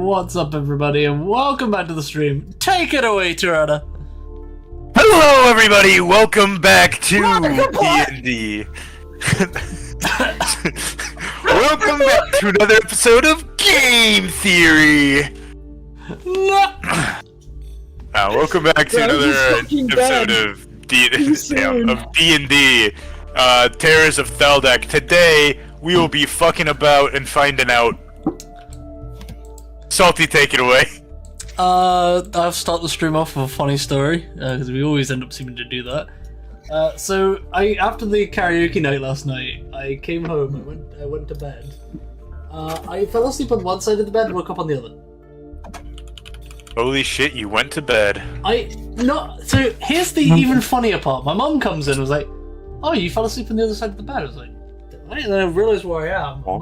What's up, everybody, and welcome back to the stream. Take it away, Tirana. Hello, everybody. Welcome back to D&D. Welcome back to another episode of Game Theory. Welcome back to another episode of D&D. Terrors of Theldak. Today we will be fucking about and finding out. Salty, take it away. I'll start the stream off with a funny story, because we always end up seeming to do that. So, after the karaoke night last night, I came home, I went to bed. I fell asleep on one side of the bed and woke up on the other. Holy shit, you went to bed. So, here's the even funnier part. My mum comes in and was like, oh, you fell asleep on the other side of the bed? I was like, I didn't know, realize where I am. Oh.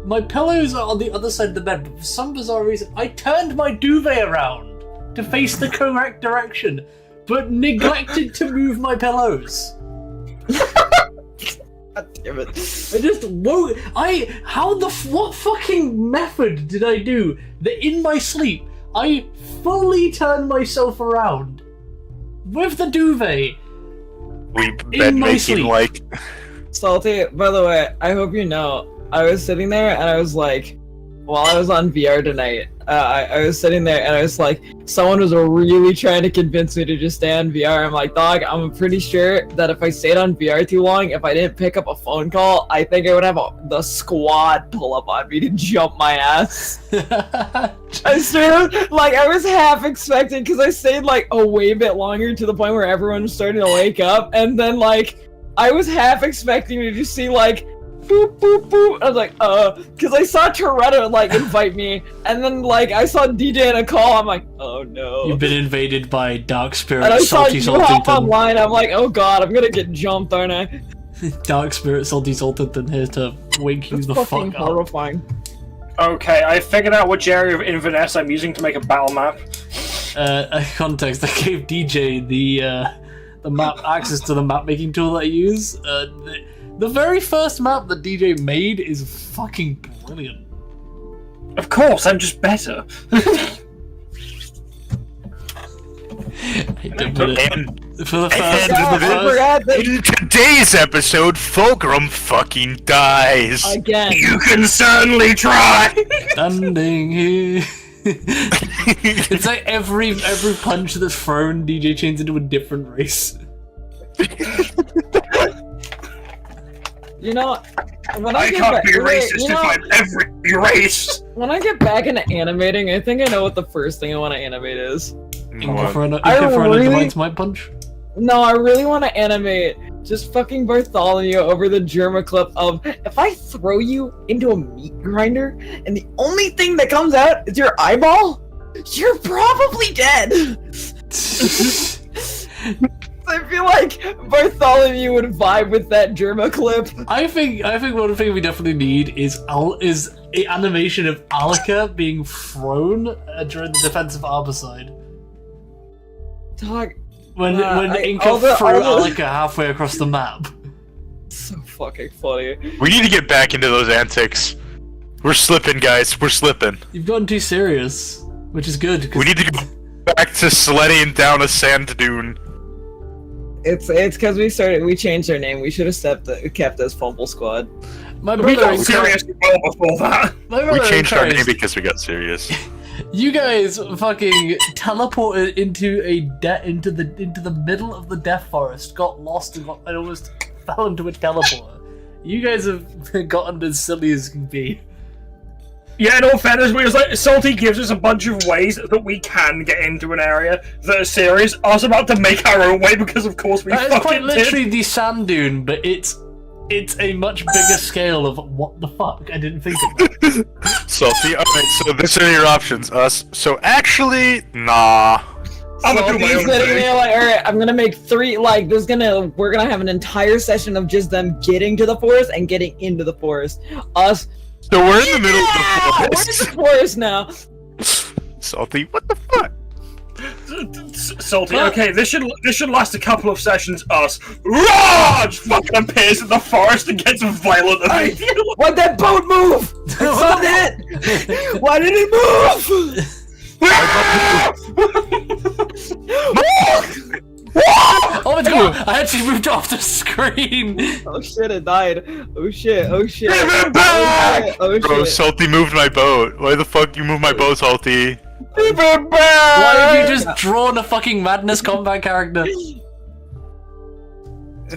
My pillows are on the other side of the bed, but for some bizarre reason, I turned my duvet around to face the correct direction, but neglected to move my pillows. God damn it. I just woke. What fucking method did I do that in my sleep I fully turned myself around with the duvet? Bed making like. Salty, by the way, I hope you know, I was sitting there and I was like, while I was on VR tonight, I was sitting there and I was like, someone was really trying to convince me to just stay on VR. I'm like, dog, I'm pretty sure that if I stayed on VR too long, if I didn't pick up a phone call, I think I would have the squad pull up on me to jump my ass. I swear, like, I was half expecting, because I stayed like a way bit longer to the point where everyone was starting to wake up, and then like, I was half expecting to just see like, boop, boop, boop. I was like, because I saw Toretto, like, invite me, and then, like, I saw DJ in a call, I'm like, oh no. You've been invaded by Dark Spirit, and I saw Salty you hop Saltington. online, I'm like, oh god, I'm gonna get jumped, aren't I? Dark Spirit, Salty Saltington here to wake you the fuck fucking up. horrifying. Okay, I figured out which area of Inverness I'm using to make a battle map. Context, I gave DJ the map access to the map making tool that I use. The very first map that DJ made is fucking brilliant. Of course, I'm just better. And in today's episode, Fulgrim fucking dies. Again. You can certainly try! Standing here. It's like every punch that's thrown, DJ chains into a different race. You know, when I can't be racist if I'm every race! When I get back into animating, I think I know what the first thing I want to animate is. Divides my punch? No, I really want to animate just fucking Bartholomew over the Germa clip of, if I throw you into a meat grinder and the only thing that comes out is your eyeball, you're probably dead. I feel like Bartholomew would vibe with that Germa clip. I think one thing we definitely need is an animation of Alika being thrown during the defensive arbor side. Dog. When Inca threw Alika halfway across the map. So fucking funny. We need to get back into those antics. We're slipping, guys. We're slipping. You've gotten too serious, which is good. We need to go back to sledding down a sand dune. It's because we changed our name. We should have kept as Fumble Squad. My We brother got serious well before that. We changed our name because we got serious. You guys fucking teleported into the middle of the Death Forest, got lost and almost fell into a teleporter. You guys have gotten as silly as can be. Yeah, in all fairness, we was like, Salty gives us a bunch of ways that we can get into an area that are serious. I was about to make our own way because, of course, we That is fucking quite literally did. the sand dune, but it's a much bigger scale of what the fuck. I didn't think of that. Salty. Alright, so this are your options. So actually, nah. I'm gonna do my own sitting thing. there like, alright, I'm gonna make three, like, we're gonna have an entire session of just them getting to the forest and getting into the forest. Us. So we're in the middle of the We're in forest. the forest now. Salty, what the fuck? Salty. Okay, this should last a couple of sessions. Us, Raj fucking appears in the forest and gets violent. Why'd that boat move? I saw that. Why did it move? Oh my god! I actually moved off the screen! Oh shit, it died. Oh shit, oh shit. Give it back! Oh shit. Bro, Salty moved my boat. Why the fuck you moved my boat, Salty? Give it back! Why have you just drawn a fucking Madness combat character?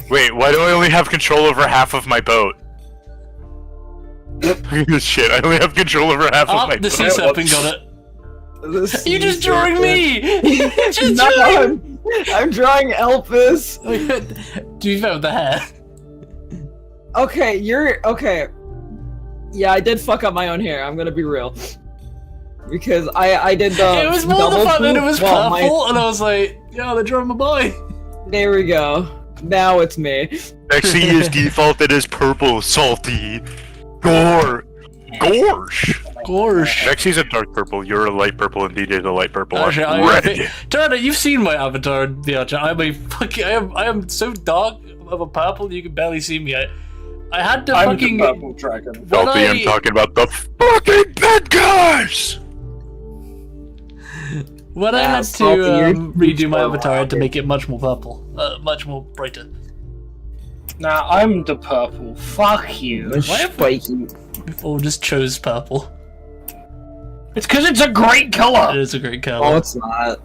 Wait, why do I only have control over half of my boat? Look at this shit, I only have control over half of my The boat. sea serpent got it. You just drawing me! You just drawing me! I'm drawing Elpis. Do you vote the hair? Okay, you're okay. Yeah, I did fuck up my own hair. I'm gonna be real, because I did the. It was more the fact that it was purple, and I was like, "Yeah, they're drawing my boy." There we go. Now it's me. Vexy is defaulted as purple, Salty. Gorsh. Vexy's a dark purple, you're a light purple, and DJ's a light purple. Actually, Red. Turner, you've seen my avatar in the Archer. I am so dark of a purple you can barely see me. I had to I'm fucking. the purple dragon. Salty, I'm talking about the fucking bad guys! When I had to redo my avatar, I had to make it much more purple, much more brighter. Nah, I'm the purple. Fuck you. Why have we all just chose purple? It's because it's a great It color. is a great color. Oh, it's not.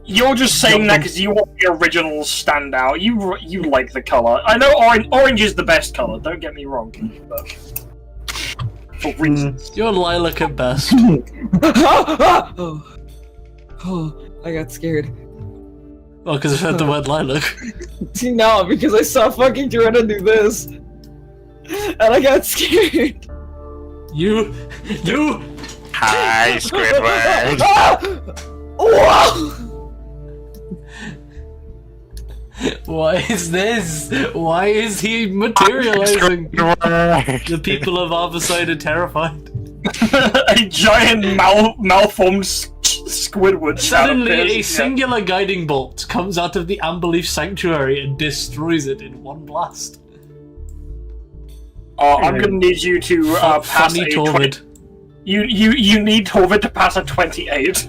You're just saying that because you want the original standout. You like the color. I know orange is the best color. Don't get me wrong. But for reasons. You're lilac at best. Oh, I got scared. Well, because I heard the word lilac. No, because I saw fucking Joanna do this, and I got scared. You. Hi, Squidward. Whoa! What is this? Why is he materializing? The people of our side are terrified. A giant malformed Squidward. Suddenly, a singular guiding bolt comes out of the Amberleaf Sanctuary and destroys it in one blast. I'm gonna need you to pass Funny a Torvid. You need Torvid to pass a 28.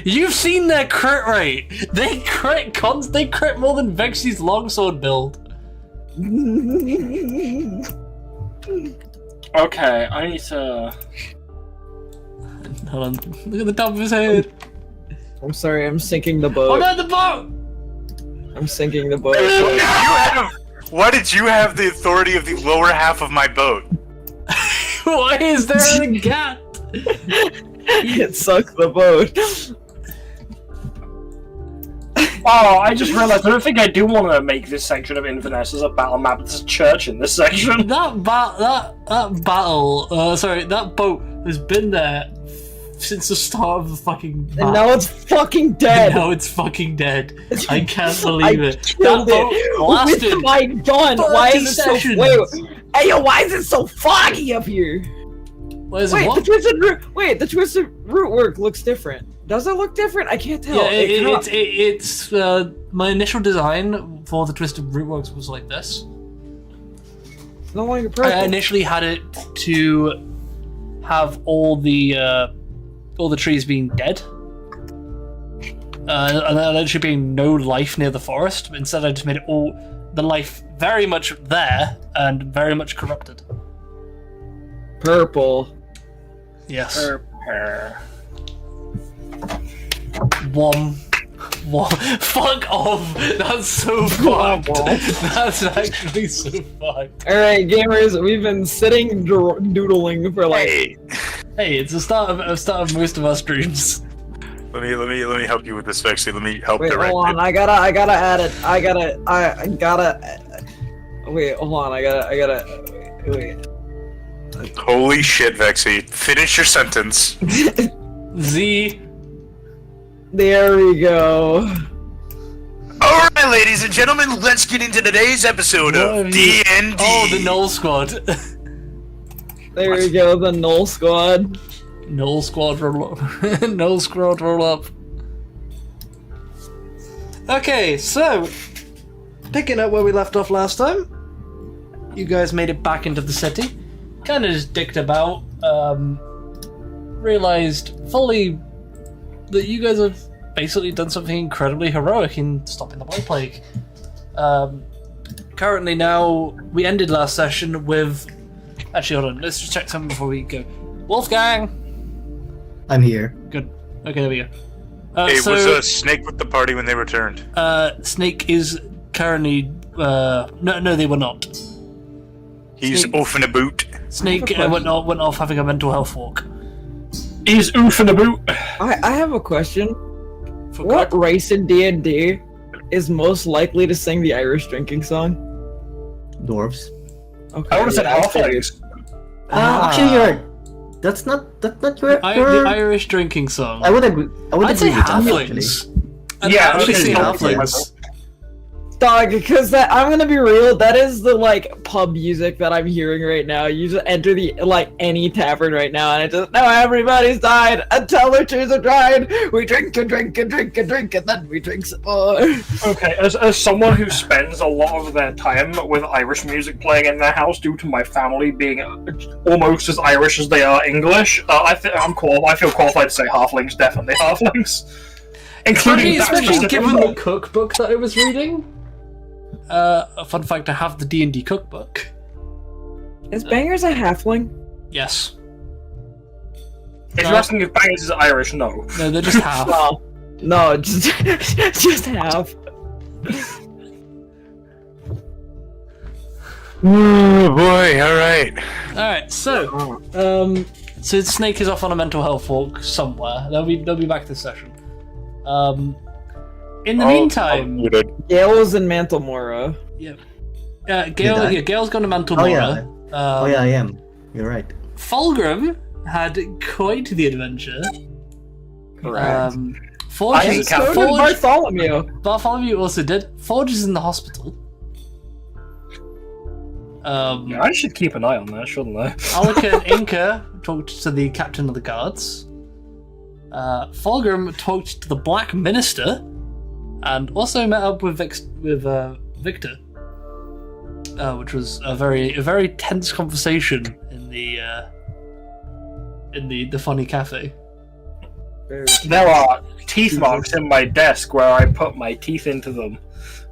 You've seen their crit rate. They crit more than Vexy's longsword build. Okay, I need to. Hold on. Look at the top of his head. I'm sorry, I'm sinking the boat. Oh no, the boat! I'm sinking the boat. Why did you have the authority of the lower half of my boat? Why is there a gap? It sucked the boat. Oh, I just realized I don't think I do want to make this section of Inverness as a battle map. It's a church in this section. That boat has been there since the start of the fucking map. And now it's fucking dead. And now it's fucking dead. I can't believe it. Killed That boat it lasted with my gun. 30 Why is it sessions. so? Hey yo, why is it so foggy up here? Where's Wait, what? the twisted root work looks different. Does it look different? I can't tell. Yeah, it's my initial design for the Twisted Rootworks was like this. It's no longer purple. I initially had it to have all the trees being dead, and there should be no life near the forest. But instead, I just made it all the life very much there and very much corrupted. Purple. Yes. Wom. Fuck off! That's so fucked. That's actually so fucked. Alright, gamers, we've been sitting doodling for like. Hey, it's the start of most of our streams. Let me help you with this, Vexy. Let me help Wait, direct hold on. it. I gotta add it. I gotta. Wait, hold on. I gotta. Wait. Holy shit, Vexy. Finish your sentence. Z. There we go. Alright, ladies and gentlemen, let's get into today's episode of D&D. Oh, the Null Squad. There we go. The Null Squad. Null squad roll up. Null squad roll up. Okay, so picking up where we left off last time, you guys made it back into the city. Kind of just dicked about. Realized fully that you guys have basically done something incredibly heroic in stopping the White Plague. Currently now, we ended last session with... Actually, hold on, let's just check something before we go. Wolfgang! I'm here. Good. Okay, there we go. Hey, so, was Snake with the party when they returned? Snake is currently... No, they were not. He's Snake- off in a boot. Snake went off having a mental health walk. He's oofing a boot. I have a question. For What God- race in D&D is most likely to sing the Irish drinking song? Dwarves. Okay, I would have said yeah, I figured. halflings. Actually, you're right. That's not your. The Irish drinking song. I would agree. I would I'd agree say with that, halflings. I'd Yeah, actually okay, say halflings. halflings. Dog, because I'm gonna be real, that is the pub music that I'm hearing right now. You just enter the any tavern right now and it just now everybody's died until their tears are dried. We drink and drink and drink and drink and then we drink some more. Okay, as someone who spends a lot of their time with Irish music playing in their house due to my family being almost as Irish as they are English, I feel qualified to say halflings, definitely halflings. Including that Especially specific given one. the cookbook that I was reading. A fun fact, I have the D&D cookbook. Is Bangers a halfling? Yes. If you're asking if Bangers is Irish, no. No, they're just half. No, just just half. Oh boy, alright. Alright, so Snake is off on a mental health walk somewhere. They'll be back this session. In the meantime, Gale's in Mantelmora. Gail's gone to Mantle Oh yeah. Mora. I am. You're right. Fulgrim had quite the adventure. Correct. Forge I is, think So did Bartholomew. Bartholomew also did. Forge is in the hospital. Yeah, I should keep an eye on that, shouldn't I? Alika and Inca talked to the captain of the guards. Fulgrim talked to the Black Minister, and also met up with Victor, which was a very tense conversation in the funny cafe. There are teeth marks in my desk where I put my teeth into them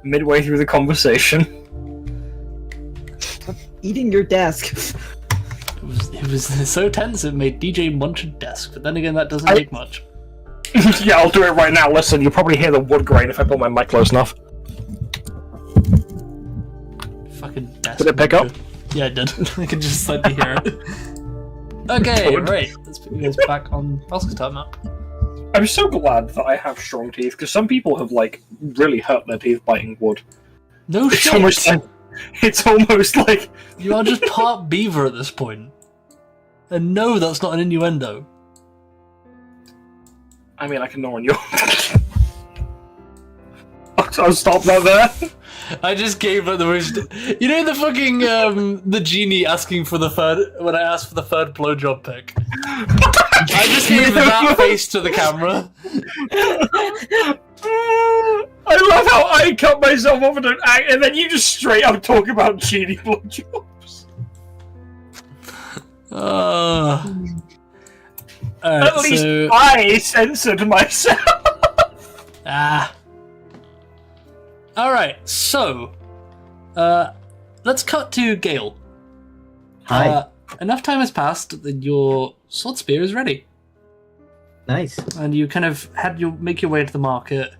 midway through the conversation. Eating your desk. It was so tense it made DJ munch a desk, but then again that doesn't take much. Yeah, I'll do it right now. Listen, you'll probably hear the wood grain if I put my mic close enough. Fucking desk. Did it pick up? Yeah, it did. I could just slightly hear it. Okay, Good. right. Let's put you guys back on Faraskarin map. I'm so glad that I have strong teeth, because some people have, really hurt their teeth biting wood. No It's shit! almost like... You are just part beaver at this point. And no, that's not an innuendo. I mean, I can know on your... I'll stop that there. I just gave it the most... You know the fucking, the genie asking for the third... When I asked for the third blowjob pick? I just gave that face to the camera. I love how I cut myself off and then you just straight up talk about genie blowjobs. At least I censored myself. Alright, so... let's cut to Gale. Hi. Enough time has passed that your sword spear is ready. Nice. And you kind of make your way to the market.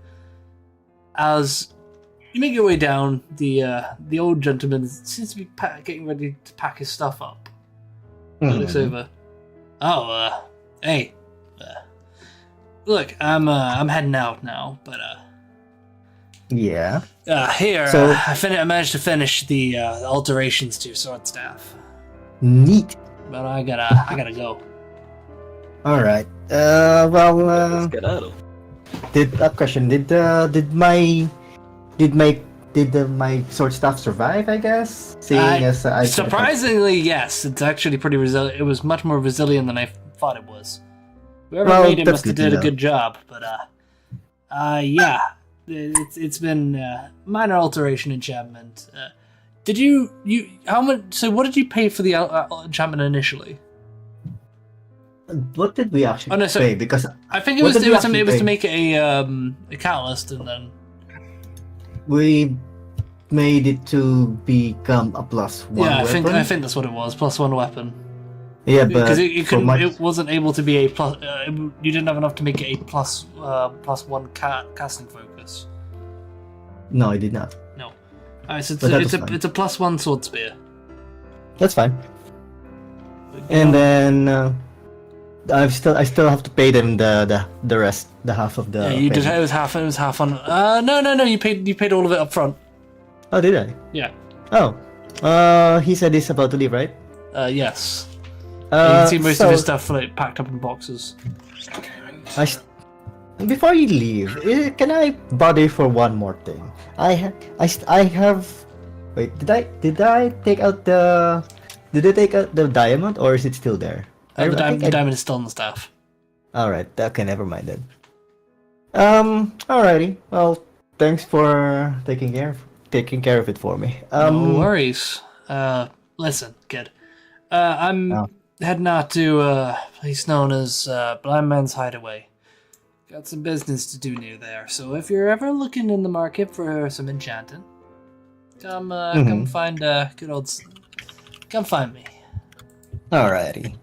As you make your way down, the old gentleman seems to be getting ready to pack his stuff up. He looks over. Oh, hey. Look, I'm heading out now, but Yeah. here, So- I managed to finish the alterations to sword staff, Neat. but I gotta go. All right. Let's get out of. Did my sword staff survive? I guess. Seeing as I Surprisingly, yes. It's actually pretty resilient. It was much more resilient than I thought it was. Whoever Well, made it that's must have good to did a know. good job, but yeah, it's been minor alteration enchantment. Did you how much? So what did you pay for the enchantment initially? What did we actually Oh, no, so- pay? Because I think it What was did it we was, actually it was to pay? make it a catalyst, and then we made it to become a +1 yeah, weapon. I think that's what it was. +1 weapon. Yeah, Because but it for couldn't, my... it wasn't able to be a plus. You didn't have enough to make it a +1 casting focus. No, I did not. No. Alright, so But that was it's a +1 sword spear. That's fine. And then I still have to pay them the rest, the half of the. yeah, you did. payment. It was half on. No. You paid all of it up front. Oh, did I? Yeah. Oh. He said he's about to leave, right? Yes. You can see most so of his stuff like packed up in boxes. Before you leave, can I bother you for one more thing? I have. Wait, did I take out the? Did I take out the diamond, or is it still there? The think I- diamond is still on the staff. All right. Okay, never mind then. Alrighty. Well, thanks for taking care of it for me. No worries. Listen, kid. I'm Oh. heading out to a place known as Blind Man's Hideaway. Got some business to do near there, so if you're ever looking in the market for some enchanting, come find come find me. Alrighty.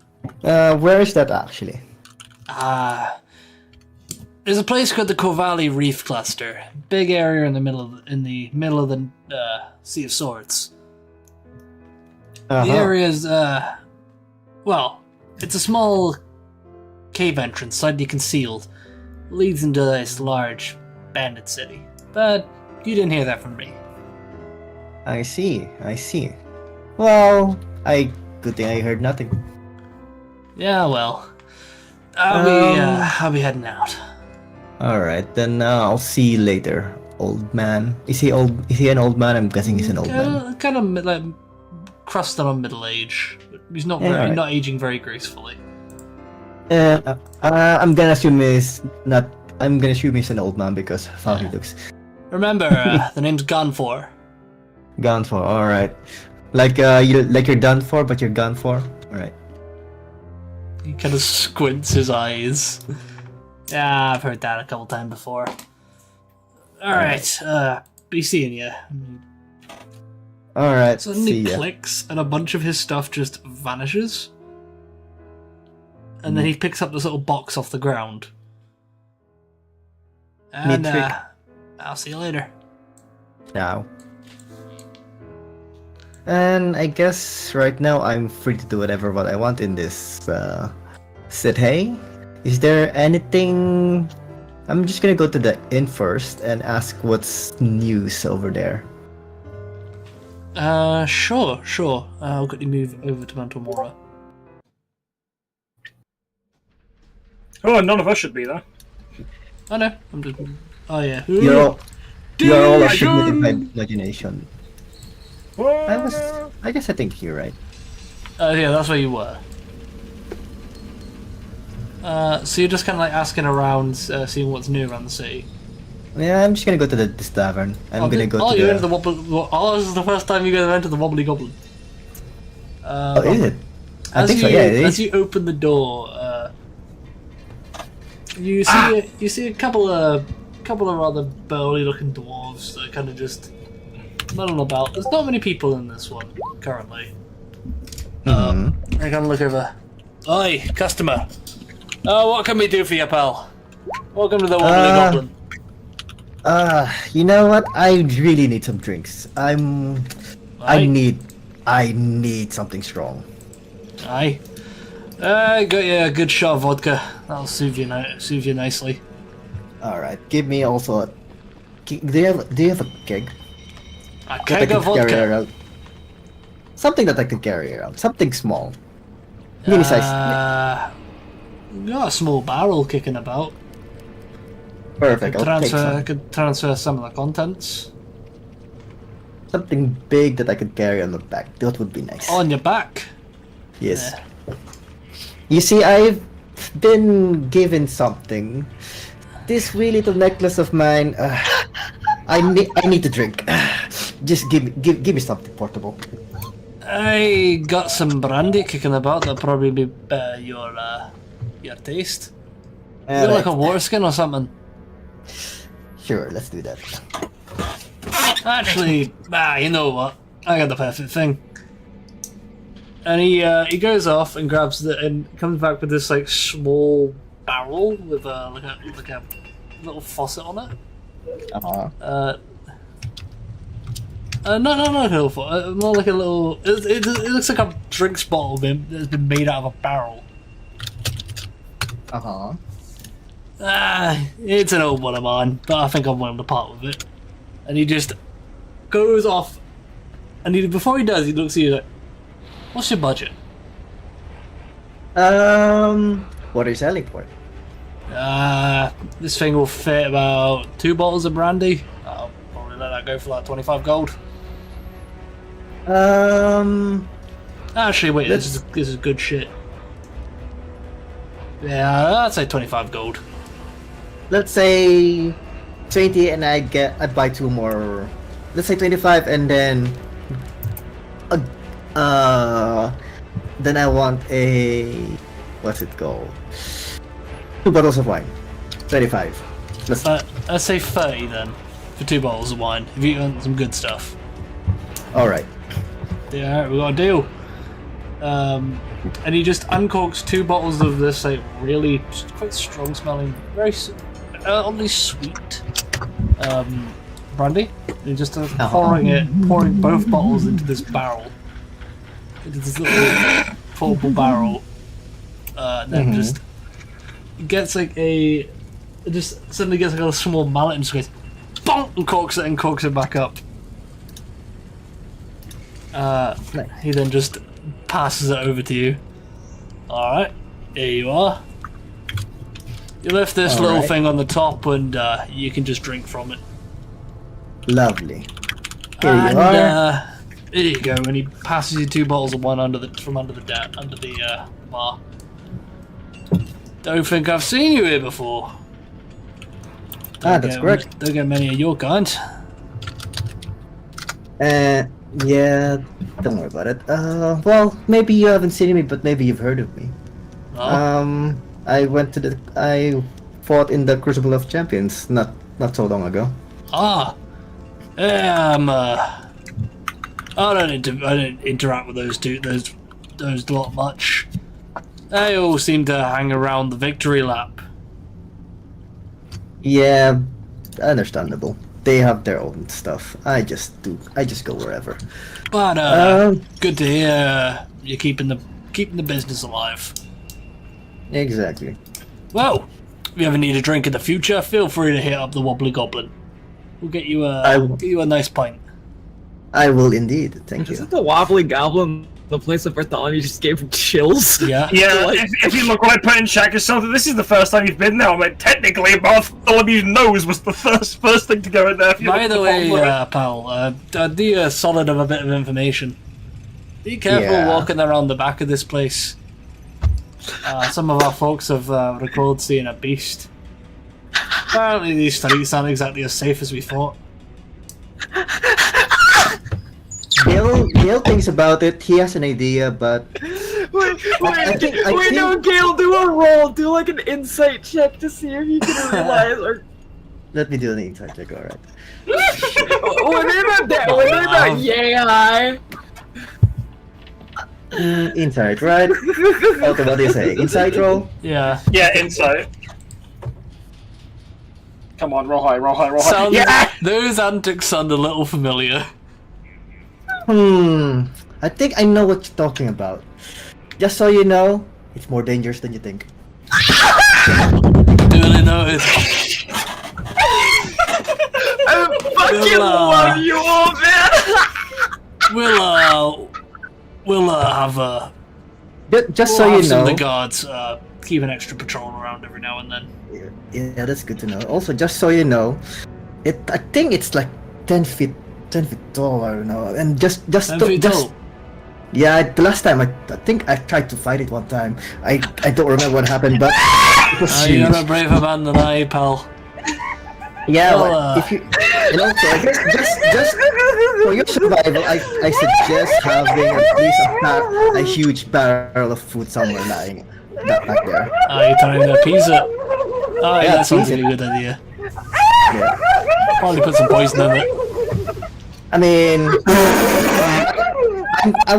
Where is that actually? There's a place called the Corvalli Reef Cluster. Big area in the middle of the Sea of Swords. Uh-huh. The area is well, it's a small cave entrance, slightly concealed. Leads into this large bandit city. But you didn't hear that from me. I see. Well, good thing I heard nothing. Yeah, well, I'll be heading out. Alright, then I'll see you later, old man. Is he an old man? I'm guessing he's an old man. Kind of like crusted on middle age. He's not Yeah, very, alright. not aging very gracefully. I'm gonna assume he's not. I'm gonna assume he's an old man because of how he looks. Remember, the name's Gunfor. Gone for. All right. You're done for, but you're gone for. All right. He kind of squints his eyes. Yeah, I've heard that a couple times before. Alright, be seeing ya. All right. Suddenly See ya. clicks, and a bunch of his stuff just vanishes. And then he picks up this little box off the ground. And, Neat trick. I'll see you later. Now. And I guess right now I'm free to do whatever what I want in this city. Is there anything? I'm just gonna go to the inn first and ask what's news over there. Sure. I'll quickly move over to Mantomora. Oh, none of us should be there. Oh no, I'm just... Oh yeah. You're all a Dude, figment of my John! imagination. What? I guess I think you're right. Yeah, that's where you were. So you're just kind of like asking around, seeing what's new around the city. Yeah, I'm just gonna go to this tavern. I'm gonna go to you're the. into the Wobbly... Oh, this is the first time you guys went to the Wobbly Goblin. Oh, is it? I As think you, so. Yeah, it as is. you open the door, you see a couple of rather burly-looking dwarves that kind of just muddle about. There's not many people in this one currently. I kind of look over. Oi, customer. What can we do for you, pal? Welcome to the Wobbly Goblin. You know what? I really need some drinks. I Aye. need something strong. Aye. Got you a good shot of vodka. That'll soothe you nicely. All right, give me also. Do you have a keg? A That I keg of can carry vodka. around? Something that I can carry around. Something small. Mini size. Got a small barrel kicking about. Perfect. I'll take some. Could transfer some of the contents. Something big that I could carry on the back. That would be nice. On your back. Yes. Yeah. You see, been given something. This wee little necklace of mine. I need to drink. Just give me something portable. I got some brandy kicking about. That'll probably be better your taste. You like a water skin or something? Sure, let's do that. Actually, you know what? I got the perfect thing. And he goes off and grabs and comes back with this like small barrel with like a little faucet on it. No, like a little faucet. More like a little. It looks like a drinks bottle that's been made out of a barrel. It's an old one of mine, but I think I'm willing to part with it. And he just goes off, and before he does, he looks at you like, "What's your budget?" What are you selling for? This thing will fit about 2 bottles of brandy. I'll probably let that go for like 25 gold. Actually, wait, this is good shit. Yeah, I'd say 25 gold. Let's say 20, and I buy 2 more. Let's say 25, and then I want a what's it called? 2 bottles of wine. 35. Let's say 30 then for 2 bottles of wine. If you want some good stuff. All right. Yeah, we got a deal. And he just uncorks 2 bottles of this like really quite strong smelling, very oddly sweet brandy. And he just pouring both bottles into this barrel, into this little portable barrel. And then just gets like just suddenly gets like a small mallet and just goes, bonk, and corks it back up. He then just passes it over to you. Alright, here you are. You lift this little thing on the top and you can just drink from it. Lovely. Here you are. Here you go, and he passes you 2 bottles of wine under the bar. Don't think I've seen you here before. That's correct. Don't get many of your kind. Yeah, don't worry about it. Well, maybe you haven't seen me, but maybe you've heard of me. Oh. I fought in the Crucible of Champions not so long ago. Yeah, I don't interact with those lot much. They all seem to hang around the victory lap. Yeah, understandable. They have their own stuff. I just go wherever. But good to hear you're keeping the business alive. Exactly. Well, if you ever need a drink in the future, feel free to hit up the Wobbly Goblin. We'll get you a nice pint. I will indeed. Thank you. Isn't the Wobbly Goblin the place that Bartholomew just gave him chills? Yeah. Yeah, if you look what I put in chat, or something, this is the first time you've been there. I'm like, technically, Bartholomew's nose was the first thing to go in there. By the way, pal, I'll do you a solid of a bit of information. Be careful walking around the back of this place. Some of our folks have recalled seeing a beast. Apparently these streets aren't exactly as safe as we thought. Gale thinks about it. He has an idea, but Wait, no, Gale, do a roll. Do like an insight check to see if you can realize or. Let me do an insight check. All right. Yeah. Insight, right? Okay, what do you say? Insight roll? Yeah. Yeah, insight. Come on, roll high. Yeah! Those antics sound a little familiar. I think I know what you're talking about. Just so you know, it's more dangerous than you think. Duly noted. I fucking love you all, man! We'll have a... Just so you some know... of the guards keep an extra patrol around every now and then. Yeah, that's good to know. Also, just so you know, I think it's like 10 feet tall, I don't know. And just Yeah, the last time I think I tried to fight it one time. I don't remember what happened, but it was huge. You're a braver man than I, pal. Yeah, Well, but if you also I guess just for your survival, I suggest having at least a huge barrel of food somewhere lying back there. You're trying to appease it. Oh, yeah, that sounds appease like a good idea. Yeah. Probably put some poison in it. I mean, I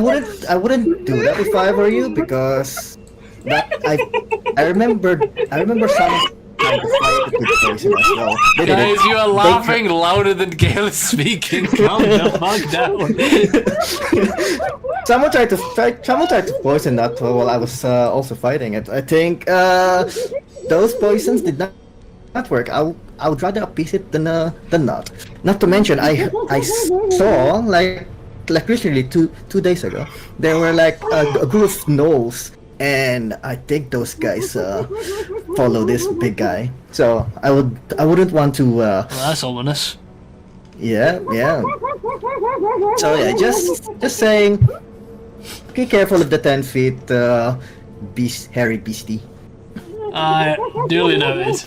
wouldn't do that if I were you, because I remember some trying to fight the good poison as well. They did it. Guys, you are laughing louder than Gale is speaking. Calm the fuck down. Someone tried to poison that while I was also fighting it. I think those poisons did not work. I would rather appease it than not. Not to mention, I saw like recently two days ago there were like a group of gnolls, and I think those guys follow this big guy. So I wouldn't want to. Well, that's ominous. Yeah. So yeah, just saying. Be careful of the 10 feet hairy beastie. Duly noted.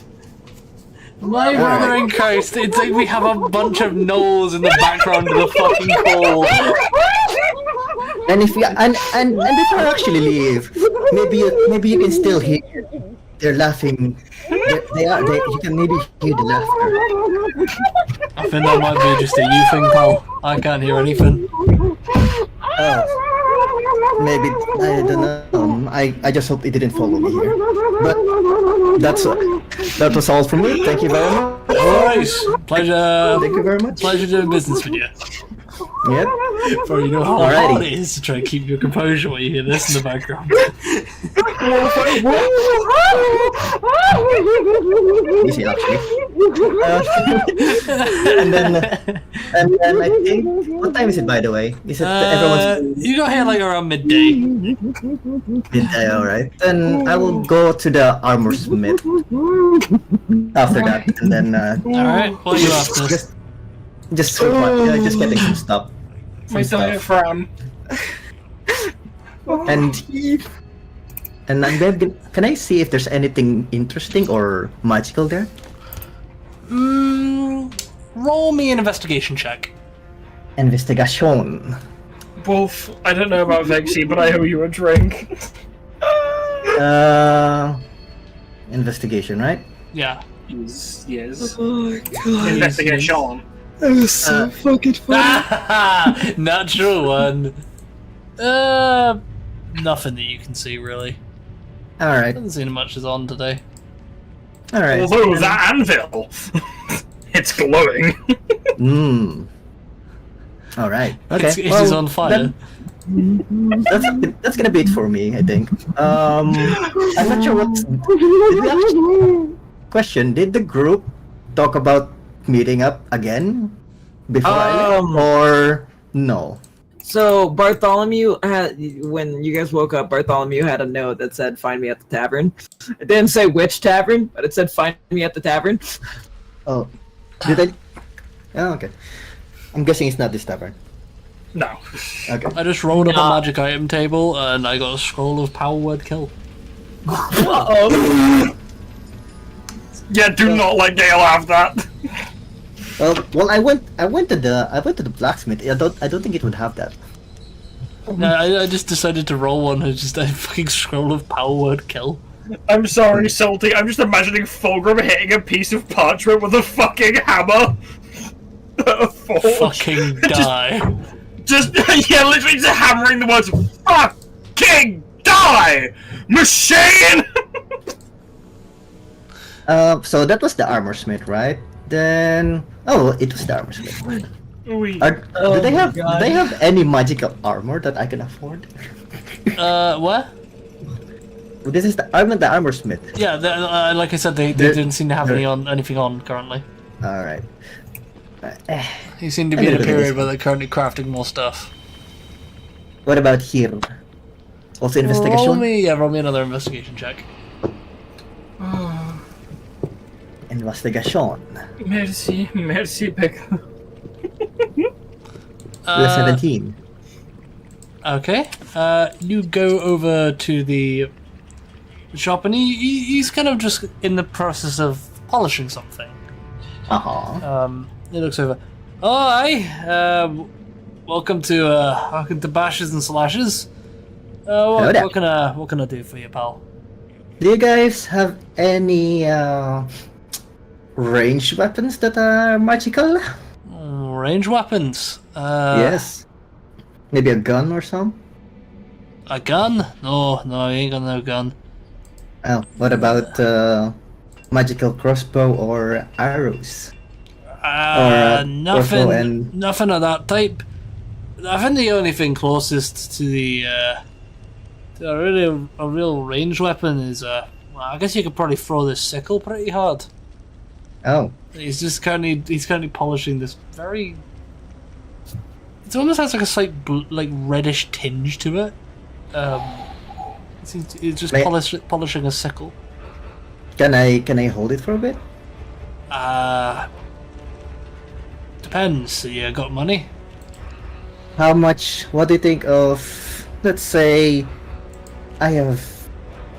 My brother in Christ, it's like we have a bunch of gnolls in the background of the fucking call. And if before I actually leave, maybe you can still hear they're laughing. You can maybe hear the laughter. I think that might be just a you thing, pal. I can't hear anything. Oh, maybe I don't know. I just hope it didn't follow me here. But that was all from me. Thank you very much. Alright, pleasure. Thank you very much. Pleasure doing business with you. Yep. For you know how Alrighty. hard it is to try and keep your composure while you hear this in the background. Easy actually. And then I think, what time is it by the way? Is it everyone's You got here like around midday. midday? All right. Then I will go to the armor smith after that, and then Alright, what are you after? just getting some stuff. My diaphragm. And I'm gonna can I see if there's anything interesting or magical there? Roll me an investigation check. Investigation. Wolf, I don't know about Vexy, but I owe you a drink. Investigation, right? Yeah. Yes. Oh god. Investigation. That was so fucking funny. Natural one. Nothing that you can see really. All right. Doesn't seem much is on today. All right. Although that anvil, it's glowing. All right. Okay. It is on fire. That's gonna be it for me, I think. I'm not sure what. Did we actually... Question: did the group talk about meeting up again before I left, or no? So Bartholomew had, when you guys woke up, Bartholomew had a note that said "Find me at the tavern." It didn't say which tavern, but it said "Find me at the tavern." Oh, did I? Oh, okay. I'm guessing it's not this tavern. No. Okay. I just rolled up a magic item table and I got a scroll of power word kill. Uh-oh. Yeah, do not let Gale have that. Well, I went to the blacksmith. I don't think it would have that. No, I just decided to roll one who's just a fucking scroll of power word kill. I'm sorry, Salty. I'm just imagining Fulgrim hitting a piece of parchment with a fucking hammer. Fucking die. Just yeah, literally just hammering the words "fucking die, machine." So that was the armor smith, right? Then it was the armor smith. Do they have any magical armor that I can afford? What? This is the armor smith. Yeah, like I said, they didn't seem to have anything on currently. All right. You seem to be in a period where they're currently crafting more stuff. What about here? Also investigation? Roll me another investigation check. Investigation. Merci, Pick. 17. Okay. You go over to the shop, and he's kind of just in the process of polishing something. He looks over. Oh, hi. Welcome to Bashes and Slashes. What can I do for you, pal? Do you guys have any ranged weapons that are magical? Range weapons? Yes. Maybe a gun or some? A gun? No, I ain't got no gun. Oh, what about magical crossbow or arrows? Nothing of that type. I think the only thing closest to a real range weapon is well, I guess you could probably throw this sickle pretty hard. Oh. He's currently polishing this very. It almost has like a slight reddish tinge to it. He's just polishing a sickle. Can I hold it for a bit? Depends. You got money? How much? What do you think of? Let's say, I have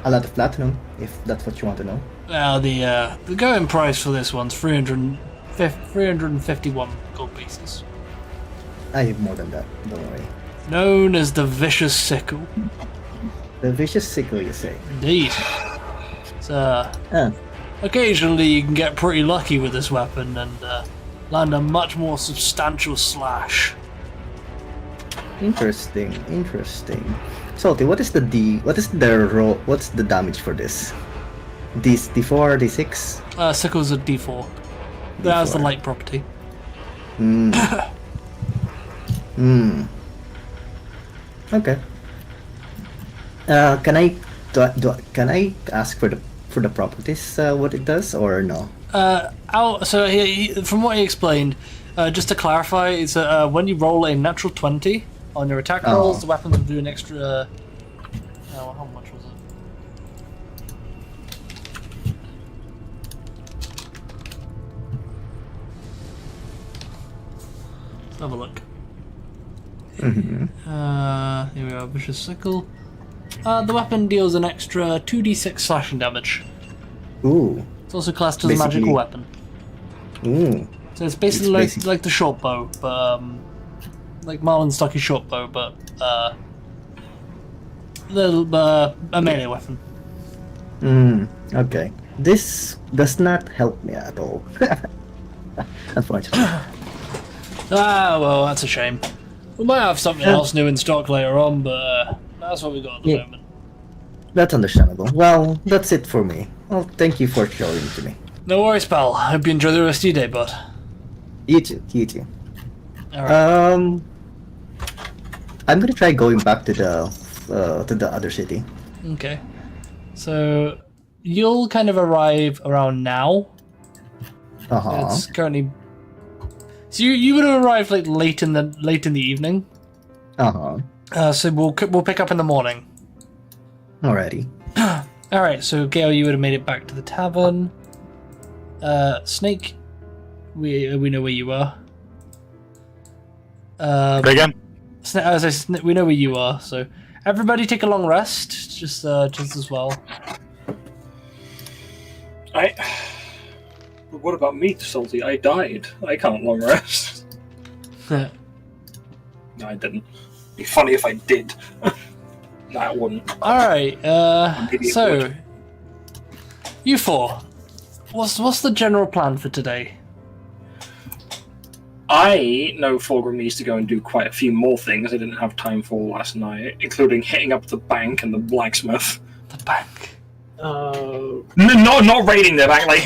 a lot of platinum. If that's what you want to know. Well, the going price for this one's 351 gold pieces. I have more than that. Don't worry. Known as the vicious sickle. The vicious sickle, you say? Indeed. So, occasionally you can get pretty lucky with this weapon and land a much more substantial slash. Interesting. Salty, what's the damage for this? D4, D6? Sickle's a D4. That has the light property. Okay. Can I ask for the properties what it does or no? From what he explained, just to clarify, it's when you roll a natural 20 on your attack rolls, the weapons will do an extra. How much was it? Let's have a look. Here we are, vicious sickle. The weapon deals an extra 2d6 slashing damage. Ooh. It's also classed as a magical weapon. Ooh. So it's basically like the short bow, but like Marlon Stocky's short bow, but a melee weapon. Okay. This does not help me at all. Unfortunately. Well, that's a shame. We might have something else new in stock later on, but that's what we got at the moment. That's understandable. Well, that's it for me. Well, thank you for showing it to me. No worries, pal. Hope you enjoy the rest of your day, bud. You too. Alright. I'm gonna try going back to the other city. Okay. So you'll kind of arrive around now. It's currently. So you would have arrived like late in the evening. So we'll pick up in the morning. Alrighty. All right. So Gale, you would have made it back to the tavern. Snake, we know where you are. Again? We know where you are. So everybody take a long rest, just as well. But what about me, Salty? I died. I can't long rest. No, I didn't. It'd be funny if I did. No, I wouldn't. Alright, so you four. What's the general plan for today? I know Fulgrim needs to go and do quite a few more things I didn't have time for last night, including hitting up the bank and the blacksmith. The bank. Not raiding the bank, like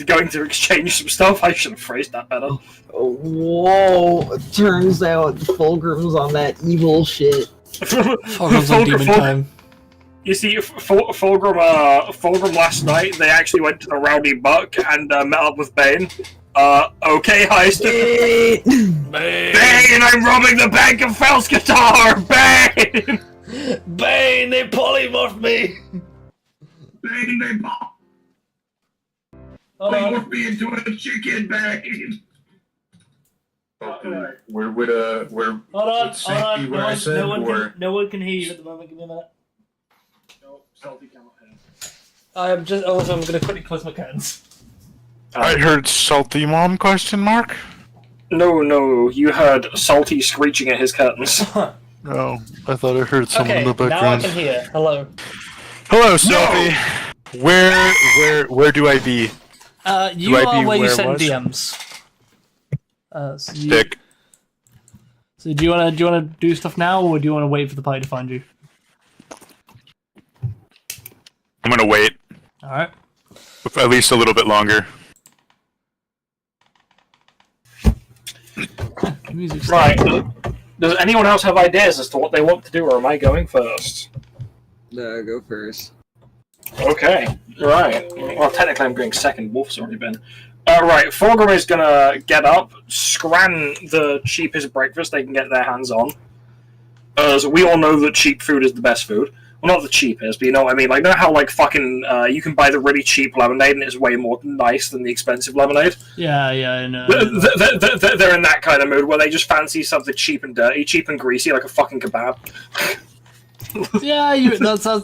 going to exchange some stuff. I should have phrased that better. Whoa! It turns out Fulgrim's on that evil shit. Fulgrim's on demon time. You see, Fulgrim last night, they actually went to the Rowdy Buck and met up with Bane. Okay, Heist. Bane, I'm robbing the bank of Felskatar! Bane! Bane, they polymorphed me! Bane, they morphed me into a chicken, Bane! Okay. We're with we're Hold on, with hold on. safety where I said, or No one can hear you at the moment. Give me a minute. No, Salty cannot hear. I'm just. Also, I'm gonna quickly close my curtains. I heard salty mom question mark. No, you heard Salty screeching at his curtains. No, I thought I heard someone in the now I background. can hear. Hello. Hello, Salty. Where do I be? You I are be where you where I send was? DMs. Stick. So do you wanna do stuff now, or do you wanna wait for the party to find you? I'm gonna wait All right. at least a little bit longer. Music's Right. Does anyone else have ideas as to what they want to do, or am I going first? Go first. Okay, right. Well, technically I'm going second. Wolf's already been. Right, Fulgrim is gonna get up, scran the cheapest breakfast they can get their hands on. As we all know that cheap food is the best food. Well, not the cheapest, but you know what I mean? Like, know how, like, fucking, you can buy the really cheap lemonade and it's way more nice than the expensive lemonade? Yeah, I know. They're in that kind of mood where they just fancy something cheap and dirty, cheap and greasy, like a fucking kebab. Yeah,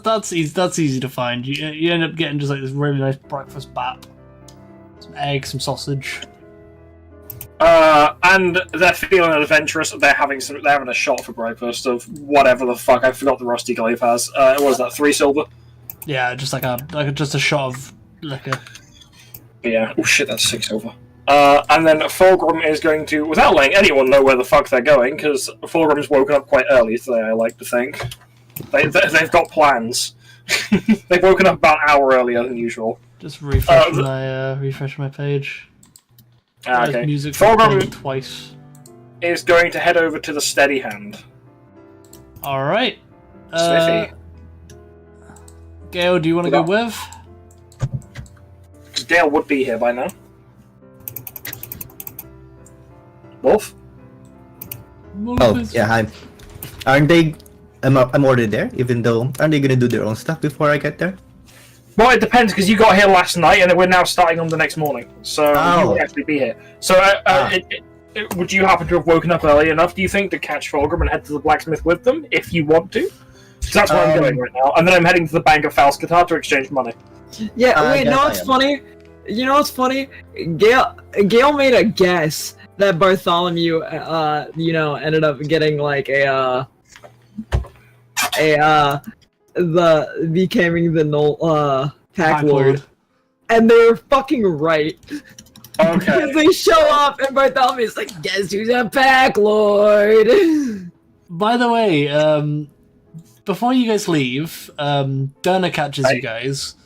that's easy. That's easy to find. You end up getting just like this really nice breakfast bap, some eggs, some sausage. And they're feeling adventurous. They're having a shot for breakfast of whatever the fuck. I forgot the Rusty Glaive has. What was that? 3 silver. Yeah, just like a shot of liquor. Yeah. Oh shit, that's 6 silver. And then Fulgrim is going to, without letting anyone know where the fuck they're going, because Fulgrim's woken up quite early today. I like to think they've got plans. They've woken up about an hour earlier than usual. Just refresh my page. Okay. Music Fulgrim twice. is going to head over to the Steady Hand. All right. Smithy. Gale, do you want to go with? Because Gale would be here by now. Wolf? Oh, yeah, aren't they... I'm already there, even though... Aren't they gonna do their own stuff before I get there? Well, it depends, because you got here last night, and we're now starting on the next morning. So you would actually be here. So would you happen to have woken up early enough, do you think, to catch Fulgrim and head to the blacksmith with them, if you want to? Because that's where I'm going right now. And then I'm heading to the Bank of Faraskarin to exchange money. Yeah, wait, know what's funny? You know what's funny? Gale made a guess that Bartholomew, ended up getting like becoming the null pack lord, and they were fucking right. Okay. Because they show up and Bartholomew's like, guess who's a pack lord? By the way, before you guys leave, Durna catches you guys.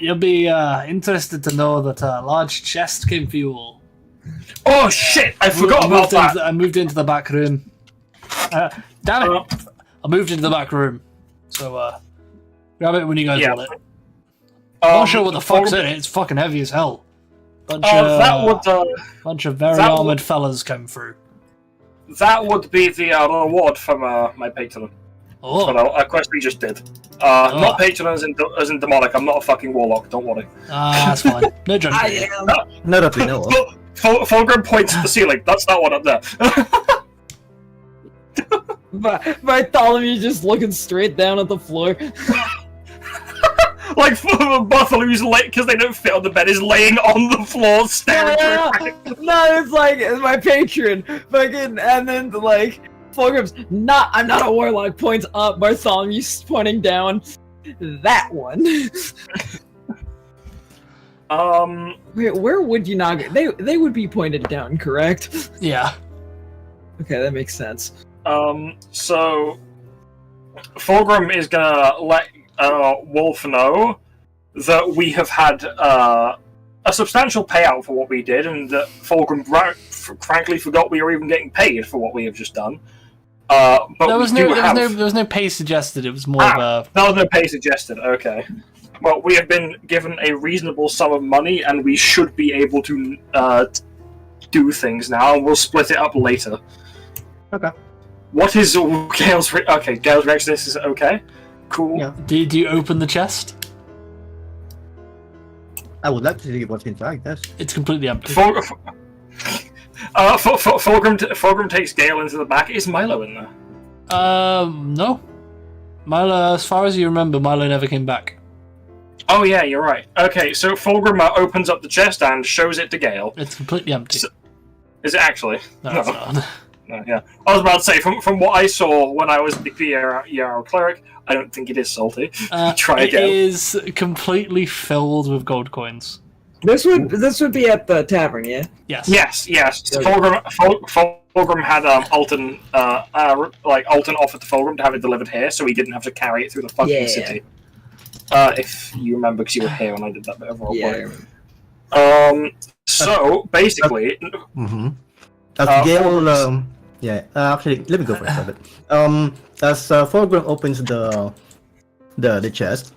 You'll be interested to know that a large chest came for you all. Oh shit! I forgot about that. I moved into the back room. Damn it! I moved into the back room. So, grab it when you guys want it. I'm not sure what the fuck's in it. It's fucking heavy as hell. Bunch of very armored fellas came through. That would be the reward from my patron. Oh. For a quest we just did. Not patron as in demonic. I'm not a fucking warlock. Don't worry. That's fine. No judgment. I am. Not that we know of. Fulgrim points at the ceiling. That's that one up there. Bartholomew just looking straight down at the floor. Like Bartholomew's because they don't fit on the bed, is laying on the floor staring through. No, it's like it's my patron, fucking, and then like Fulgrim's I'm not a warlock. Points up, Bartholomew's pointing down. That one. Wait, where would you not? They would be pointed down, correct? Yeah. Okay, that makes sense. So Fulgrim is gonna let Wolf know that we have had a substantial payout for what we did, and that Fulgrim frankly forgot we were even getting paid for what we have just done. But there was no pay suggested. It was more of a. There was no pay suggested. Okay. Well, we have been given a reasonable sum of money, and we should be able to do things now. And we'll split it up later. Okay. What is Gale's Gale's reaction? This is okay. Cool. Yeah. Do you open the chest? I would like to see what's inside. Yes. It's completely empty. Fulgrim takes Gale into the back. Is Milo in there? No. Milo, as far as you remember, Milo never came back. Oh yeah, you're right. Okay, so Fulgrim opens up the chest and shows it to Gale. It's completely empty. Is it actually? No, it's not. No, yeah. I was about to say, from what I saw when I was the Yarrow cleric, I don't think it is salty. Try again. It is completely filled with gold coins. This would be at the tavern, yeah? Yes. Yes. Fulgrim had Alton offered to Fulgrim to have it delivered here, so he didn't have to carry it through the fucking city. If you remember, because you were here when I did that bit of roleplay. Yeah. So basically, Gale. Actually, let me go first a bit. As Fulgrim opens the chest,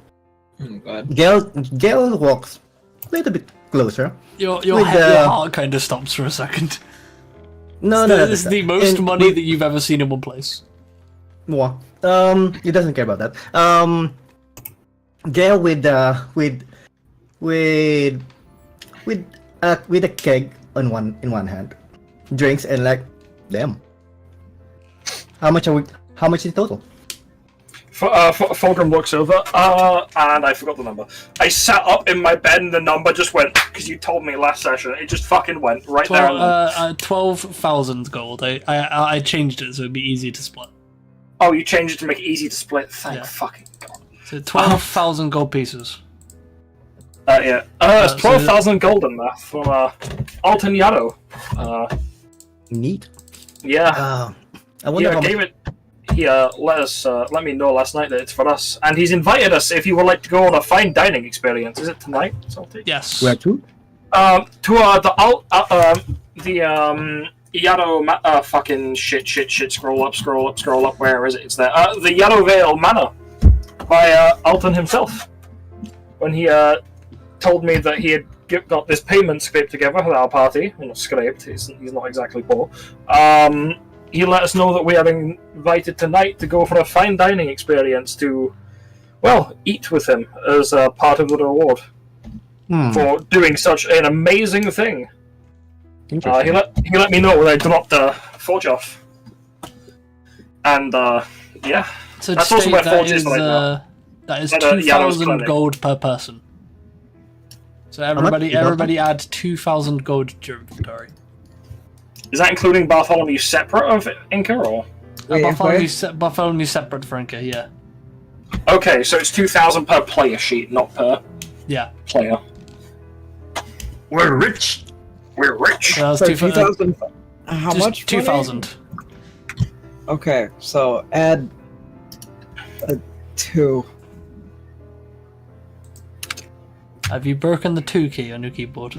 oh god, Gale walks a little bit closer. Your heart kind of stops for a second. No, This is the most money that you've ever seen in one place. What? He doesn't care about that. Gale with a keg in one hand, drinks and like, damn. How much in total? Fulgrim looks over, and I forgot the number. I sat up in my bed and the number just went, because you told me last session, it just fucking went right there. 12,000 gold. I changed it so it'd be easy to split. Oh, you changed it to make it easy to split? Thank fucking god. So 12,000 gold pieces. It's 12,000 gold in there from Alton Yarrow. Neat. Yeah. I wonder how much... gave it. He let me know last night that it's for us, and he's invited us if you would like to go on a fine dining experience. Is it tonight, Salty? Yes. Where to? The Yarrow fucking shit. Scroll up. Where is it? It's there. The Yarrow Vale Manor by Alton himself. When he told me that he had got this payment scraped together for our party. Well, not scraped. He's not exactly poor. He let us know that we are invited tonight to go for a fine dining experience to, well, eat with him as part of the reward for doing such an amazing thing. He let me know when I dropped the Forge off. And, yeah. So that's also where Forge is right now. That is 2,000 gold per person. So everybody add 2,000 gold to your inventory. Is that including Bartholomew separate of Inca, or? Bartholomew separate for Inca, yeah. Okay, so it's 2,000 per player sheet, not per player. We're rich. So 2,000. How much? 2,000. Okay, so add a 2. Have you broken the 2 key on your keyboard?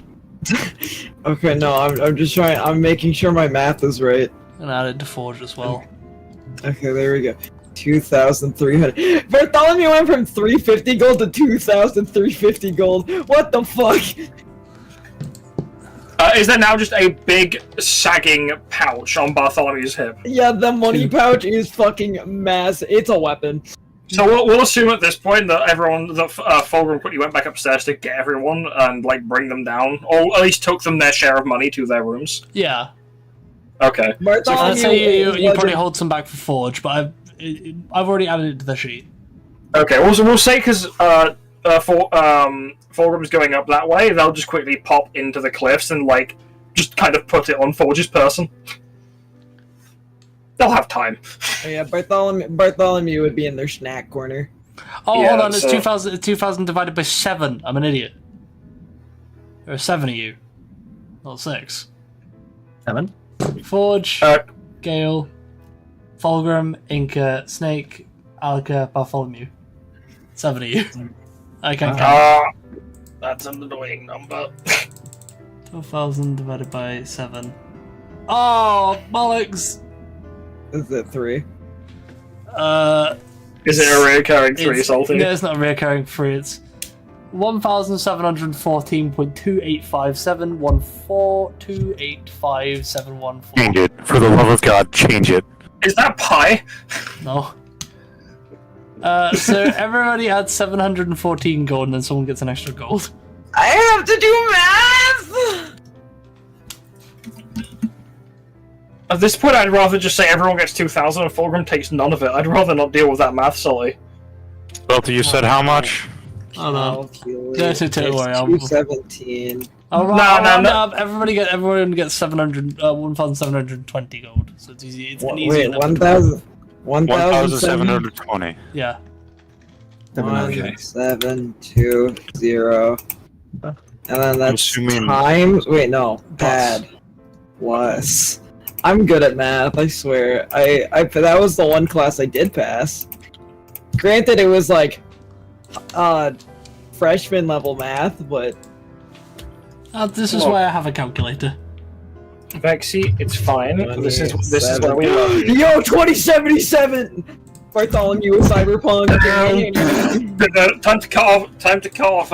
Okay, no, I'm just trying. I'm making sure my math is right. And add it to Forge as well. Okay, there we go. 2,300. Bartholomew went from 350 gold to 2,350 gold. What the fuck? Is there now just a big sagging pouch on Bartholomew's hip? Yeah, the money pouch is fucking massive. It's a weapon. So we'll assume at this point that Fulgrim quickly went back upstairs to get everyone and like bring them down, or at least took them their share of money to their rooms. Yeah. Okay. So I'd say you probably hold some back for Forge, but I've already added it to the sheet. Okay. Also, we'll say because Fulgrim's going up that way, they'll just quickly pop into the cliffs and like just kind of put it on Forge's person. They'll have time. Oh, yeah, Bartholomew would be in their snack corner. Oh, yeah, hold on, it's 2,000 divided by 7. I'm an idiot. There are 7 of you. Not 6. 7? Forge, Gale, Fulgrim, Inca, Snake, Alka, Bartholomew. 7 of you. I can't count. That's an annoying number. 12,000 divided by 7. Oh, bollocks! Is it 3? Is it a reoccurring 3, Salty? No, it's not a reoccurring 3. It's 1,714.2857142857114. Change it. For the love of God, change it. Is that pi? No. So everybody adds 714 gold and then someone gets an extra gold. I have to do math! At this point, I'd rather just say everyone gets 2,000 and Fulgrim takes none of it. I'd rather not deal with that math, Sully. Salty, you said how much? Hold on. Calculate. Don't worry, I'll- 217. Oh, No. Everyone gets 1,720 gold. So it's easy. It's an easy Wait, number. 1,720. Yeah. 1720. And then that's assuming- times. Wait, no. Bad. Plus. I'm good at math, I swear. That was the one class I did pass. Granted, it was like freshman level math, but This is why I have a calculator. Vexy, it's fine. This is where we love you. Yo, 2077! Bartholomew is cyberpunk. Time to cut off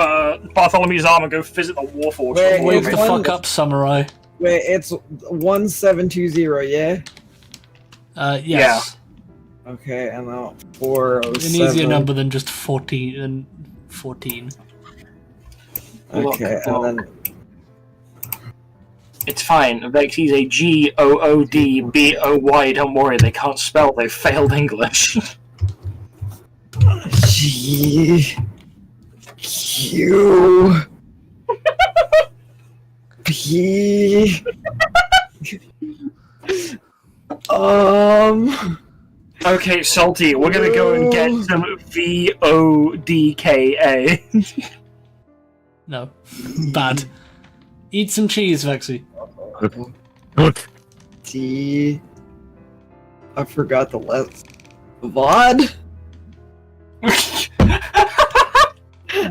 Bartholomew's arm and go visit the Warforged. Wait, Wake the one- fuck up, samurai. Wait, it's 1720, yeah? Yes. Okay, and now 407. An easier number than just 14. Okay, and then It's fine. Vexy's a Goodboy. Don't worry, they can't spell. They failed English. G Q P Okay, Salty, we're gonna go and get some Vodka. No. Bad. Eat some cheese, Vexy. D. I forgot the last. VOD?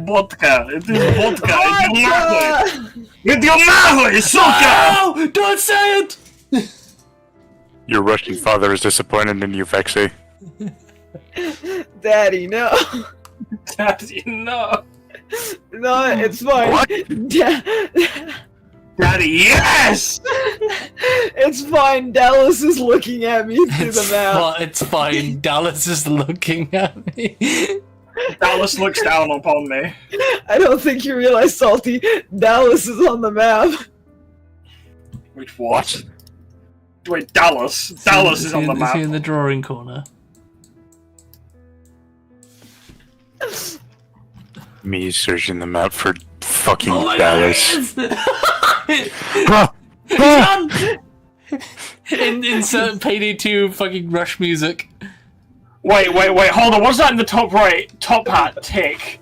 Vodka. It is vodka. It's your mouth, sucker! No! Don't say it! Your Russian father is disappointed in you, Vexy. Daddy, no. Daddy, no. No, it's fine. What? Daddy, yes! It's fine. Dallas is looking at me through the map. It's fine. Dallas is looking at me. Dallas looks down upon me. I don't think you realize, Salty. Dallas is on the map. Wait, what? Wait, Dallas. Dallas is on the Is map. he in the drawing corner? Me searching the map for fucking Oh my Dallas. God, Done! Insert Payday 2 fucking Rush music. Wait, hold on. What's that in the top right? Top hat, tick.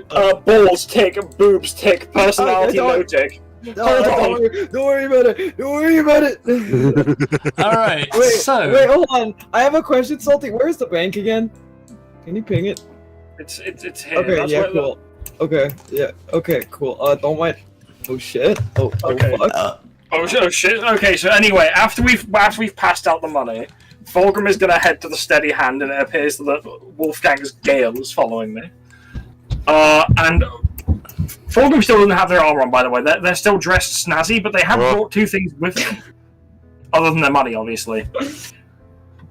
Balls, tick. Boobs, tick. Personality, Okay, no tick. No, don't worry about it. Don't worry about it. Alright, Wait, so. wait, hold on. I have a question, Salty. Where's the bank again? Can you ping it? It's here. Okay, That's yeah, where cool. Okay, yeah, okay, cool. Don't mind. Oh shit. Oh, Okay. fuck. Oh shit. Okay, so anyway, after we've passed out the money, Fulgrim is gonna head to the steady hand, and it appears that Wolfgang's Gale is following me. And Fulgrim still doesn't have their armor on, by the way. They're still dressed snazzy, but they have brought two things with them, other than their money, obviously.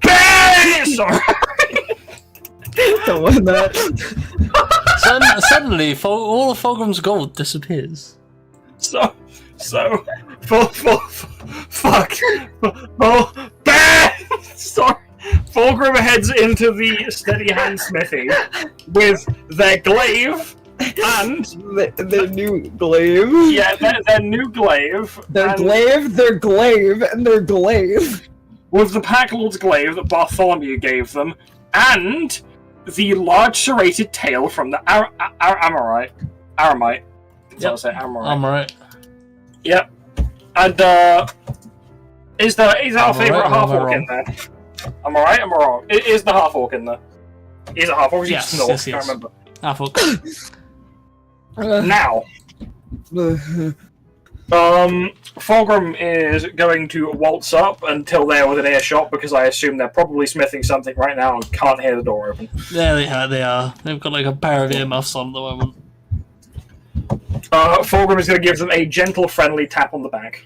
Bang! Sorry. Don't mind that. Suddenly, all of Fulgrim's gold disappears. Fuck. Oh, bang! Sorry. Fulgrim heads into the steady hand smithy with their glaive and Their new glaive. yeah, their new glaive. Their and glaive, their glaive, and their glaive. with the Packlord's glaive that Bartholomew gave them, and the large serrated tail from the Aramite. That's how I say Aramite. I'm right. Yep. And is our favourite right, or am I half-orc wrong? in there? Am I right? Am I wrong? Is the half-orc in there? Is it half-orc? Yes, Snort? yes, Can't yes. remember. Ah, fuck. Now, Fulgrim is going to waltz up until they're within earshot, because I assume they're probably smithing something right now and can't hear the door open. There they are. They've got like a pair of earmuffs on at the moment. Fulgrim is going to give them a gentle, friendly tap on the back.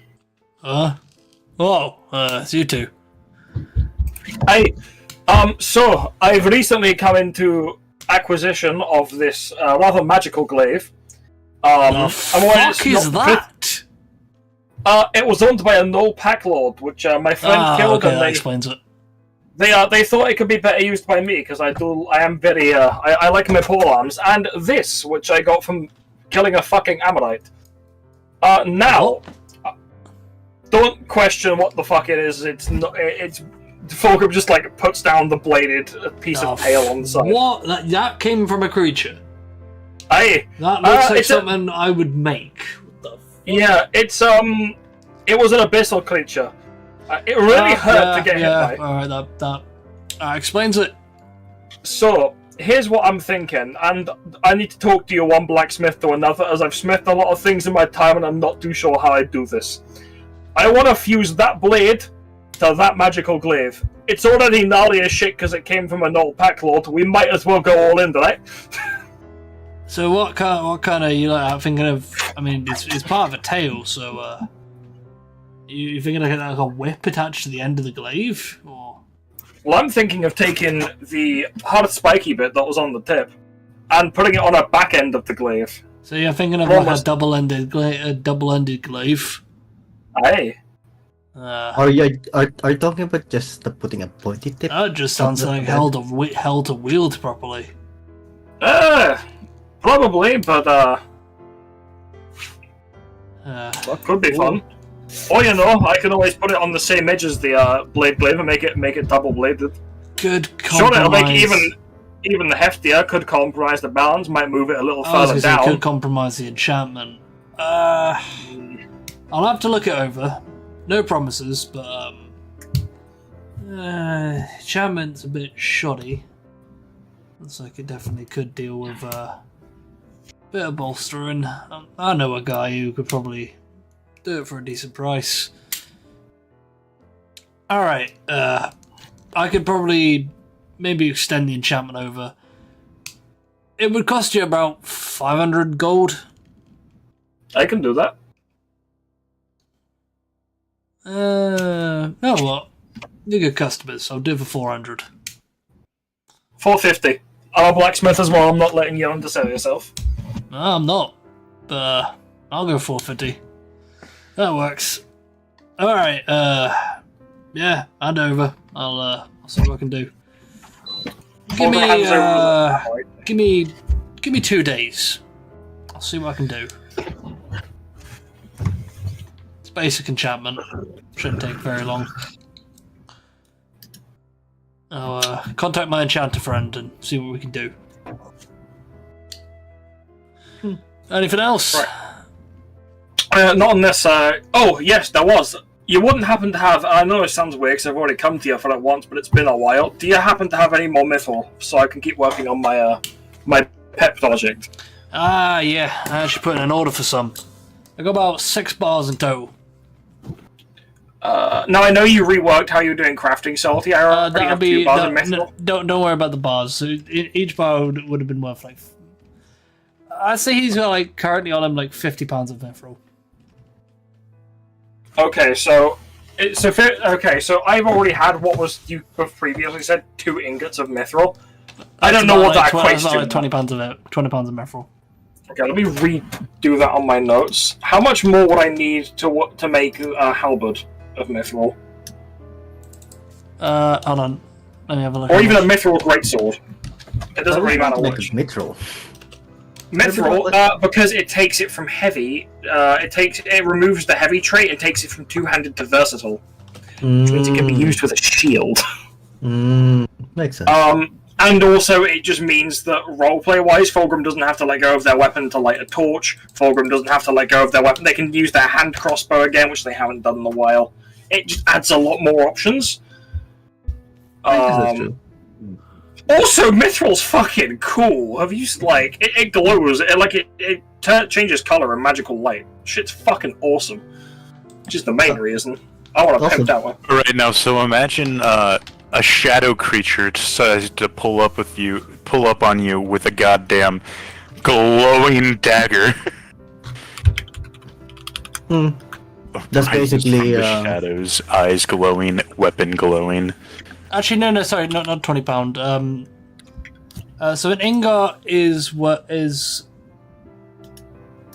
It's you two. So I've recently come into acquisition of this rather magical glaive. The fuck is that? It was owned by a null pack lord, which my friend killed, okay, and that explains it. they thought it could be better used by me because I am very I like my polearms, and this, which I got from killing a fucking Ammonite. Now, don't question what the fuck it is. It's not. It's Fulgrim just like puts down the bladed piece of tail on the side. What? That came from a creature. Aye. That looks like something I would make. What the fuck? Yeah, it was an abyssal creature. It really hurt to get hit by. Alright, that explains it. So, here's what I'm thinking, and I need to talk to you one blacksmith to another, as I've smithed a lot of things in my time and I'm not too sure how I do this. I want to fuse that blade to that magical glaive. It's already gnarly as shit because it came from an old pack lord. We might as well go all in, right? So what kind of you like? I'm thinking of. I mean, it's part of a tail, so you thinking of like a whip attached to the end of the glaive, or? Well, I'm thinking of taking the hard spiky bit that was on the tip and putting it on a back end of the glaive. So you're thinking of like a double-ended glaive. Aye. Are you talking about just putting a pointy tip? That just sounds like hell to wield properly. Probably, but that could be fun. Or I can always put it on the same edge as the blade glaive and make it double bladed. Good compromise. Sure, it'll make even the heftier. Could compromise the balance. Might move it a little further down. Could compromise the enchantment. I'll have to look it over. No promises, but enchantment's a bit shoddy. Looks like it definitely could deal with a bit of bolstering. I know a guy who could probably do it for a decent price. Alright, I could probably maybe extend the enchantment over. It would cost you about 500 gold. I can do that. Oh well, you're good customers, so I'll do it for 400. 450. I'm a blacksmith as well, I'm not letting you undersell yourself. No, I'm not, but I'll go 450. That works. Alright, yeah, hand over. I'll see what I can do. Give me 2 days. I'll see what I can do. It's basic enchantment. Shouldn't take very long. I'll contact my enchanter friend and see what we can do. Anything else? Right. Not on this. Oh, yes, there was. You wouldn't happen to have. I know it sounds weird because I've already come to you for it once, but it's been a while. Do you happen to have any more mithril so I can keep working on my my pet project? Yeah. I actually put in an order for some. I got about 6 bars in total. Now I know you reworked how you were doing crafting salty. I already have 2 bars of mithril. Don't worry about the bars. So each bar would have been worth like. I'd say he's got like currently on him like 50 pounds of mithril. Okay, so I've already had what was you previously said 2 ingots of mithril. I don't know what that equates to. Like 20 pounds of mithril. Okay, let me redo that on my notes. How much more would I need to make a halberd of mithril? Hold on. Let me have a look. Or even a mithril greatsword. It doesn't really matter which. Mithril. Mithril, because it takes it from heavy. It removes the heavy trait and takes it from 2-handed to versatile, which means it can be used with a shield. Makes sense. And also, it just means that roleplay-wise, Fulgrim doesn't have to let go of their weapon to light a torch. Fulgrim doesn't have to let go of their weapon. They can use their hand crossbow again, which they haven't done in a while. It just adds a lot more options. That's true. Also, Mithril's fucking cool. Have you it glows? It changes color in magical light. Shit's fucking awesome. Which is the main reason I want to pimp that one. Right now, so imagine a shadow creature decides to pull up on you with a goddamn glowing dagger. That's basically shadows, eyes glowing, weapon glowing. Actually, no, sorry, not £20. So an ingot is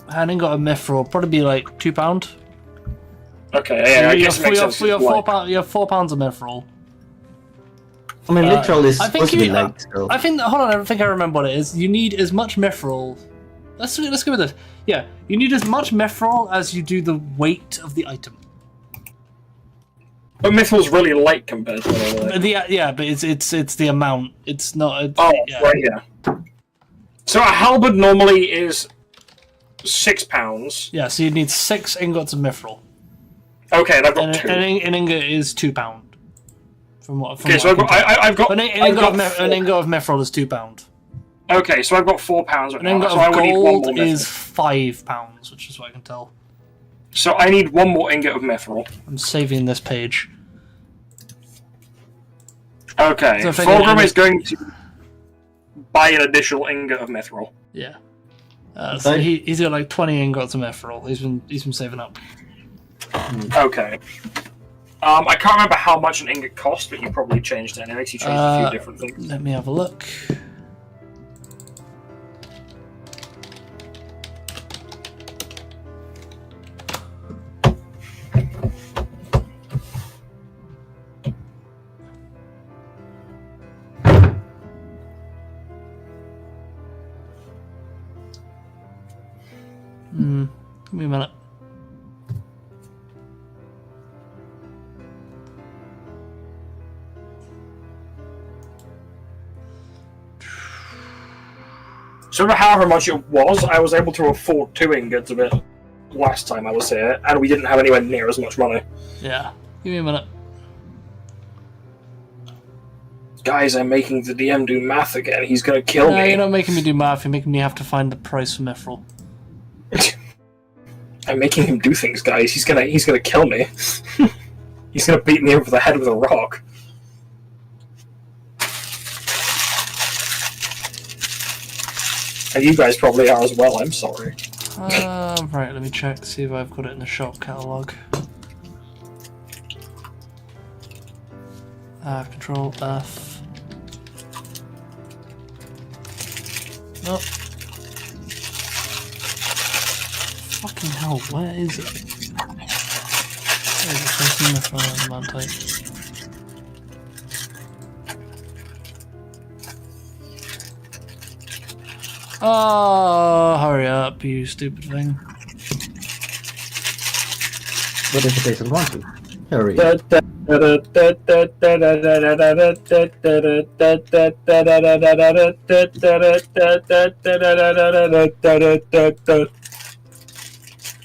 an ingot of mithril, probably be like £2. Okay, yeah, I guess it makes sense. You have 4 pounds of mithril. I mean, literal is I think supposed to be you- light, so... I think. Hold on, I think I remember what it is. You need as much mithril. Let's go with this. Yeah, you need as much mithril as you do the weight of the item. But mithril's really light compared to what But it's the amount. It's not. Yeah. Right, yeah. So a halberd normally is 6 pounds. Yeah, so you need 6 ingots of mithril. Okay, and I've got And 2. an ingot is £2. From what? Okay, so I've got. An ingot of mithril is £2. Okay, so I've got 4 pounds right An ingot now. So I of would need 1 more gold mithril. is £5, which is what I can tell. So I need 1 more ingot of mithril. I'm saving this page. Okay, So if I get Fulgrim any- is going to buy an additional ingot of mithril. Yeah. So he's got like 20 ingots of mithril. He's been saving up. Okay. I can't remember how much an ingot cost, but you probably changed it anyway. You changed a few different things. Let me have a look. Give me a minute. So however much it was, I was able to afford 2 ingots of it last time I was here, and we didn't have anywhere near as much money. Yeah. Give me a minute. Guys, I'm making the DM do math again. He's gonna kill No, me. you're not making me do math. You're making me have to find the price for mithril. I'm making him do things, guys. He's gonna kill me. He's gonna beat me over the head with a rock. And you guys probably are as well. I'm sorry. Right, let me check, see if I've got it in the shop catalogue. Control F. Nope. Fucking hell, where is it? Where is it? Pressing the phone, man, type. Oh, hurry up, you stupid thing. What is the place I want to? Hurry.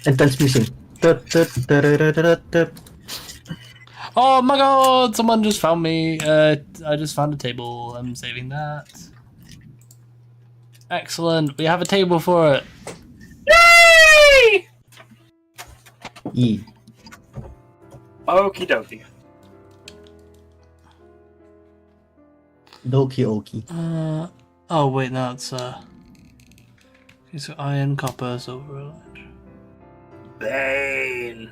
Intense music. Oh my god, someone just found me. I just found a table. I'm saving that. Excellent. We have a table for it. Yay! E. Okie dokie. Doki oki. Oh wait, no, it's okay, so iron, copper, silver, lead. Bane.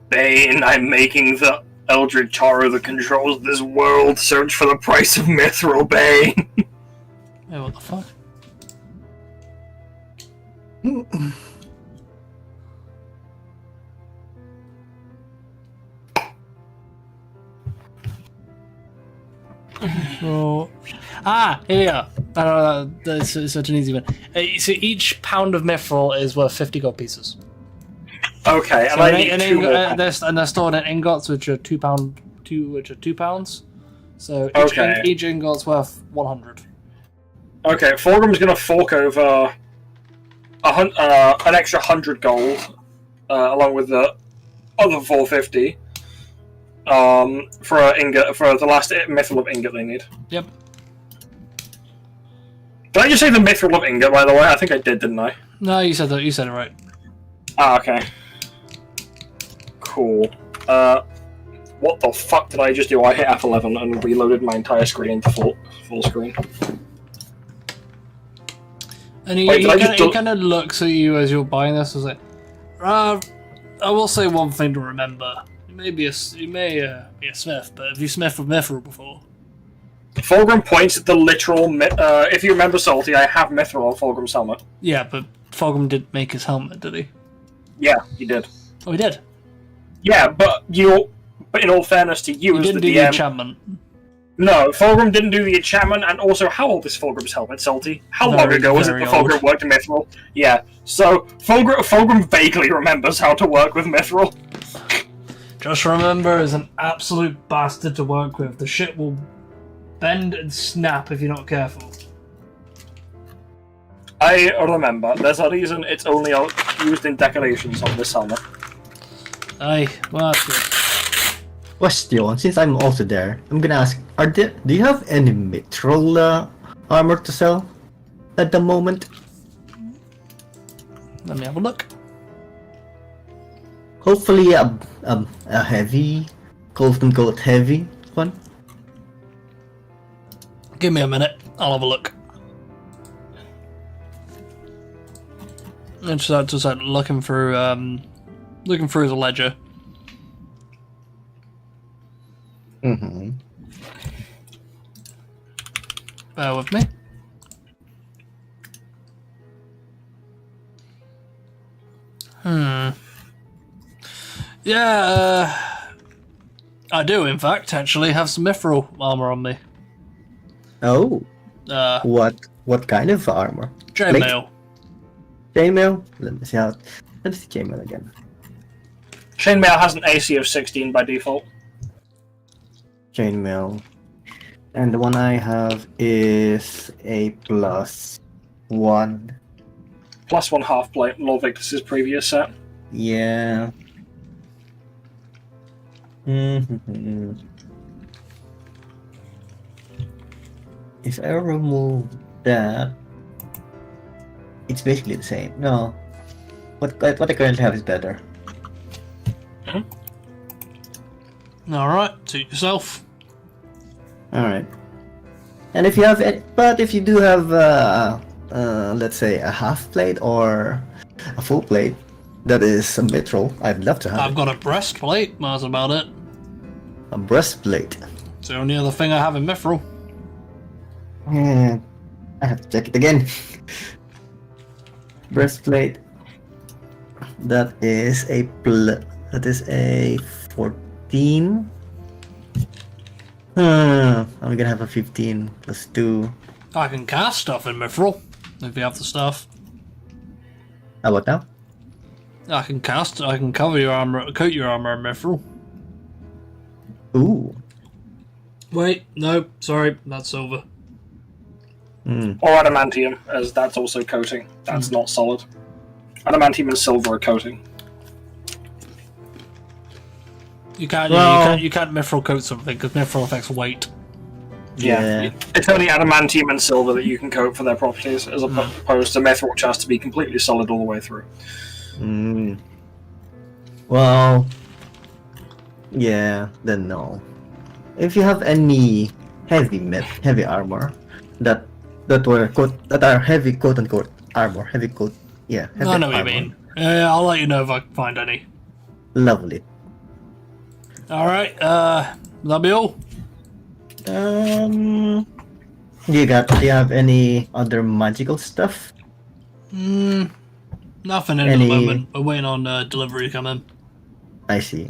Bane, I'm making the Eldritch horror that controls this world. Search for the price of mithril, Bane. Wait, what the fuck? So, here we are. I don't know, that's such an easy one. So each pound of mithril is worth 50 gold pieces. Okay, and So I need 2 more. they're stored in ingots, which are £2, which are £2. So Okay. each ingot's worth 100. Okay, Fulgrim's gonna fork over an extra 100 gold, along with the other 450, for the last mithril of ingot they need. Yep. Did I just say the mithril of ingot, by the way? I think I did, didn't I? No, you said that. You said it right. Ah, okay. Cool. What the fuck did I just do? I hit F11 and reloaded my entire screen into full screen. And he, Wait, he, did I kind just of, he kind of looks at you as you're buying this. As like, I will say one thing to remember. You may be a smith, but have you smithed with mithril before? Fulgrim points at the literal. If you remember, Salty, I have mithril on Fulgrim's helmet. Yeah, but Fulgrim didn't make his helmet, did he? Yeah, he did. Oh, he did. Yeah, but in all fairness to you, He as didn't the do DM, the enchantment. no, Fulgrim didn't do the enchantment, and also, how old is Fulgrim's helmet, Salty? How long Very, ago was it very that Fulgrim old. worked in Mithril? Yeah, so Fulgrim vaguely remembers how to work with Mithril. Just remember, is an absolute bastard to work with. The shit will bend and snap if you're not careful. I remember. There's a reason it's only used in decorations on this helmet. Aye, well, that's good. Question, since I'm also there, I'm gonna ask, do you have any mithril armor to sell at the moment? Let me have a look. Hopefully a heavy, quote-unquote heavy one. Give me a minute. I'll have a look. It's just like looking through the ledger. Mm-hmm. Bear with me. Yeah, I do, in fact, actually have some mithril armor on me. Oh, Uh, what kind of armor? chainmail. Chainmail? Let me see chainmail again. Chainmail has an AC of 16 by default. Chainmail. And the one I have is a +1. +1 half plate, Lord Victus's previous set. Yeah. Mm-hmm. If I remove that, it's basically the same. No, what I currently have is better. Alright, suit yourself. All right. And if you have, but if you do have, let's say a half plate or a full plate, that is a mithril, I'd love to have I've got a breastplate, that's about it. a breastplate. It's the only other thing I have in mithril. Yeah, I have to check it again. Breastplate. That is a 14. I'm gonna have a 15 +2. I can cast stuff in mithril, if you have the stuff. How about now? I can cover your armor, coat your armor in mithril. Ooh. Wait, no, sorry, that's silver. Or adamantium, as that's also coating. That's not solid. Adamantium and silver are coating. You can't, Well- you can't mithril coat something because mithril affects weight. Yeah. It's only adamantium and silver that you can coat for their properties, as opposed to mithril, which has to be completely solid all the way through. Well, yeah, then no. If you have any heavy armor that are heavy quote unquote armor, heavy coat, yeah. Heavy I know what you armor. mean. I'll let you know if I can find any. Lovely. Alright, that'll be all. Do you have any other magical stuff? Nothing in at Any- the moment. We're waiting on delivery to come in. I see.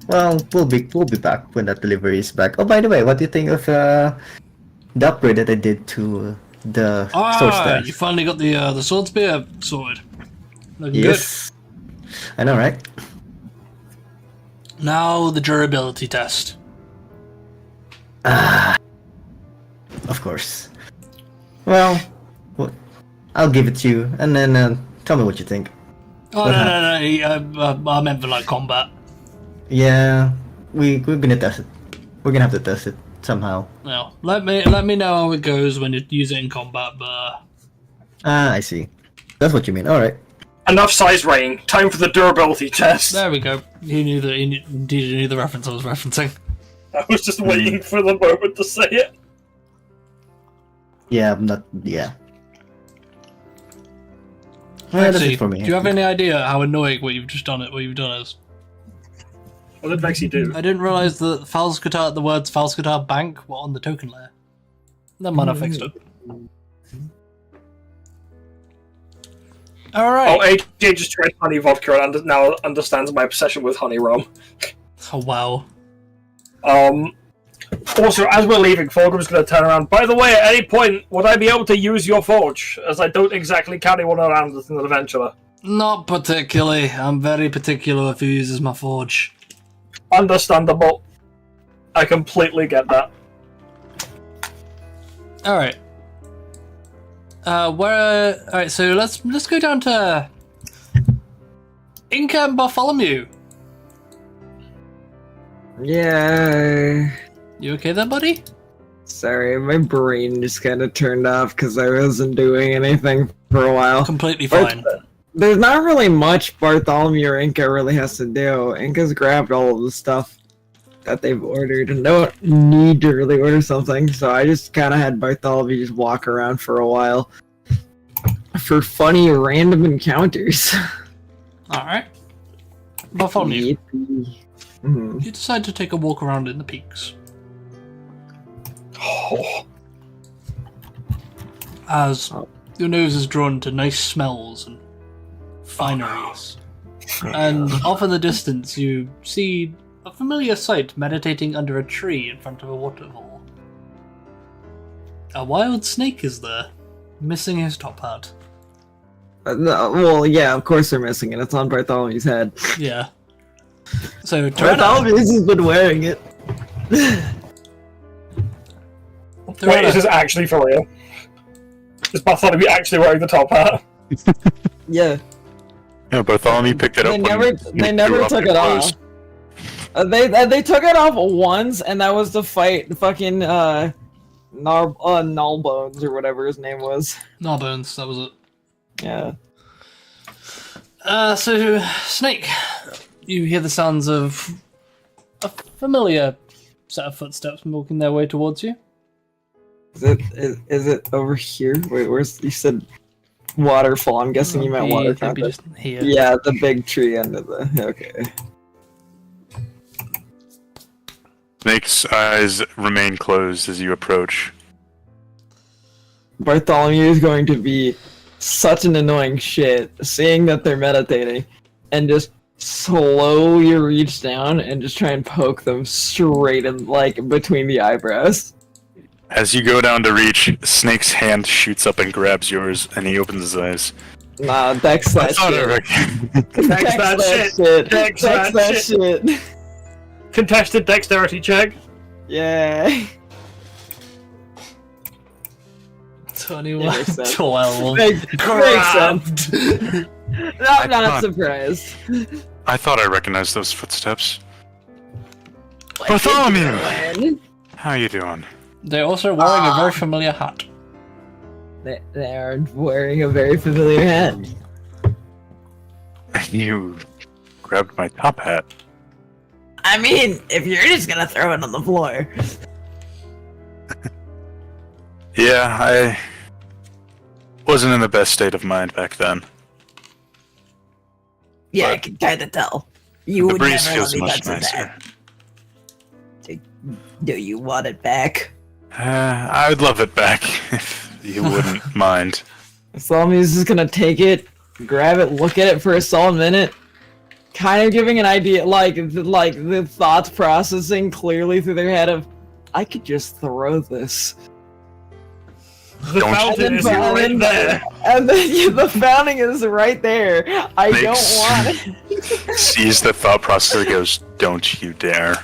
Well, we'll be back when that delivery is back. Oh, by the way, what do you think of the upgrade that I did to the sword staff? You finally got the sword spear sorted. Looking Yes. I know, right? good. Now the durability test. Of course. Well, I'll give it to you, and then tell me what you think. Oh What no! I meant for like combat. Yeah, we're gonna test it. We're gonna have to test it somehow. No, let me know how it goes when you use it in combat. But I see. That's what you mean. All right. Enough size rating. Time for the durability test. there we go. He knew the reference I was referencing. I was just waiting for the moment to say it. Yeah, I'm not. Yeah. That's Actually, it for me. do you have any idea how annoying what you've just done? What you've done is? What did Vexy do? I didn't realise that the words Falskatar Bank were on the token layer. Never mind, I fixed it. All right. Oh, AJ just tried honey vodka and now understands my obsession with honey rum. Oh, wow. Also, as we're leaving, Fulgrim's going to turn around. By the way, at any point, would I be able to use your forge? As I don't exactly carry one around as an adventurer. Not particularly. I'm very particular if who uses my forge. Understandable. I completely get that. All right. All right. So let's go down to Inca and Bartholomew. Yeah. You okay there, buddy? Sorry, my brain just kind of turned off because I wasn't doing anything for a while. Completely fine. There's not really much Bartholomew or Inca really has to do. Inca's grabbed all of the stuff that they've ordered and don't need to really order something, so I just kind of had Bartholomew just walk around for a while for funny random encounters. All right. Bartholomew, Mhm. you decide to take a walk around in the peaks. Oh. As your nose is drawn to nice smells and fineries. And off in the distance, you see a familiar sight meditating under a tree in front of a waterfall. A wild snake is there, missing his top hat. No, well, yeah, of course they're missing it. It's on Bartholomew's head. Yeah. So, Bartholomew's has been wearing it. Wait, is this actually for real? Is Bartholomew actually wearing the top hat? Yeah. Yeah, Bartholomew picked it up. They never took it off. They took it off once, and that was to fight fucking Nullbones or whatever his name was. Gnawbones, that was it. Yeah. So, Snake, you hear the sounds of a familiar set of footsteps walking their way towards you. Is it over here? Wait, where's you said waterfall? I'm guessing you meant water Maybe fountain. just here. Yeah, the big tree under the. Okay. Snake's eyes remain closed as you approach. Bartholomew is going to be such an annoying shit, seeing that they're meditating, and just slowly reach down and just try and poke them straight in, like, between the eyebrows. As you go down to reach, Snake's hand shoots up and grabs yours, and he opens his eyes. Nah, Dex that I shit. Dex that shit. Dex that shit. Contested dexterity check. Yeah. 21, Makes sense. 12. Makes sense. I'm not surprised. I thought I recognized those footsteps. Bartholomew! How you doing? They're also wearing a very familiar hat. They are wearing a very familiar hat. You grabbed my top hat. I mean, if you're just gonna throw it on the floor. Yeah, I wasn't in the best state of mind back then. Yeah, I But can kind of tell. You The would breeze never let feels me much touch nicer. that. Do you want it back? I would love it back if you wouldn't mind. Salomi's just gonna take it, grab it, look at it for a solid minute, kind of giving an idea, like the thoughts processing clearly through their head of, I could just throw this. The Don't fountain you is right there. And then yeah, the fountain is right there. I Makes- don't want it. Sees the thought process and goes, "Don't you dare."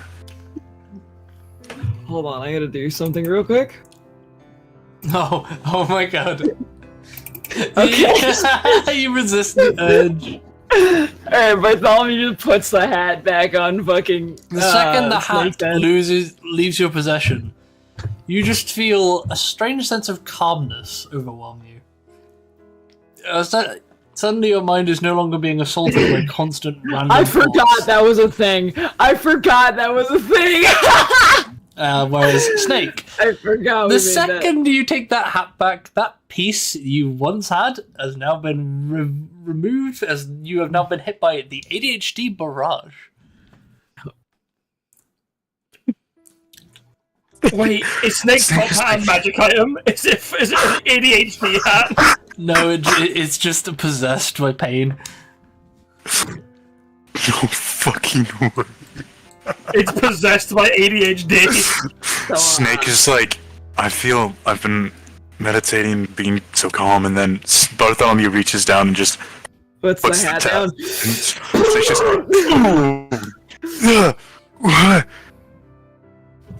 Hold on, I gotta do something real quick. Oh my god. Okay. You resist the urge. Alright, Bartholomew just puts the hat back on fucking. The second the hat Snake's head. leaves your possession, you just feel a strange sense of calmness overwhelm you. Suddenly your mind is no longer being assaulted by constant random I forgot thoughts. that was a thing. I forgot that was a thing. Whereas Snake, I forgot. we the made that. second you take that hat back, that piece you once had has now been removed, as you have now been hit by the ADHD barrage. Wait, is Snake's top hat a magic item? Is it an ADHD hat? No, it's just possessed by pain. No fucking way. It's possessed by ADHD. Snake is like, I feel I've been meditating, being so calm, and then Bartholomew reaches down and just Puts puts the the hat tab. down. Snake's just like, what?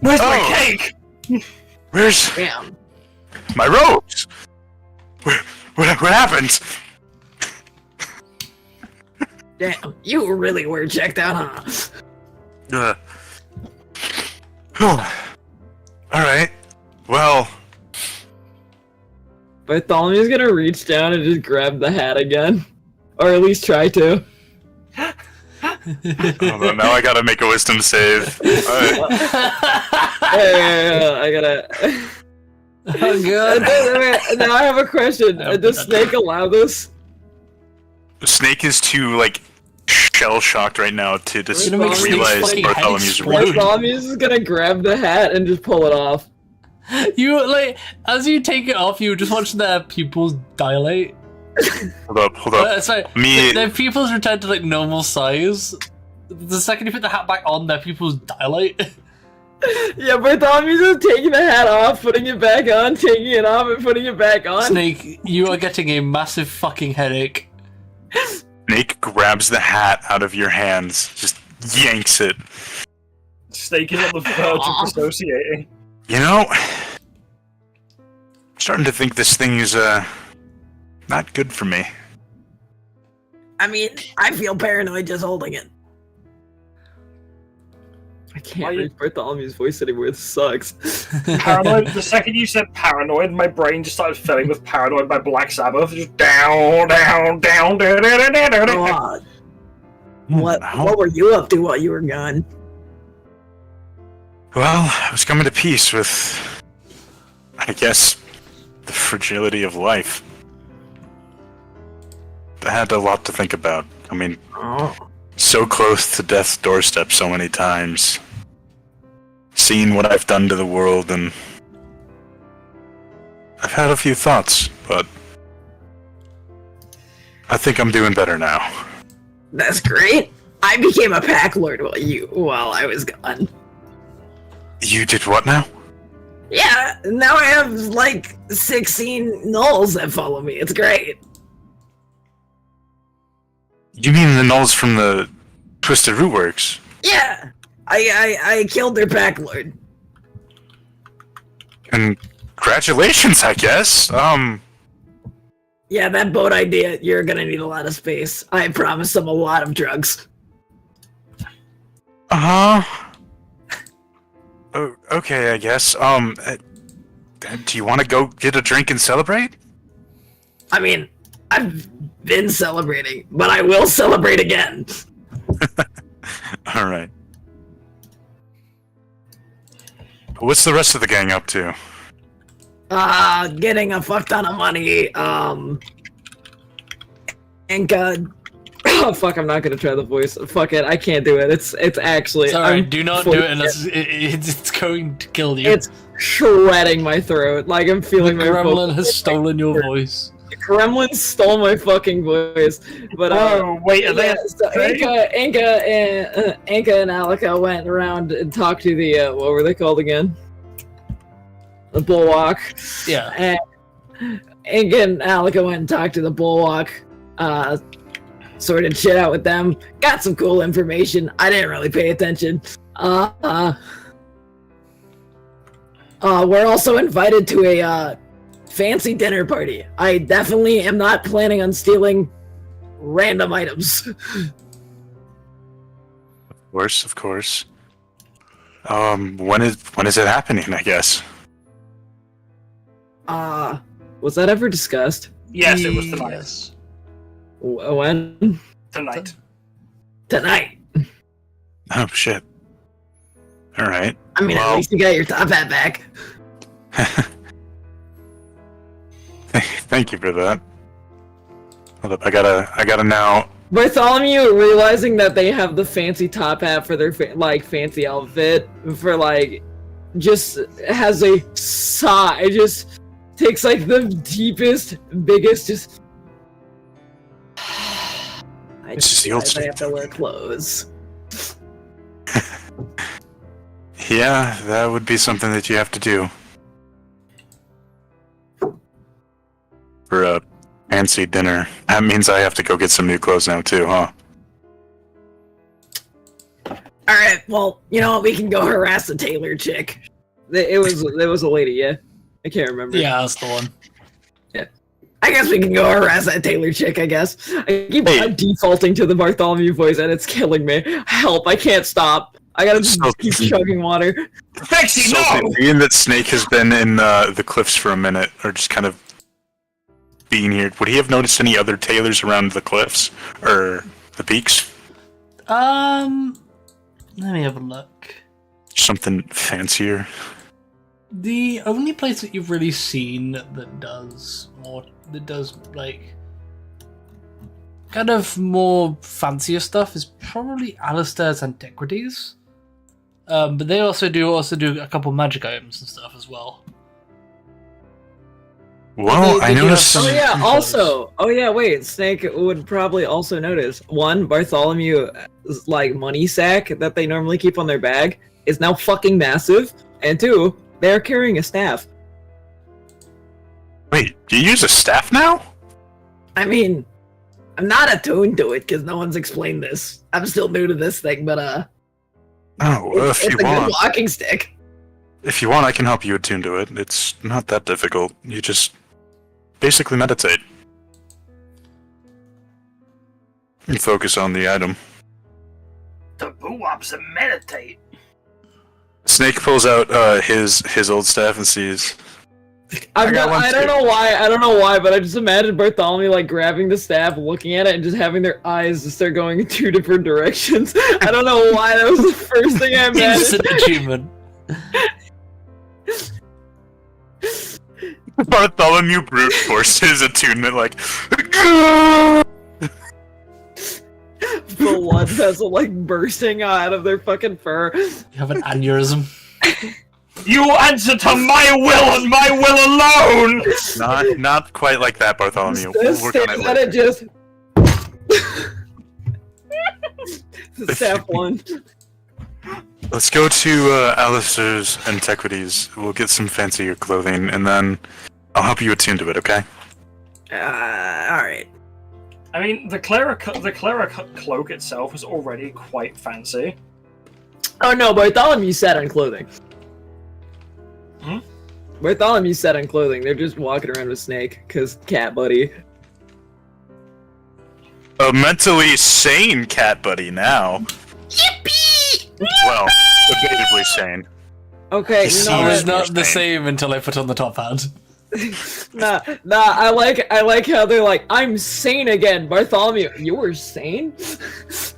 Where's my Oh. cake? Where's Damn. my robes? What happened? Damn. You really were checked out, huh? Alright. Well, Bartholomew's gonna reach down and just grab the hat again. Or at least try to. hold on, now I gotta make a wisdom save. Alright. I gotta. Oh god. Now I have a question. Does Snake allow this? Snake is too, like, shell-shocked right now to just Gonna make Snake's realize fucking head Bartholomew's explode. rude. Bartholomew's just gonna grab the hat and just pull it off. You like as you take it off, you just watch their pupils dilate. Hold up. Sorry, their pupils return to like normal size. The second you put the hat back on, their pupils dilate. Yeah, Bartholomew's just taking the hat off, putting it back on, taking it off, and putting it back on. Snake, you are getting a massive fucking headache. Snake grabs the hat out of your hands, just yanks it. Snake is on the verge of dissociating. You know, I'm starting to think this thing is, not good for me. I mean, I feel paranoid just holding it. I can't read Bartholomew's voice anymore, this sucks. Paranoid. The second you said paranoid, my brain just started filling with Paranoid by Black Sabbath. Just down. What were you up to while you were gone? Well, I was coming to peace with, I guess, the fragility of life. I had a lot to think about. I mean, so close to death's doorstep so many times. Seeing what I've done to the world, and I've had a few thoughts, but I think I'm doing better now. That's great. I became a pack lord while I was gone. You did what now? Yeah, now I have like 16 gnolls that follow me. It's great. You mean the gnolls from the Twisted Rootworks? Yeah, I killed their pack lord. Congratulations, I guess. Yeah, that boat idea, you're gonna need a lot of space. I promised them a lot of drugs. Oh, okay, I guess. Do you want to go get a drink and celebrate? I mean, I've been celebrating, but I will celebrate again. Alright. What's the rest of the gang up to? Getting a fuck ton of money, and oh fuck, I'm not gonna try the voice. Fuck it, I can't do it. It's actually. It's alright, do not do it unless it's going to kill you. It's shredding my throat. Like I'm feeling the my gremlin has stolen your voice. The gremlin stole my fucking voice. But oh wait, are they? so Inca and Alika went around and talked to the what were they called again? The Bulwark. Yeah. And Inca and Alika went and talked to the Bulwark. Sorted shit out with them. Got some cool information. I didn't really pay attention. We're also invited to a fancy dinner party. I definitely am not planning on stealing random items. Of course. When is it happening, I guess? Was that ever discussed? Yes, it was tonight. Yes. When? Tonight. Tonight. Oh, shit. Alright. I mean, Well- at least you got your top hat back. Thank you for that. Hold up, I gotta now... Bartholomew realizing that they have the fancy top hat for their fancy outfit for just has a sigh, just takes like the deepest, biggest, just. This is the old I have to wear clothes. Yeah, that would be something that you have to do. For a fancy dinner. That means I have to go get some new clothes now too, huh? Alright, well, you know what, we can go harass the tailor chick. It was a lady, yeah? I can't remember. Yeah, that's the one. I guess we can go harass that tailor chick, I guess. I keep Hey. defaulting to the Bartholomew voice and it's killing me. Help, I can't stop. I gotta just keep chugging water. Pixie, no! Being that Snake has been in the cliffs for a minute, or just kind of being here, would he have noticed any other tailors around the cliffs? Or the peaks? Let me have a look. Something fancier? The only place that you've really seen that does like kind of more fancier stuff is probably Alistair's Antiquities. But they also do a couple magic items and stuff as well. Well, They I do have noticed. some- Oh yeah, clothes. also, wait, Snake would probably also notice, one, Bartholomew's, like, money sack that they normally keep on their bag is now fucking massive, and two, they're carrying a staff. Wait, you use a staff now? I mean, I'm not attuned to it, because no one's explained this. I'm still new to this thing, but, Oh, well, it's if a you good want. walking stick. If you want, I can help you attune to it. It's not that difficult. You just basically meditate. And focus on the item. The boo-wops and meditate. Snake pulls out his old staff and sees. I got one don't too. know why, but I just imagine Bartholomew, like, grabbing the staff, looking at it, and just having their eyes just start going in two different directions. I don't know why, that was the first thing I Instant imagined. achievement. Bartholomew brute forced his attunement like. Blood vessel, like, bursting out of their fucking fur. You have an aneurysm. You answer to my will and my will alone! Not quite like that, Bartholomew. We'll work on it Let it later. just. Step one. Let's go to Alistair's Antiquities. We'll get some fancier clothing, and then I'll help you attune to it, okay? Alright. I mean, the cleric cloak itself is already quite fancy. Oh no, Bartholomew set on clothing. Hmm? Bartholomew set on clothing. They're just walking around with Snake, cause cat buddy. A mentally sane cat buddy now. Yippee! Well, debatably sane. Okay, you know I was what? not the same until I put on the top hat. Nah, I like how they're like, I'm sane again. Bartholomew, you were sane?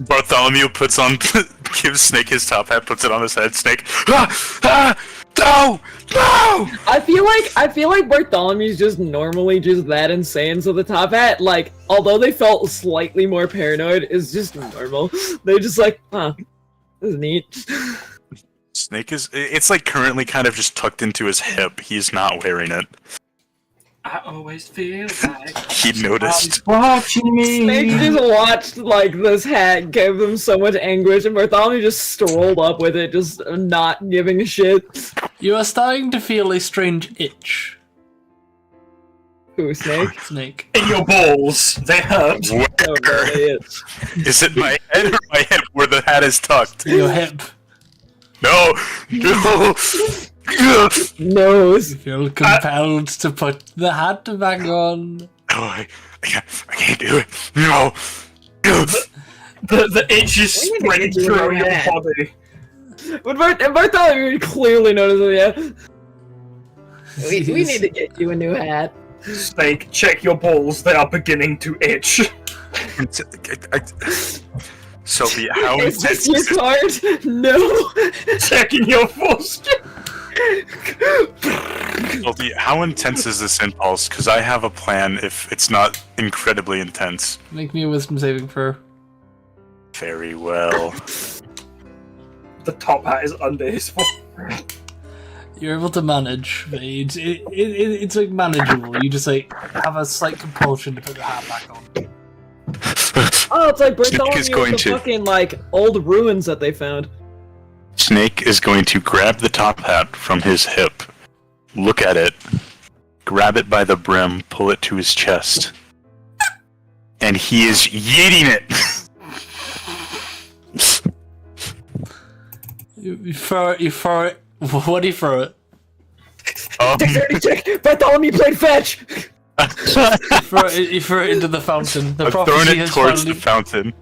Bartholomew puts on, gives Snake his top hat, puts it on his head. Snake, no! I feel like Bartholomew's just normally just that insane, so the top hat, like, although they felt slightly more paranoid, is just normal. They're just like, huh, this is neat. Snake it's like currently kind of just tucked into his hip. He's not wearing it. I always feel like He noticed. watching me. Snake just watched, like, this hat give them so much anguish, and Bartholomew just strolled up with it, just not giving a shit. You are starting to feel a strange itch. Who, Snake? Snake. In your balls, they hurt. Oh, Where? it. Is it my head or my hip where the hat is tucked? Your hip. No! Nose. You feel compelled to put the hat back on. No, I can't do it. No! The itch is What do you spreading think you're through doing your that? body. But Bartholomew clearly noticed it, yeah. We need to get you a new hat. Snake, check your balls. They are beginning to itch. Sophie, how Is intense this your is this? card? No. Checking your foreskin. Sophie, how intense is this impulse? Because I have a plan if it's not incredibly intense. Make me a wisdom saving throw. Very well. The top hat is under his foot. You're able to manage. It's like manageable. You just like have a slight compulsion to put the hat back on. Oh, it's like Snake is Bartholomew going with the to- fucking like old ruins that they found. Snake is going to grab the top hat from his hip, look at it, grab it by the brim, pull it to his chest, and he is yeeting it. You throw it. You throw it. What do you throw it? Dexterity check! Bartholomew played fetch! You throw it into the fountain. The I've thrown prophecy it has towards finally... the fountain.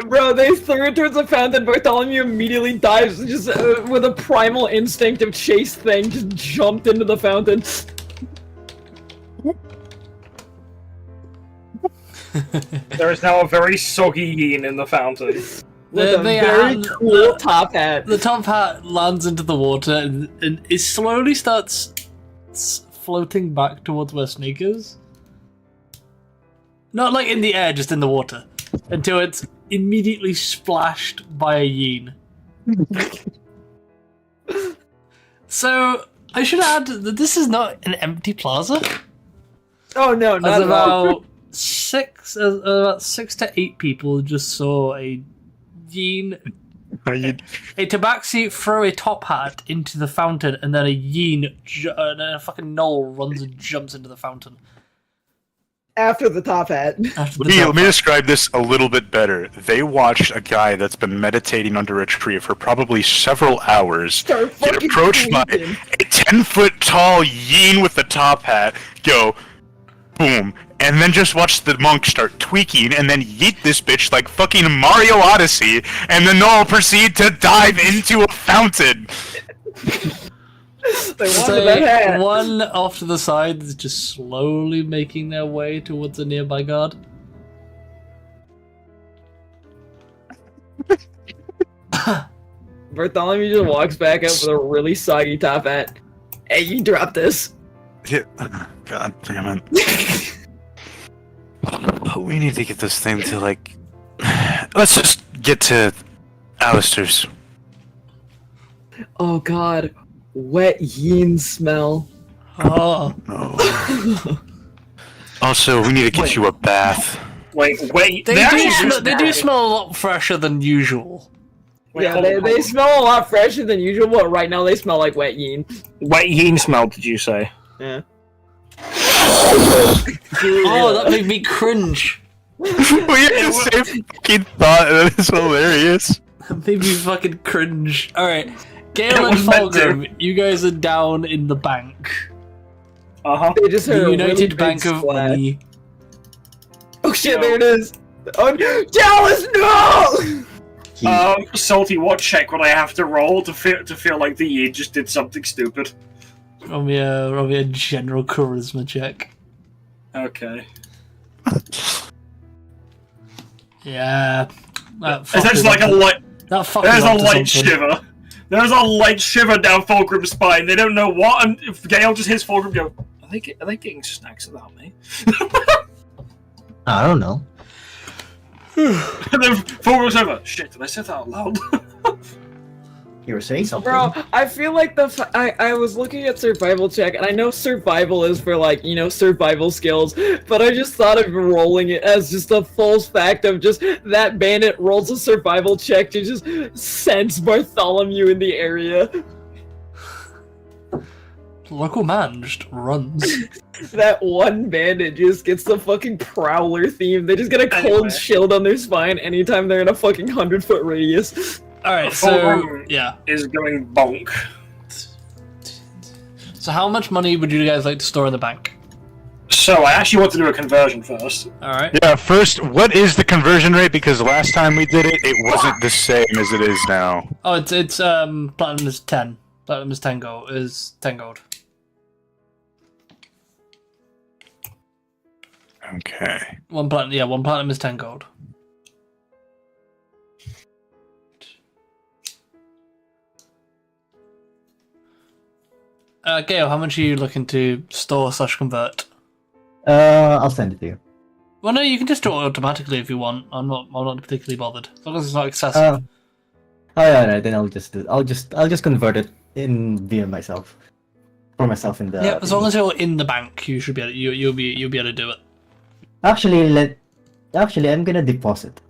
Bro, they threw it towards the fountain. Bartholomew immediately dives, just with a primal instinct of chase thing, just jumped into the fountain. There is now a very soggy yin in the fountain. With a very cool top hat. The top hat lands into the water and it slowly starts floating back towards where Snake is. Not like in the air, just in the water. Until it's immediately splashed by a yin. So, I should add that this is not an empty plaza. Oh no, As not at all. about six to eight people just saw a yin, a tabaxi throw a top hat into the fountain, and then a yin, and a fucking knoll runs and jumps into the fountain. After the top hat. After the Let top me hat. describe this a little bit better. They watched a guy that's been meditating under a tree for probably several hours Start get fucking approached by tweaking. a 10-foot tall yin with the top hat, go, boom, and then just watch the monk start tweaking and then yeet this bitch like fucking Mario Odyssey, and then they'll proceed to dive into a fountain. They It's wanted that like hat. one off to the side is just slowly making their way towards a nearby guard. Bartholomew just walks back up with a really soggy top hat. Hey, you drop this. Yeah. God damn it. We need to get this thing to, like... Let's just get to Alistair's. Oh god. Wet yin smell. Oh, No. Also, we need to get you a bath. Wait, they actually they do smell a lot fresher than usual. Wait, Yeah, hold on, hold they on. smell a lot fresher than usual, but right now they smell like wet yin. Wet yin smell, did you say? Yeah. Oh, that made me cringe. We had the same fucking thought, and it's hilarious. That made me fucking cringe. Alright, Gale It and was meant to. Fulgrim, you guys are down in the bank. Uh-huh. They just heard The a United really big Bank of splash. Money. Oh shit, there it is. Oh, Dallas, no! Salty, what check would I have to roll to feel like the yin just did something stupid? Roll me a general charisma check. Okay. Yeah. That There's fucker's like a up to- light. That fucker's There's a up to light something. shiver. There's a light shiver down Fulgrim's spine. They don't know what, and if Gale just hears Fulgrim go, are they getting snacks without me? I don't know. And then Fulgrim's over. Shit, did I say that out loud? You were saying something? Bro, I feel like I was looking at survival check, and I know survival is for, like, you know, survival skills, but I just thought of rolling it as just a false fact of just that bandit rolls a survival check to just sense Bartholomew in the area. The local man just runs. That one bandit just gets the fucking prowler theme. They just get a cold Anyway. shield on their spine anytime they're in a fucking 100-foot radius. Alright, so Fulgrim yeah. is going bonk. So how much money would you guys like to store in the bank? So I actually want to do a conversion first. Alright. Yeah, first, what is the conversion rate? Because last time we did it, it wasn't the same as it is now. Oh, it's platinum is 10. Platinum is 10 gold. Is 10 gold. Okay. One platinum is 10 gold. Gale, how much are you looking to store / convert? I'll send it to you. Well, no, you can just do it automatically if you want. I'm not particularly bothered. As long as it's not excessive. Oh yeah, no, then I'll just convert it in via myself. For myself in the. Yeah, as long as you're in the bank, you should be able. You'll be able to do it. Actually, I'm gonna deposit.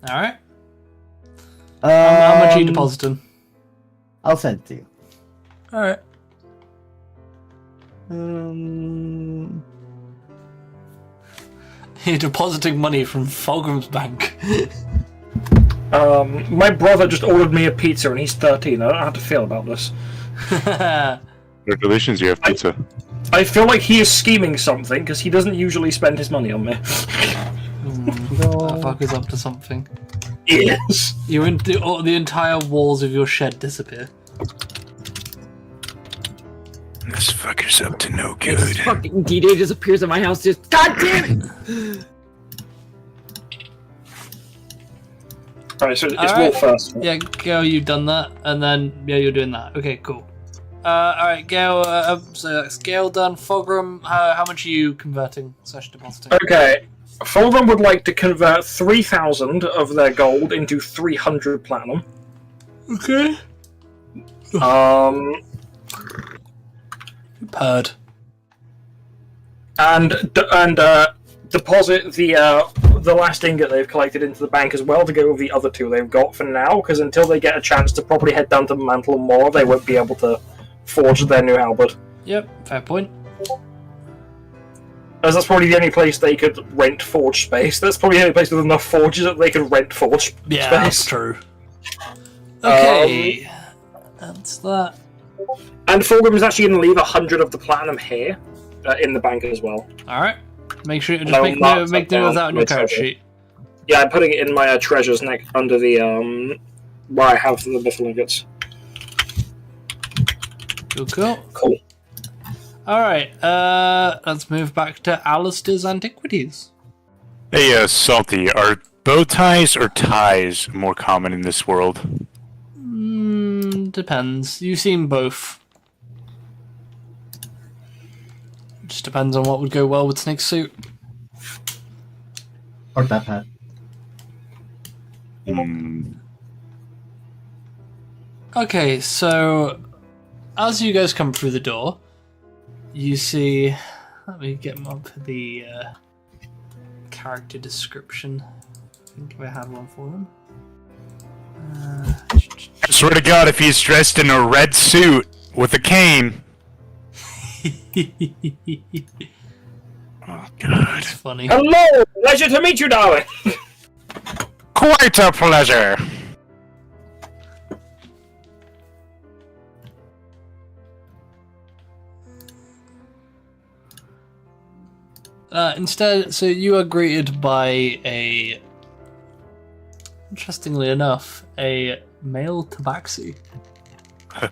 All right. How much are you Um, depositing? I'll send it to you. All right. You're depositing money from Fulgrim's bank. My brother just ordered me a pizza and he's 13. I don't know how to feel about this. Congratulations, you have pizza. I feel like he is scheming something because he doesn't usually spend his money on me. That fuck is up to something. Yes. The entire walls of your shed disappear. This fucker's up to no This good. fucking D-Day just appears at my house. Just God damn it! Alright, so it's Alright. Wolf first. Yeah, Gail, you've done that, and then you're doing that. Okay, cool. Alright, Gail. So that's Gail done. Fulgrim, how much are you converting / depositing? Okay. Fulgrim would like to convert 3,000 of their gold into 300 platinum. Okay. Purred. And deposit the last ingot they've collected into the bank as well to go with the other two they've got for now, because until they get a chance to properly head down to Mantle and Moor, they won't be able to forge their new halberd. Yep, fair point. As that's probably the only place they could rent forge space. That's probably the only place with enough forges that they could rent forge Yeah, space. that's true. Okay. That's that. And Fulgrim is actually going to leave 100 of the platinum here in the bank as well. Alright. Make sure you No, just not make note of that on your my character treasure. sheet. Yeah, I'm putting it in my treasures neck under the where I have the mythical ingots. Cool. Cool. Alright, let's move back to Alistair's Antiquities. Hey, Salty, are bow ties or ties more common in this world? Depends. You've seen both. Just depends on what would go well with Snake's suit. Or that hat. Okay, so as you guys come through the door, you see. Let me get up the character description. I think I had one for him. I swear to God, if he's dressed in a red suit with a cane. Oh, God. It's funny. Hello! Pleasure to meet you, darling! Quite a pleasure. Instead, so you are greeted by a, interestingly enough, a male tabaxi. Huh?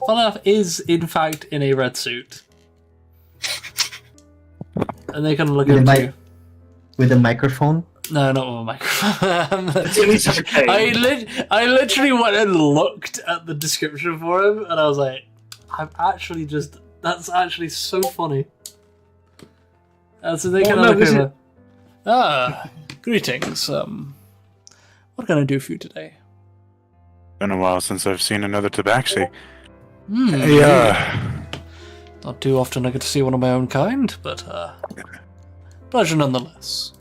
Fun enough, is in fact in a red suit. And they kind of look With a at you. With a microphone? No, not with a microphone. It's okay. I literally went and looked at the description for him, and I was like, that's actually so funny. So they kind of look over. Greetings. What can I do for you today? Been a while since I've seen another tabaxi. Not too often I get to see one of my own kind, but pleasure nonetheless.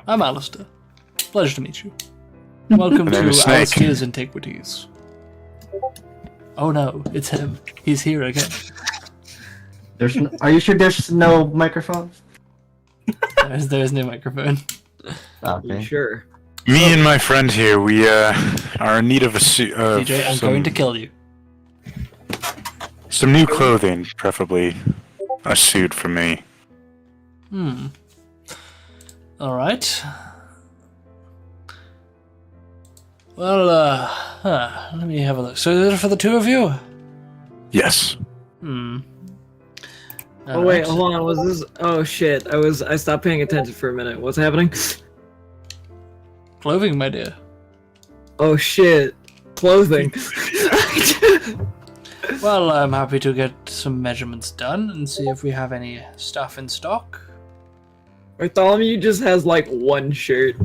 I'm Alistair. Pleasure to meet you. Welcome My to name is Snake. Alistair's Antiquities. Oh no, it's him. He's here again. Are you sure there's no microphone? There's no microphone. Okay. Sure. Me and my friend here, we are in need of a suit. DJ, I'm going to kill you. Some new clothing, preferably a suit for me. Alright. Well, let me have a look. So is it for the two of you? Yes. Oh wait, hold on. Was this? Oh shit! I stopped paying attention for a minute. What's happening? Clothing, my dear. Oh shit! Clothing. Well, I'm happy to get some measurements done and see if we have any stuff in stock. Bartholomew just has like one shirt.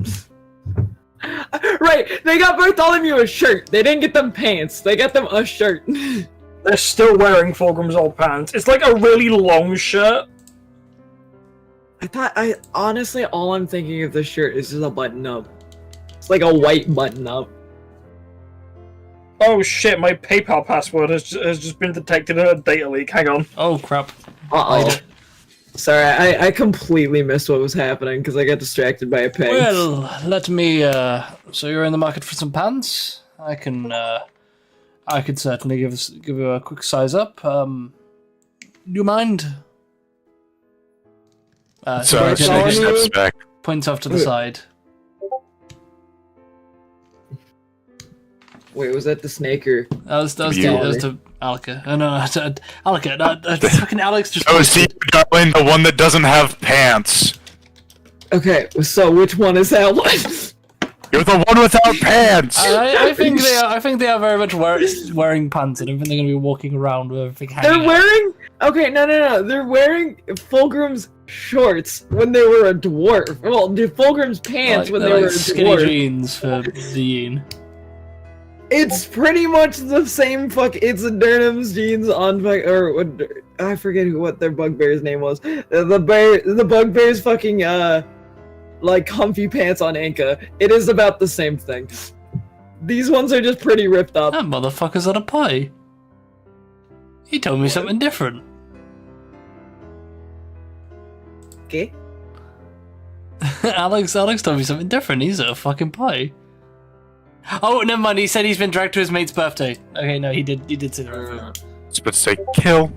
Right, they got Bartholomew a shirt. They didn't get them pants. They got them a shirt. They're still wearing Fulgrim's old pants. It's like a really long shirt. Honestly, all I'm thinking of this shirt is just a button up. It's like a white button up. Oh shit, my PayPal password has just been detected in a data leak. Hang on. Oh crap. Uh-oh. Sorry, I completely missed what was happening because I got distracted by a pig. Well, let me. So you're in the market for some pants? I could certainly give you a quick size up. Do you mind? So he Snake steps back. points off to the side. Wait, was that the snake or? That was to Alka. No, Alka. Fucking Alex just. Oh, see, darling, the one that doesn't have pants. Okay, so which one is that one? You're the one without pants. I think they are. I think they are very much wearing pants. I don't think they're going to be walking around with everything hanging. They're wearing. Okay, no. They're wearing Fulgrim's shorts when they were a dwarf. Well, Fulgrim's pants when they were a skinny dwarf. jeans for the yin. It's pretty much the same it's a Durnham's jeans on I forget what their bugbear's name was. The bugbear's fucking like comfy pants on Anka. It is about the same thing. These ones are just pretty ripped up. That motherfucker's on a pie. He told me something different. Okay. Alex told me something different. He's a fucking pie. Oh, never mind. He said he's been dragged to his mate's birthday. Okay, no, he did say the right thing. It's supposed to say kill.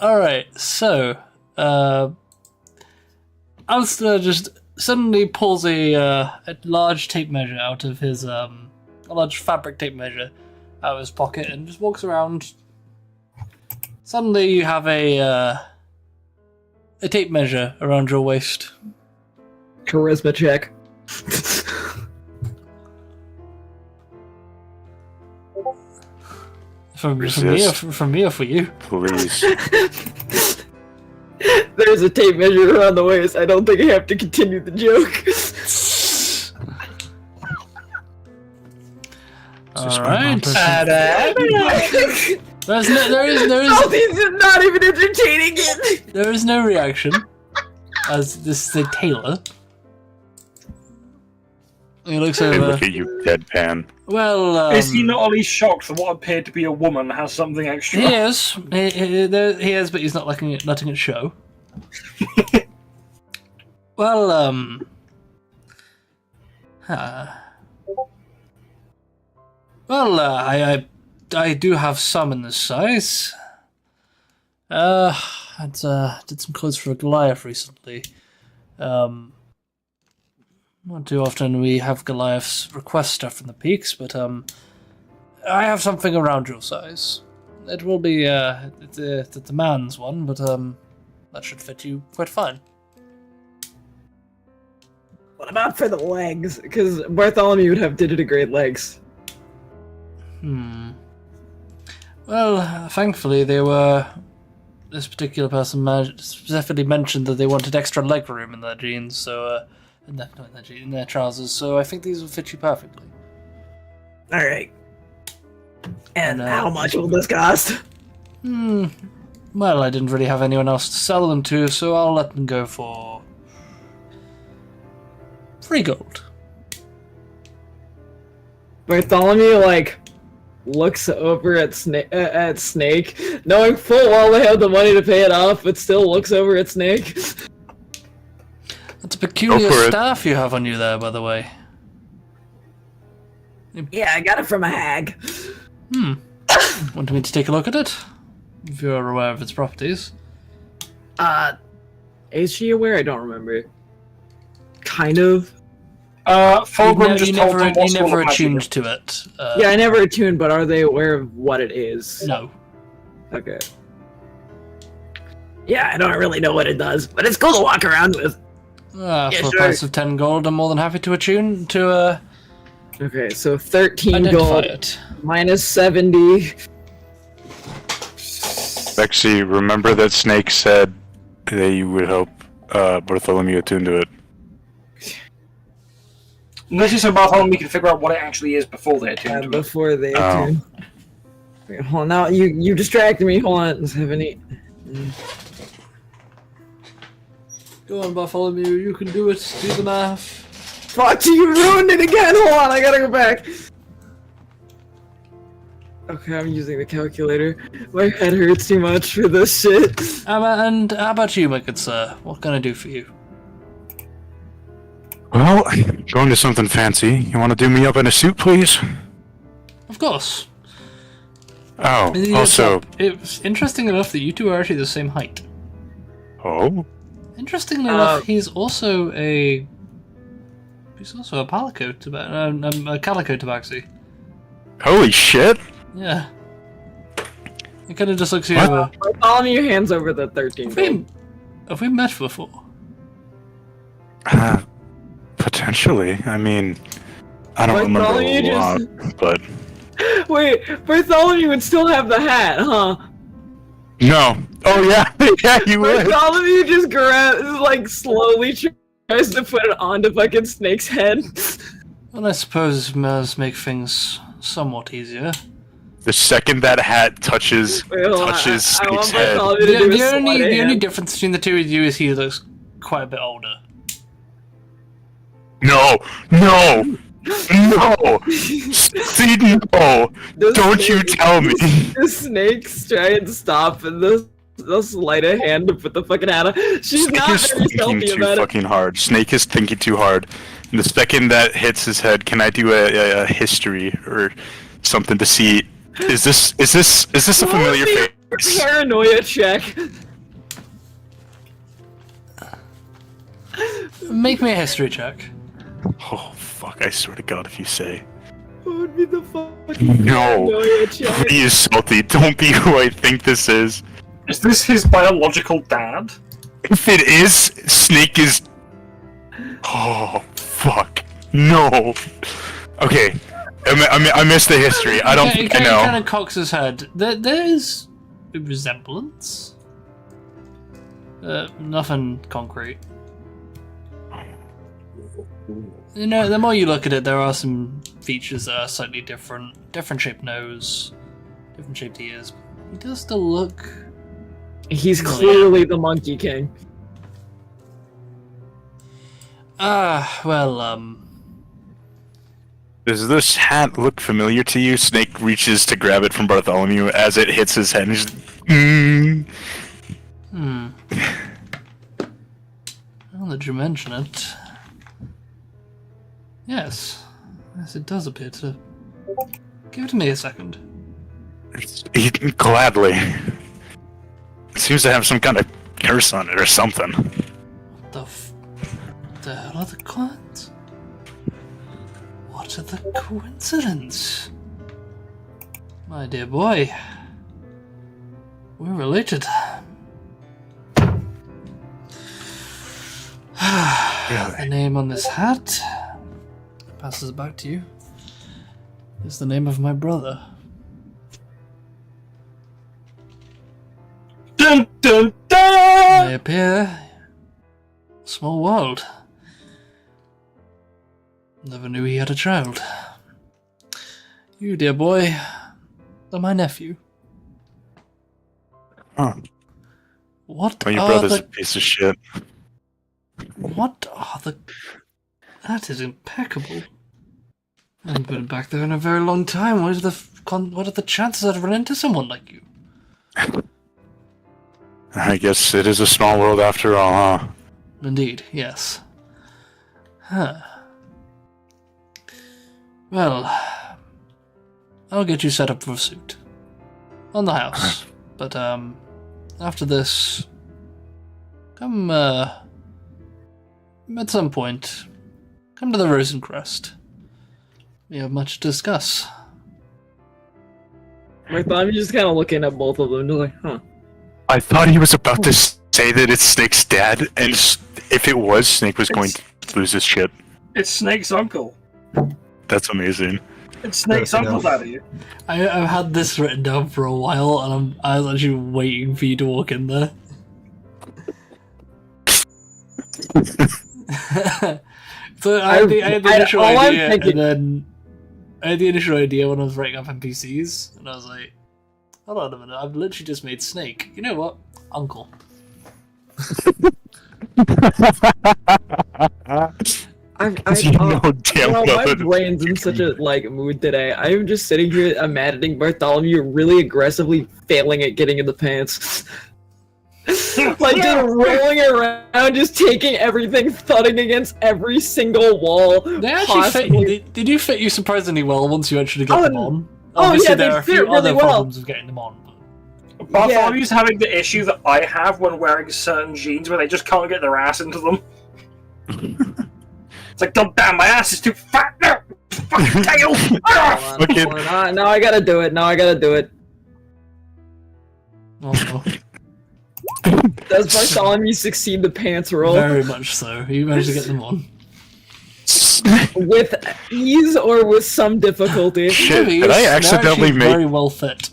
Alright, so, Alistair just suddenly pulls a large tape measure out of his, a large fabric tape measure out of his pocket and just walks around. Suddenly you have a tape measure around your waist. Charisma check. From me or for you? Please. There's a tape measure around the waist. I don't think I have to continue the joke. Alright. There is Oh, these are not even entertaining it. there is no reaction, as this is a tailor. He looks Hey, over. look at you, deadpan. Well, Is he not only shocked that what appeared to be a woman has something extra? he is. He is, but he's not letting it show. Well, I do have some in this size. I did some clothes for a Goliath recently. Not too often we have Goliaths request stuff from the peaks, but I have something around your size. It will be it's a man's one, but that should fit you quite fine. What about for the legs? Because Bartholomew would have great legs. Well, thankfully this particular person specifically mentioned that they wanted extra leg room in their jeans, so in their trousers. So I think these will fit you perfectly. All right. And how much will this cost? Well, I didn't really have anyone else to sell them to, so I'll let them go for 3 gold. Bartholomew looks over at Snake, knowing full well they have the money to pay it off, but still looks over at Snake. That's a peculiar staff you have on you there, by the way. Yeah, I got it from a hag. Want me to take a look at it? If you're aware of its properties. Is she aware? I don't remember. Kind of. Fulgrim just told them you what's never all attuned to it. Yeah, I never attuned, but are they aware of what it is? No. Okay. Yeah, I don't really know what it does, but it's cool to walk around with. For a price of 10 gold, I'm more than happy to attune to Okay, so 13 identify gold it. minus 70. Lexi, remember that Snake said that you would help Bartholomew attune to it. Unless you so Bartholomew, we can figure out what it actually is before they attune to it. Before they Oh. attune. Wait, hold on. Now you distracted me. Hold on. Let's have any. Go on, Bartholomew, you can do it. Do the math. Fuck, you ruined it again. Hold on. I gotta go back. Okay, I'm using the calculator. My head hurts too much for this shit. And how about you, my good sir? What can I do for you? Well, going to something fancy. You want to do me up in a suit, please? Of course. Oh, Yeah, also... it's interesting enough that you two are actually the same height. Oh? Interestingly enough, he's also a calico tabaxi. Holy shit! Yeah. It kind of just looks you What? over. Bartholomew, your hands over the 13. Have we met before? Potentially. I mean, I don't remember Bartholomew a lot, but... Wait, Bartholomew would still have the hat, huh? No. Oh, yeah. Yeah, you would. Bartholomew just like slowly tries to put it onto fucking Snake's head. Well, I suppose it does make things somewhat easier. The second that hat touches Wait, hold on. I Snake's want head... Bartholomew to do a The sleight only of hand. difference between the two of you is he looks quite a bit older. No! No! No! See, no! The Don't you tell me! The Snake's trying to stop and the sleight of hand to put the fucking hat on. She's Snake not is very thinking stealthy too about it. fucking hard. Snake is thinking too hard. And the second that hits his head, can I do a history or something to see? Is this a familiar Roll me a face? Paranoia check. Make me a history check. Oh fuck! I swear to God, if you say What would be the fucking no, paranoia check? please, Salty, don't be who I think this is. Is this his biological dad? If it is, Snake is. Oh fuck! No. Okay, I missed the history. I don't think I He know. kind of cocks his head. There is a resemblance. Nothing concrete. You know, the more you look at it, there are some features that are slightly different. Different shaped nose, different shaped ears. He does still look... He's clearly the Monkey King. Does this hat look familiar to you? Snake reaches to grab it from Bartholomew as it hits his head. And he's Now that you mention it... Yes. Yes, it does appear to... Give it to me a second. Gladly. It seems to have some kind of curse on it or something. The hell are the clans? What are the coincidence? My dear boy. We're related. The name on this hat, passes it back to you, is the name of my brother. Dun dun dun! May appear small world. Never knew he had a child. You, dear boy, are my nephew. Huh. What Well, your are brother's a the... piece of shit. What are the... That is impeccable. I haven't been back there in a very long time. What are the chances I'd run into someone like you? I guess it is a small world after all, huh? Indeed, yes. Huh. Well, I'll get you set up for a suit. On the house. But, after this, come, at some point, come to the Rose and Crest. We have much to discuss. I'm just kind of looking at both of them, just like, huh. I thought he was about to say that it's Snake's dad, and if it was, Snake was going to lose his shit. It's Snake's uncle. That's amazing. It's Snake's Close uncle, enough. Daddy. I've had this written down for a while, and I was actually waiting for you to walk in there. So I had the initial all I'm idea, thinking- and then I had the initial idea when I was writing up NPCs, and I was like, hold on a minute, I've literally just made Snake. You know what? Uncle. You know damn well, well my that- brain's in such a mood today. I'm just sitting here imagining Bartholomew really aggressively failing at getting in the pants. Like just rolling around, just taking everything, thudding against every single wall. They actually fit you. They do fit you surprisingly well once you actually get Oh, them on. oh, Obviously, yeah, there they are a few fit really other well. problems of getting them on. But... Bartholomew's having the issue that I have when wearing certain jeans where they just can't get their ass into them. It's like, damn, my ass is too fat now! Fucking tail! Ah! Look at- Hold on, now I gotta do it. Oh, no. Does Bartholomew succeed the pants roll Very much so. You managed to get them on. with ease or with some difficulty? Shit, These, did I they're accidentally actually make... very well fit.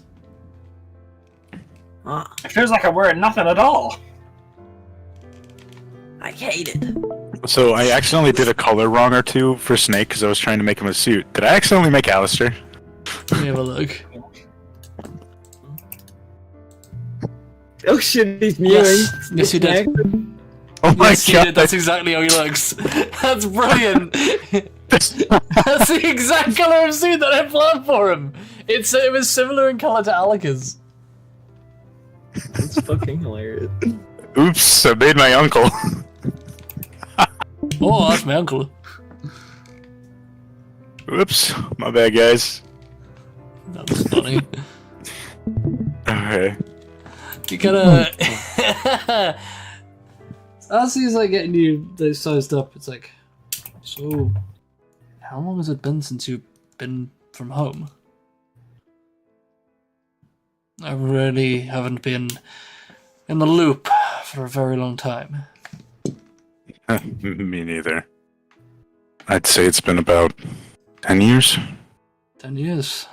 It feels like I'm wearing nothing at all. I hate it. So I accidentally did a color wrong or two for Snake because I was trying to make him a suit. Did I accidentally make Alistair? Let me have a look. Oh shit, he's mewing. Yes, you did. Oh my Yes, you god, did. That's exactly how he looks. That's brilliant. That's the exact color of suit that I planned for him. It was similar in color to Alika's. It's fucking hilarious. Oops, I made my uncle. Oh, that's my uncle. Oops, my bad, guys. That's funny. Okay. You gotta. As he's like getting you those sized up, it's like, so, how long has it been since you've been from home? I really haven't been in the loop for a very long time. Me neither. I'd say it's been about 10 years. 10 years.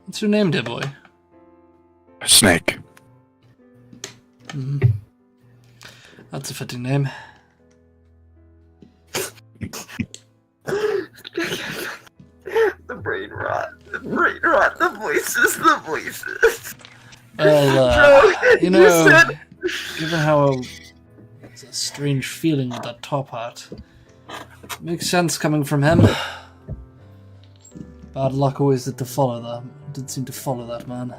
What's your name, dear boy? Snake. Mhm. That's a fitting name. The brain rot, the voices. Well, you know, you said- given how it's a strange feeling with that top hat, makes sense coming from him. Bad luck always did seem to follow that man.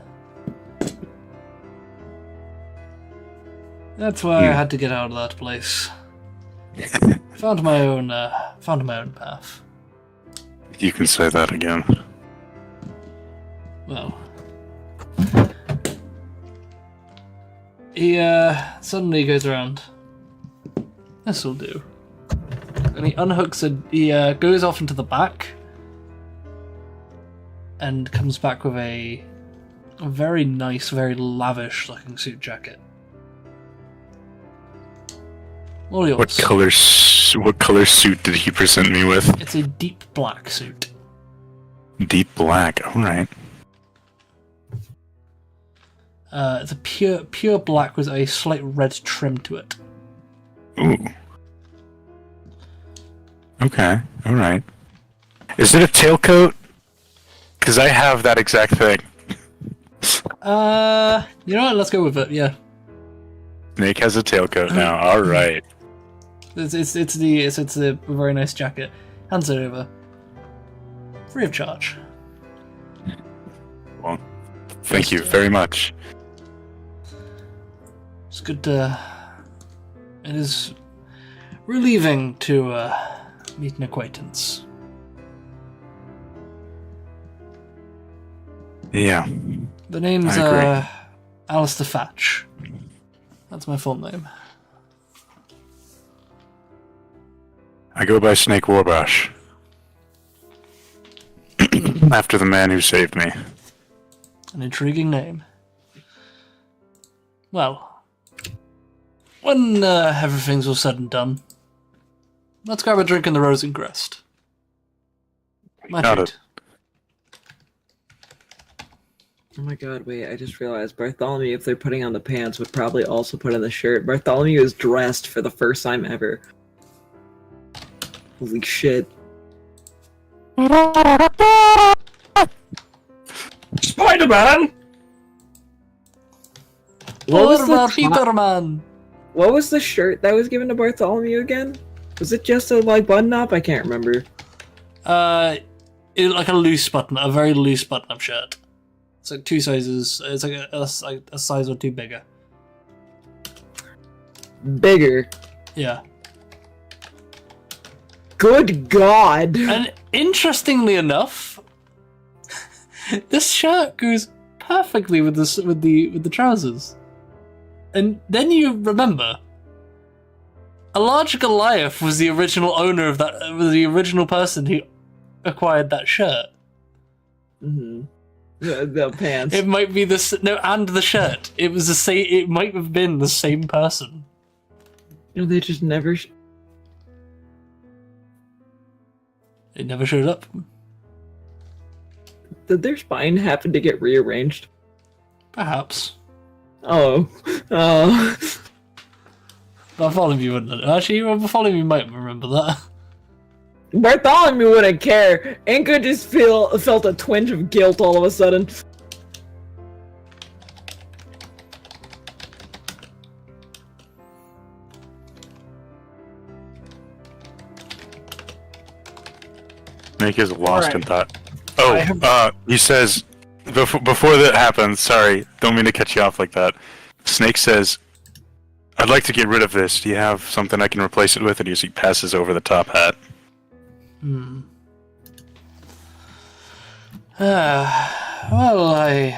That's why I had to get out of that place. Found my own path. You can say that again. Well, he suddenly goes around. This'll do. And he unhooks he goes off into the back and comes back with a very nice, very lavish looking suit jacket. All yours. What color suit did he present me with? It's a deep black suit. Deep black, alright. It's a pure black with a slight red trim to it. Ooh. Okay, alright. Is it a tailcoat? Because I have that exact thing. You know what? Let's go with it. Yeah, Snake has a tailcoat now, alright. it's a very nice jacket. Hands it over, free of charge. Well, thank you very much. It's good to. It is relieving to meet an acquaintance. Yeah. The name's I agree. Alistair Fatch. That's my full name. I go by Snake Warbash. After the man who saved me. An intriguing name. Well, when everything's all said and done, let's grab a drink in the Rose and Crest. My Got treat. it. Oh my god, wait, I just realized Bartholomew, if they're putting on the pants, would probably also put on the shirt. Bartholomew is dressed for the first time ever. Holy shit. Spider-Man! What was about the top- Peterman? What was the shirt that was given to Bartholomew again? Was it just a like button up? I can't remember. Like a loose button, a very loose button-up shirt. It's like 2 sizes. It's like a size or 2 bigger. Bigger. Yeah. Good God. And interestingly enough, this shirt goes perfectly with the trousers. And then you remember, a large Goliath was the original owner of that. Was the original person who acquired that shirt. Mm-hmm. The pants. It might be and the shirt. It was the same. It might have been the same person. You know, they just never. It never showed up. Did their spine happen to get rearranged? Perhaps. Oh. Bartholomew wouldn't. Actually, Bartholomew might remember that. Bartholomew wouldn't care. Inca just felt a twinge of guilt all of a sudden. Snake is lost Alright. in thought. Oh, he says, before that happens, sorry, don't mean to cut you off like that. Snake says, I'd like to get rid of this. Do you have something I can replace it with? And he passes over the top hat. Well, I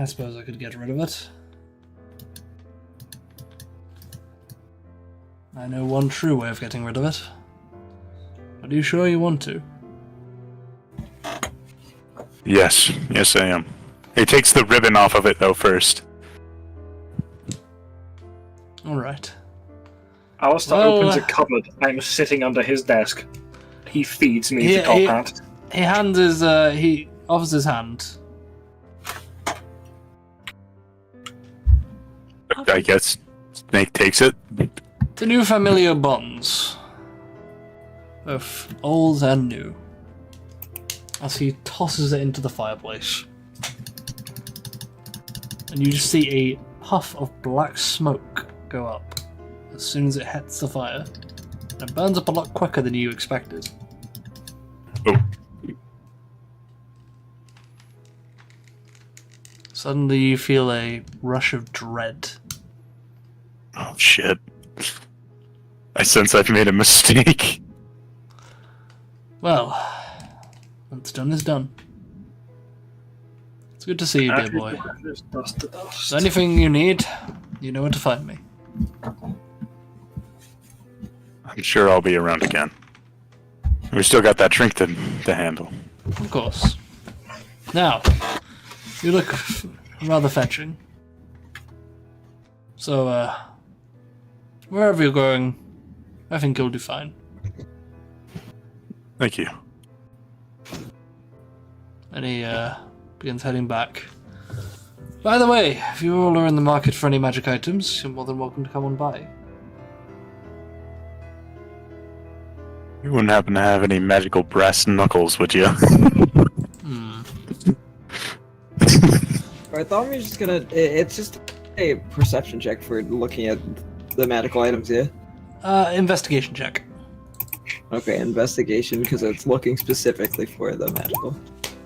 suppose I could get rid of it. I know one true way of getting rid of it. Are you sure you want to? Yes, I am. He takes the ribbon off of it, though, first. Alright. Alistair Well, opens a cupboard. I'm sitting under his desk. He feeds me the top hat. He offers his hand. I guess Snake takes it. The new familiar bonds. Both old and new. As he tosses it into the fireplace. And you just see a puff of black smoke go up as soon as it hits the fire. And it burns up a lot quicker than you expected. Oh. Suddenly you feel a rush of dread. Oh, shit. I sense I've made a mistake. Well, what's done is done. It's good to see you, dear boy. Dust to dust. So anything you need, you know where to find me. I'm sure I'll be around again. We still got that drink to handle. Of course. Now, you look rather fetching. So, wherever you're going, I think you'll do fine. Thank you. And he begins heading back. By the way, if you all are in the market for any magic items, you're more than welcome to come on by. You wouldn't happen to have any magical brass knuckles, would you? Bartholomew's just gonna. It's just a perception check for looking at the magical items, yeah? Investigation check. Okay, investigation, because it's looking specifically for the magical.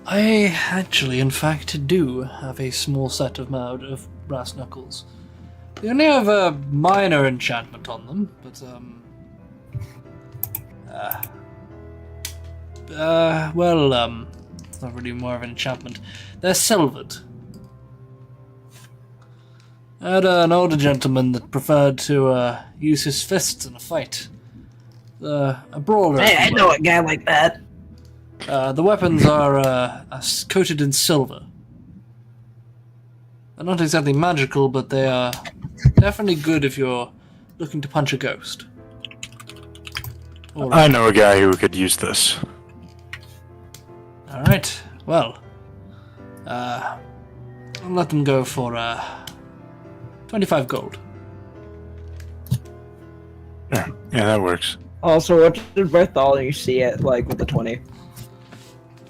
I actually, in fact, do have a small set of brass knuckles. They only have a minor enchantment on them, but it's not really more of an enchantment. They're silvered. I had an older gentleman that preferred to use his fists in a fight. A brawler. Hey, I know a guy like that. The weapons are coated in silver. They're not exactly magical, but they are definitely good if you're looking to punch a ghost. I know a guy who could use this. Alright, well. I'll let them go for 25 gold. Yeah, that works. Also, what did Bartholomew see at, like, with the 20?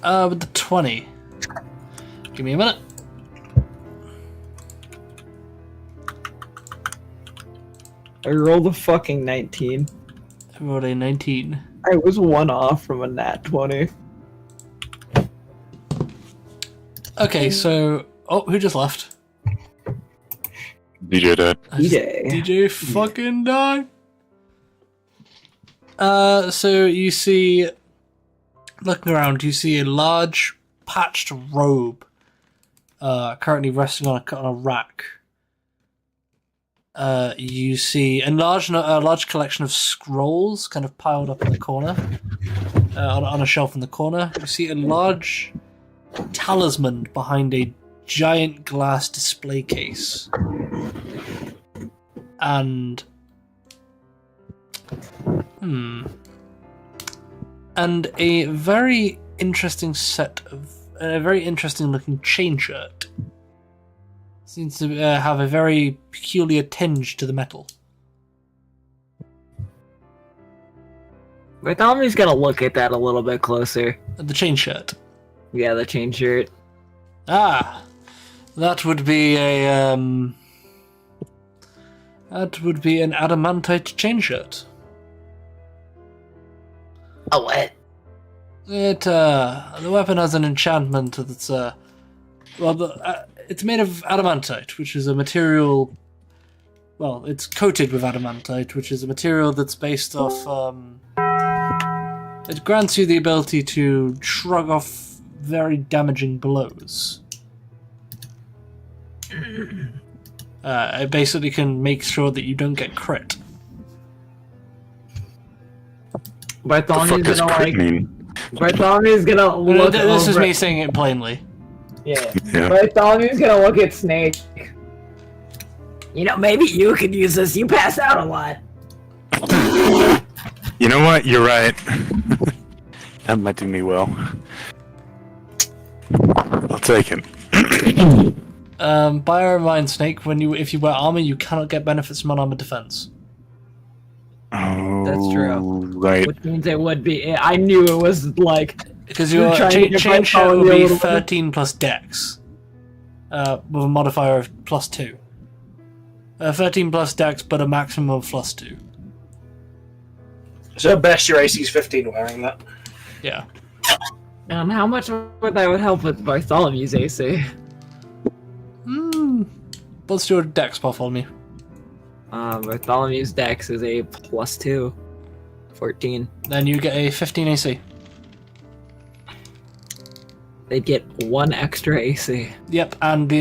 With the 20. Give me a minute. I rolled a fucking 19. I rolled a 19. I was one off from a nat 20. Okay, so... Oh, who just left? DJ dead. DJ. DJ fucking died. So you see... Looking around, you see a large patched robe currently resting on a rack. You see a large collection of scrolls kind of piled up in the corner, on a shelf in the corner. You see a large talisman behind a giant glass display case, and a very interesting looking chain shirt. Seems to have a very peculiar tinge to the metal. Bartholomew's gonna look at that a little bit closer. The chain shirt. Yeah, the chain shirt. Ah, that would be an adamantite chain shirt. Oh, what? The weapon has an enchantment that's it's made of adamantite, which is a material. Well, it's coated with adamantite, which is a material that's based off. It grants you the ability to shrug off very damaging blows. It basically can make sure that you don't get crit. What the fuck does crit mean? Bartholomew's gonna look This is over... me saying it plainly. Yeah. Yeah. Bartholomew's gonna look at Snake. You know, maybe you could use this. You pass out a lot. You know what? You're right. That might do me well. I'll take it. Bear in mind, Snake, if you wear armor, you cannot get benefits from unarmored defense. Oh, That's true. Right. Which means it would be. I knew it was like. Because your trying to get chain shirt Bartholomew will a be little bit. 13 plus dex, with a modifier of +2. 13 plus dex, but a maximum of +2. So at best your AC's 15 wearing that. Yeah. How much would that would help with Bartholomew's AC? What's your dex, Bartholomew? Bartholomew's dex is a +2. 14. Then you get a 15 AC. They'd get 1 extra AC. Yep, and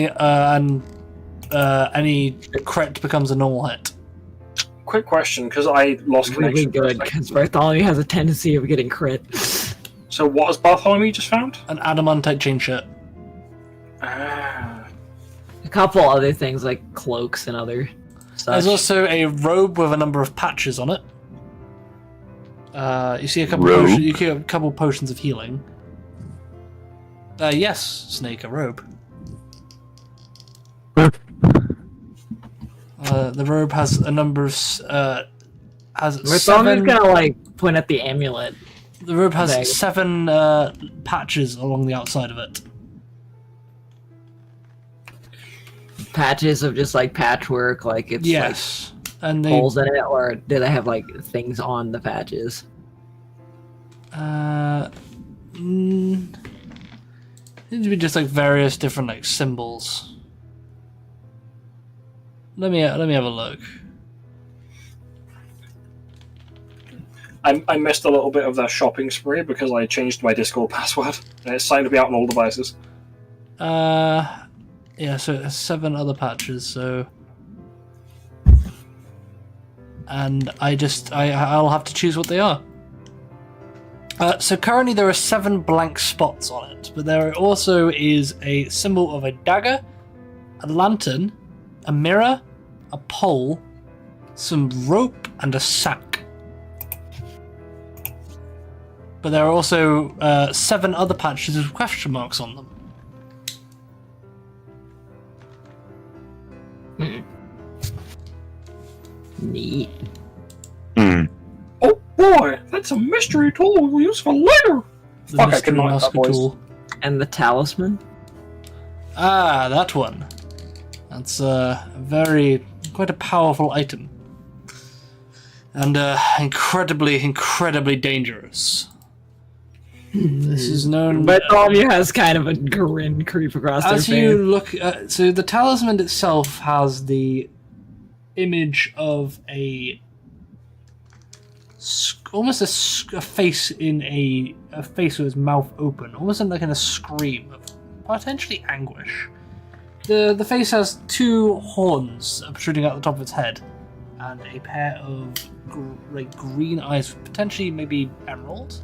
any crit becomes a normal hit. Quick question, because I lost Really connection. for a good, second. because Bartholomew has a tendency of getting crit. So what has Bartholomew just found? An adamantite chain shirt. Ah. A couple other things like cloaks and other stuff. There's also a robe with a number of patches on it. You see a couple. Robe? You see a couple potions of healing. Yes, Snake, a robe. The robe has a number of has Bartholomew's 7. gonna like point at the amulet. The robe has Bag. 7 patches along the outside of it. Patches of just like patchwork, like it's Yes, and like they holes in it, or do they have like things on the patches? Seems to be just like various different like symbols. Let me have a look. I missed a little bit of their shopping spree because I changed my Discord password and it signed me out on all devices. Yeah, so it has 7 other patches, so... And I'll have to choose what they are. So currently there are 7 blank spots on it, but there also is a symbol of a dagger, a lantern, a mirror, a pole, some rope, and a sack. But there are also 7 other patches with question marks on them. Neat. Hmm. Oh, boy, that's a mystery tool we'll use for later. The Fuck, I mystery cannot that voice. tool. And the talisman? Ah, that one. That's quite a powerful item. And incredibly dangerous. This is known... Bartholomew has kind of a grin creep across their As face. you look... so the talisman itself has the image of almost a face in a face with its mouth open, almost like in a scream of potentially anguish. The face has two horns protruding out the top of its head, and a pair of green eyes, potentially maybe emerald.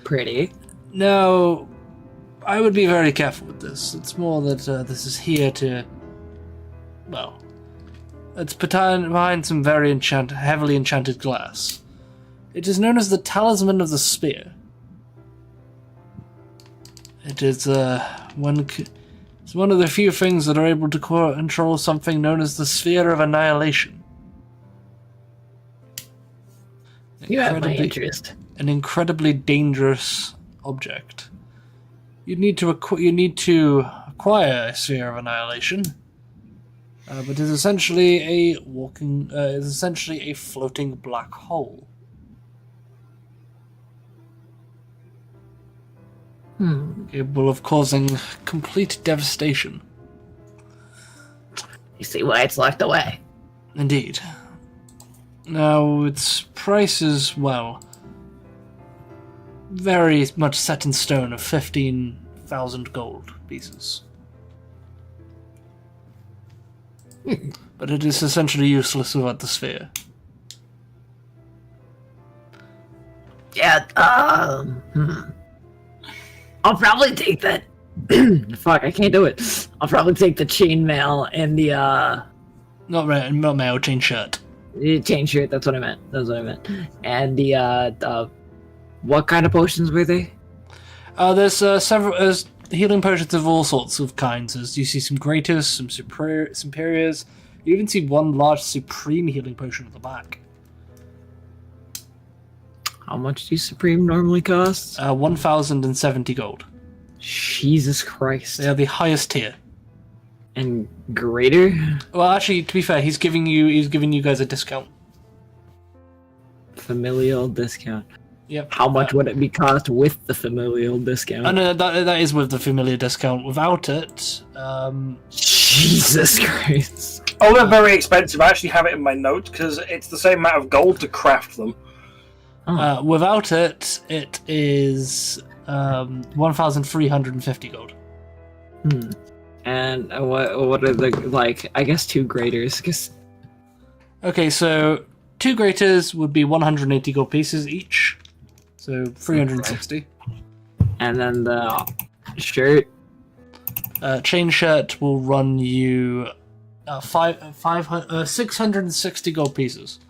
Pretty. Now, I would be very careful with this. It's more that this is here to, well, it's behind some very heavily enchanted glass. It is known as the Talisman of the Spear. It is it's one of the few things that are able to control something known as the Sphere of Annihilation. You have my interest. An incredibly dangerous object. You need to acquire a Sphere of Annihilation, but it's essentially a floating black hole. Capable of causing complete devastation. You see why it's locked away. Indeed. Now, its price is, well, very much set in stone of 15,000 gold pieces. But it is essentially useless without the sphere. Yeah, I'll probably take that. Fuck, I can't do it. I'll probably take the chainmail and the, Not mail, chain shirt. chain shirt, that's what I meant. And the, what kind of potions were they? There's several healing potions of all sorts of kinds. As you see some greaters, some superiors. You even see one large supreme healing potion at the back. How much do Supreme normally cost? 1,070 gold. Jesus Christ. They are the highest tier. And greater? Well, actually, to be fair, he's giving you guys a discount. Familial discount. Yep. How much would it be cost with the familial discount? No, that is with the familiar discount. Without it, Jesus Christ. Oh, they're very expensive. I actually have it in my notes because it's the same amount of gold to craft them. Without it, it is 1,350 gold. And what are the, like, I guess 2 graders? Cause... Okay, so 2 greaters would be 180 gold pieces each. So 360. And then the shirt? Chain shirt will run you 660 gold pieces.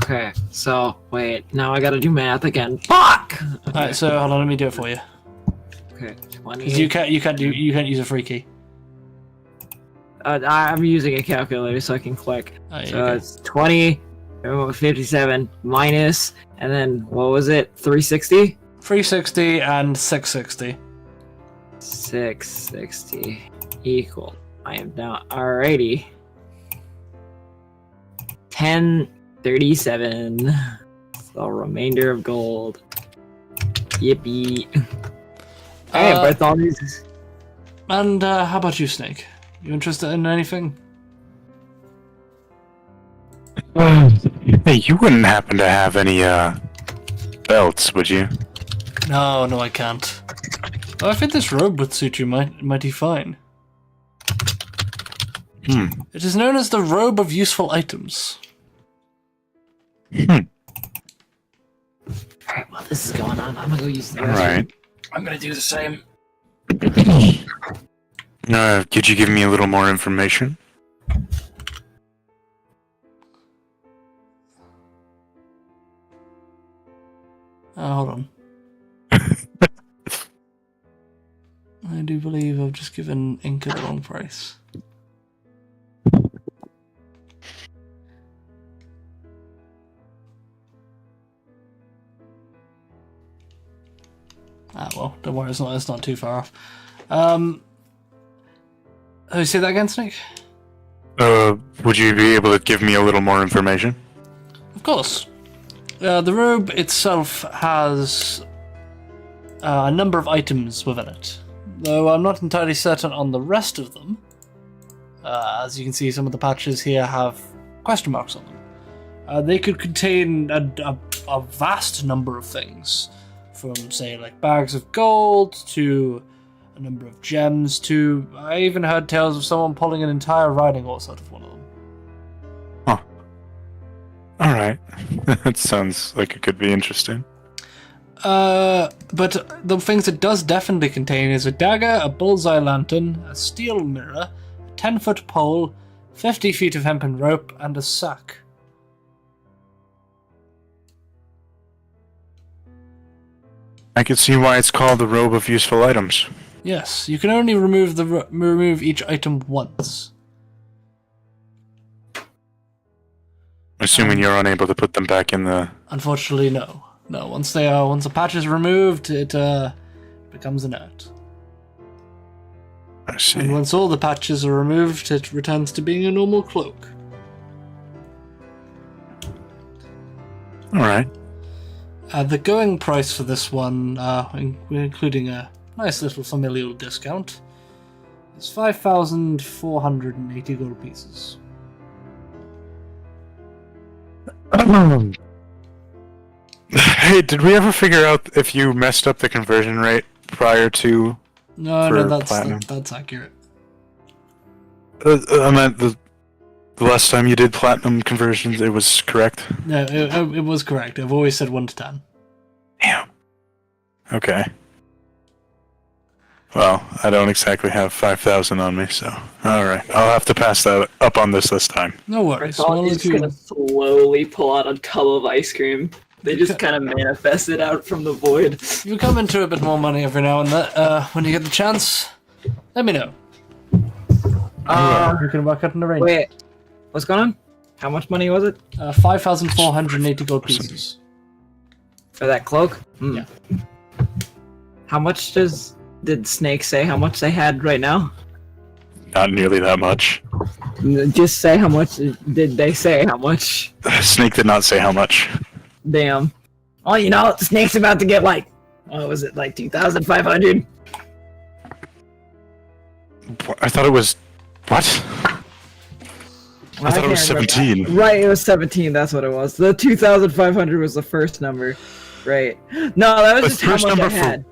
Okay, so, wait, now I gotta do math again. Fuck! Okay. Alright, so hold on, let me do it for you. Okay, 20. Because you can't use a free key. I'm using a calculator so I can click. Oh, yeah, So okay. it's 20, 57, minus, and then, what was it, 360? 360 and 660. 660 equal. I am down. Alrighty. 1037. The remainder of gold. Yippee. Hey, Bartholomew's. And how about you, Snake? You interested in anything? Hey, you wouldn't happen to have any belts, would you? No, I can't. Oh, I think this robe would suit you mighty fine. It is known as the Robe of Useful Items. Alright, while this is going on, I'm gonna go use the restroom. Alright. I'm gonna do the same. Could you give me a little more information? Hold on. I do believe I've just given Inca the wrong price. Ah, well, don't worry, it's not too far off. Oh, say that again, Snake? Would you be able to give me a little more information? Of course. The robe itself has a number of items within it, though I'm not entirely certain on the rest of them. As you can see, some of the patches here have question marks on them. They could contain a vast number of things, from, say, like bags of gold, to a number of gems, to... I even heard tales of someone pulling an entire riding horse out of one of them. Huh. Alright. That sounds like it could be interesting. But the things it does definitely contain is a dagger, a bullseye lantern, a steel mirror, a 10-foot pole, 50 feet of hempen rope, and a sack. I can see why it's called the Robe of Useful Items. Yes, you can only remove each item once. Assuming you're unable to put them back in the... Unfortunately, no. No, once the patch is removed, it becomes inert. I see. And once all the patches are removed, it returns to being a normal cloak. Alright. The going price for this one, including a nice little familial discount, is 5,480 gold pieces. Hey, did we ever figure out if you messed up the conversion rate prior to... No, platinum? that's accurate. I meant the last time you did platinum conversions, it was correct? No, it was correct. I've always said 1 to 10. Damn. Okay. Well, I don't exactly have 5,000 on me, so... Alright, I'll have to pass that up on this time. No worries. I thought Well, he's if you... gonna slowly pull out a tub of ice cream. They just kind of manifest it out from the void. You come into a bit more money every now and then. When you get the chance, let me know. You can work out an arrangement. Wait, what's going on? How much money was it 5,480 gold pieces. for that cloak? Yeah. How much did Snake say how much they had right now? Not nearly that much. Just say how much. Did they say how much? Snake did not say how much. Damn. Oh, you know, Snake's about to get like, what was it, like 2,500? I thought it was... What? I thought it was can't remember. 17. Right, it was 17, that's what it was. The 2,500 was the first number. Right. No, that was The just how first much I number for- had.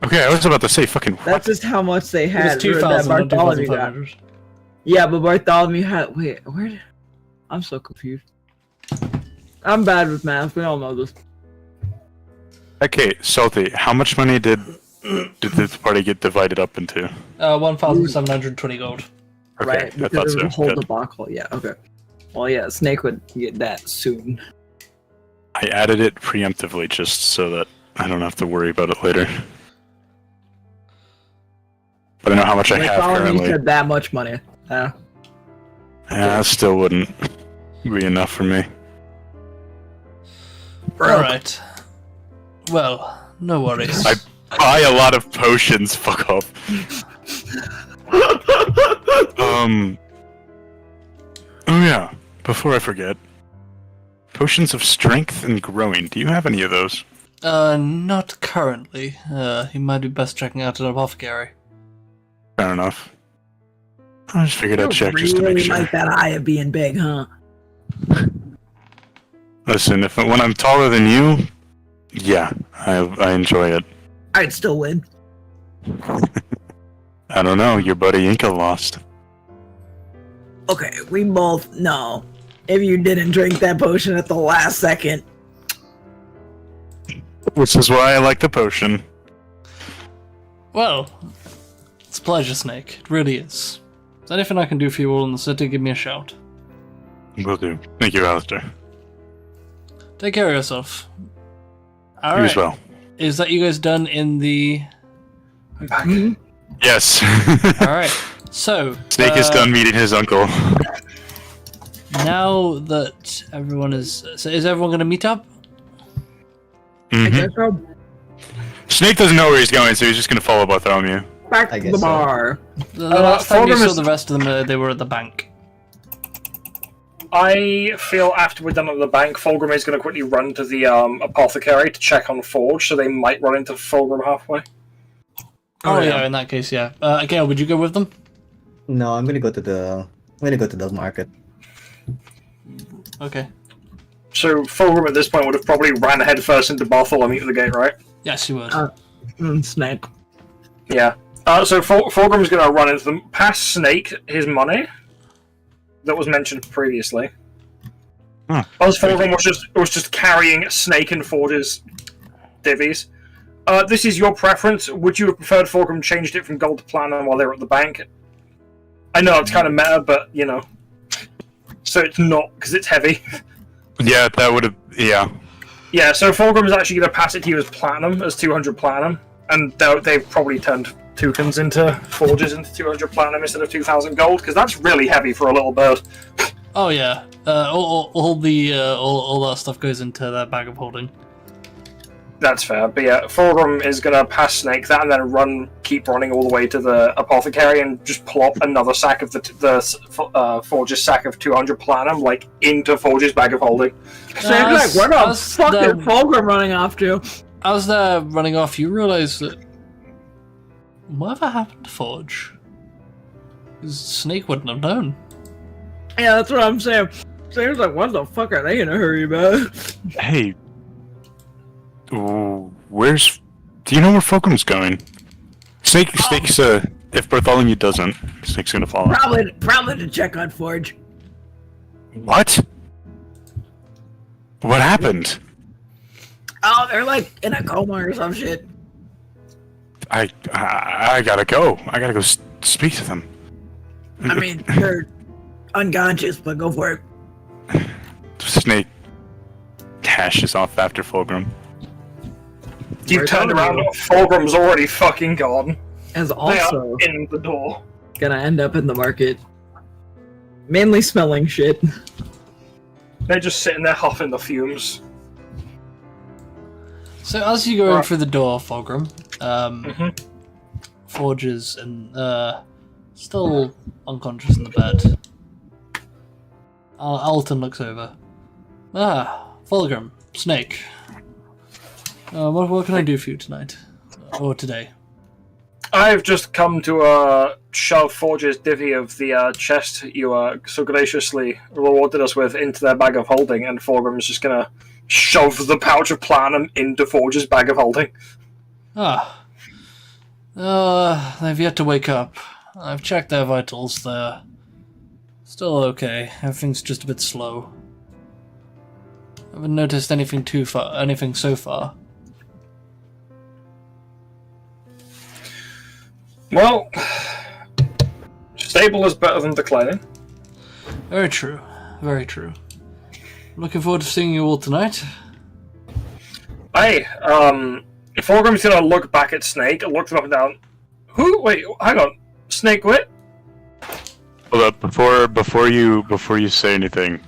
Okay, I was about to say fucking what? That's just how much they It had. was 2,000 that and Bartholomew got. 2,500. Yeah, but Bartholomew had... Wait, where did... I'm so confused. I'm bad with math, we all know this. Okay, Salty, how much money did this party get divided up into? 1,720 gold. Okay, Right, I thought because so. of the whole Good. debacle. Yeah, okay. Well, yeah, Snake would get that soon. I added it preemptively just so that I don't have to worry about it later. But I know how much I have Bartholomew currently. said that much money. Yeah, that still wouldn't be enough for me. Alright. Well, no worries. I buy a lot of potions, fuck off. Oh yeah, before I forget. Potions of strength and growing, do you have any of those? Not currently. You might be best checking out an apothecary. Fair enough. I just figured I'd check just to make sure. like that eye of being big, huh? Listen, when I'm taller than you, yeah, I enjoy it. I'd still win. I don't know, your buddy Inca lost. Okay, we both know. If you didn't drink that potion at the last second. Which is why I like the potion. Well, it's a pleasure, Snake. It really is. If there's anything I can do for you all in the city, give me a shout. Will do. Thank you, Alistair. Take care of yourself. You Alright. as well. Is that you guys done in the... I'm back. Yes. Alright. So... Snake is done meeting his uncle. Now that everyone is... So is everyone going to meet up? Mhm. so. Snake doesn't know where he's going, so he's just gonna follow Bartholomew. Back I to guess the so. bar. The last time you Fulgrim saw is- the rest of them, they were at the bank. I feel after we're done at the bank, Fulgrim is going to quickly run to the apothecary to check on Forge, so they might run into Fulgrim halfway. Oh yeah, in that case, yeah. Gale, would you go with them? No, I'm gonna go to the market. Okay. So Fulgrim at this point would have probably ran headfirst into Bartholomew at the gate, right? Yes, you would. Snake. Yeah. So Fulgrim's going to run into them, pass Snake his money that was mentioned previously. Huh. As Fulgrim was just carrying Snake and Forge's divvies. This is your preference. Would you have preferred Fulgrim changed it from gold to platinum while they were at the bank? I know it's kind of meta, but you know. So it's not because it's heavy. Yeah, that would have. Yeah. Yeah, so Fulgrim is actually going to pass it to you as platinum, as 200 platinum, and they've probably turned tokens into Forges into 200 platinum instead of 2,000 gold, because that's really heavy for a little bird. Oh yeah. All that stuff goes into that bag of holding. That's fair, but yeah, Fulgrim is going to pass Snake that and then keep running all the way to the apothecary and just plop another sack of the Forge's sack of 200 platinum, like, into Forge's bag of holding. Snake's like, where the as fuck the- is Fulgrim running off to? As they're running off, you realise that whatever happened to Forge? 'Cause Snake wouldn't have known. Yeah, that's what I'm saying. Snake's like, what the fuck are they in a hurry about? Hey. Where's? Do you know where Fulgrim's going? Snake's if Bartholomew doesn't, Snake's gonna follow. Probably to check on Forge. What? What happened? Oh, they're like in a coma or some shit. I gotta go. I gotta go speak to them. I mean, they're unconscious, but go for it. Snake dashes off after Fulgrim. You've turned around, Fulgrim's already fucking gone. As They also are in the door. gonna end up in the market. Mainly smelling shit. They're just sitting there huffing the fumes. So as you go in Right. through the door, Fulgrim, Mhm. Forge is still unconscious in the bed. Alton looks over. Fulgrim, Snake. What can I do for you tonight? Or today? I've just come to shove Forge's divvy of the chest you so graciously rewarded us with into their bag of holding, and Fulgrim's just gonna shove the pouch of platinum into Forge's bag of holding. They've yet to wake up. I've checked their vitals. They're still okay. Everything's just a bit slow. I haven't noticed anything so far. Well, stable is better than declining. Very true. Very true. Looking forward to seeing you all tonight. Hey, Fulgrim's gonna look back at Snake, look them up and down. Who? Wait, hang on. Snake Wit? Hold up, before you say anything,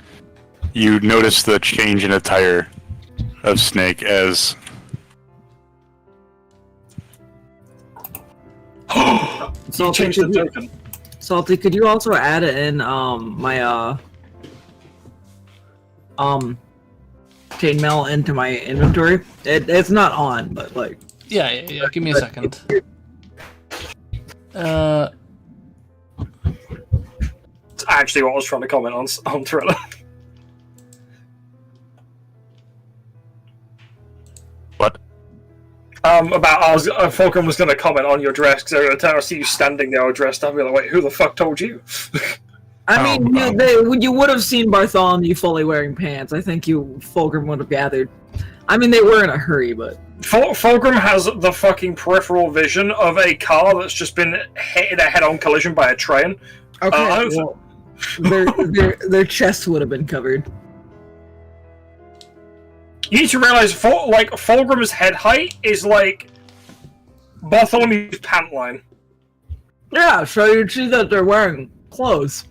you notice the change in attire of Snake as You changed the token. Salty, could you also add in my chainmail into my inventory? It's not on, but like Yeah. Give me a second. It's actually what I was trying to comment on Thriller. what? Fulgrim was going to comment on your dress because every time I see you standing there all dressed up, I'll be like, wait, who the fuck told you? I mean, you would have seen Bartholomew fully wearing pants. I think Fulgrim would have gathered. I mean, they were in a hurry, but Fulgrim has the fucking peripheral vision of a car that's just been hit in a head-on collision by a train. okay, well, their chests would have been covered. You need to realize, Fulgrim's head height is like Bartholomew's pant line. Yeah, so you'd see that they're wearing clothes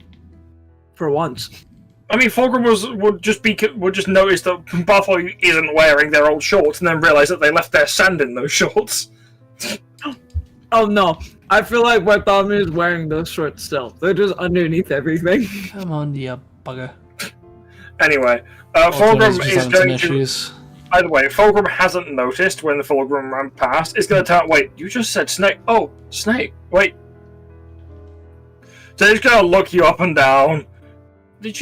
for once. I mean, Fulgrim would just notice that Bartholomew isn't wearing their old shorts, and then realize that they left their sand in those shorts. Oh no, I feel like Bartholomew is wearing those shorts still. They're just underneath everything. Come on, you bugger. Anyway, Fulgrim is going to... By the way, Fulgrim hasn't noticed when the Fulgrim ran past. It's going to tell... Wait, you just said Snake. Oh, Snake. Wait. So he's going to look you up and down. Did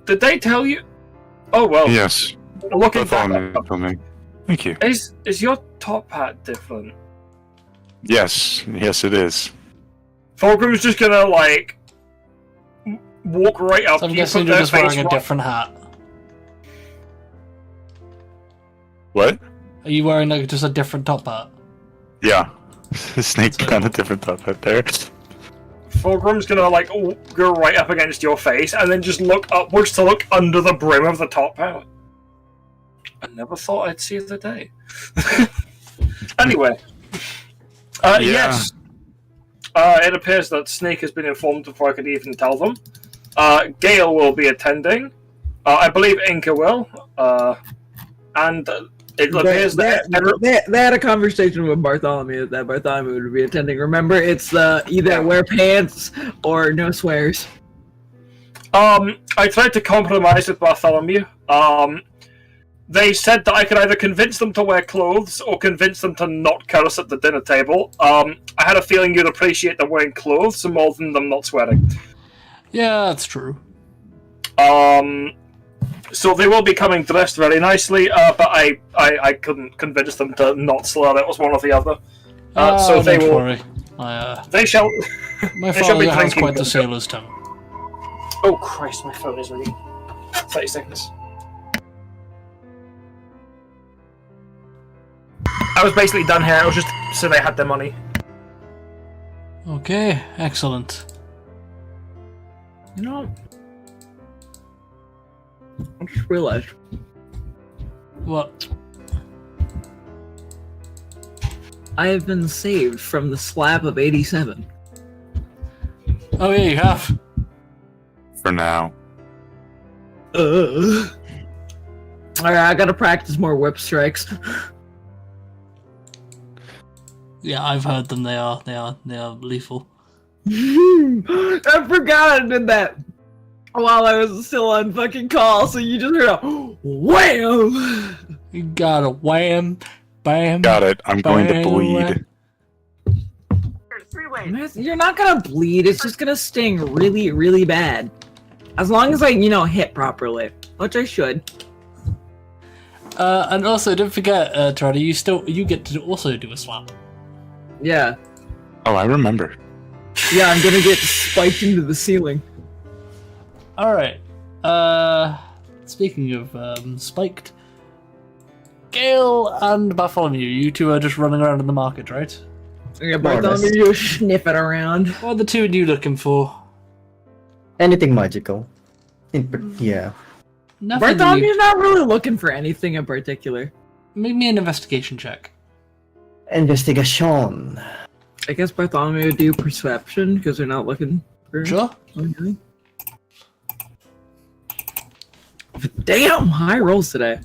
they tell you? Oh, well. Yes. Looking back, thank you. Is your top hat different? Yes. Yes, it is. Fulgrim's just going to, like... walk right up So I'm to you, guessing put you're their just wearing face a right... different hat. What? Are you wearing like just a different top hat? Yeah. Snake got a different top hat there. Fulgrim's gonna like go right up against your face and then just look upwards to look under the brim of the top hat. I never thought I'd see the day. Anyway, yes. It appears that Snake has been informed before I could even tell them. Gale will be attending. I believe Inca will. And it appears they had a conversation with Bartholomew that Bartholomew would be attending. Remember, it's either wear pants or no swears. I tried to compromise with Bartholomew. They said that I could either convince them to wear clothes or convince them to not curse at the dinner table. I had a feeling you'd appreciate them wearing clothes more than them not swearing. Yeah, that's true. So they will be coming dressed very nicely, but I couldn't convince them to not slur. It was one or the other. So they don't will. Worry. They shall. My they shall be father has drinking. quite the sailor's tongue. Oh Christ! My phone is ringing. 30 seconds. I was basically done here. It was just so they had their money. Okay, excellent. You know, I just realized. What? I have been saved from the slap of 87. Oh yeah, you have. For now. Alright, I gotta practice more whip strikes. Yeah, I've heard them. They are lethal. I forgot I did that while I was still on fucking call, so you just heard a wham! You got a wham, bam. Got it. I'm going to bam, bleed. You're not gonna bleed, it's just gonna sting really, really bad. As long as I, hit properly. Which I should. And also, don't forget, Truddy, you get to also do a swap. Yeah. Oh, I remember. Yeah, I'm gonna get spiked into the ceiling. Alright. Speaking of spiked, Gale and Bartholomew, you two are just running around in the market, right? Yeah, Bartholomew, you sniff it around. What are the two of you looking for? Anything magical. Yeah. Nothing. Bartholomew's not really looking for anything in particular. Make me an investigation check. Investigation. I guess Bartholomew would do perception because they're not looking for. Sure. Okay. Damn, high rolls today.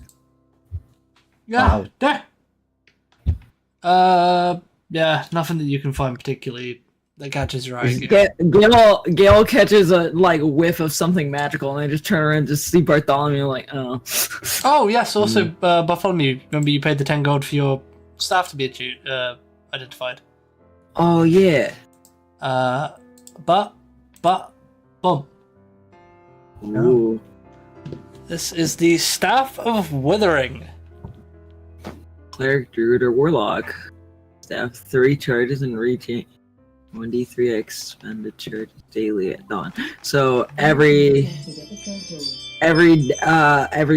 Yeah. Yeah, nothing that you can find particularly that catches your eye. Gale catches a whiff of something magical, and they just turn around and just see Bartholomew like, oh. Oh yes, also Bartholomew. Remember you paid the 10 gold for your staff to be identified. Oh yeah. Boom. Ooh. This is the Staff of Withering. Cleric, Druid, or Warlock. Staff 3 charges and reaching 1d3 expended charges daily at dawn. So every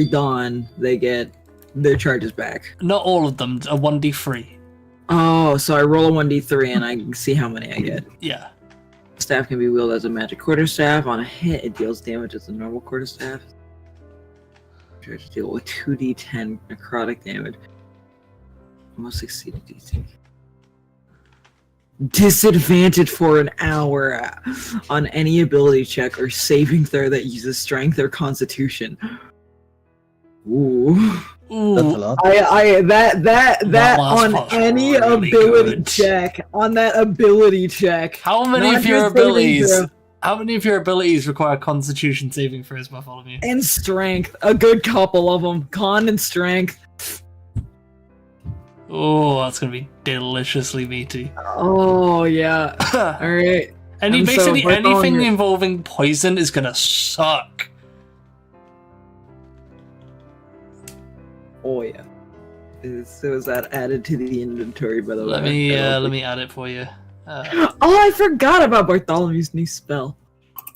dawn they get their charges back. Not all of them, a 1d3. Oh, so I roll a 1d3 and I see how many I get. Yeah. Staff can be wielded as a magic quarterstaff. On a hit, it deals damage as a normal quarterstaff. Charges deal with 2d10 necrotic damage. Almost exceeded DC. Disadvantage for an hour on any ability check or saving throw that uses strength or constitution. Ooh. That's a Ooh, lot. That last on part's any really ability good. check. On that ability check. how many Not of your just saving abilities? throw. How many of your abilities require Constitution saving throws, Bartholomew? And strength. A good couple of them. Con and strength. Oh, that's gonna be deliciously meaty. Oh, yeah. Alright. And so Basically anything Bartholomew- involving poison is gonna suck. Oh, yeah. So is that added to the inventory, by the way? Let me add it for you. Oh, I forgot about Bartholomew's new spell.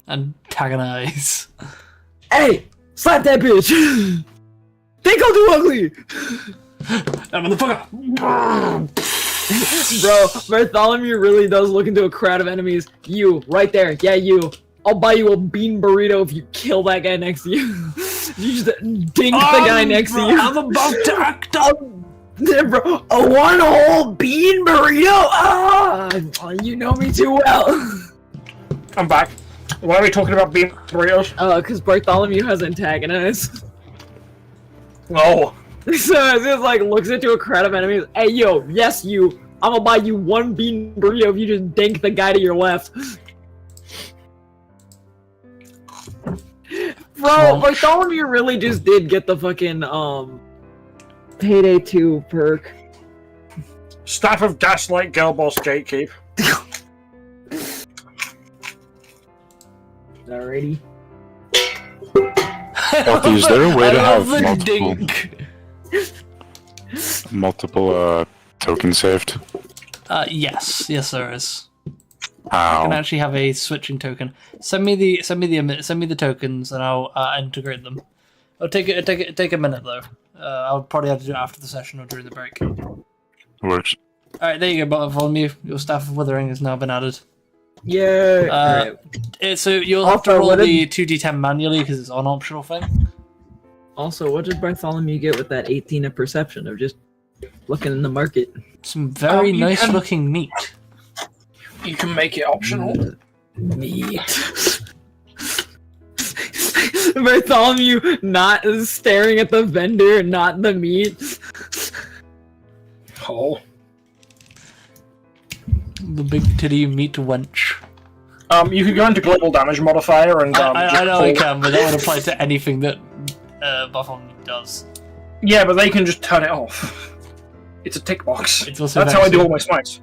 Antagonize. Hey! Slap that bitch! Think I'll do ugly! That motherfucker! Bro, Bartholomew really does look into a crowd of enemies. You, right there. Yeah, you. I'll buy you a bean burrito if you kill that guy next to you. You just dink the guy next to you. I'm about to act up. Bro, a one-hole bean burrito? Ah, you know me too well. I'm back. Why are we talking about bean burritos? Because Bartholomew has antagonists. Oh. So it just like looks into a crowd of enemies. Hey, yo, yes, you. I'm gonna buy you one bean burrito if you just dink the guy to your left. Bro, Bartholomew really just did get the fucking, Payday 2 perk. Staff of Gaslight, Girl Boss, Gatekeep. Alrighty. Elfie, is there a way to I have love the multiple, dink. multiple tokens saved? Yes, there is. I How? can actually have a switching token. Send me the tokens, and I'll integrate them. It'll take a minute though. I'll probably have to do it after the session or during the break. Works. All right, there you go, Bartholomew. Your Staff of Withering has now been added. Yeah. Alright. So you'll have to Also, roll what the 2d10 manually because it's an optional thing. Also, what did Bartholomew get with that 18 of perception of just looking in the market? Some very you nice can- looking meat. You can make it optional. Meat. Bartholomew not staring at the vendor, not the meat. Oh. The big titty meat wench. You could go into global damage modifier and I know I just can, but that would apply to anything that Bartholomew does. Yeah, but they can just turn it off. It's a tick box. It's also That's how I do vexing. all my smites.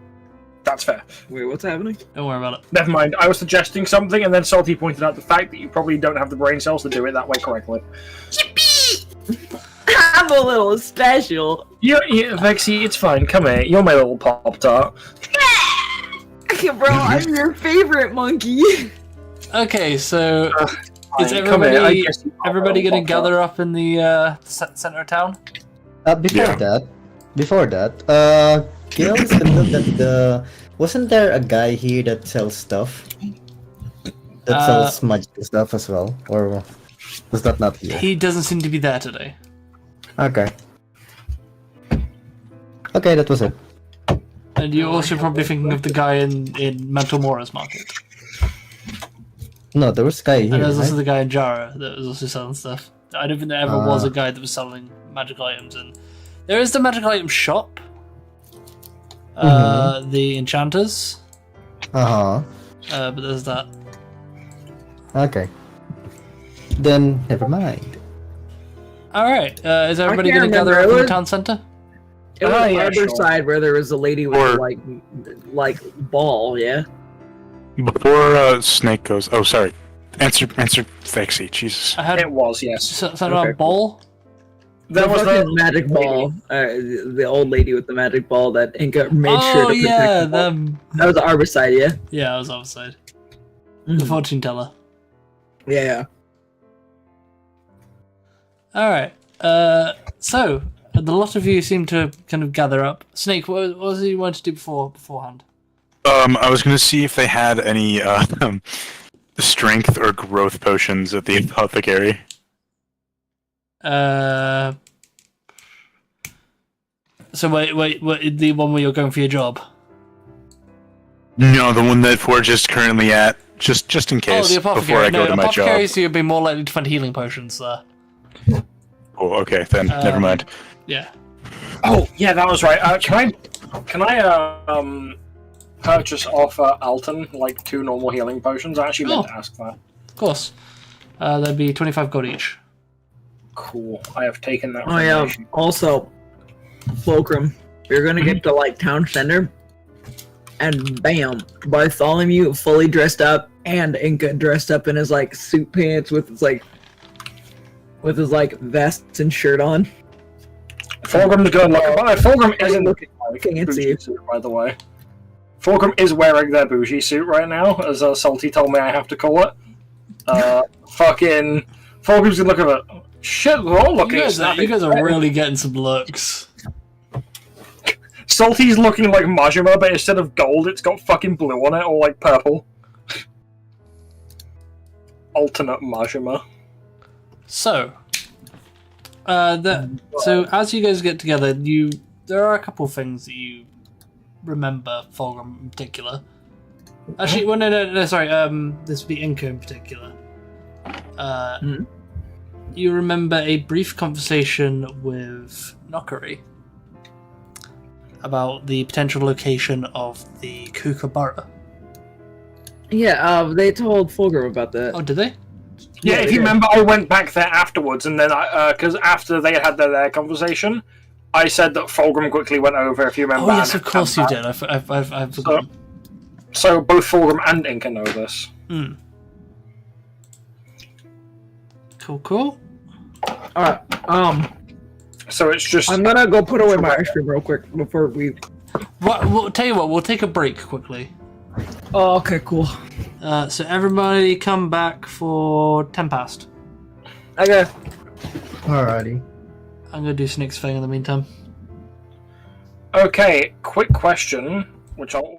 That's fair. Wait, what's happening? Don't worry about it. Never mind. I was suggesting something, and then Salty pointed out the fact that you probably don't have the brain cells to do it that way correctly. I'm a little special. Yeah, Vexy, it's fine. Come here. You're my little Pop-Tart. Bro, I'm your favorite monkey. Okay, so is Fine, come here. I everybody guess you are my everybody little gonna Pop-Tart. gather up in the center of town? Before that, Gail is convinced that wasn't there a guy here that sells stuff? That sells magic stuff as well? Or was that not here? He doesn't seem to be there today. Okay. Okay, that was it. And you're also probably thinking of the guy in Mental Mora's market. No, there was a guy here, And there's also right? the guy in Jara that was also selling stuff. I don't think there ever was a guy that was selling magical items. And there is the magical item shop. The enchanters. Uh-huh. But there's that. Okay. Then, never mind. Alright, is everybody can't gonna gather remember. up in It the was- town center? It was Oh, the yeah, other sure. side where there was a lady with Or- like ball, yeah. Before Snake goes, oh sorry, answer Vexy. Jesus. I had It was, yes. something Okay, about ball. There was fucking the magic ball. The old lady with the magic ball that Inca made sure Oh to protect. yeah, the ball. them. That was the arbor side, yeah. Yeah, I was outside. The Mhm. fortune teller. Yeah. Alright, so the lot of you seem to kind of gather up. Snake, what was it you wanted to do beforehand? I was gonna see if they had any strength or growth potions at the apothecary. So wait, what, the one where you're going for your job? No, the one that Forge is currently at. Just in Oh, case. the Before apothecary. I go No, to my job. apothecaries, you'd be more likely to find healing potions there. Oh, okay, then never mind. Yeah. Oh, yeah, that was right. Can I purchase off Alton like 2 normal healing potions? I actually meant to ask that. Of course. That'd be 25 gold each. Cool. I have taken that. Oh yeah. information. Also, Fulcrum, you're gonna get to like town center, and bam, Bartholomew fully dressed up, and Inca dressed up in his like suit pants with his vests and shirt on. Fulgrim's good looking. By the way, Fulgrim isn't looking like fancy. bougie suit, by the way. Fulgrim is wearing their bougie suit right now, as Salty told me I have to call it. Fucking Fulgrim's good looking at it. Shit, we're all looking. You guys are really getting some looks. Salty's looking like Majima, but instead of gold, it's got fucking blue on it, or like purple. Alternate Majima. So, so as you guys get together, there are a couple of things that you remember, Fulgrim in particular. Actually, well, no, sorry. This would be Inca in particular. You remember a brief conversation with Nokari about the potential location of the Kookaburra. Yeah, they told Fulgrim about that. Oh, did they? Yeah, if you remember, I went back there afterwards, and then because after they had their conversation, I said that Fulgrim quickly went over. If you remember. Oh yes, of course you did. I've forgotten. So both Fulgrim and Inca know this. Cool. Alright, So it's just. I'm gonna go put away my ice cream real quick before we. We'll tell you what. We'll take a break quickly. Oh, okay, cool. So everybody come back for 10 past. Okay. Alrighty. I'm gonna do Snick's thing in the meantime. Okay, quick question, which I'll.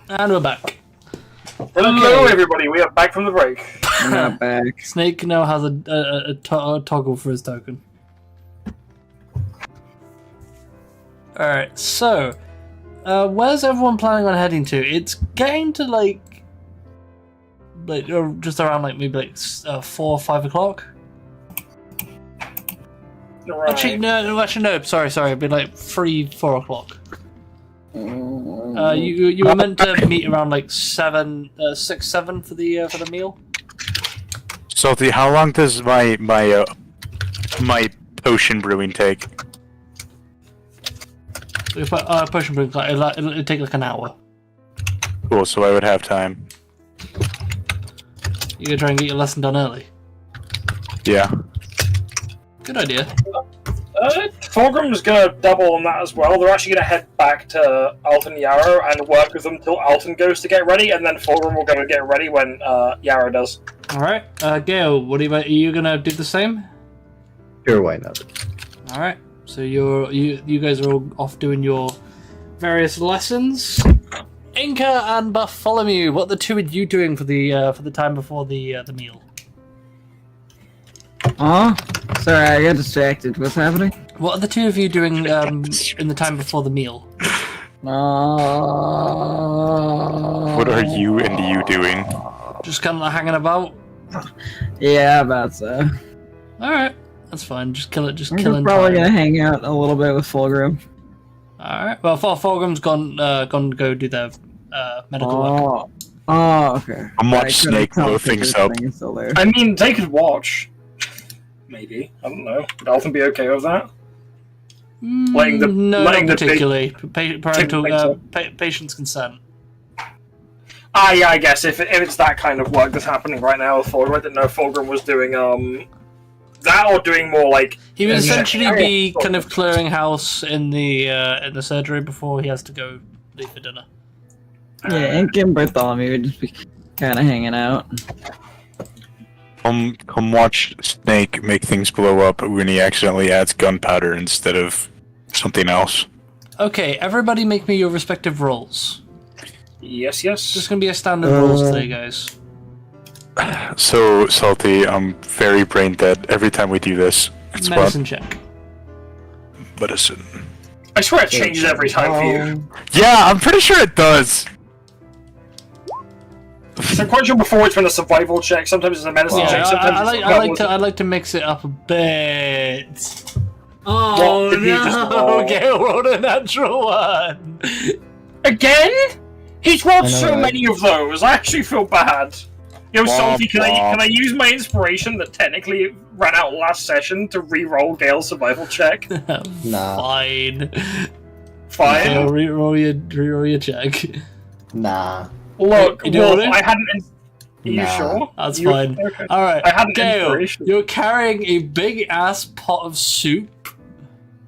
And we're back. Hello, everybody. We are back from the break. I'm not back. Snake now has a toggle for his token. Alright, so where's everyone planning on heading to? It's getting to like just around maybe 4 or 5 o'clock. Right. Actually, no. Sorry. It'd be like 3-4 o'clock. You were meant to meet around like 6-7 for the meal. Salty, how long does my potion brewing take? Potion brewing, it'll take like an hour. Cool, so I would have time. You gonna try and get your lesson done early? Yeah. Good idea. Fulgrim's gonna double on that as well. They're actually gonna head back to Alton Yarrow and work with them till Alton goes to get ready, and then Fulgrim will go and get ready when Yarrow does. Alright, Gale, what are you gonna do the same? Sure, why not? Alright, so you guys are all off doing your various lessons. Inca and Bartholomew, what are the two of you doing for the time before the meal? Sorry, I got distracted. What's happening? What are the two of you doing in the time before the meal? What are you and you doing? Just kind of hanging about? Yeah, about so. Alright, that's fine. Just I'm killing probably time. gonna hang out a little bit with Fulgrim. Alright, well, Fulgrim's gone to go do their medical work. Oh, okay. I'm watch I couldn't Snake tell blow if things this up. thing is still there. I mean, they could watch. Maybe. I don't know. Would Alton be okay with that? Letting the- no, letting not the big- particularly. Parental Take patient's consent. Yeah, I guess if it's that kind of work that's happening right now with Fulgrim, I didn't know if Fulgrim was doing that or doing more like He would essentially Okay. be kind of clearing house in the surgery before he has to go leave for dinner. Yeah, Ink and Bartholomew would just be kind of hanging out. Come watch Snake make things blow up when he accidentally adds gunpowder instead of something else. Okay, everybody make me your respective roles. Yes. Just gonna be a standard roles today, guys. So, Salty, I'm very brain dead every time we do this. It's Medicine check. Medicine. I swear it changes every time for you. Yeah, I'm pretty sure it does. So I'm quite sure before it's been a survival check, sometimes it's a medicine Yeah, check, sometimes I like to mix it up a bit. Oh What did you just roll? no! Gale rolled a natural one. Again? He's rolled I know, so right? many of those, I actually feel bad. Yo, Womp Salty, can womp. I use my inspiration that technically ran out last session to re-roll Gale's survival check? Nah. Fine. Fine. Gale, re-roll your check. Nah. Look, You doing Wolf, it? I had an... Are you Nah. sure? That's You- fine. Okay. Alright, I had an Gale, inspiration. you're carrying a big ass pot of soup.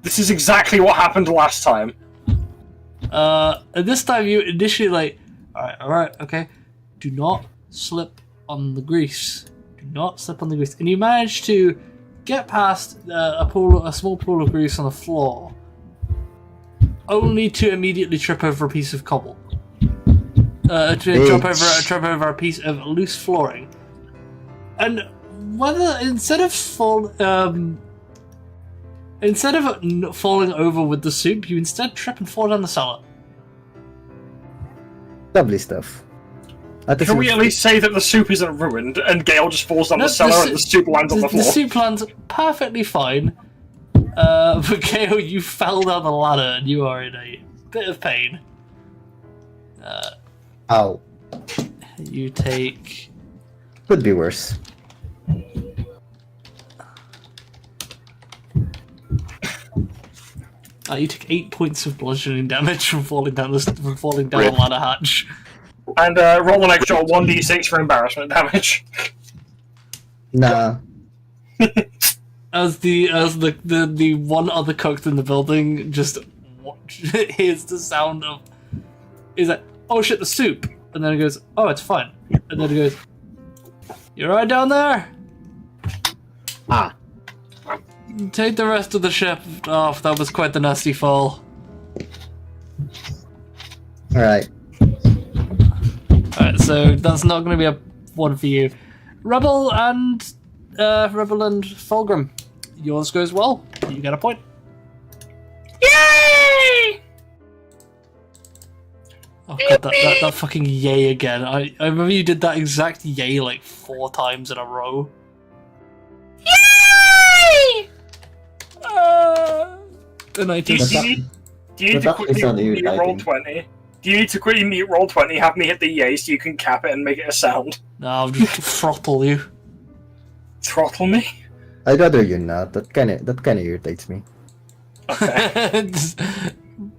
This is exactly what happened last time. And this time you initially alright, okay. Do not slip on the grease. Do not slip on the grease. And you manage to get past a small pool of grease on the floor, only to immediately trip over a piece of cobble. To jump over a piece of loose flooring. And whether instead of falling over with the soup, you instead trip and fall down the cellar. Lovely stuff. Can we at least say that the soup isn't ruined and Gale just falls down No, the cellar the and the soup lands on the floor? The soup lands perfectly fine. But Gale, you fell down the ladder and you are in a bit of pain. Ow. You take... Could be worse. you took 8 points of bludgeoning damage from falling down Rip. the ladder hatch. And roll an extra 1d6 for embarrassment damage. Nah. As the one other cook in the building just hears the sound of... He's like, oh shit, the soup! And then he goes, oh, it's fine. And then he goes, you alright down there? Ah. Take the rest of the ship off, that was quite the nasty fall. Alright. so that's not going to be a one for you. Rebel and Fulgrim, yours goes well. You get a point. Yay! Oh god, that fucking yay again. I remember you did that exact yay like 4 times in a row. Yay! And I Do you just... need to that quickly is on you, mute I roll think. 20? Do you need to quickly mute roll 20, have me hit the yay so you can cap it and make it a sound? No, I'll just throttle you. Throttle me? I'd rather you not. That kind of irritates me. Okay. Just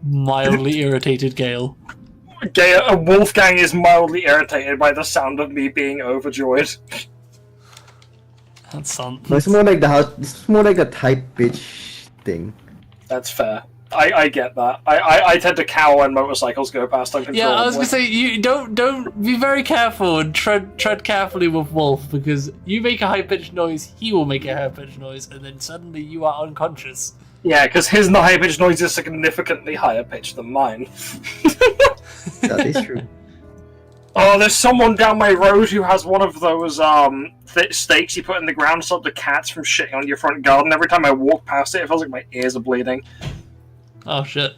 mildly irritated Gale. Wolfgang is mildly irritated by the sound of me being overjoyed. That's something. No, it's more like it's more like a high pitch thing. That's fair. I get that. I tend to cower when motorcycles go past uncontrollably. Yeah, I was gonna say you don't be very careful and tread carefully with Wolf, because you make a high pitched noise, he will make a high pitched noise, and then suddenly you are unconscious. Yeah, because his high pitched noise is significantly higher pitched than mine. That is true. Oh, there's someone down my road who has one of those thick stakes you put in the ground to stop the cats from shitting on your front garden. Every time I walk past it, it feels like my ears are bleeding. Oh shit.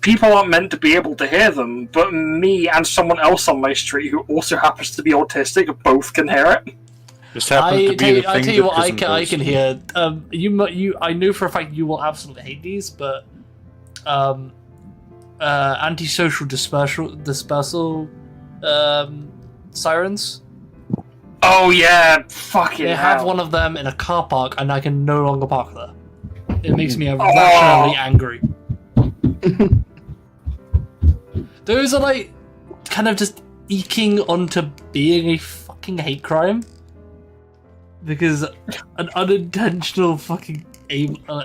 People aren't meant to be able to hear them, but me and someone else on my street who also happens to be autistic both can hear it. Just happens to be the I thing tell you that what, I prison can does. hear. I know for a fact you will absolutely hate these, but antisocial dispersal sirens. Oh yeah, fucking They hell. have one of them in a car park, and I can no longer park there. It makes me irrationally angry. Those are like kind of just eking onto being a fucking hate crime, because an unintentional fucking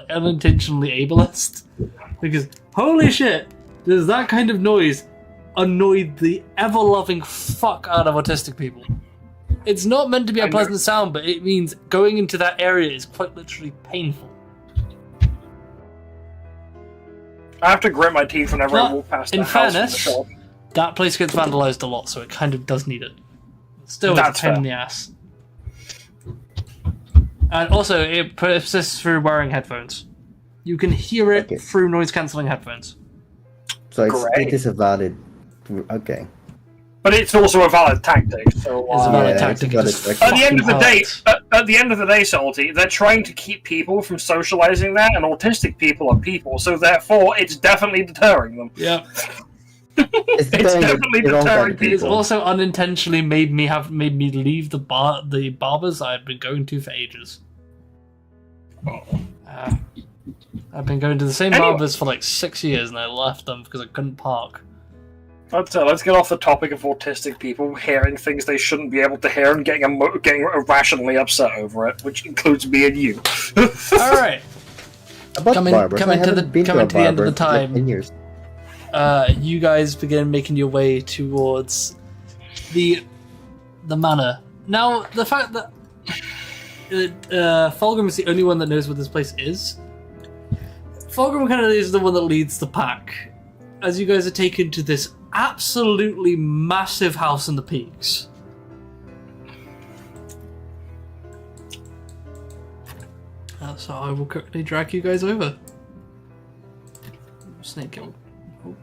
unintentionally ableist. Because holy shit, does that kind of noise annoy the ever-loving fuck out of autistic people? It's not meant to be a pleasant sound, but it means going into that area is quite literally painful. I have to grit my teeth whenever I But, walk past in the house from the fairness, shop. that place gets vandalized a lot, so it kind of does need it. Still, That's it's a pain fair. in the ass. And also, it persists through wearing headphones. You can hear it Okay. through noise-cancelling headphones. So Great. it is a valid. Okay. But it's also a valid tactic. So It's a valid Yeah, tactic. it's a valid It just tactic. at the end of the fucking day, hurts. at the end of the day, Salty, they're trying to keep people from socializing there, and autistic people are people, so therefore it's definitely deterring them. Yeah. It's definitely the wrong kind deterring of It's people. also unintentionally made me leave the barbers I had been going to for ages. I've been going to the same Anyway. barbers for like 6 years, and I left them because I couldn't park. Let's get off the topic of autistic people hearing things they shouldn't be able to hear and getting irrationally upset over it, which includes me and you. All right. About Coming- barbers, coming I to haven't been to coming a to the end of barber the for like time. 10 years. You guys begin making your way towards the manor. Now, the fact that Fulgrim is the only one that knows what this place is, Fulgrim kind of is the one that leads the pack. As you guys are taken to this absolutely massive house in the peaks. So I will quickly drag you guys over. Snake kill. Oh.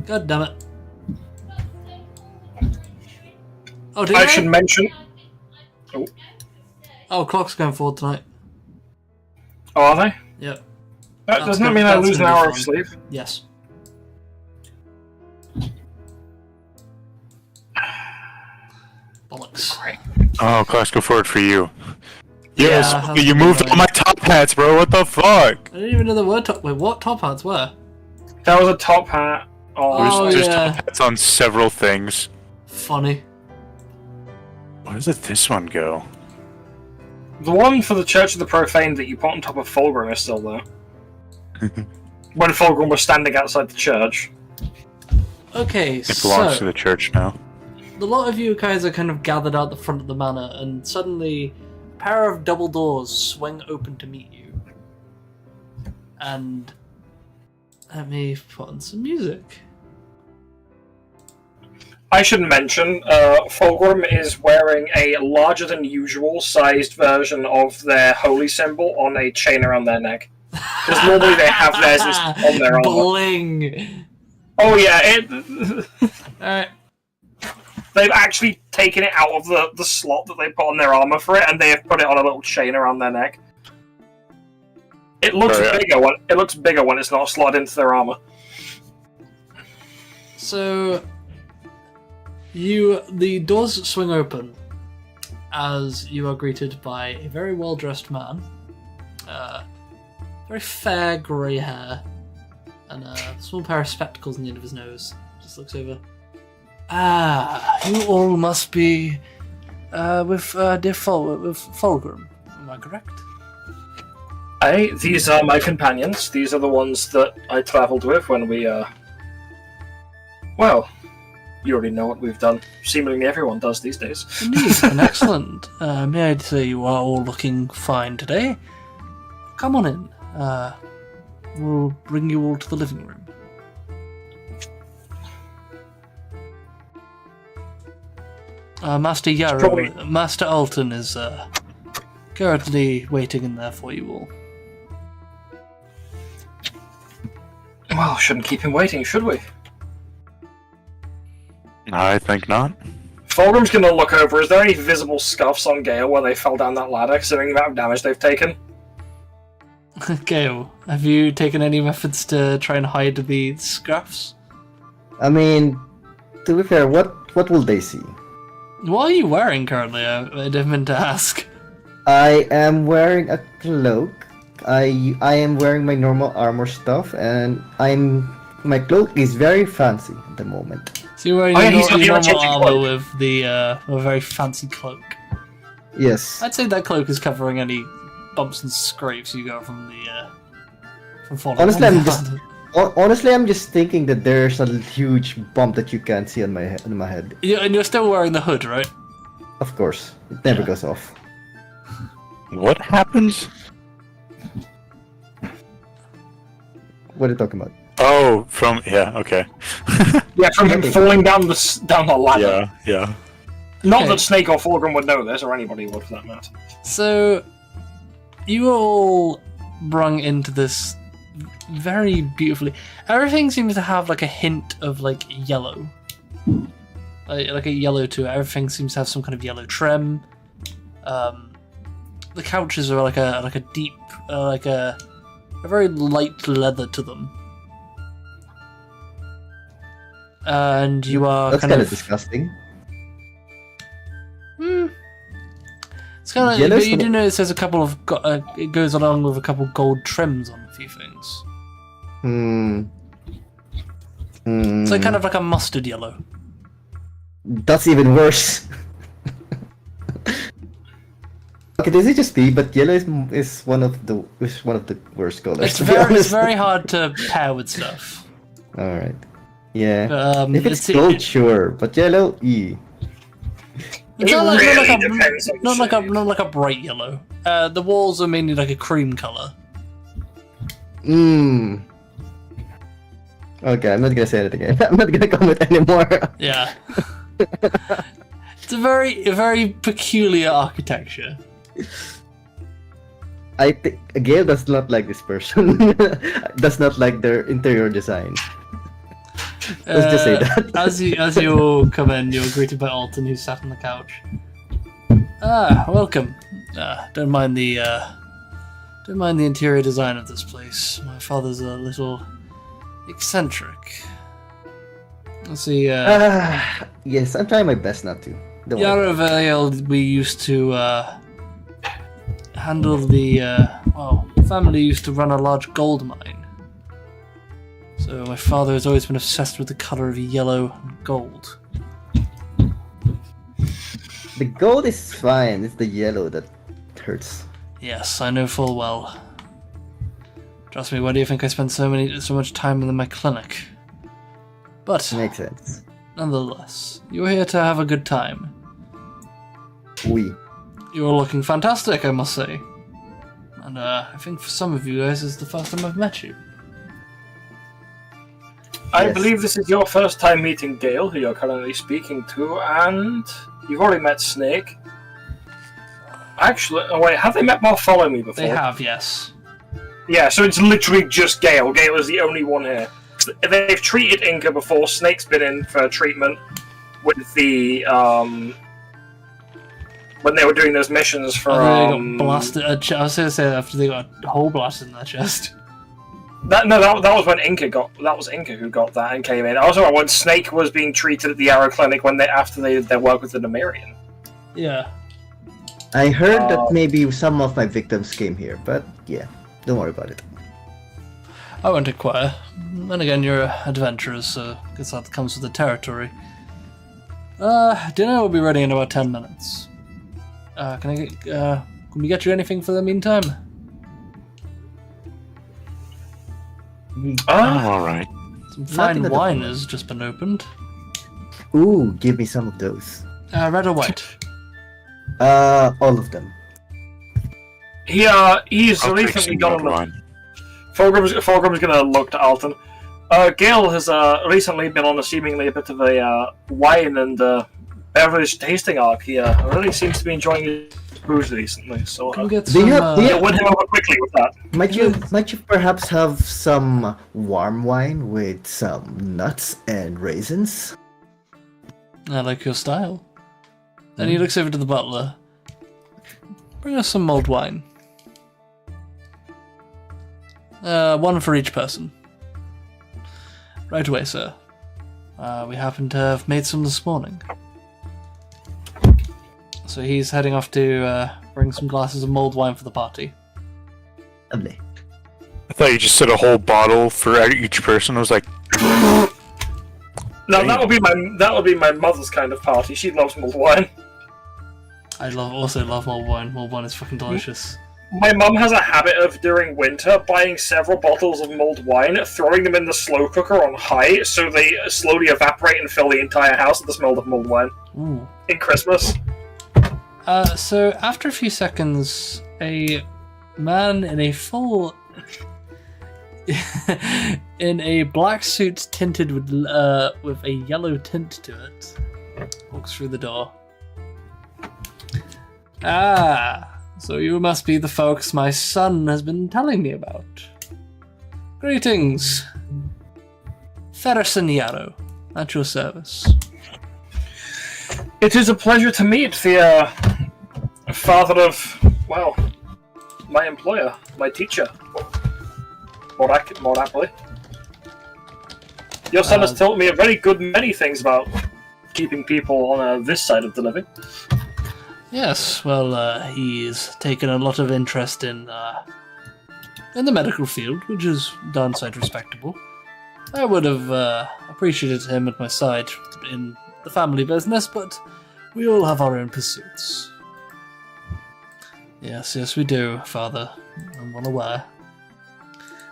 God damn it. Oh, did I should mention. Oh, clock's going forward tonight. Oh, are they? Yep. That That's doesn't good- mean I that's lose an gonna be hour fun. of sleep. Yes. Bollocks. Oh, class, go forward for you. Yeah, Yes, that's you moved annoying. all my top hats, bro. What the fuck? I didn't even know there were top. Wait, what top hats were? That was a top hat. Oh, There's yeah. top hats on several things. Funny. Where did this one go? The one for the Church of the Profane that you put on top of Fulgrim is still there. When Fulgrim was standing outside the church. Okay, It belongs so to the church now. a lot of you guys are kind of gathered out the front of the manor, and suddenly a pair of double doors swing open to meet you. And let me put on some music. I should mention, Fulgrim is wearing a larger than usual sized version of their holy symbol on a chain around their neck. Because normally they have theirs on their armor. Bling! Oh yeah, Alright. they've actually taken it out of the slot that they put on their armor for it, and they have put it on a little chain around their neck. It looks bigger when it's not slotted into their armor. So, the doors swing open as you are greeted by a very well-dressed man. Very fair grey hair, and a small pair of spectacles on the end of his nose. Just looks over. You all must be with dear Fulgrim. Am I correct? These are my companions. These are the ones that I travelled with when we, Well, you already know what we've done. Seemingly everyone does these days. Indeed, and excellent. May I say you are all looking fine today? Come on in. We'll bring you all to the living room. Master Yarrow, Master Alton is currently waiting in there for you all. Well, shouldn't keep him waiting, should we? I think not. Fulgrim's gonna look over. Is there any visible scuffs on Gale where they fell down that ladder, considering the amount of damage they've taken? Gale, have you taken any methods to try and hide the scuffs? I mean, to be fair, what will they see? What are you wearing currently? I didn't mean to ask. I am wearing a cloak. I am wearing my normal armor stuff, and my cloak is very fancy at the moment. So you're wearing your normal armor with a very fancy cloak. Yes. I'd say that cloak is covering any bumps and scrapes you got from falling. Honestly, I'm just thinking that there's a huge bump that you can't see on my head. Yeah, and you're still wearing the hood, right? Of course, it never goes off. What happens? What are you talking about? Oh, okay. Yeah, from him falling down the ladder. Yeah. Not Okay. that Snake or Fulgrim would know this, or anybody would for that matter. So, you were all brung into this very beautifully. Everything seems to have like a hint of like yellow, like a yellow to it. Everything seems to have some kind of yellow trim. The couches are like a deep, like a very light leather to them. And you are That's kind of disgusting. It's kind of, Yellow's but you the- do notice there's a couple of it goes along with a couple gold trims on a few things. It's like kind of like a mustard yellow. That's even worse. Okay, this is just me, but yellow is one of the worst colors. It's to be honest. very hard to pair with stuff. All right. Yeah. But, if it's gold, sure, but yellow, It's It not like, really not depends on the like shade. not like a bright yellow. The walls are mainly like a cream color. Okay, I'm not gonna say anything. I'm not gonna comment anymore. Yeah. It's a very peculiar architecture. I think Gail does not like this person. Does not like their interior design. Let's just say that. As you all come in, you're greeted by Alton, who's sat on the couch. Welcome. Don't mind the interior design of this place. My father's a little eccentric. Let's see. Yes, I'm trying my best not to. Don't worry. Yarrow Vale, we used to handle the family used to run a large gold mine. So my father has always been obsessed with the color of yellow and gold. The gold is fine. It's the yellow that hurts. Yes, I know full well. Trust me, why do you think I spend so much time in my clinic? But Makes sense. nonetheless, you're here to have a good time. You're looking fantastic, I must say. And I think for some of you guys, it's the first time I've met you. I Yes. believe this is your first time meeting Gale, who you're currently speaking to, and you've already met Snake. Actually, oh wait, have they met Bartholomew before? They have, yes. Yeah, so it's literally just Gale. Gale is the only one here. They've treated Inca before. Snake's been in for treatment with the when they were doing those missions for. After they got blasted. I was going to say after they got a hole blasted in their chest. That was when Inca got. That was Inca who got that and came in. Also, when Snake was being treated at the Arrow Clinic after they did their work with the Nemerian. Yeah. I heard that maybe some of my victims came here, but yeah, don't worry about it. I won't inquire. And again, you're adventurers, so I guess that comes with the territory. Dinner will be ready in about 10 minutes. Can we get you anything for the meantime? All right. Some fine Nothing at the wine moment. has just been opened. Ooh, give me some of those. Red or white? All of them. He's I'll take recently some gone red on. wine. Fulgrim's gonna look to Alton. Gale has recently been on seemingly a bit of a wine and beverage tasting arc. He really seems to be enjoying his booze recently. So Can we get Do some? you have- do you- win him over quickly with that. Might you perhaps have some warm wine with some nuts and raisins? I like your style. Then he looks over to the butler. Bring us some mulled wine. One for each person. Right away, sir. We happen to have made some this morning. So he's heading off to bring some glasses of mulled wine for the party. Lovely. I thought you just said a whole bottle for each person. I was like, No, that would be my mother's kind of party. She loves mulled wine. I also love mulled wine. Mulled wine is fucking delicious. My mum has a habit of, during winter, buying several bottles of mulled wine, throwing them in the slow cooker on high, so they slowly evaporate and fill the entire house with the smell of mulled wine. Ooh. In Christmas. So after a few seconds, a man in a full... in a black suit tinted with a yellow tint to it walks through the door. So you must be the folks my son has been telling me about. Greetings. Faraskarin Yarrow, at your service. It is a pleasure to meet the father of, well, my employer, my teacher. More aptly. Your son has told me a very good many things about keeping people on this side of the living. Yes, well, he's taken a lot of interest in the medical field, which is darn sight respectable. I would have appreciated him at my side in the family business, but we all have our own pursuits. Yes, we do, Father. I'm well aware.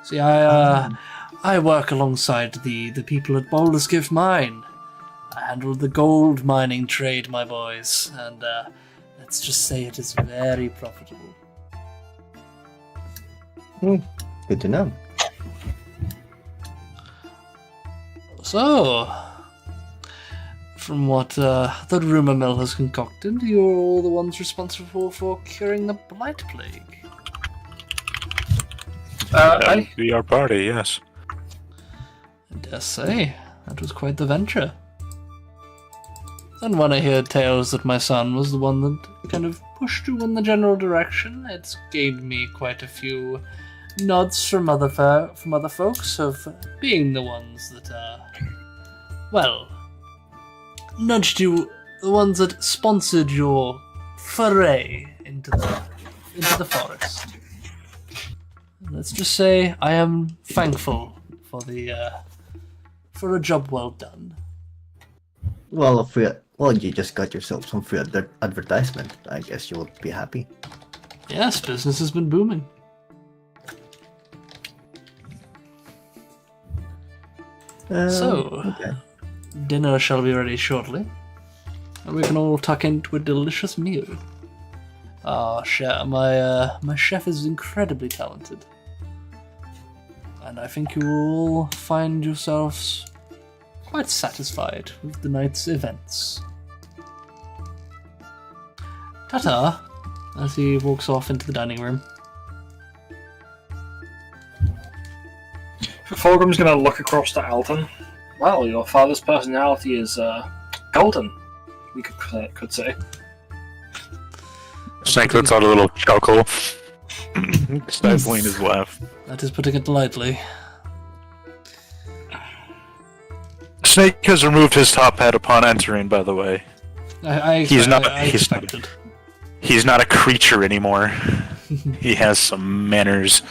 See, I work alongside the people at Boulder's Gift Mine. I handle the gold mining trade, my boys, and let's just say it is very profitable. Good to know. So, from what the rumor mill has concocted, you're all the ones responsible for curing the blight plague. that would be our party, yes. I dare say, that was quite the venture. And when I hear tales that my son was the one that kind of pushed you in the general direction, it's gained me quite a few nods from other folks of being the ones that, well, nudged you, the ones that sponsored your foray into the forest. Let's just say I am thankful for a job well done. Well, you just got yourself some free advertisement. I guess you will be happy. Yes, business has been booming. Okay. Dinner shall be ready shortly, and we can all tuck into a delicious meal. My chef is incredibly talented. and I think you will find yourselves quite satisfied with the night's events. Ta-ta, as he walks off into the dining room. Fulgrim's gonna look across to Alton. Well, your father's personality is golden, we could say. Snake lets out a little chuckle, stifling his laugh. That is putting it lightly. Snake has removed his top hat upon entering, by the way. I expected. He's not a creature anymore. He has some manners.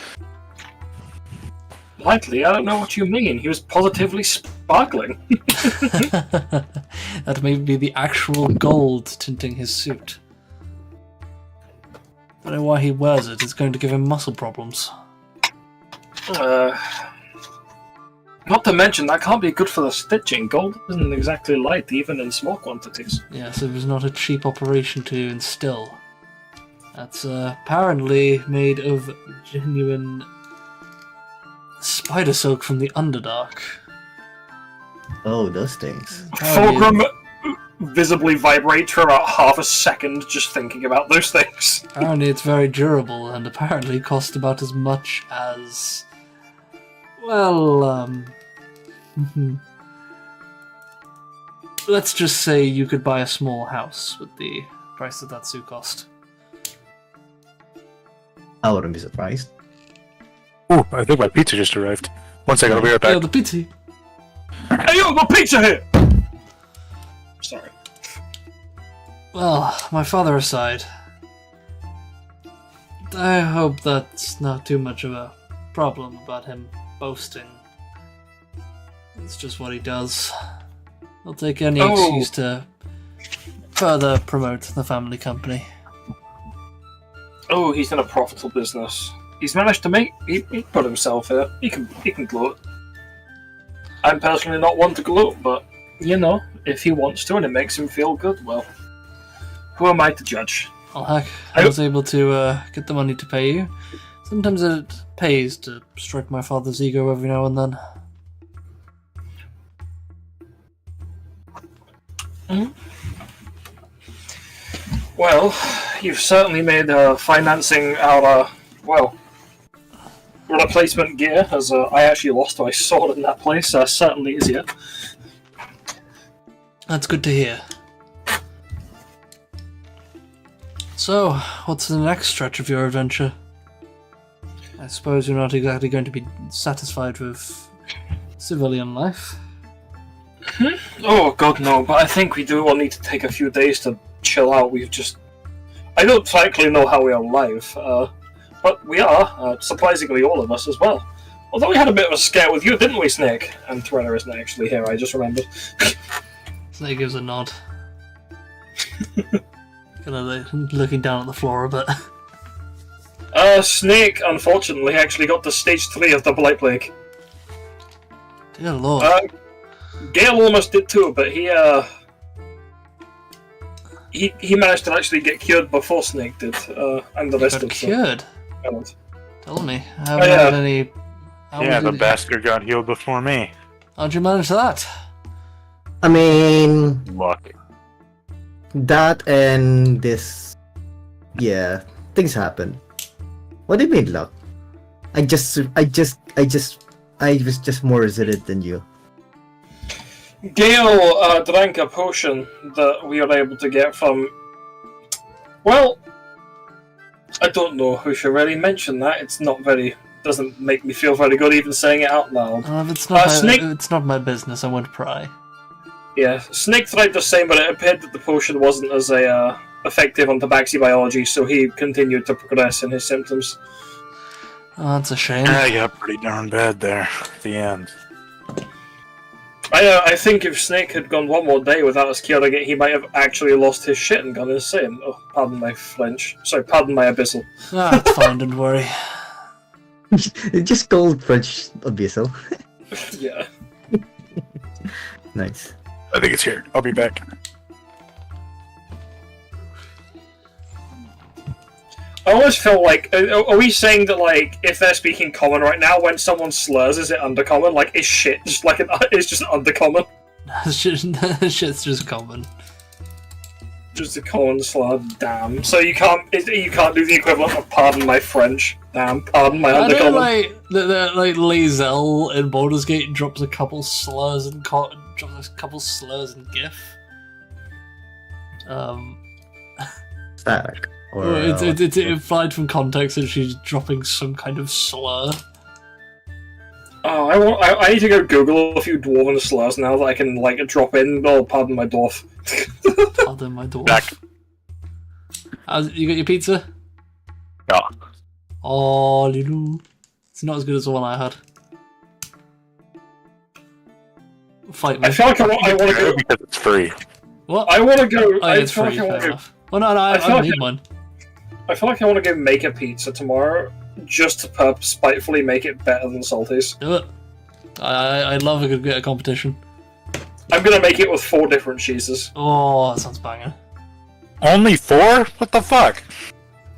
Lightly? I don't know what you mean. He was positively sparkling. That may be the actual gold tinting his suit. I don't know why he wears it. It's going to give him muscle problems. Not to mention, that can't be good for the stitching. Gold isn't exactly light, even in small quantities. Yes, it was not a cheap operation to instill. That's apparently made of genuine spider silk from the Underdark. Oh, those things. Fulgrim visibly vibrates for about half a second just thinking about those things. Apparently it's very durable, and apparently cost about as much as... well, let's just say you could buy a small house with the price that suit cost. I wouldn't be surprised. Ooh, I think my pizza just arrived. One second, I'll be right back. Yeah, the pizza. Hey, yo, got pizza here! Sorry. Well, my father aside, I hope that's not too much of a problem about him boasting. It's just what he does. He'll take any excuse to further promote the family company. Oh, he's in a profitable business. He's managed to make... He put himself here. He can gloat. I'm personally not one to gloat, but, you know, if he wants to and it makes him feel good, well, who am I to judge? Oh heck, I was able to get the money to pay you. Sometimes it pays to stroke my father's ego every now and then. Mm-hmm. Well, you've certainly made financing our, replacement gear, as I actually lost my sword in that place, certainly easier. That's good to hear. So, what's the next stretch of your adventure? I suppose you're not exactly going to be satisfied with civilian life. Oh god no, but I think we do all need to take a few days to chill out. I don't frankly know how we are alive, but we are, surprisingly all of us as well. Although we had a bit of a scare with you, didn't we, Snake? And Threnor isn't actually here, I just remembered. Snake gives a nod. Kind of looking down at the floor a bit. Snake, unfortunately, actually got to stage 3 of the Blight Plague. Dear lord. Gale almost did too, but he managed to actually get cured before Snake did, and the rest Got of cured? them. Tell me. I haven't had any... The bastard got healed before me. How'd you manage that? I mean, Luck. that and this... Yeah, things happen. What do you mean, luck? I was just more resilient than you. Gale drank a potion that we were able to get from... Well, I don't know who should really mention that. It's not very... doesn't make me feel very good even saying it out loud. If it's Snake... it's not my business, I won't pry. Yeah, Snake tried the same, but it appeared that the potion wasn't as effective on tabaxi biology, so he continued to progress in his symptoms. Oh, that's a shame. Yeah, got pretty darn bad there at the end. I think if Snake had gone one more day without us curing it, he might have actually lost his shit and gone insane. Oh, pardon my French. Sorry, pardon my abyssal. It's fine, don't worry. Just cold French abyssal. Yeah. Nice. I think it's here. I'll be back. I almost feel like, are we saying that, like, if they're speaking common right now, when someone slurs, is it undercommon? Like, is shit just like it's just undercommon? Shit's just common. Just a common slur, damn. So you can't do the equivalent of pardon my French, damn, pardon my I know, undercommon. like Lae'zel in Baldur's Gate drops a couple slurs and GIF. Static. Or, It's implied from context that she's dropping some kind of slur. Oh, I need to go Google a few dwarven slurs now that I can, like, drop in. Oh, pardon my dwarf. Pardon my dwarf. Back. You got your pizza? Yeah. Oh, Lulu. It's not as good as the one I had. Fight me. I feel like I want to go. Because it's free. What? I want to go. Oh, I it's feel free, like I want fair to go. enough. Oh, no, I feel I like need one. I feel like I want to go make a pizza tomorrow, just to spitefully make it better than Salty's. Do it. I love a good bit of competition. I'm gonna make it with 4 different cheeses. Oh, that sounds banging. Only 4? What the fuck?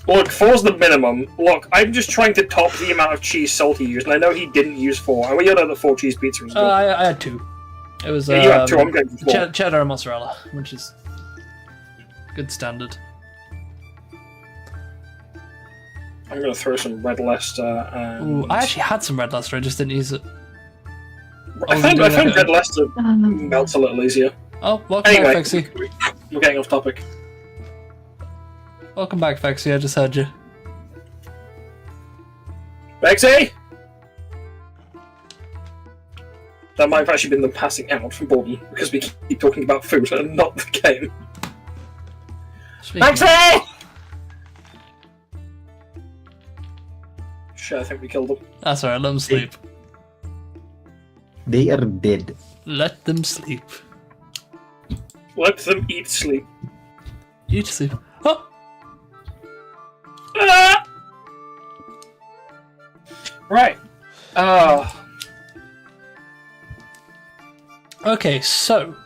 Look, 4's the minimum. Look, I'm just trying to top the amount of cheese Salty used, and I know he didn't use 4. And we all know that 4 cheese pizza is good. I had 2. It was Yeah, you had 2, I'm going for 4. cheddar and mozzarella, which is good standard. I'm gonna throw some red Leicester and... Ooh, I actually had some red Leicester, I just didn't use it. I found red Leicester melts a little easier. Oh, welcome Anyway, back, Fexy. we're getting off topic. Welcome back, Fexy, I just heard you. Bexy! That might have actually been them passing out from boredom, because we keep talking about food and not the game. Bexy! Shit, I think we killed them. That's alright, let them sleep. They are dead. Let them sleep. Let them eat sleep. You to sleep. Oh! Ah! Right. Okay, so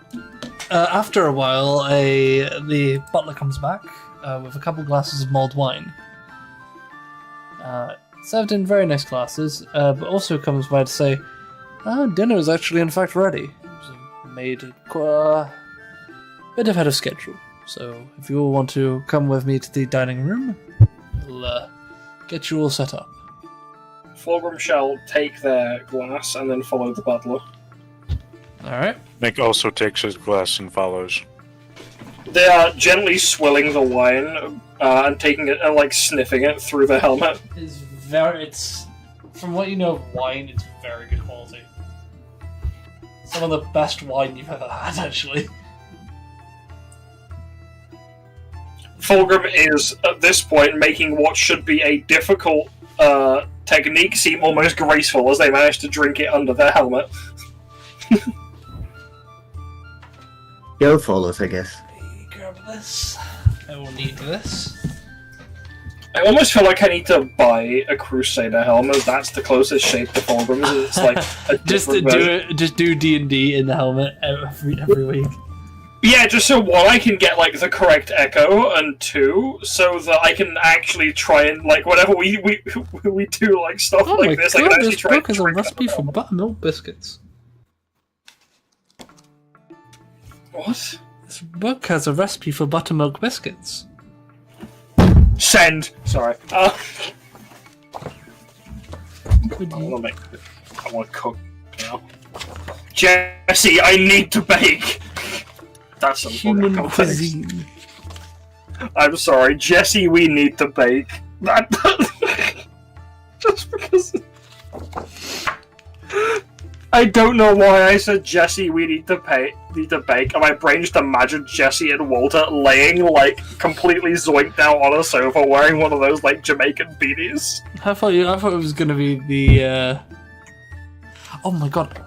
after a while, the butler comes back with a couple glasses of mulled wine. Served in very nice glasses, but also comes by to say, dinner is actually in fact ready. It was made a bit ahead of schedule, so if you all want to come with me to the dining room, we'll get you all set up. Fulgrim shall take their glass and then follow the butler. Alright. Nick also takes his glass and follows. They are gently swilling the wine and taking it and like sniffing it through the helmet. It's from what you know of wine, it's very good quality. Some of the best wine you've ever had, actually. Fulgrim is, at this point, making what should be a difficult technique seem almost graceful as they manage to drink it under their helmet. Joe follows, I guess. Grab this. I will need this. I almost feel like I need to buy a Crusader helmet. That's the closest shape to Fulgrim's. It's like a Just different do version. it. Just do D&D in the helmet every week. Yeah, just so one, I can get like the correct echo, and 2, so that I can actually try and like whenever we do like stuff Oh like my this, I god! can actually This try book and is a drink recipe it. for buttermilk biscuits. What? This book has a recipe for buttermilk biscuits. Send. Sorry. I Could you- want to make. I want to cook now. Jesse, I need to bake. That's some Human fucking context. cuisine. I'm sorry, Jesse. We need to bake. That just because. I don't know why I said Jesse. We need to bake. And my brain just imagined Jesse and Walter laying like completely zoinked out on a sofa, wearing one of those like Jamaican beanies. I thought it was gonna be the. Oh my god!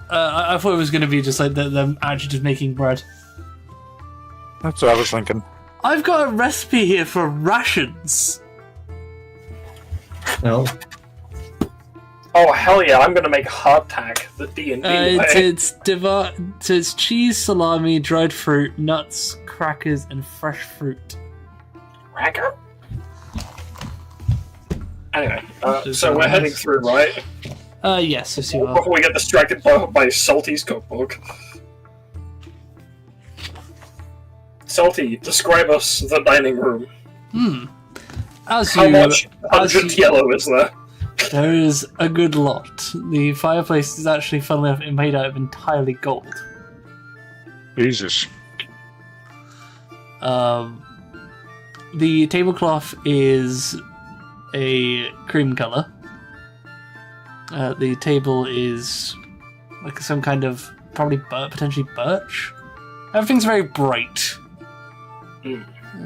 I thought it was gonna be just like them actually just making bread. That's what I was thinking. I've got a recipe here for rations. No. Oh hell yeah! I'm gonna make hardtack the D&D way. It's cheese, salami, dried fruit, nuts, crackers, and fresh fruit. Cracker? Anyway, so we're heading through, right? Yes, you are. Before we get distracted by Salty's cookbook. Salty, describe us the dining room. How much 100 yellow is there? There is a good lot. The fireplace is actually, funnily enough, made out of entirely gold. Jesus. The tablecloth is a cream colour. The table is like some kind of probably potentially birch. Everything's very bright. It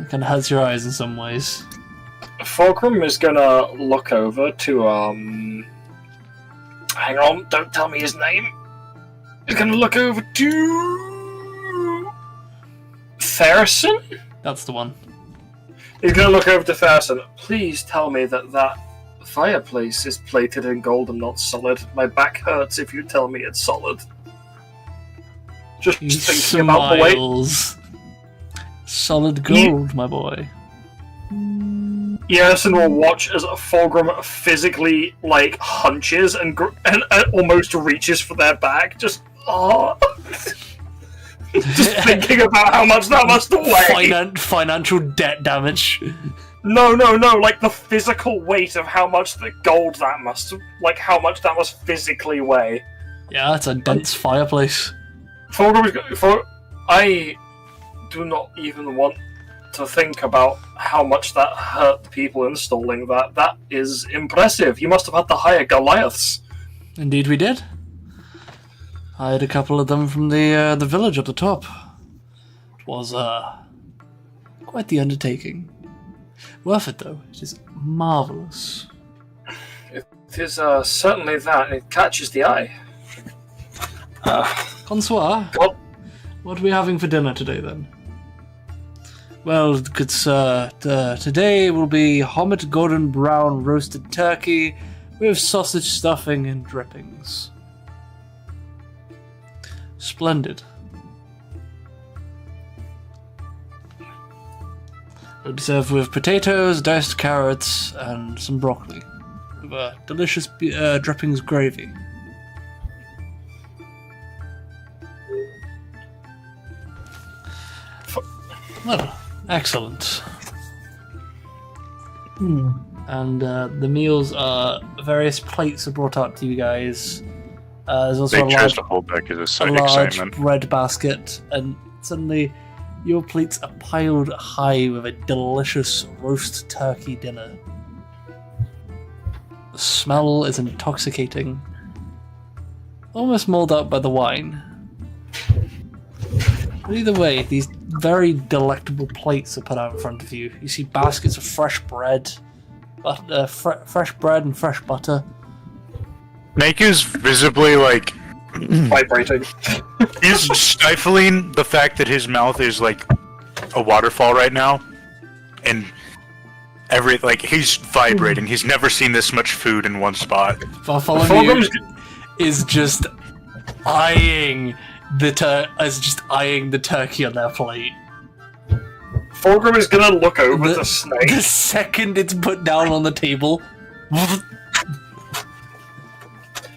kind of hurts your eyes in some ways. Fulcrum is gonna look over to hang on, don't tell me his name. He's gonna look over to Faraskarin? That's the one. He's gonna look over to Faraskarin. Please tell me that fireplace is plated in gold and not solid. My back hurts if you tell me it's solid. Just He thinking about the weight. smiles. Solid gold, my boy. Yerson will watch as Fulgrim physically, like, hunches and almost reaches for their back. Just thinking about how much that must weigh. Financial debt damage. No, like the physical weight of how much the gold that must, like, how much that must physically weigh. Yeah, it's a dense fireplace. I do not even want to think about how much that hurt the people installing that. That is impressive. You must have had to hire Goliaths. Indeed we did. I had a couple of them from the village up the top. It was quite the undertaking. Worth it though. It is marvellous. It is certainly that. It catches the eye. Consoir, God. what are we having for dinner today then? Well, good sir, today will be Hommet golden brown roasted turkey with sausage stuffing and drippings. Splendid. It'll be served with potatoes, diced carrots, and some broccoli, with a delicious drippings gravy. Well, excellent. And the meals are various plates are brought out to you guys. There's also Big a chest large, to hold back is a a large excitement. bread basket, and suddenly your plates are piled high with a delicious roast turkey dinner. The smell is intoxicating, almost mulled out by the wine. But either way, these very delectable plates are put out in front of you. You see baskets of fresh bread, fresh bread and fresh butter. Snake is visibly like Vibrating. he's stifling the fact that his mouth is like a waterfall right now, and he's vibrating. He's never seen this much food in one spot. Bartholomew is just eyeing the turkey on their plate. Fulgrim is gonna look over to Snake. The second it's put down on the table,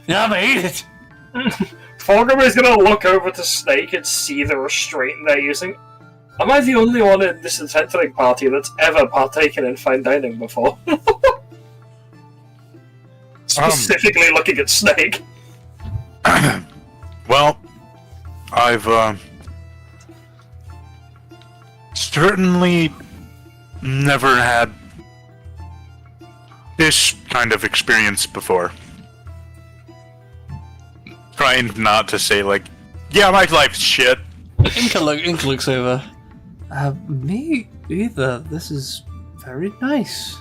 yeah, I ate it. Fulgrim is gonna look over to Snake and see the restraint they're using. Am I the only one in this adventuring party that's ever partaken in fine dining before? Specifically looking at Snake. Well, I've certainly never had this kind of experience before. Trying not to say like, yeah, my life's shit. Inca looks over. Me either. This is very nice.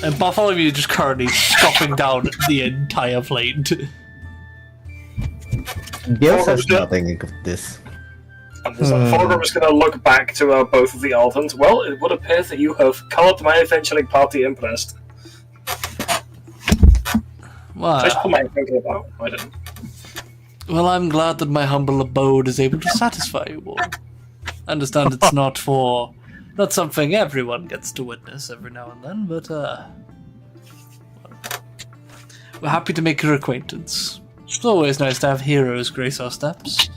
And Bartholomew is just currently scoffing down the entire plate. Gil says nothing of this. And Fulgrim is going to look back to both of the Aldens. Well, it would appear that you have colored my adventuring party impressed. Just put my thinking about. I didn't. Well, I'm glad that my humble abode is able to satisfy you all. I understand it's not for Not something everyone gets to witness every now and then, but we're happy to make your acquaintance. It's always nice to have heroes grace our steps.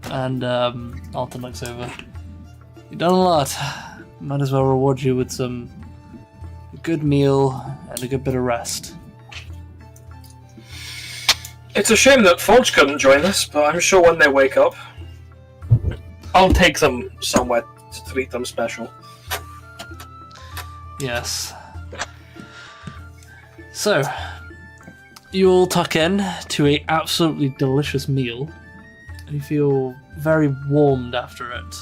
And Alton looks over. You've done a lot. Might as well reward you with a good meal and a good bit of rest. It's a shame that Forge couldn't join us, but I'm sure when they wake up, I'll take them somewhere to treat them special. Yes. So, you all tuck in to a absolutely delicious meal, and you feel very warmed after it.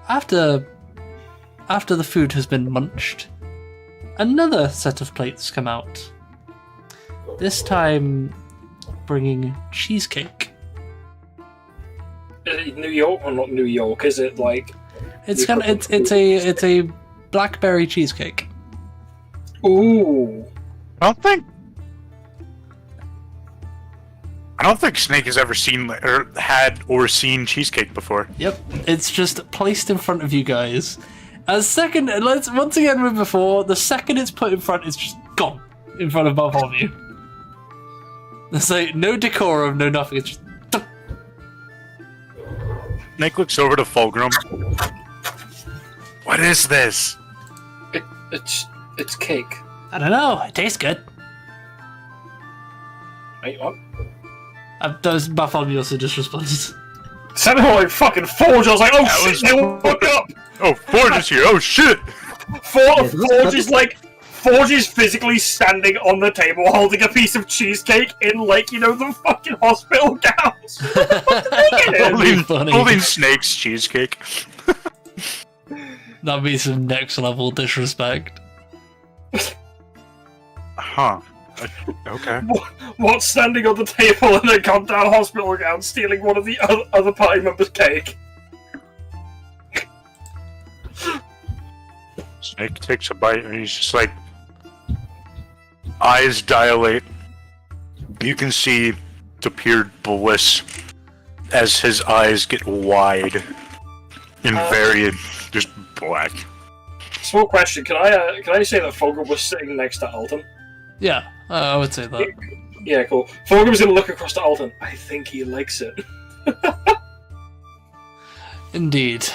After the food has been munched, another set of plates come out. This time, bringing cheesecake. Is it New York or not New York? Is it like? It's a blackberry cheesecake. Ooh. I don't think Snake has ever seen or seen cheesecake before. Yep, it's just placed in front of you guys. Let's once again with before. The second it's put in front, it's just gone in front of both of you. There's like no decorum, no nothing. It's just. Snake looks over to Fulgrim. What is this? It's cake. I don't know. It tastes good. Wait, what? Those Bartholomew also just responded. Sounded like fucking Forge. I was like, oh That shit, was- they woke up. Oh, Forge is here. Oh shit! Forge is physically standing on the table holding a piece of cheesecake in, like, you know, the fucking hospital gowns. That'd be funny. Holding Snake's cheesecake. That'd be some next level disrespect. Huh. Okay. What's standing on the table in a goddamn hospital gown stealing one of the other party members' cake? Snake takes a bite and he's just like, eyes dilate. You can see the pure bliss as his eyes get wide and very just black. Small question, can I say that Fogel was sitting next to Alton? Yeah, I would say that. Yeah, cool. Fogel was gonna look across to Alton. I think he likes it. Indeed.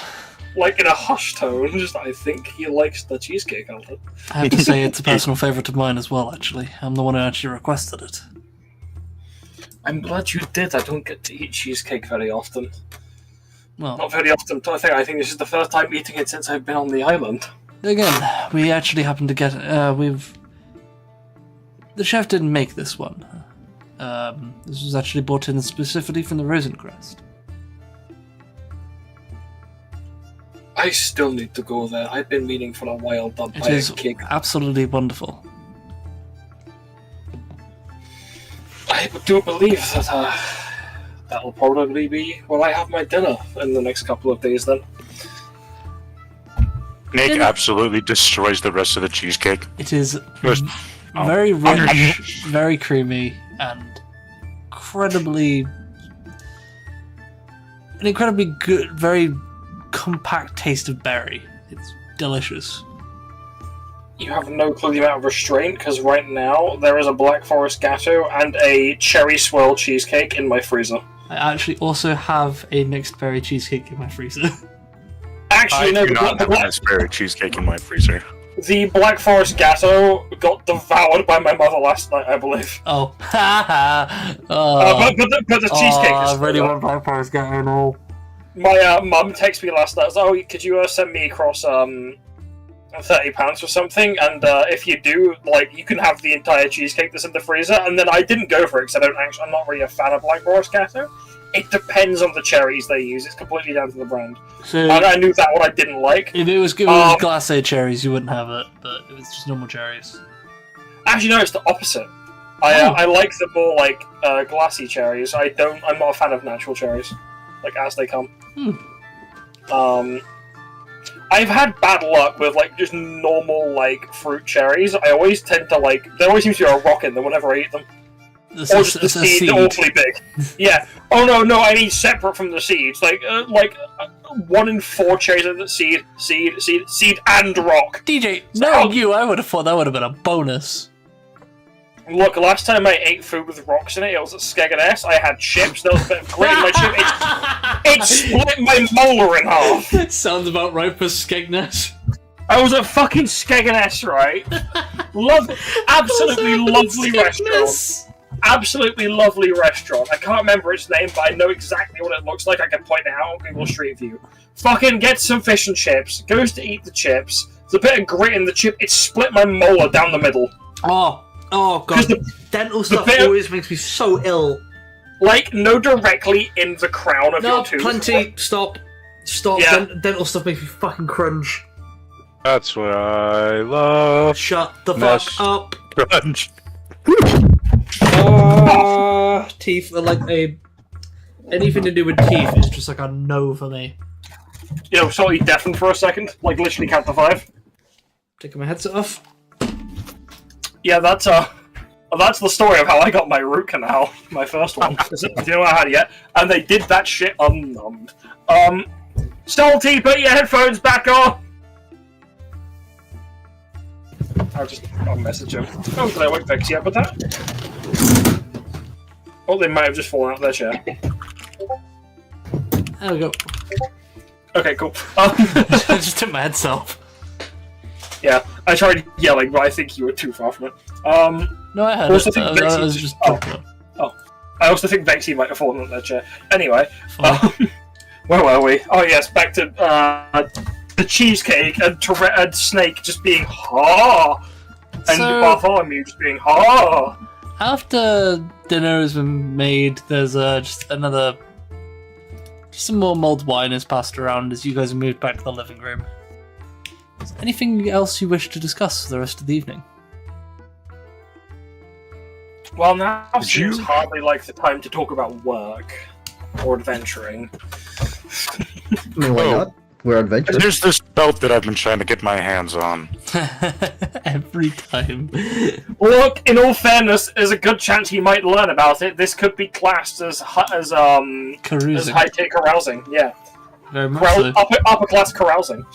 Like in a hushed tone, just I think he likes the cheesecake, Alton. I have to say it's a personal favourite of mine as well, actually. I'm the one who actually requested it. I'm glad you did. I don't get to eat cheesecake very often. Well, Not very often. I think this is the first time eating it since I've been on the island. again, we actually happened to get... The chef didn't make this one. This was actually brought in specifically from the Rosencrest. I still need to go there. I've been meaning for a while to It buy a is cake. absolutely wonderful. I do believe that that'll probably be where I have my dinner in the next couple of days then. Snake absolutely destroys the rest of the cheesecake. It is Just- very rich, very creamy, and an incredibly good, very compact taste of berry. It's delicious. You have no clue the amount of restraint, because right now there is a Black Forest Gatto and a cherry swirl cheesecake in my freezer. I actually also have a mixed berry cheesecake in my freezer. Actually, I no, do not have a raspberry cheesecake in my freezer. the Black Forest Gatto got devoured by my mother last night, I believe. Oh, But the cheesecake is I really still want Black Forest Gatto and all. My mum texted me last night. Was, oh, could you send me across £30 or something? And if you do, like, you can have the entire cheesecake that's in the freezer. And then I didn't go for it because I'm not really a fan of Black Forest Gatto. It depends on the cherries they use. It's completely down to the brand. So I knew that one I didn't like. if it was glacé cherries, you wouldn't have it. But if it's just normal cherries, Actually, no, it's the opposite. I like the more like glassy cherries. I'm not a fan of natural cherries, like as they come. I've had bad luck with like just normal like fruit cherries. I always tend to like. There always seems to be a rock in them whenever I eat them. Or just the seed, awfully big. Yeah. Oh no, I mean separate from the seeds. Like 1 in 4 cherries of the seed, and rock. DJ, So- knowing you, I would have thought that would have been a bonus. Look, last time I ate food with rocks in it, it was at Skegness. I had chips. There was a bit of grit in my chip. It split my molar in half. It sounds about right for Skegness. I was at fucking Skegness, right? Absolutely lovely restaurant. Absolutely lovely restaurant. I can't remember its name, but I know exactly what it looks like. I can point it out on Google Street View. Fucking gets some fish and chips. Goes to eat the chips. There's a bit of grit in the chip. It split my molar down the middle. Oh god. Dental stuff always makes me so ill. Like, no directly in the crown of No, your tooth. plenty. Stop. Yeah. Dental stuff makes me fucking cringe. That's what I love. Shut the Mess. fuck up. Crunch. Teeth are like anything to do with teeth is just like a no for me. You know, sort of deafen for a second. Like, literally count to 5. Taking my headset off. Yeah, that's the story of how I got my root canal, my first one. Do you know I had it yet? And they did that shit unnumbed. Salty, put your headphones back on! I'll message him. Oh, I won't fix yet, but that. Oh, they might have just fallen out of their chair. There we go. Okay, cool. I just took my headset off. Yeah, I tried yelling, but I think you were too far from it. No, I heard Also it. think I Vexy- was just oh. talking. I also think Vexy might have fallen on their chair. Anyway, Fine. where were we? Oh yes, back to the cheesecake and Snake just being ha, and So- Bartholomew just being ha. After dinner has been made, there's just some more mulled wine is passed around as you guys have moved back to the living room. Is there anything else you wish to discuss for the rest of the evening? Well, now Did seems you- hardly like the time to talk about work or adventuring. I mean, why Oh. not? We're adventurous. There's this belt that I've been trying to get my hands on. Every time. Look, in all fairness, there's a good chance he might learn about it. This could be classed as Carousing. high tech carousing. Yeah, Very much so. upper class carousing.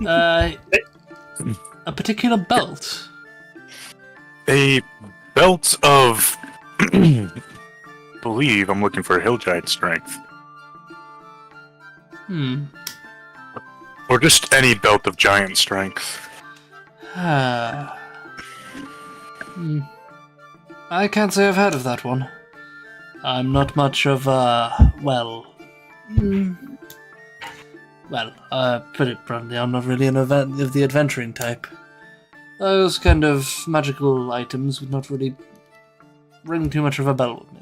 A particular belt. A belt of... believe I'm looking for hill giant strength. Or just any belt of giant strength. I can't say I've heard of that one. I'm not much of put it bluntly, I'm not really an event of the adventuring type. Those kind of magical items would not really ring too much of a bell with me.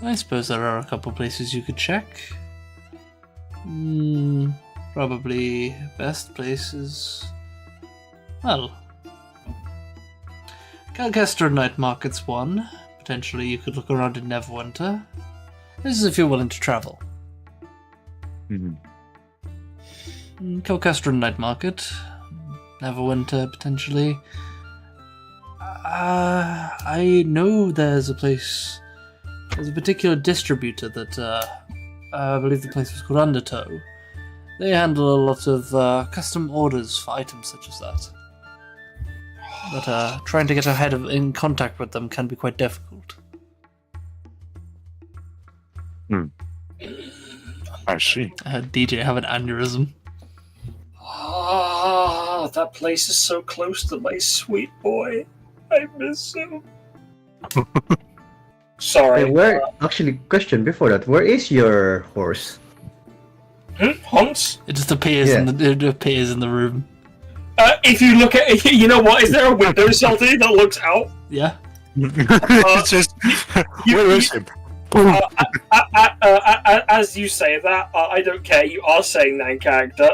I suppose there are a couple places you could check. Probably best places. Well, Calcester Night Market's one. Potentially you could look around in Neverwinter. This is if you're willing to travel. Calcester Night Market. Neverwinter, potentially. I know there's a place. There's a particular distributor that I believe the place was called Undertow. They handle a lot of custom orders for items such as that. But trying to get in contact with them can be quite difficult. I see. I heard DJ have an aneurysm. Ah, that place is so close to my sweet boy. I miss him. Sorry. Hey, where? Actually, question before that. Where is your horse? Hunts? It just appears it appears in the room. If you look at, you know what? Is there a window, Salty, that looks out? Yeah. It's just... Where is him? As you say that, I don't care. You are saying that in character.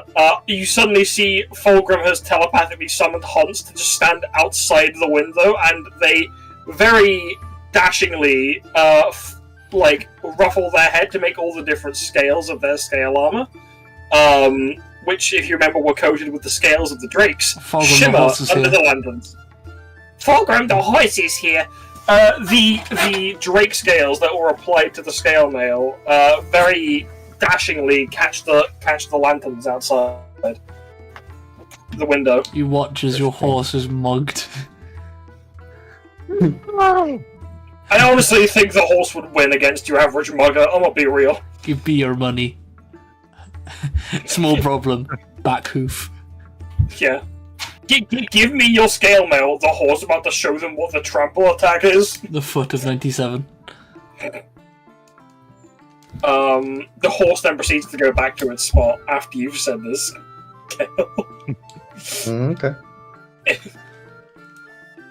You suddenly see Fulgrim has telepathically summoned Hunts to just stand outside the window, and they very dashingly, ruffle their head to make all the different scales of their scale armor. which, if you remember, were coated with the scales of the drakes, Fulgrim, the shimmer horse is under here. the lanterns. Fulgrim, the horse is here. The drake scales that were applied to the scale mail very dashingly catch the lanterns outside the window. You watch as your horse is mugged. I honestly think the horse would win against your average mugger. I'm gonna be real. Give me your money. Small problem. Back hoof. Yeah. Give me your scale mail. The horse about to show them what the trample attack is. The foot of 97. The horse then proceeds to go back to its spot after you've said this. Okay.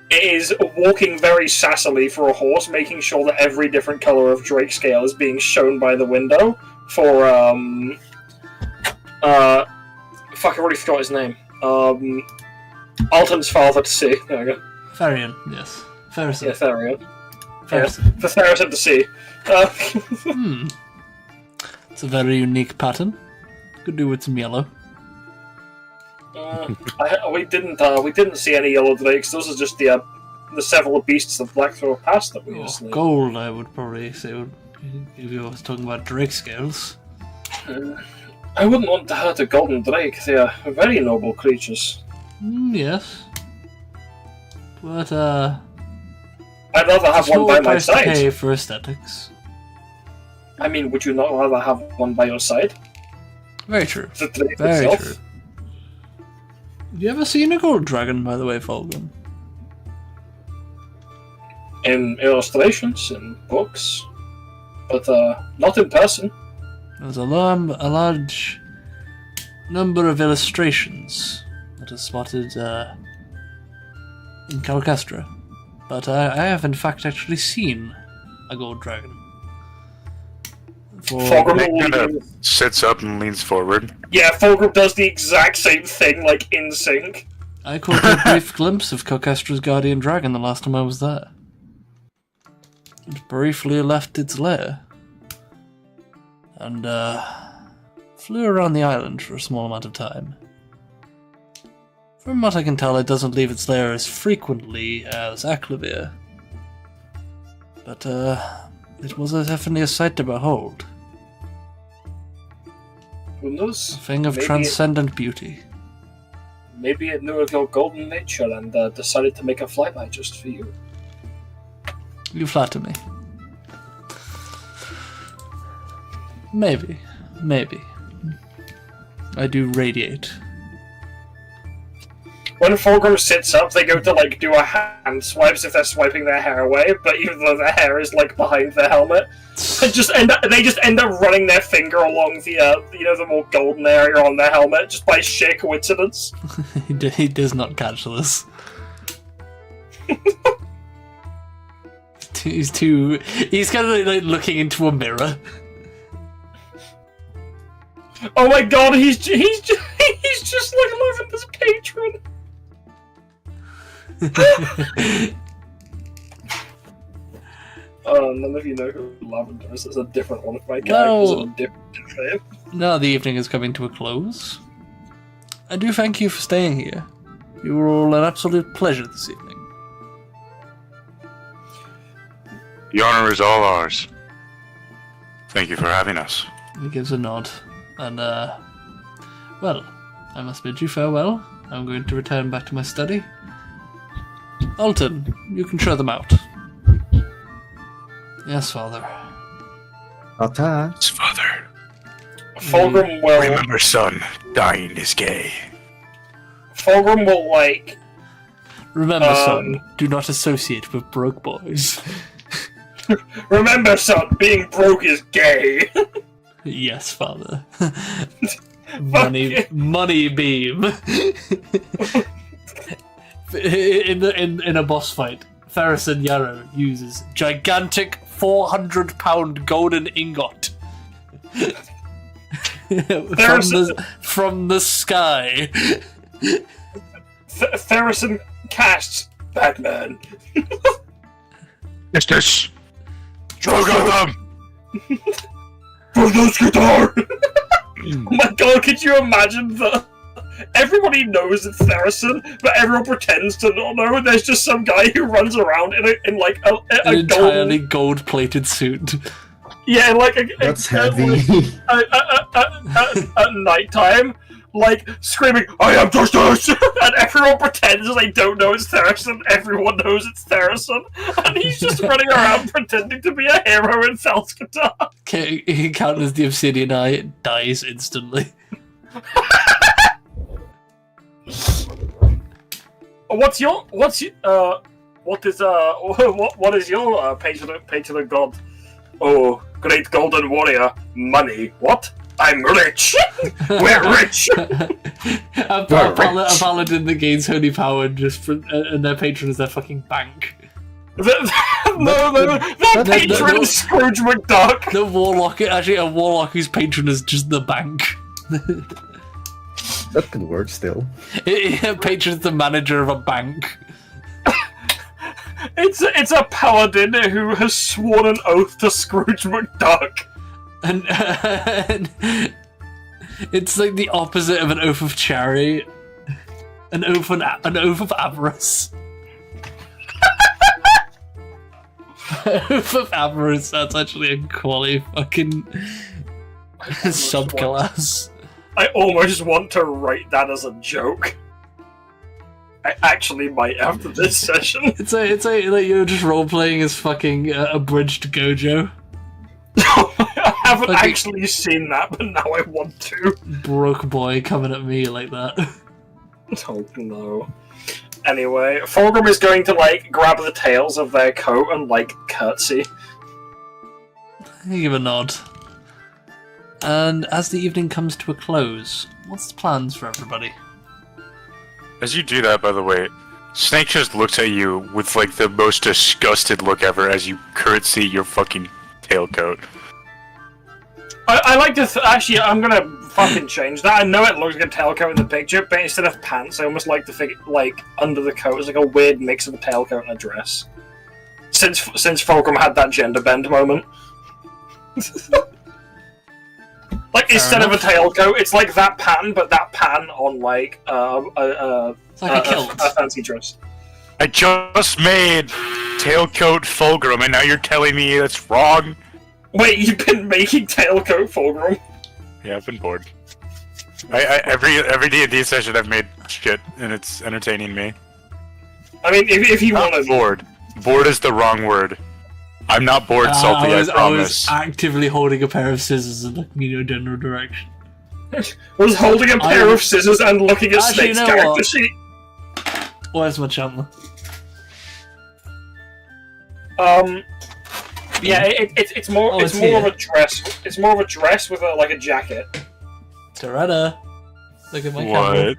It is walking very sassily for a horse, making sure that every different color of drake scale is being shown by the window for, fuck, I already forgot his name. Alton's father to see. There we go. Therian, yes. Faraskarin. Yeah, Therian. Faraskarin. Yeah, for Therian to see. It's a very unique pattern. Could do with some yellow. We didn't see any yellow drakes. Those are just the several beasts of black throw past that we Or just gold, I would probably say, if you was talking about drake scales. I wouldn't want to hurt a golden drake. They are very noble creatures. Yes. But, I'd rather have one small by my price to side. pay for aesthetics. I mean, would you not rather have one by your side? Very true. The drake Very itself? true. Have you ever seen a gold dragon, by the way, Fulgrim? In illustrations, in books, but not in person. There's a large number of illustrations that are spotted in Calcastra. But I have in fact actually seen a gold dragon. Fulgrim will Kind lean- of sits up and leans forward. Yeah, Fulgrim does the exact same thing, like in sync. I caught a brief glimpse of Calcastra's guardian dragon the last time I was there. It briefly left its lair. And, flew around the island for a small amount of time. From what I can tell, it doesn't leave its lair as frequently as Aklavir. But, it was definitely a sight to behold. Who knows? A thing of Maybe transcendent beauty. Maybe it knew of your golden nature and decided to make a flyby just for you. You flatter me. Maybe. I do radiate. When Fulgrim sits up, they go to like do a hand swipe as if they're swiping their hair away, but even though their hair is like behind their helmet, they just end up running their finger along the the more golden area on their helmet just by sheer coincidence. He does not catch this. He's kind of like looking into a mirror. Oh my god, he's just like Lavender's patron. None of you know who Lavender is. It's a different one of my characters in a different name. Now the evening is coming to a close. I do thank you for staying here. You were all an absolute pleasure this evening. The honor is all ours. Thank you for having us. He gives a nod. And, well, I must bid you farewell. I'm going to return back to my study. Alton, you can show them out. Yes, father. Ta-ta. His father. Fulgrim will Remember, son, dying is gay. Fulgrim will like Remember, son, do not associate with broke boys. remember, son, being broke is gay. Yes, father. money beam. in a boss fight, Faraskarin Yarrow uses gigantic 400-pound golden ingot from the sky. Faraskarin casts Batman. Justice! Shogun them! For this guitar! Oh my god, could you imagine that? Everybody knows it's Theresen, but everyone pretends to not know. There's just some guy who runs around in like a An entirely gold-plated suit. Yeah, like That's heavy. At nighttime, like screaming, "I am justice!" and everyone pretends they don't know it's Theresen. Everyone knows it's Theresen, and he's just running around pretending to be a hero in Felskatar. He encounters the Obsidian Eye, it dies instantly. What is your patron god? Oh, great golden warrior, money. What? I'm rich. We're rich. a paladin that gains holy power and their patron is their fucking bank. The patron is Scrooge McDuck. The warlock, actually a warlock whose patron is just the bank. That could work still. Patron's the manager of a bank. It's a paladin who has sworn an oath to Scrooge McDuck. And it's like the opposite of an oath of charity. An oath of avarice. Oath of avarice, that's actually a quality fucking subclass. I almost want to write that as a joke. I actually might after this session. It's like you're just role playing as fucking abridged Gojo. I haven't Like actually seen that, but now I want to. Broke boy coming at me like that. Oh no. Anyway, Fulgrim is going to like grab the tails of their coat and like curtsy. I give a nod. And as the evening comes to a close, what's the plans for everybody? As you do that, by the way, Snake just looks at you with like the most disgusted look ever as you curtsy your fucking tailcoat. I like to actually, I'm gonna fucking change that. I know it looks like a tailcoat in the picture, but instead of pants, I almost like to think like under the coat is like a weird mix of a tailcoat and a dress. Since Fulgrim had that gender bend moment. Like, instead of a tailcoat, it's like that pattern, but that pattern on, like, It's like a kilt. A fancy dress. I just made tailcoat Fulgrim, and now you're telling me that's wrong? Wait, you've been making tailcoat Fulgrim? Yeah, I've been bored. Every D&D session I've made shit, and it's entertaining me. I mean, if you Not want to... bored. Bored is the wrong word. I'm not bored, Salty, I I was promise. actively holding a pair of scissors and looking in your general direction. was holding a pair of scissors and looking at Actually, Snake's you know character what? sheet. Where's my Chandler? Yeah, it's more Oh, it's it's more of here. a dress. It's more of a dress with like a jacket. Toretta, look at my camera. What?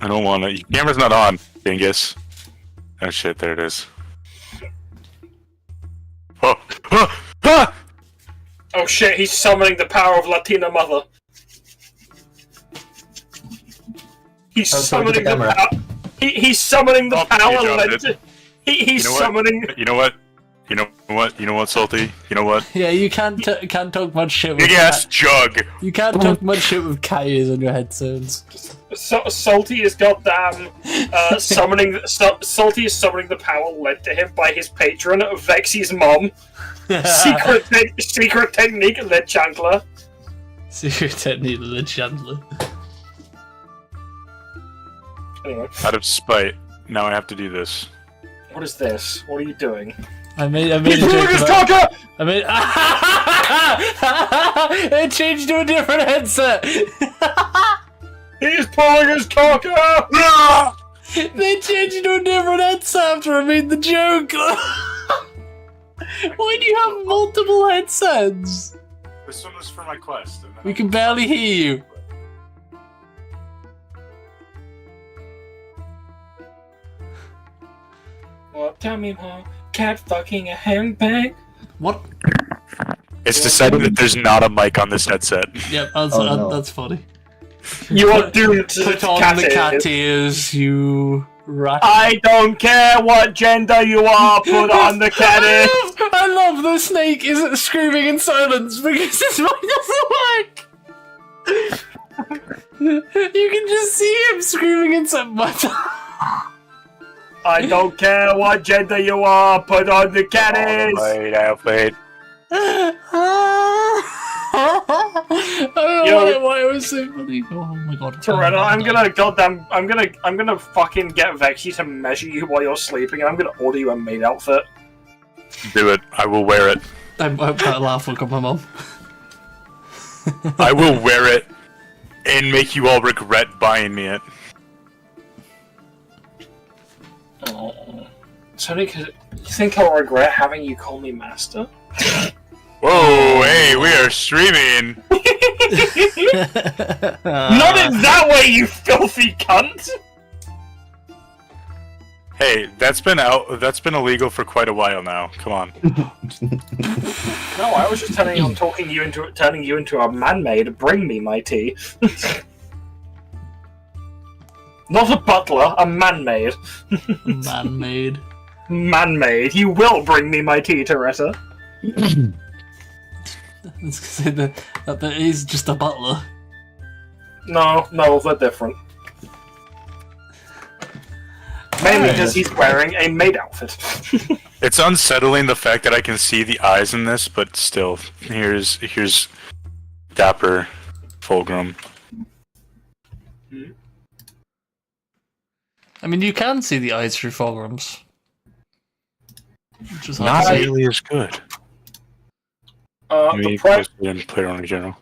I don't want it. Your camera's not on, dingus. Oh shit, there it is. Oh, Oh shit, he's summoning the power of Latina Mother. He's Oh, so look at summoning the the camera. power. He's summoning the Oh, power. you dropped led to- it. He's You know what? summoning. You know what? You know what? You know what, Salty? You know what? Yeah, you can't talk much shit with Big ass jug! You can't talk much shit with cat ears on your headphones. Salty is goddamn summoning. Salty is summoning the power led to him by his patron, Vexy's mom. Secret technique, Led Chandler. Secret technique of the Chandler. Anyway, Out of spite, now I have to do this. what is this? What are you doing? I made a He's joke pulling his about... cock up! I made... It changed to a different headset! He's pulling his cock up! They changed to a different headset after I made the joke! Why do you have multiple headsets? This one was for my quest. And then We can barely hear you. Well, tell me more. Cat fucking a handbag? What? It's decided that there's not a mic on this headset. Yep, Oh, no. that's funny. You are doomed to Put on cat the cat ears, you rat. I don't care what gender you are, put on the caddy. I love the snake isn't screaming in silence because his mind doesn't work. You can just see him screaming in silence. I don't care what gender you are, put on the caddies. Wait, outfit. I don't know why it was so funny. Oh my god. Toretta, I'm gonna fucking get Vexy to measure you while you're sleeping, and I'm gonna order you a maid outfit. Do it. I will wear it. I can't laugh. Look at my mom. I will wear it and make you all regret buying me it. Oh. It's only because you think I'll regret having you call me master? Whoa, hey, we are streaming! Not in that way, you filthy cunt! Hey, that's been illegal for quite a while now. Come on. No, I was just telling you I'm turning you into a man-maid. Bring me my tea. Not a butler, a man-maid. Man-made. Man-maid. You will bring me my tea, Teresa. I was gonna say that is just a butler. No, they're different. Mainly because he's wearing a maid outfit. It's unsettling the fact that I can see the eyes in this, but still, here's Dapper Fulgrim. I mean, you can see the eyes through Fulgrims. Which is Not hard to nearly as good. The Player on in general.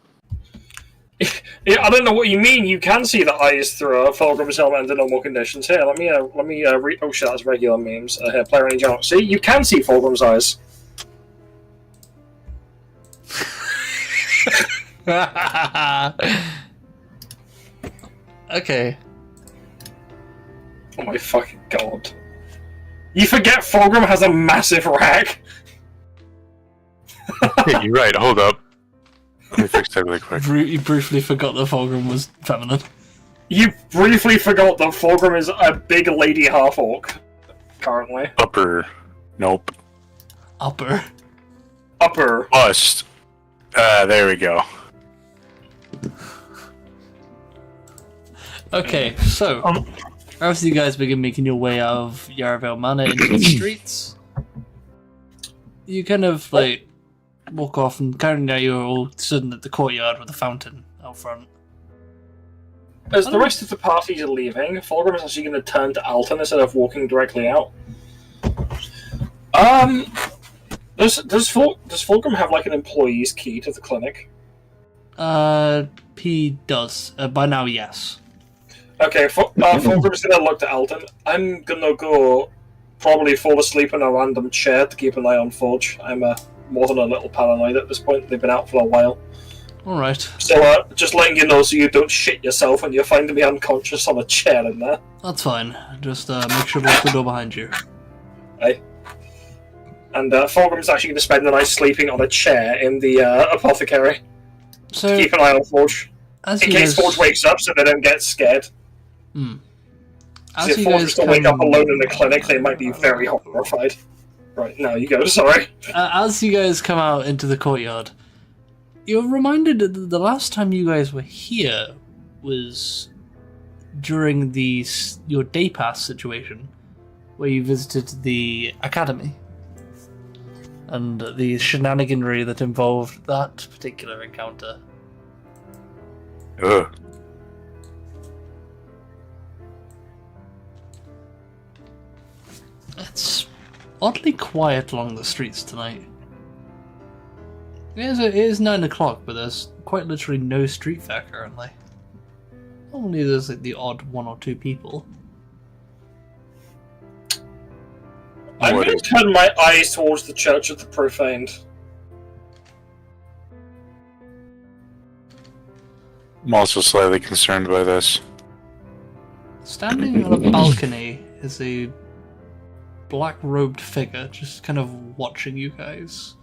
Yeah, I don't know what you mean. You can see the eyes through a Fulgrim's helmet under normal conditions. Here, let me read. Oh shit, that's regular memes. Here, player in general. See, you can see Fulgrim's eyes. Okay. Oh my fucking god! You forget Fulgrim has a massive rack. Hey, you're right. Hold up. Let me fix that really quick. You briefly forgot that Fulgrim was feminine. You briefly forgot that Fulgrim is a big lady half-orc, currently. Upper. Nope. Upper. Upper. Bust. There we go. Okay, so after you guys begin making your way out of Yarvale Manor into the streets, you kind of like walk off, and currently you're all sitting at the courtyard with a fountain out front. As the rest of the parties are leaving, Fulgrim is actually going to turn to Alton instead of walking directly out. Does Fulgrim have like an employee's key to the clinic? He does. By now, yes. Okay, Fulgrim's going to look to Alton. I'm going to go probably fall asleep in a random chair to keep an eye on Forge. I'm more than a little paranoid at this point. They've been out for a while. Alright. So, just letting you know so you don't shit yourself when you find me unconscious on a chair in there. That's fine. Just make sure to lock the door behind you. Aye. And Fulgrim's actually going to spend the night sleeping on a chair in the apothecary. So, Keep an eye on Forge. as In you case guys, Forge wakes up so they don't get scared. as If you Forge guys was to wake up come- alone in the clinic, they might be very horrified. Right, now you go, sorry. as you guys come out into the courtyard, you're reminded that the last time you guys were here was during your day pass situation, where you visited the academy, and the shenaniganry that involved that particular encounter. Ugh. It's oddly quiet along the streets tonight. It is 9 o'clock, but there's quite literally no street fair currently. Only there's like the odd one or two people. I'm going to turn my eyes towards the Church of the Profaned. I'm also slightly concerned by this. Standing on a balcony is a black-robed figure, just kind of watching you guys.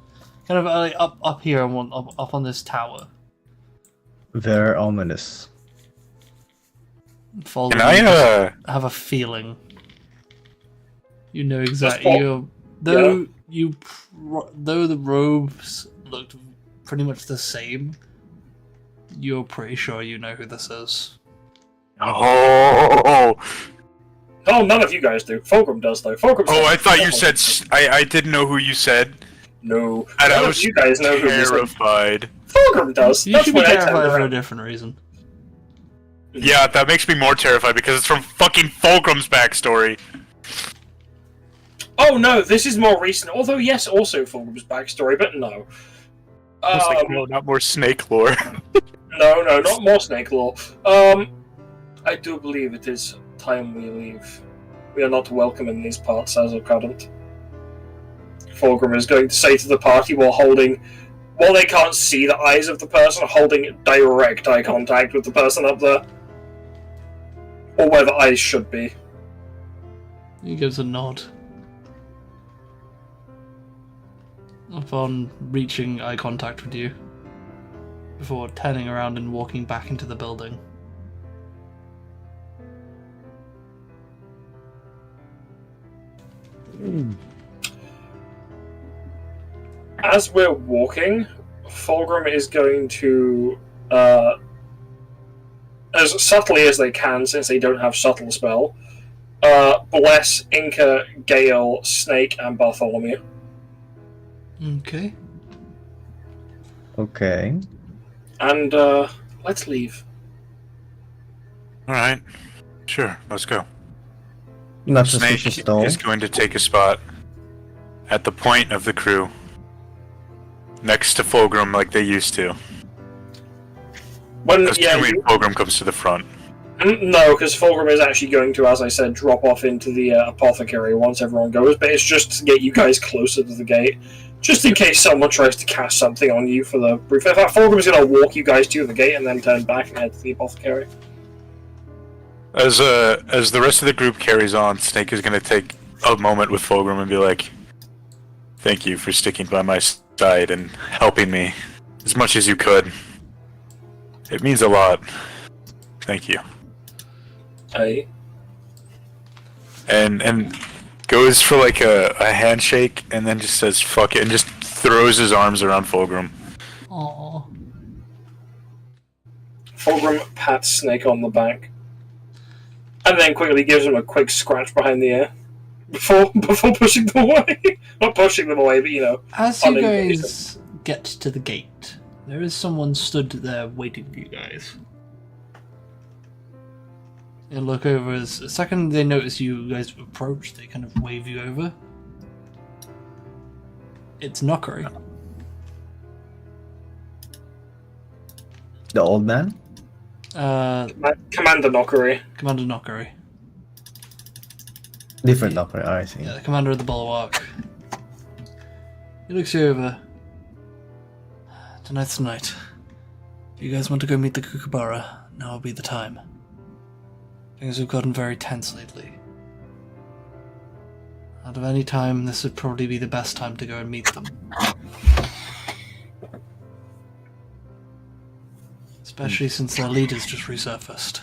Kind of up here, up on this tower. Very ominous. Follow Can I have a feeling. You know exactly. Though the robes looked pretty much the same, you're pretty sure you know who this is. Oh, Oh, none of you guys do. Fulgrim does, though. Fulgrim. oh! I thought you said. I didn't know who you said. No. And None I of was you guys know who this is. terrified. Fulgrim does. You That's should be why I turned terrified for a around. different reason. Yeah, that makes me more terrified because it's from fucking Fulgrim's backstory. Oh no, this is more recent. Although yes, also Fulgrim's backstory, but no. I was like, no, not more snake lore. No, not more snake lore. I do believe it is time we leave. We are not welcome in these parts as of current. Fulgrim is going to say to the party while they can't see the eyes of the person, holding direct eye contact with the person up there. Or where the eyes should be. He gives a nod. Upon reaching eye contact with you, before turning around and walking back into the building. As we're walking, Fulgrim is going to, as subtly as they can, since they don't have subtle spell, bless Inca, Gale, Snake, and Bartholomew. Okay. Okay. And, let's leave. Alright. Sure, let's go. Not Snake suspicious though. is going to take a spot at the point of the crew. Next to Fulgrim like they used to. Assuming Fulgrim comes to the front. No, because Fulgrim is actually going to, as I said, drop off into the apothecary once everyone goes, but it's just to get you guys closer to the gate. Just in case someone tries to cast something on you for the brief. In fact, Fulgrim is going to walk you guys to the gate and then turn back and head to the apothecary. As the rest of the group carries on, Snake is going to take a moment with Fulgrim and be like, "Thank you for sticking by my side and helping me as much as you could. It means a lot. Thank you." Aye. And goes for like a handshake and then just says "fuck it" and just throws his arms around Fulgrim. Aww. Fulgrim pats Snake on the back. And then quickly gives him a quick scratch behind the ear. Before pushing them away. Not pushing them away, but you know. As you guys get to the gate, there is someone stood there waiting for you guys. They look over as the second they notice you guys approach, they kind of wave you over. It's Knockery. The old man? Commander Knockery. Commander Knockery. Different Knockery, I see. Yeah, the commander of the Bulwark. He looks you over. Tonight's the night. If you guys want to go meet the Kookaburra, now will be the time. Things have gotten very tense lately. Out of any time, this would probably be the best time to go and meet them. Especially since their leaders just resurfaced.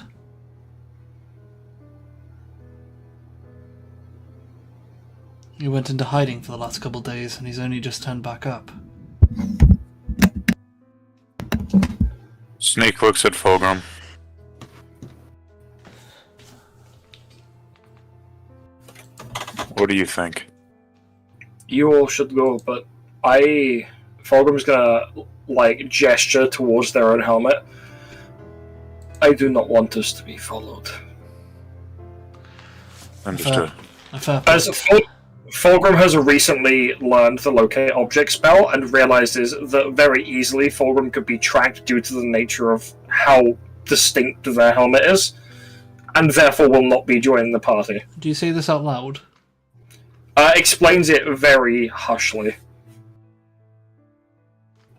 He went into hiding for the last couple days, and he's only just turned back up. Snake looks at Fulgrim. What do you think? You all should go, but Fulgrim's gonna, gesture towards their own helmet. I do not want us to be followed. Understood. As Fulgrim has recently learned the locate object spell and realizes that very easily Fulgrim could be tracked due to the nature of how distinct their helmet is, and therefore will not be joining the party. Do you say this out loud? Explains it very hushly.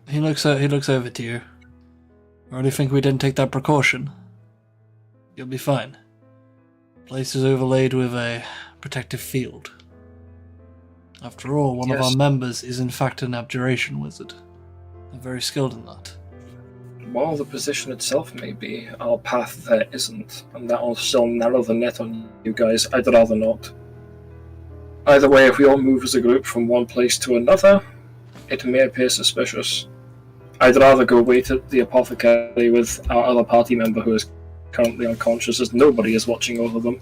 He looks over to you. Really think we didn't take that precaution? You'll be fine. The place is overlaid with a protective field. After all, one of our members is in fact an abjuration wizard. I'm very skilled in that. While the position itself may be, our path there isn't, and that will still narrow the net on you guys. I'd rather not. Either way, if we all move as a group from one place to another, it may appear suspicious. I'd rather go wait at the apothecary with our other party member who is currently unconscious, as nobody is watching over them.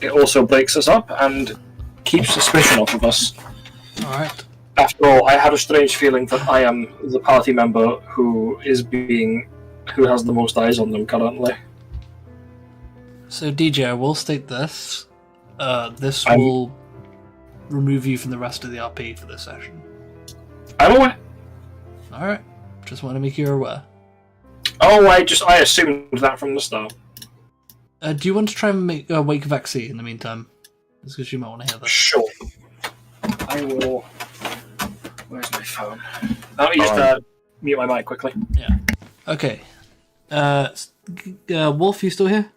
It also breaks us up and keeps suspicion off of us. Alright. After all, I had a strange feeling that I am the party member who has the most eyes on them currently. So DJ, I will state this. This will remove you from the rest of the RP for this session. I'm aware. Alright. Just want to make you aware. Oh, I assumed that from the start. Do you want to try and wake Vexy in the meantime? Just because you might want to hear this. Sure. I will. Where's my phone? I'll just mute my mic quickly. Yeah. Okay. Wolf, you still here?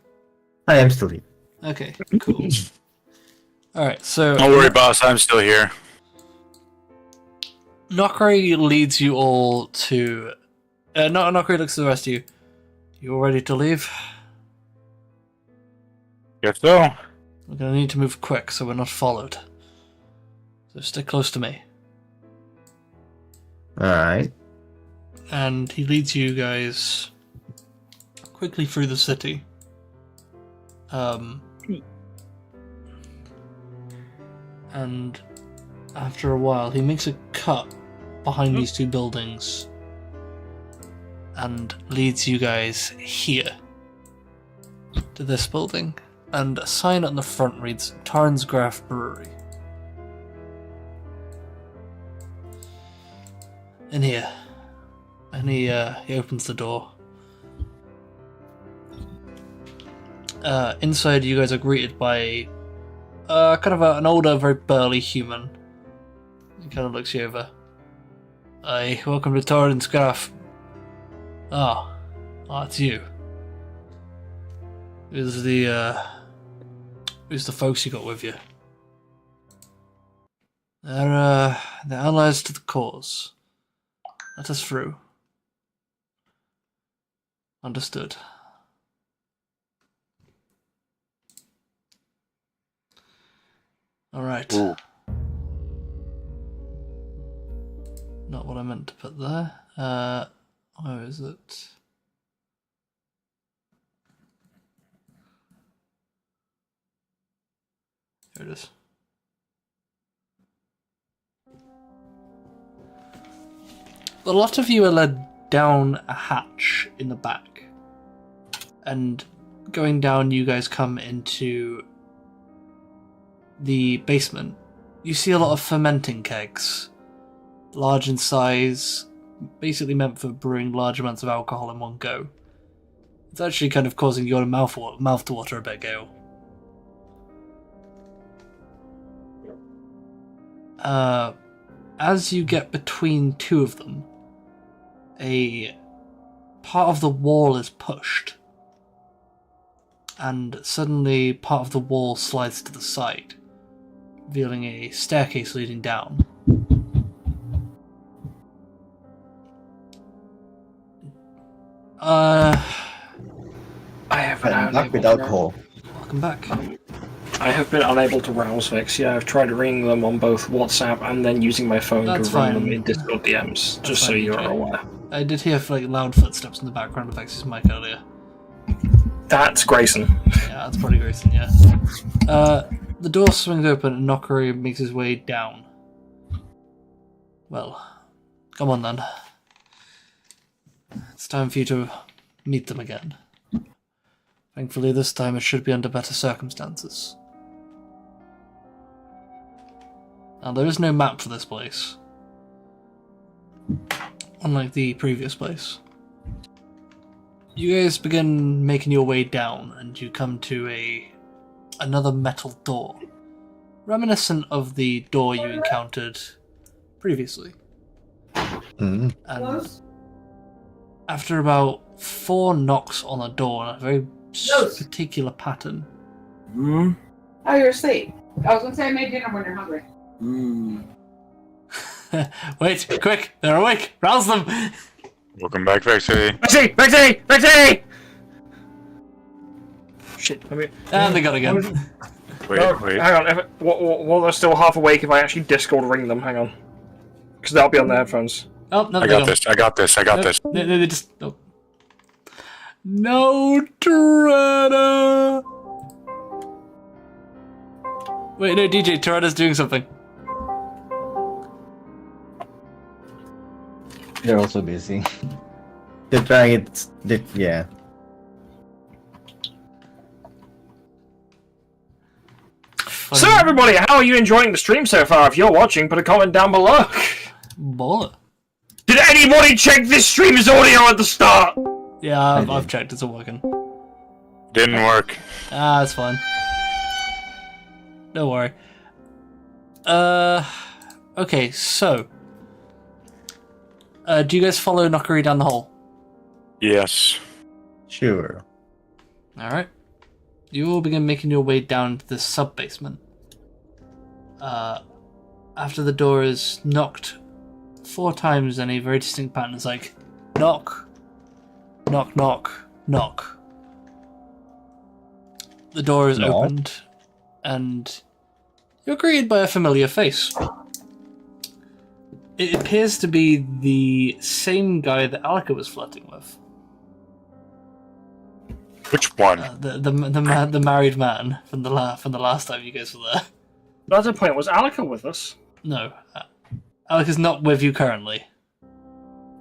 I am still here. Okay, cool. Alright, so... Don't worry, boss. I'm still here. Nokri leads you all to... Nokri looks at the rest of you. You all ready to leave? Guess so. We're going to need to move quick so we're not followed. So stick close to me. Alright. And he leads you guys quickly through the city. And after a while, he makes a cut behind these two buildings and leads you guys here to this building. And a sign on the front reads Tarnsgraf Brewery. In here. And he opens the door. Inside, you guys are greeted by kind of an older, very burly human. He kind of looks you over. Hi, welcome to Tarnsgraf. It's you. Who's the folks you got with you? They're allies to the cause. Let us through. Understood. Alright. Not what I meant to put there. Where is it? Here it is. A lot of you are led down a hatch in the back. And going down, you guys come into the basement. You see a lot of fermenting kegs. Large in size, basically meant for brewing large amounts of alcohol in one go. It's actually kind of causing your mouth to water a bit, Gale. As you get between two of them, a part of the wall is pushed, and suddenly part of the wall slides to the side, revealing a staircase leading down. I have been Back with alcohol. Welcome back. I have been unable to rouse Vex. Yeah, I've tried ringing them on both WhatsApp and then using my phone That's to ring fine. them in Discord DMs, just so fine, you're okay. aware. I did hear loud footsteps in the background of Vex's mic earlier. That's Grayson. Yeah, that's probably Grayson, yeah. The door swings open and Nokari makes his way down. Well, come on then. It's time for you to meet them again. Thankfully, this time it should be under better circumstances. Now, there is no map for this place. Unlike the previous place. You guys begin making your way down, and you come to another metal door. Reminiscent of the door you encountered previously. Mm. And after about 4 knocks on the door in a very particular pattern. Oh, you're asleep. I was gonna say I made dinner when you're hungry. Wait, quick, they're awake, rouse them! Welcome back, Vexy. Shit, I mean, And they got again. Wait, No, wait. hang on. While they're still half awake, if I actually Discord ring them, hang on. Because that'll be on their headphones. Oh, no, I got this. I got this. I got this. They just... Oh. No, Toretta! Wait, no, DJ, Toretta's doing something. They're also busy. They're trying it. Yeah. So everybody, how are you enjoying the stream so far? If you're watching, put a comment down below. Baller. Did anybody check this stream's audio at the start? Yeah, I've checked, it's all working. Didn't work. Ah, it's fine. Don't worry. Okay, so... do you guys follow Nokari down the hall? Yes. Sure. Alright. You all begin making your way down to the sub-basement. After the door is knocked 4 times in a very distinct pattern, it's like, knock, knock, knock, knock. The door is opened, and you're greeted by a familiar face. It appears to be the same guy that Alika was flirting with. Which one? The married man from the last time you guys were there. But at that point, was Alika with us? No, Alika's not with you currently.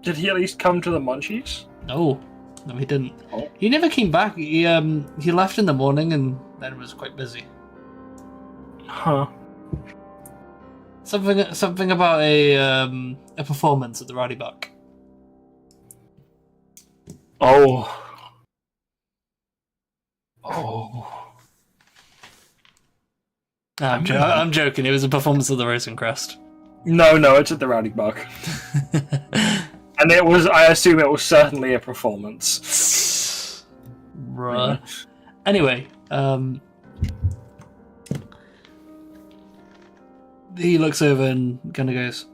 Did he at least come to the munchies? No, he didn't. Oh. He never came back. He left in the morning and then was quite busy. Huh. Something about a performance at the Rowdy Buck. Oh. Oh. I'm joking. It was a performance of the Rosing Crest. No, it's at the Rowdy Buck. And it was, I assume it was certainly a performance. Right. Anyway, he looks over and kind of goes,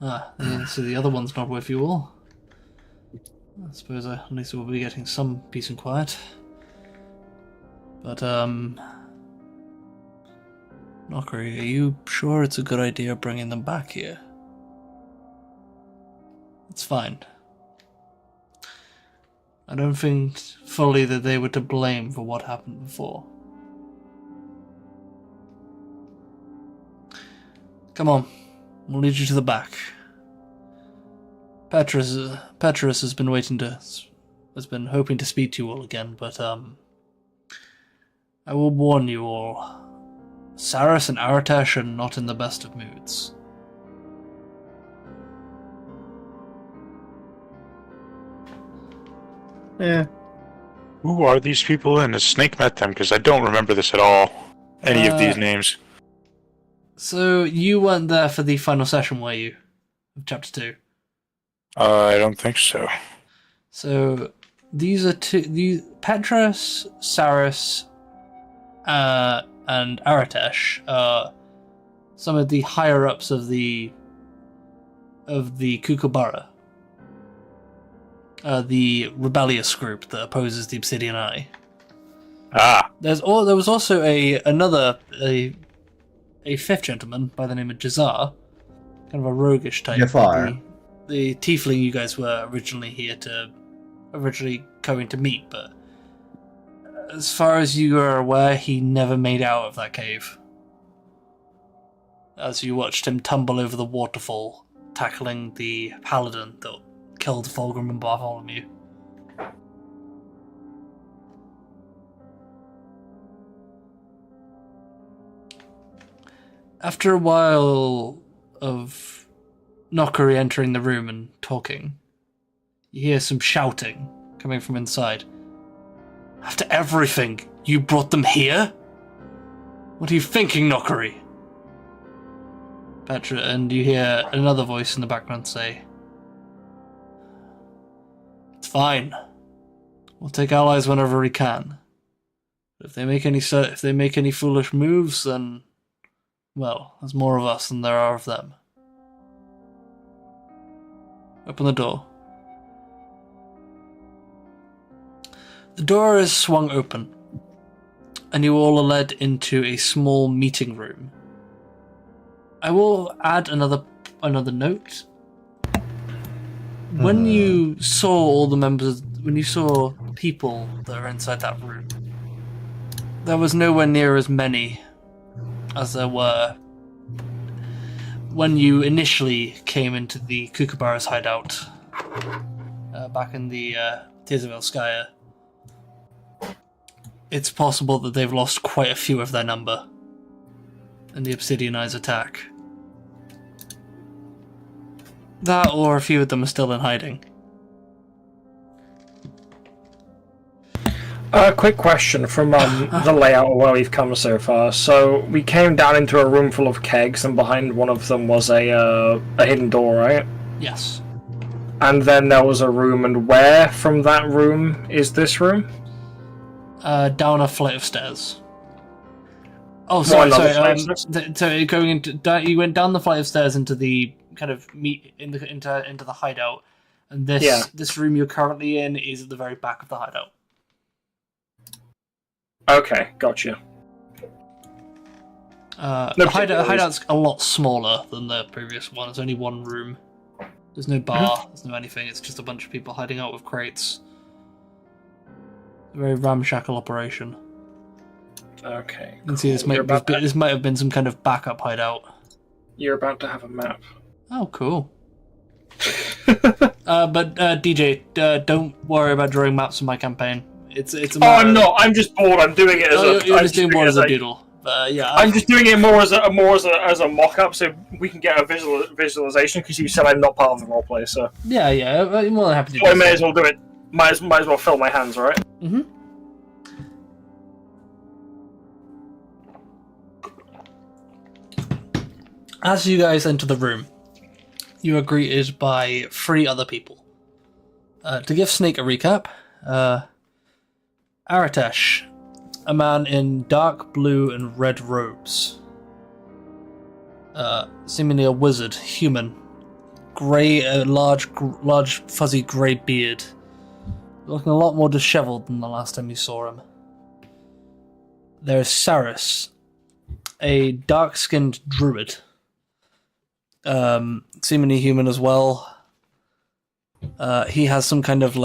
yeah, so the other one's not with you all. I suppose at least we'll be getting some peace and quiet. But, Nokari, are you sure it's a good idea bringing them back here? It's fine. I don't think fully that they were to blame for what happened before. Come on, we'll lead you to the back. Petrus has been hoping to speak to you all again, but I will warn you all. Saras and Aratesh are not in the best of moods. Yeah. Who are these people and has Snake met them? Because I don't remember this at all. Any of these names. So you weren't there for the final session, were you? Of chapter 2? I don't think so. So these are Petrus, Saras, and Aratesh are some of the higher ups of the Kukabara. The rebellious group that opposes the Obsidian Eye. Ah. There was also a fifth gentleman by the name of Jazar, kind of a roguish type. Jafar. The tiefling you guys were originally going to meet, but as far as you are aware, he never made out of that cave. As you watched him tumble over the waterfall, tackling the paladin that killed Fulgrim and Bartholomew. After a while of Nokari entering the room and talking, you hear some shouting coming from inside. After everything, you brought them here? What are you thinking, Nokari? Petra, and you hear another voice in the background say, "It's fine. We'll take allies whenever we can. But if they make any foolish moves, then, well, there's more of us than there are of them. Open the door." The door is swung open, and you all are led into a small meeting room. I will add another note. When you saw all the members, when you saw people that are inside that room, there was nowhere near as many as there were when you initially came into the Kookaburras hideout back in the Tezervelskaya. It's possible that they've lost quite a few of their number in the Obsidian Eyes attack. That, or a few of them are still in hiding. Quick question from the layout of where we've come so far. So we came down into a room full of kegs, and behind one of them was a hidden door, right? Yes. And then there was a room, and where from that room is this room? Down a flight of stairs. Oh, What, sorry. another flight of stairs? So going into you went down the flight of stairs into the kind of into the hideout, and this room you're currently in is at the very back of the hideout. Okay, gotcha. The hideout's a lot smaller than the previous one. It's only one room. There's no bar. There's no anything. It's just a bunch of people hiding out with crates. A very ramshackle operation. Okay. You can see this might have been some kind of backup hideout. You're about to have a map. Oh, cool. But DJ, don't worry about drawing maps for my campaign. It's a I'm not. I'm just bored. I'm doing it as you're just doing more as a doodle. Yeah. I'm just doing it more as a mock-up, so we can get a visualization. Because you said I'm not part of the roleplay, so Yeah. I'm more than happy to do I may as well do it. Might as well fill my hands, right? Mm-hmm. As you guys enter the room, you are greeted by 3 other people. To give Snake a recap, Aratesh, a man in dark blue and red robes. Seemingly a wizard, human. Large fuzzy grey beard. Looking a lot more disheveled than the last time you saw him. There's Saris, a dark-skinned druid. Seemingly human as well. He has some kind of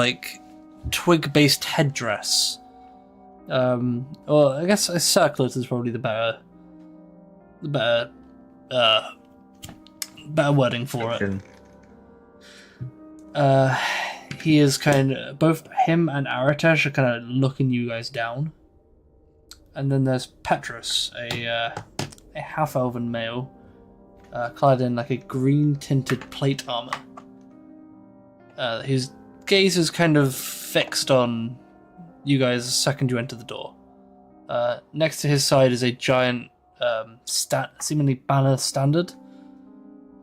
twig-based headdress. Or I guess a circlet is probably the better wording for it. He is both him and Aratesh are kind of looking you guys down. And then there's Petrus, a half-elven male, clad in a green-tinted plate armor. His gaze is kind of fixed on you guys the second you enter the door. Next to his side is a giant, seemingly banner standard,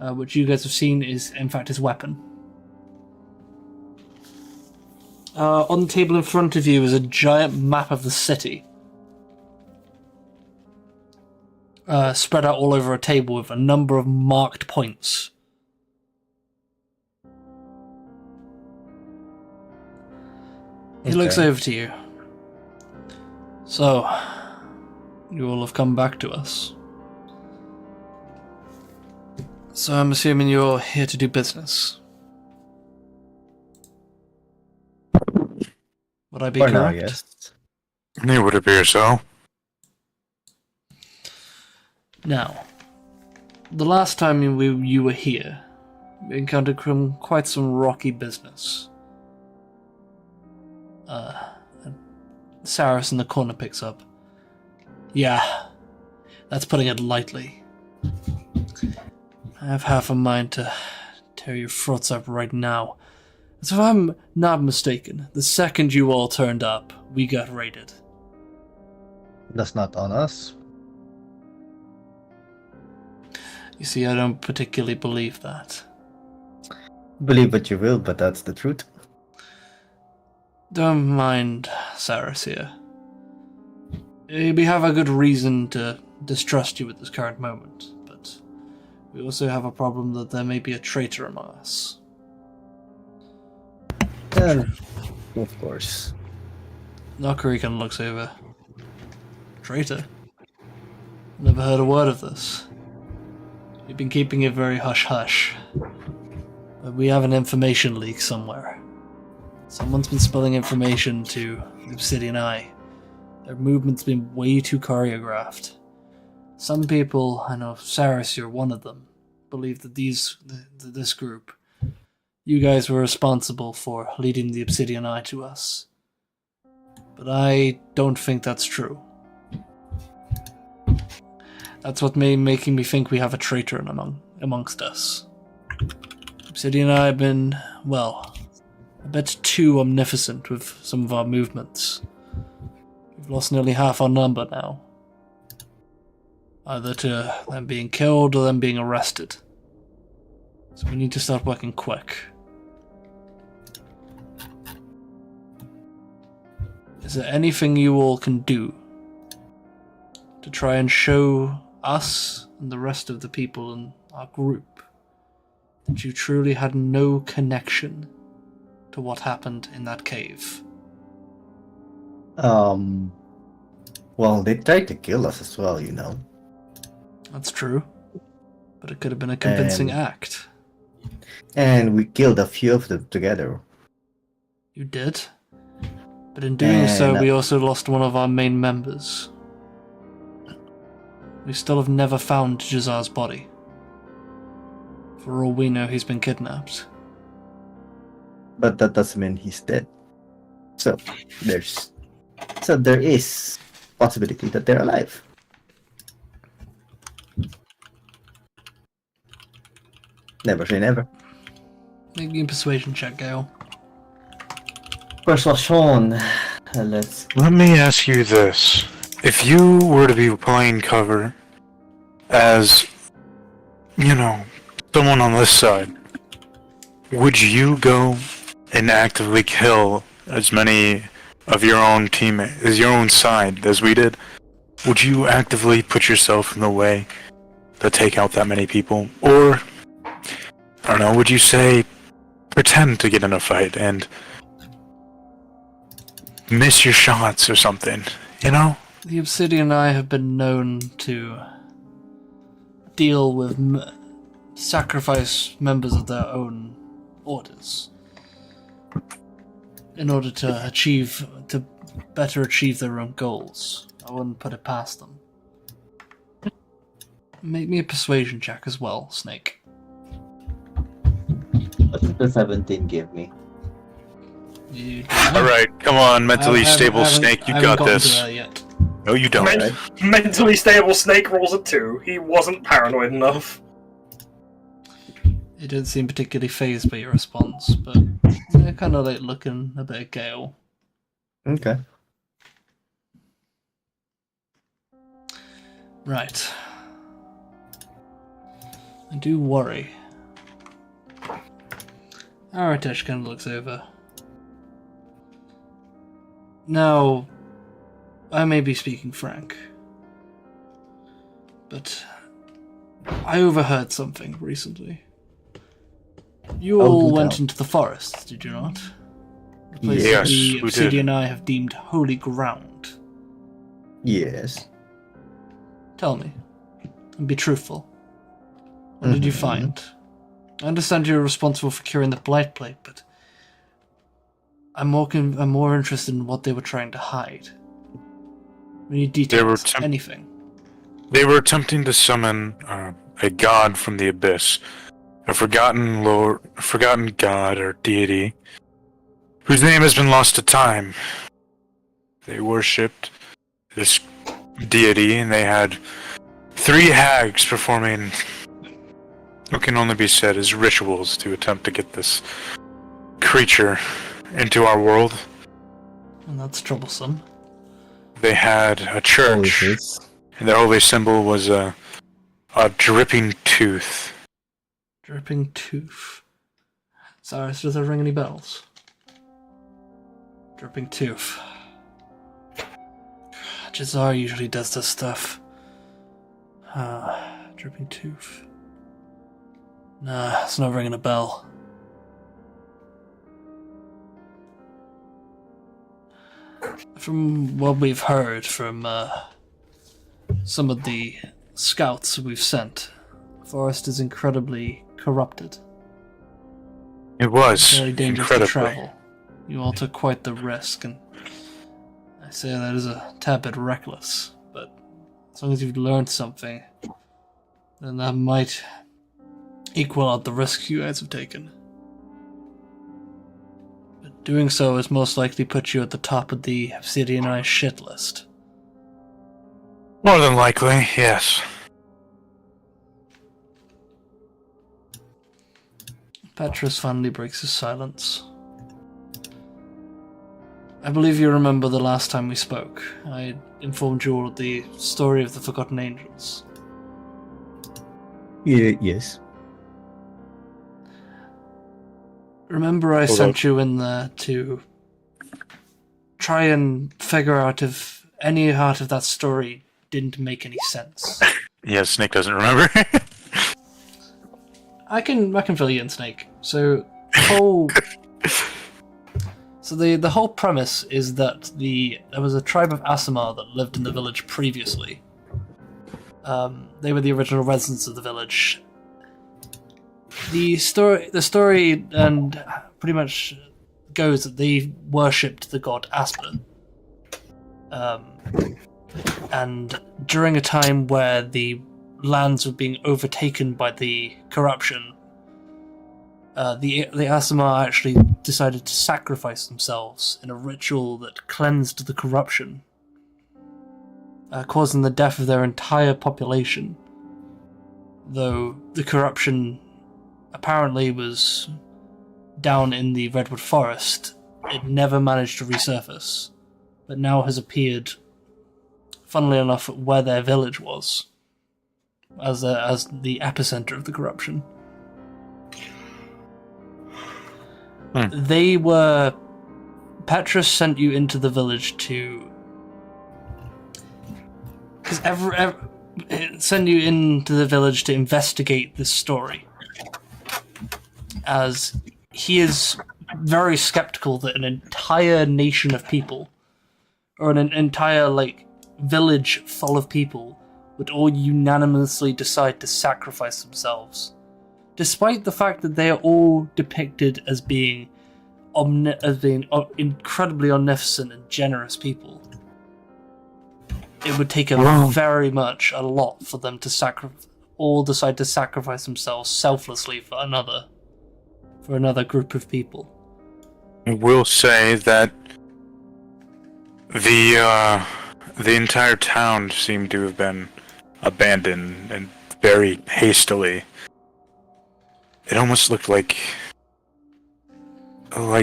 which you guys have seen is, in fact, his weapon. On the table in front of you is a giant map of the city. Spread out all over a table with a number of marked points. He looks over to you. So, you all have come back to us. So I'm assuming you're here to do business. Would I be correct? Now, yes. It would appear so. Now, the last time you were here, we encountered quite some rocky business. Saris in the corner picks up. Yeah, that's putting it lightly. I have half a mind to tear your throats up right now. As if I'm not mistaken, the second you all turned up, we got raided. That's not on us. You see, I don't particularly believe that. Believe what you will, but that's the truth. Don't mind Saris here. We have a good reason to distrust you at this current moment, but we also have a problem that there may be a traitor among us. Of course. Nakarikan looks over. Traitor? Never heard a word of this. We've been keeping it very hush-hush. But we have an information leak somewhere. Someone's been spilling information to the Obsidian Eye. Their movement's been way too choreographed. Some people, I know Saris, you're one of them, believe that this group, you guys were responsible for leading the Obsidian Eye to us. But I don't think that's true. That's what making me think we have a traitor amongst us. Obsidian Eye have been, well, a bit too omnificent with some of our movements. We've lost nearly half our number now. Either to them being killed or them being arrested. So we need to start working quick. Is there anything you all can do to try and show us and the rest of the people in our group that you truly had no connection to what happened in that cave? Well, they tried to kill us as well, you know. That's true. But it could have been a convincing act. And we killed a few of them together. You did? But in doing so, we also lost one of our main members. We still have never found Jazar's body. For all we know, he's been kidnapped. But that doesn't mean he's dead. So there is possibility that they're alive. Never say never. Make me a persuasion check, Gale. Persuasion. Let me ask you this. If you were to be playing cover as, you know, someone on this side, would you go and actively kill as many of your own teammates, as your own side, as we did? Would you actively put yourself in the way to take out that many people? Or, I don't know, would you say, pretend to get in a fight and miss your shots or something, you know? The Obsidian Eye have been known to deal with sacrifice members of their own orders in order to better achieve their own goals. I wouldn't put it past them. Make me a persuasion check as well, Snake. What did the 17 give me? Alright, come on, mentally stable Snake, you got this. No, you don't. Mentally stable Snake rolls a 2. He wasn't paranoid enough. He didn't seem particularly phased by your response, but they're kind of like looking a bit Gale. Okay. Right. I do worry. Aritesh kind of looks over. Now, I may be speaking frank, but I overheard something recently. You all went into the forest, did you not? The place Yes, the we Obsidian did. Eye have deemed holy ground. Yes. Tell me, and be truthful. What did you find? I understand you're responsible for curing the Blight Plague, but I'm more interested in what they were trying to hide. We need details. Anything. They were attempting to summon a god from the abyss, a forgotten god or deity, whose name has been lost to time. They worshipped this deity, and they had 3 hags performing what can only be said as rituals to attempt to get this creature into our world. And that's troublesome. They had a church, and their holy symbol was a dripping tooth. Dripping tooth. Cyrus, does that ring any bells? Dripping tooth. Jazar usually does this stuff. Dripping tooth. Nah, it's not ringing a bell. From what we've heard from some of the scouts we've sent. The forest is incredibly corrupted. It was Very dangerous incredibly. to travel. You all took quite the risk, and I say that is a tad bit reckless, but as long as you've learned something, then that might equal out the risks you guys have taken. But doing so has most likely put you at the top of the Obsidianized shit list. More than likely, yes. Petrus finally breaks his silence. I believe you remember the last time we spoke. I informed you all of the story of the Forgotten Angels. Yes. Remember I Hold sent you in there to try and figure out if any part of that story didn't make any sense. Yes, Nick doesn't remember. I can fill you in, Snake. So the whole premise is that there was a tribe of Aasimar that lived in the village previously. They were the original residents of the village. The story and pretty much goes that they worshipped the god Asper. And during a time where the lands were being overtaken by the corruption, the Aasimar actually decided to sacrifice themselves in a ritual that cleansed the corruption, causing the death of their entire population. Though the corruption apparently was down in the Redwood Forest, it never managed to resurface, but now has appeared, funnily enough, where their village was, as the epicenter of the corruption. Petrus sent you into the village to... send you into the village to investigate this story, as he is very skeptical that an entire nation of people, or an entire village full of people, would all unanimously decide to sacrifice themselves, despite the fact that they are all depicted as being incredibly omnipotent and generous people. It would take a lot for them to all decide to sacrifice themselves selflessly for another group of people. I will say that the entire town seemed to have been abandoned and very hastily. It almost looked like they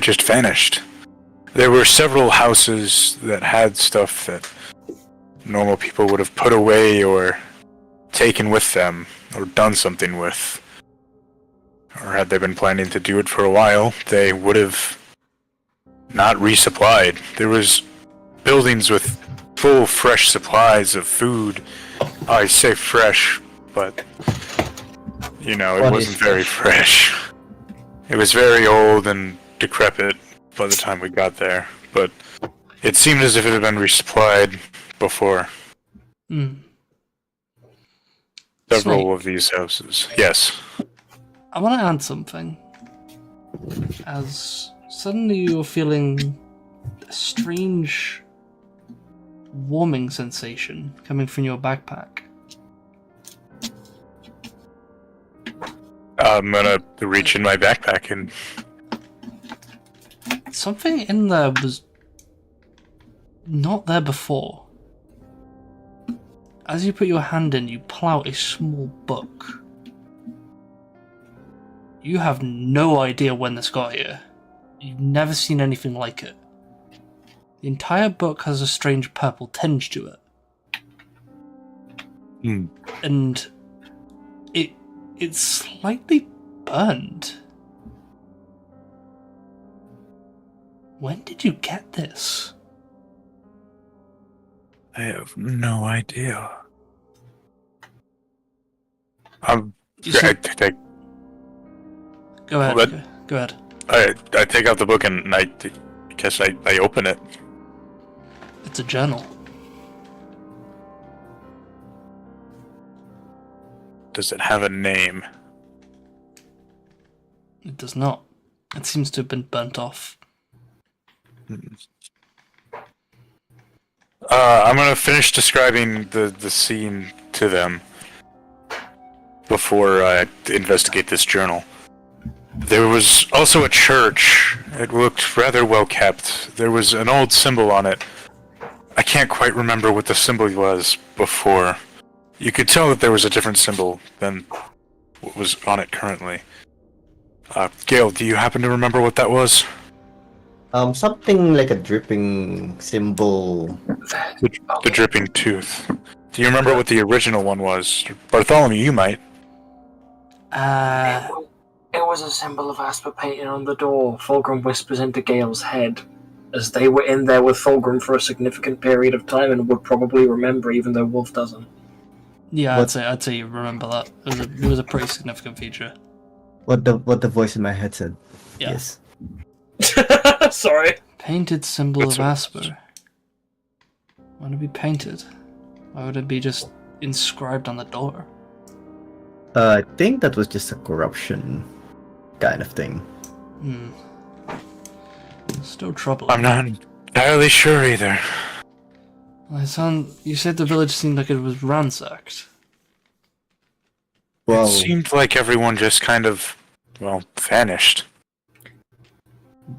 just vanished. There were several houses that had stuff that normal people would have put away or taken with them or done something with. Or had they been planning to do it for a while, they would have not resupplied. There was buildings with full fresh supplies of food. I say fresh, but it wasn't very fresh. It was very old and decrepit by the time we got there, but it seemed as if it had been resupplied before. Several of these houses. Yes. I want to add something. As suddenly you're feeling a strange warming sensation coming from your backpack. I'm gonna reach in my backpack and... Something in there was not there before. As you put your hand in, you pull out a small book. You have no idea when this got here. You've never seen anything like it. The entire book has a strange purple tinge to it. And it's slightly burned. When did you get this? I have no idea. Go ahead. What? Go ahead. I take out the book and I guess I open it. It's a journal. Does it have a name? It does not. It seems to have been burnt off. I'm gonna finish describing the scene to them before I investigate this journal. There was also a church. It looked rather well kept. There was an old symbol on it. I can't quite remember what the symbol was before. You could tell that there was a different symbol than what was on it currently. Gale, do you happen to remember what that was? Something like a dripping symbol. The dripping tooth. Do you remember what the original one was? Bartholomew, you might. It was a symbol of Asper painted on the door. Fulgrim whispers into Gale's head, as they were in there with Fulgrim for a significant period of time and would probably remember, even though Wolf doesn't. Yeah, I'd say you remember that. It was a pretty significant feature. What the voice in my head said. Yeah. Yes. Sorry. Painted symbol of Asper. Why would it be painted? Why would it be just inscribed on the door? I think that was just a corruption kind of thing. Still trouble. I'm not entirely sure either. You said the village seemed like it was ransacked. Well, It seemed like everyone just kind of, vanished.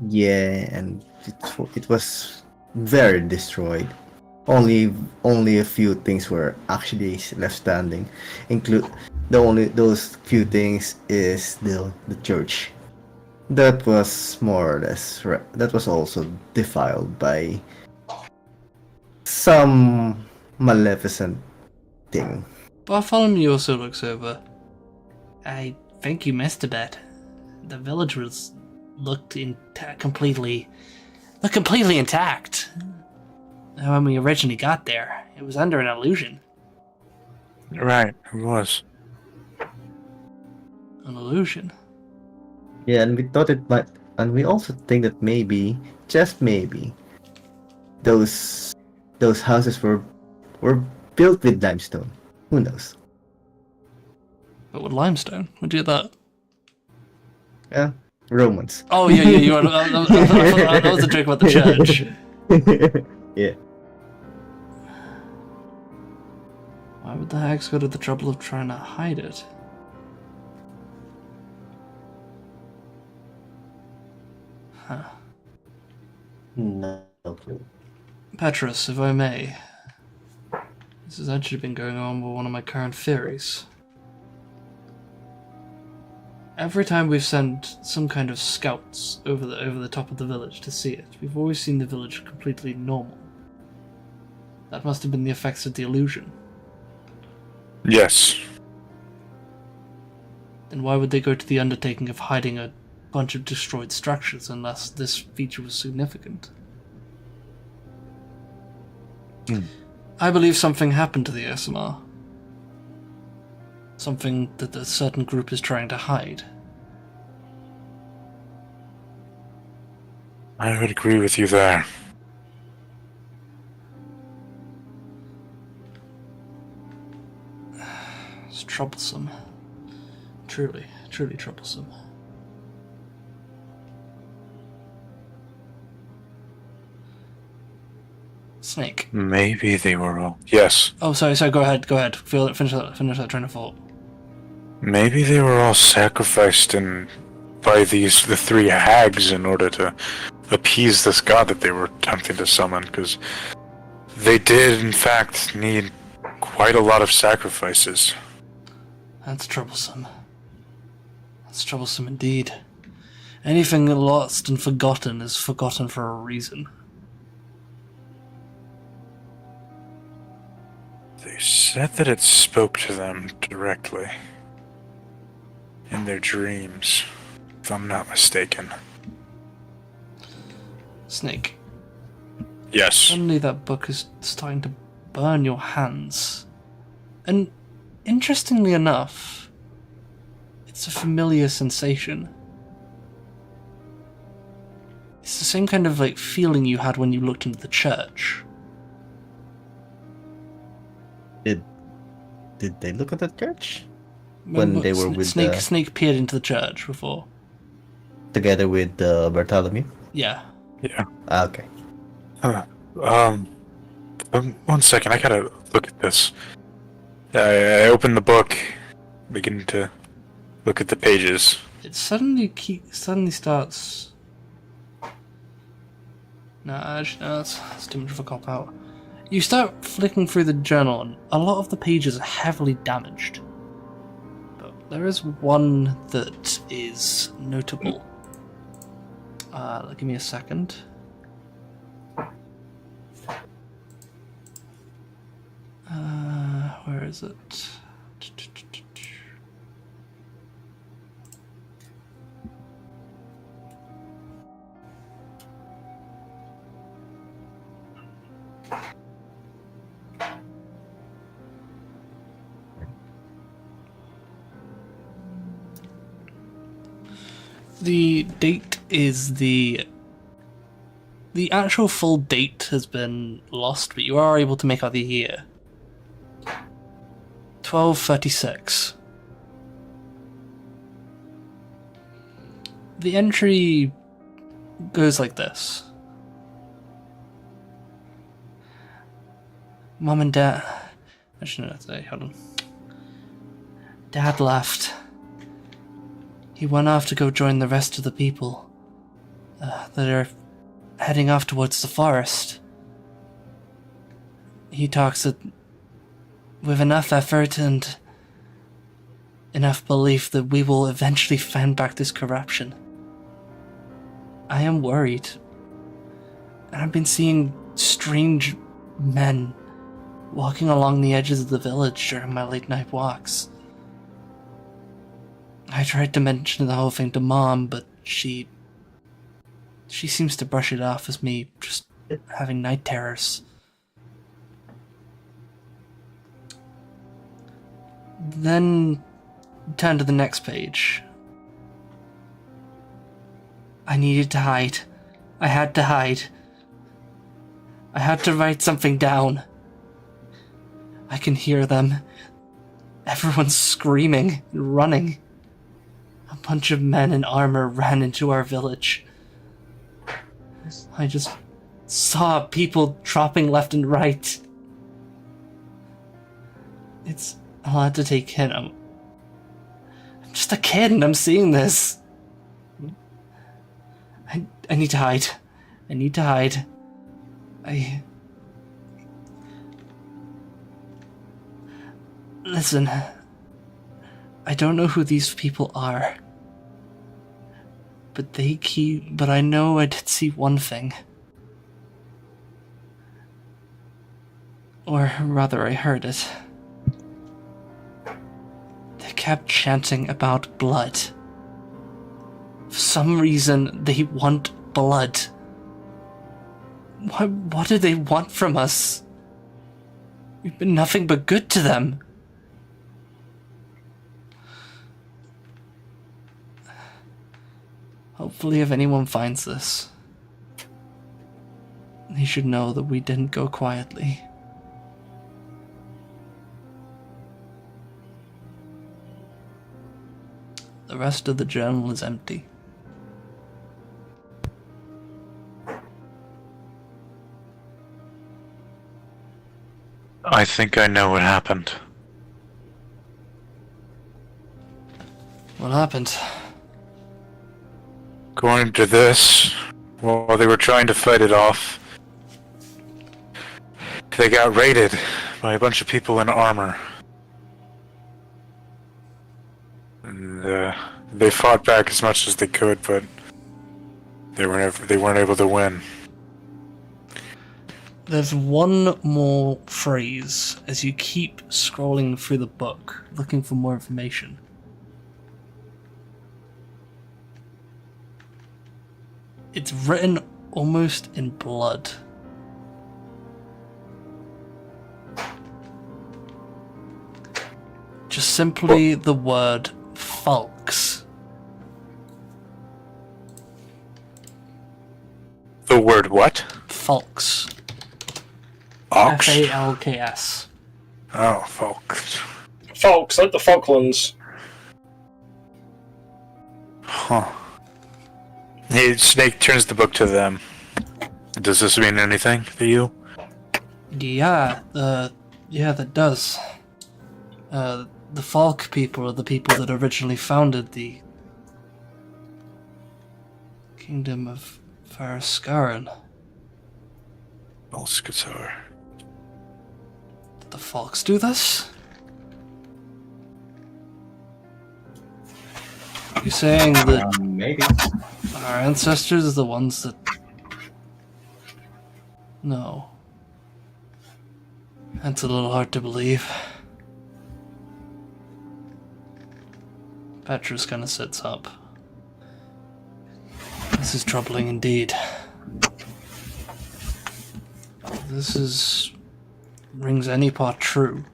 yeah, and it was very destroyed. Only a few things were actually left standing. Those few things is the church. That was more or less that was also defiled by some maleficent thing. Bartholomew also looks over. I think you missed a bit. The village looked completely intact. When we originally got there, it was under an illusion. Right, it was. An illusion? Yeah, and we thought it might, and we also think that maybe, just maybe, those houses were built with limestone. Who knows? But with limestone? Would you do that? Yeah, Romans. Oh, yeah, you are. That was a joke about the church. Yeah. Why would the hags go to the trouble of trying to hide it? Huh. No clue. Petrus, if I may. This has actually been going on with one of my current theories. Every time we've sent some kind of scouts over the top of the village to see it, we've always seen the village completely normal. That must have been the effects of the illusion. Yes. Then why would they go to the undertaking of hiding a bunch of destroyed structures unless this feature was significant? I believe something happened to the SMR. Something that a certain group is trying to hide. I would agree with you there. It's troublesome. Truly troublesome. Snake. Maybe they were all... Yes. Oh, sorry, go ahead. Finish that train of thought. Maybe they were all sacrificed by the three hags in order to appease this god that they were attempting to summon, because they did, in fact, need quite a lot of sacrifices. That's troublesome. That's troublesome indeed. Anything lost and forgotten is forgotten for a reason. They said that it spoke to them directly. In their dreams, if I'm not mistaken. Snake. Yes. Suddenly that book is starting to burn your hands. And interestingly enough, it's a familiar sensation. It's the same kind of feeling you had when you looked into the church. Did they look at the church? when they were with Snake peered into the church before. together with Bartholomew. Yeah. Yeah. Okay. One second, I gotta look at this. I open the book, begin to look at the pages. It suddenly starts. No, actually, no, that's too much of a cop out. You start flicking through the journal, and a lot of the pages are heavily damaged. But there is one that is notable. Give me a second. Where is it? The date is the actual full date has been lost, but you are able to make out the year. 1236. The entry goes like this. Mom and Dad... Actually, no, say, hold on. Dad left. He went off to go join the rest of the people that are heading off towards the forest. He talks that with enough effort and enough belief that we will eventually fend back this corruption. I am worried. And I've been seeing strange men walking along the edges of the village during my late night walks. I tried to mention the whole thing to Mom, but she seems to brush it off as me just having night terrors. Then turn to the next page. I needed to hide. I had to hide. I had to write something down. I can hear them. Everyone's screaming and running. A bunch of men in armor ran into our village. I just saw people dropping left and right. It's a lot to take in. I'm just a kid and I'm seeing this. I need to hide. I need to hide. Listen. I don't know who these people are. But I know I did see one thing. Or rather, I heard it. They kept chanting about blood. For some reason, they want blood. What do they want from us? We've been nothing but good to them. Hopefully, if anyone finds this, they should know that we didn't go quietly. The rest of the journal is empty. I think I know what happened. What happened? According to this, while they were trying to fight it off, they got raided by a bunch of people in armor. And they fought back as much as they could, but they weren't able to win. There's one more phrase as you keep scrolling through the book, looking for more information. It's written almost in blood. Just simply the word Falks. The word what? Falks. Ox? Falks. Oh, folks. Folks, like the Falklands. Huh. Hey, Snake turns the book to them. Does this mean anything to you? Yeah, that does. The Falk people are the people that originally founded the Kingdom of Faraskarin. Volskatar. Did the Falks do this? You're saying that Maybe. our ancestors are the ones that... No. That's a little hard to believe. Petrus kind of sits up. This is troubling indeed. Rings any part true.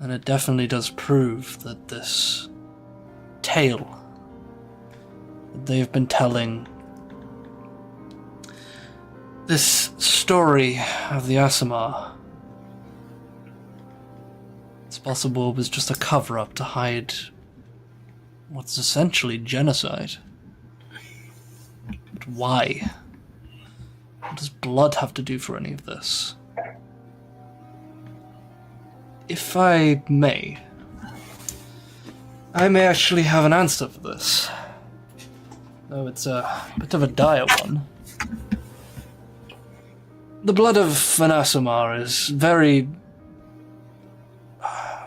And it definitely does prove that this tale that they've been telling, this story of the Aasimar, it's possible it was just a cover-up to hide what's essentially genocide. But why? What does blood have to do for any of this? If I may actually have an answer for this. Though it's a bit of a dire one. The blood of an Aasimar is very,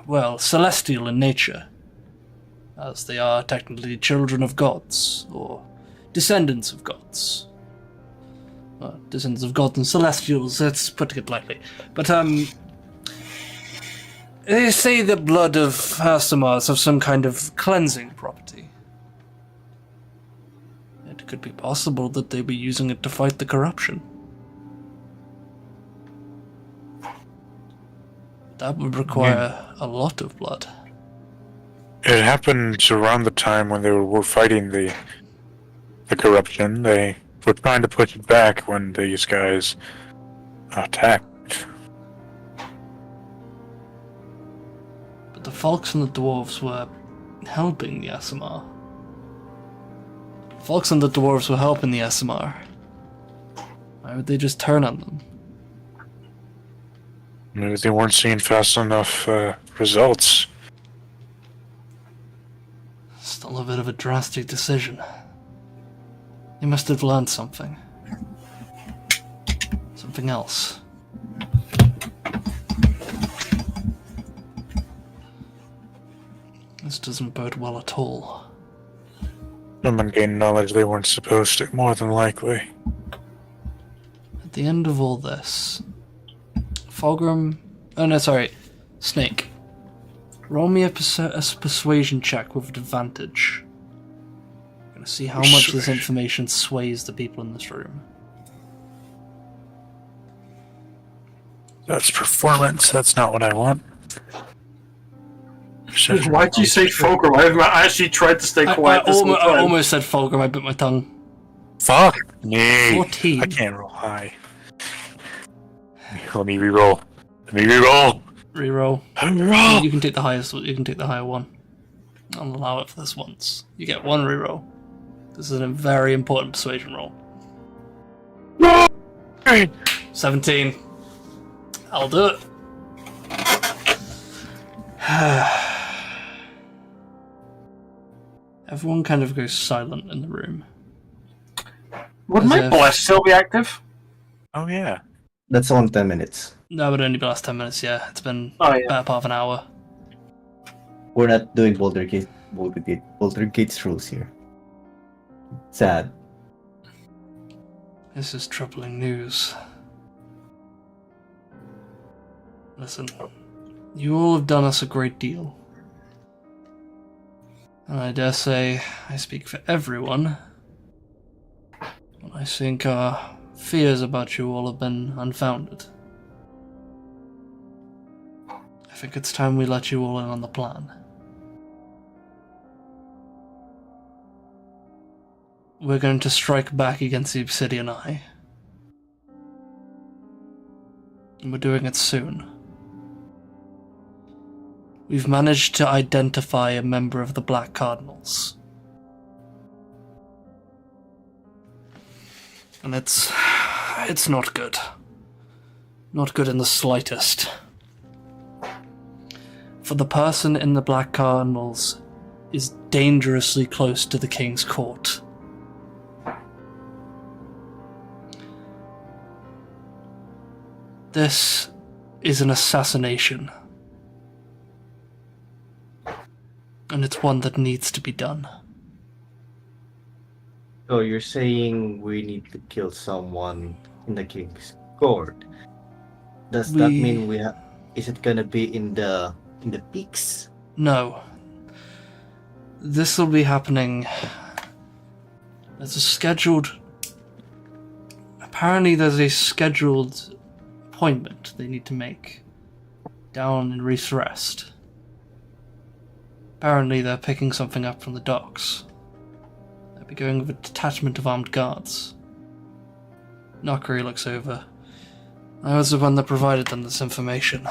well, celestial in nature, as they are technically children of gods, or descendants of gods. Well, descendants of gods and celestials, let's put it lightly. But, they say the blood of Aasimars have some kind of cleansing property. It could be possible that they were using it to fight the corruption. That would require a lot of blood. It happened around the time when they were fighting the corruption. They were trying to push it back when these guys attacked. But the Falks and the Dwarves were helping the Aasimar. Falks and the Dwarves were helping the Aasimar. Why would they just turn on them? Maybe they weren't seeing fast enough results. Still a bit of a drastic decision. They must have learned something. Something else. This doesn't bode well at all. Someone gained knowledge they weren't supposed to, more than likely. At the end of all this, Snake. Roll me a persuasion check with advantage. I'm gonna see how much this information sways the people in this room. That's performance. That's not what I want. Why'd you say Fulcrum? I actually tried to stay quiet. I almost said Fulcrum, I bit my tongue. Fuck me. 14. I can't roll high. Let me reroll. Reroll. You can take the highest. You can take the higher one. I'll allow it for this once. You get one reroll. This is a very important persuasion roll. 17. I'll do it. Everyone kind of goes silent in the room. Would my bless still be active? Oh yeah. That's on 10 minutes. No, it would only be the last 10 minutes, yeah. It's been better part of an hour. We're not doing Boulder Gates rules here. Sad. This is troubling news. Listen, you all have done us a great deal. And I dare say I speak for everyone when I think our fears about you all have been unfounded. I think it's time we let you all in on the plan. We're going to strike back against the Obsidian Eye. And we're doing it soon. We've managed to identify a member of the Black Cardinals. And it's not good. Not good in the slightest. For the person in the Black Cardinals is dangerously close to the King's court. This is an assassination. And it's one that needs to be done. So you're saying we need to kill someone in the king's court? Does that mean we have? Is it gonna be in the peaks? No. This will be happening. There's a scheduled. Apparently, there's a scheduled appointment they need to make down in Reef's Rest. Apparently, they're picking something up from the docks. They'll be going with a detachment of armed guards. Nakari looks over. I was the one that provided them this information.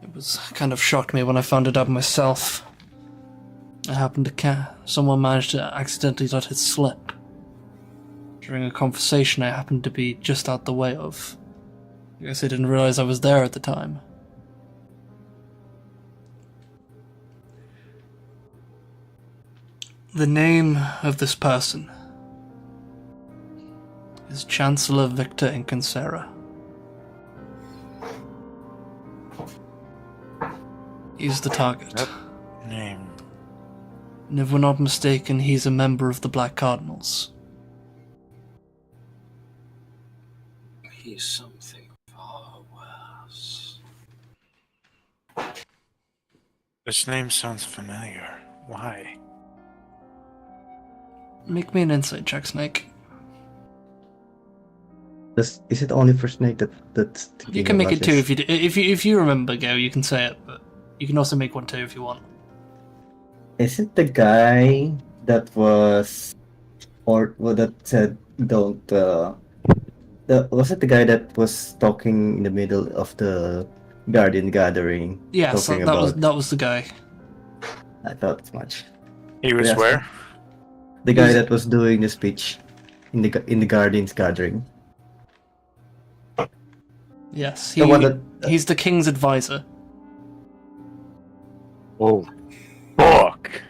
It was kind of shocked me when I found it out myself. I happened to someone managed to accidentally let it slip. During a conversation I happened to be just out the way of. I guess I didn't realize I was there at the time. The name of this person is Chancellor Victor Incansera. He's the target. Name. And if we're not mistaken, he's a member of the Black Cardinals. He's something far worse. This name sounds familiar. Why? Make me an insight check, Snake. Is it only for Snake that's You can make it two if you do. If you remember, Go, you can say it, but you can also make one too if you want. Is it the guy that was, or well, that said don't? Was it the guy that was talking in the middle of the Guardian gathering? Yes, talking that was the guy. I thought as much. He was Yes. where? The guy that was doing the speech in the Guardians gathering. Yes, The one that he's the king's advisor. Oh, fuck!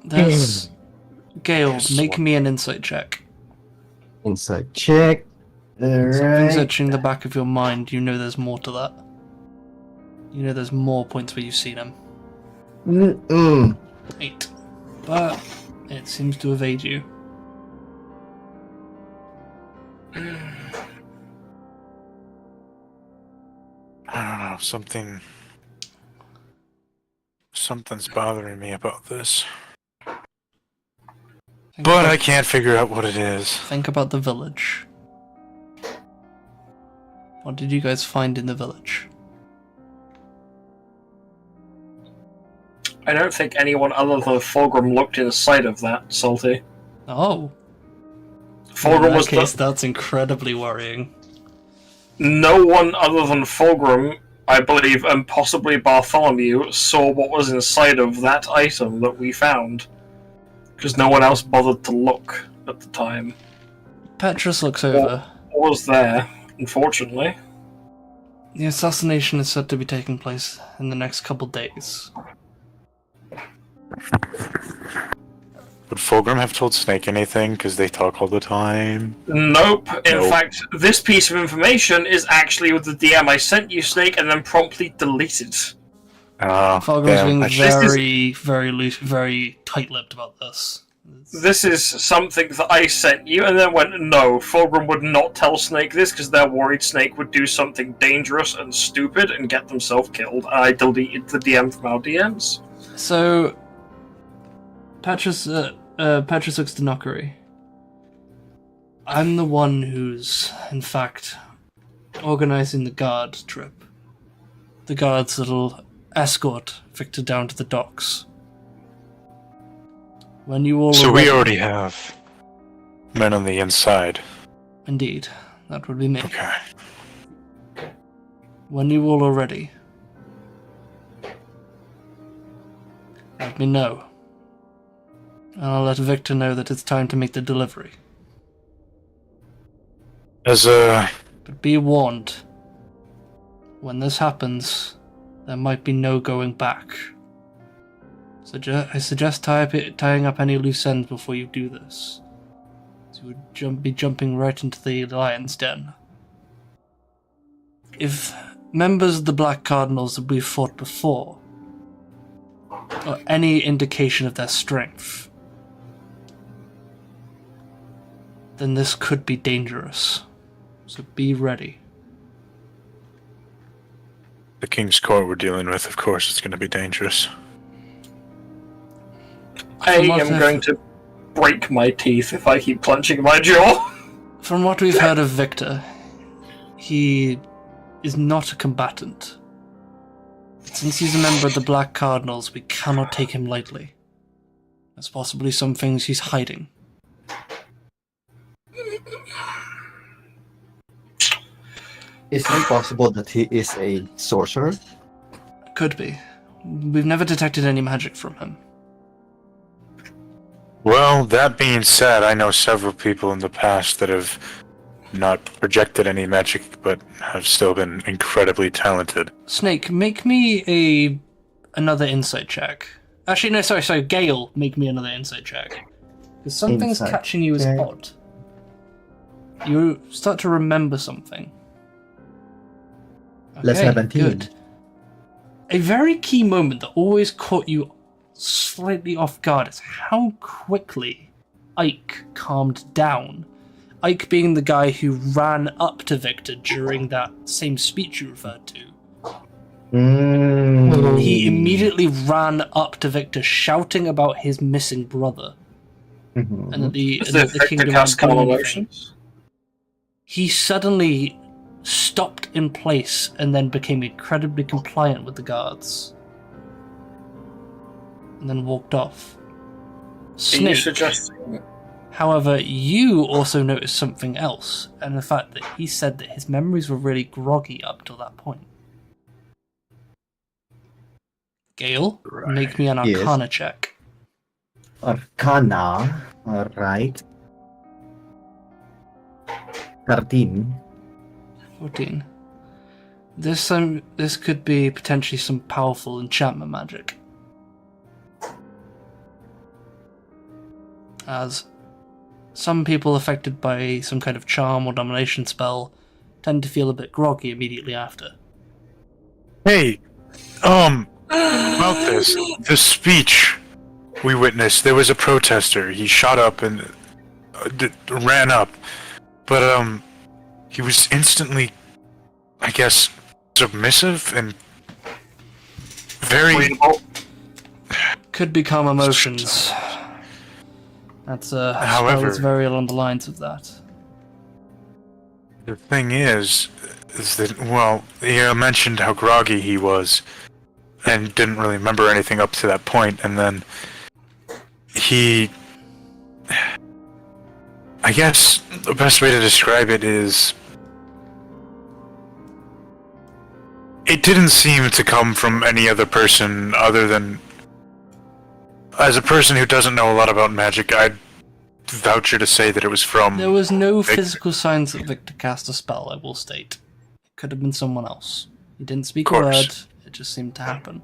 There's Gale. Yes. Make me an insight check. inside check. Something's Alright. itching the back of your mind. You know there's more to that. You know there's more points where you've seen him. 8. But it seems to evade you. I don't know, something's bothering me about this. But I can't figure out what it is. Think about the village. What did you guys find in the village? I don't think anyone other than Fulgrim looked inside of that, Salty. Oh. In Fulgrim that was case, that's incredibly worrying. No one other than Fulgrim, I believe, and possibly Bartholomew, saw what was inside of that item that we found. Because no one else bothered to look at the time. Petrus looks over. What was there, unfortunately. The assassination is said to be taking place in the next couple days. Would Fulgrim have told Snake anything? Because they talk all the time. Nope. In Nope. fact, this piece of information is actually with the DM I sent you, Snake, and then promptly deleted. Fulgrim's damn. being I very, very loose, very tight-lipped about this. This is something that I sent you, and then went, no, Fulgrim would not tell Snake this because they're worried Snake would do something dangerous and stupid and get themselves killed. And I deleted the DM from our DMs. So, Petrus looks to Nakari. I'm the one who's, in fact, organizing the guard trip. The guards that'll escort Victor down to the docks. When you all So are we ready- already have men on the inside. Indeed, that would be me. Okay. When you all are ready, let me know. And I'll let Victor know that it's time to make the delivery. But be warned. When this happens, there might be no going back. I suggest tying up any loose ends before you do this. So you would be jumping right into the lion's den. If members of the Black Cardinals that we've fought before, or any indication of their strength, then this could be dangerous. So be ready. The King's Court we're dealing with, of course, it's going to be dangerous. I am going to break my teeth if I keep clenching my jaw. From what we've heard of Victor, he is not a combatant. Since he's a member of the Black Cardinals, we cannot take him lightly. There's possibly some things he's hiding. Is it possible that he is a sorcerer? Could be. We've never detected any magic from him. Well, that being said, I know several people in the past that have not projected any magic, but have still been incredibly talented. Snake, make me another insight check. Actually, no, sorry, Gale, make me another insight check. Because something's Insight catching you as check. odd. You start to remember something. Let's have a team. Good. A very key moment that always caught you slightly off guard is how quickly Ike calmed down. Ike being the guy who ran up to Victor during that same speech you referred to. He immediately ran up to Victor shouting about his missing brother. And that the kingdom cast calm was doing emotions? He suddenly stopped in place and then became incredibly compliant with the guards. And then walked off. Are you Snake, suggesting... however, you also noticed something else, and the fact that he said that his memories were really groggy up till that point. Gale, make me an Yes. Arcana check. Arcana. Alright. 13. 14. This could be potentially some powerful enchantment magic. As some people affected by some kind of charm or domination spell tend to feel a bit groggy immediately after. Hey, about the speech we witnessed, there was a protester. He shot up and ran up, but he was instantly, I guess, submissive and very. Readable. Could become emotions. That's However- it's very along the lines of that. The thing is that, well, he mentioned how groggy he was and didn't really remember anything up to that point, and then I guess the best way to describe it is it didn't seem to come from any other person other than... As a person who doesn't know a lot about magic, I'd voucher to say that it was from... There was no Victor. physical signs that Victor cast a spell, I will state. It could have been someone else. He didn't speak a Course. word, it just seemed to happen.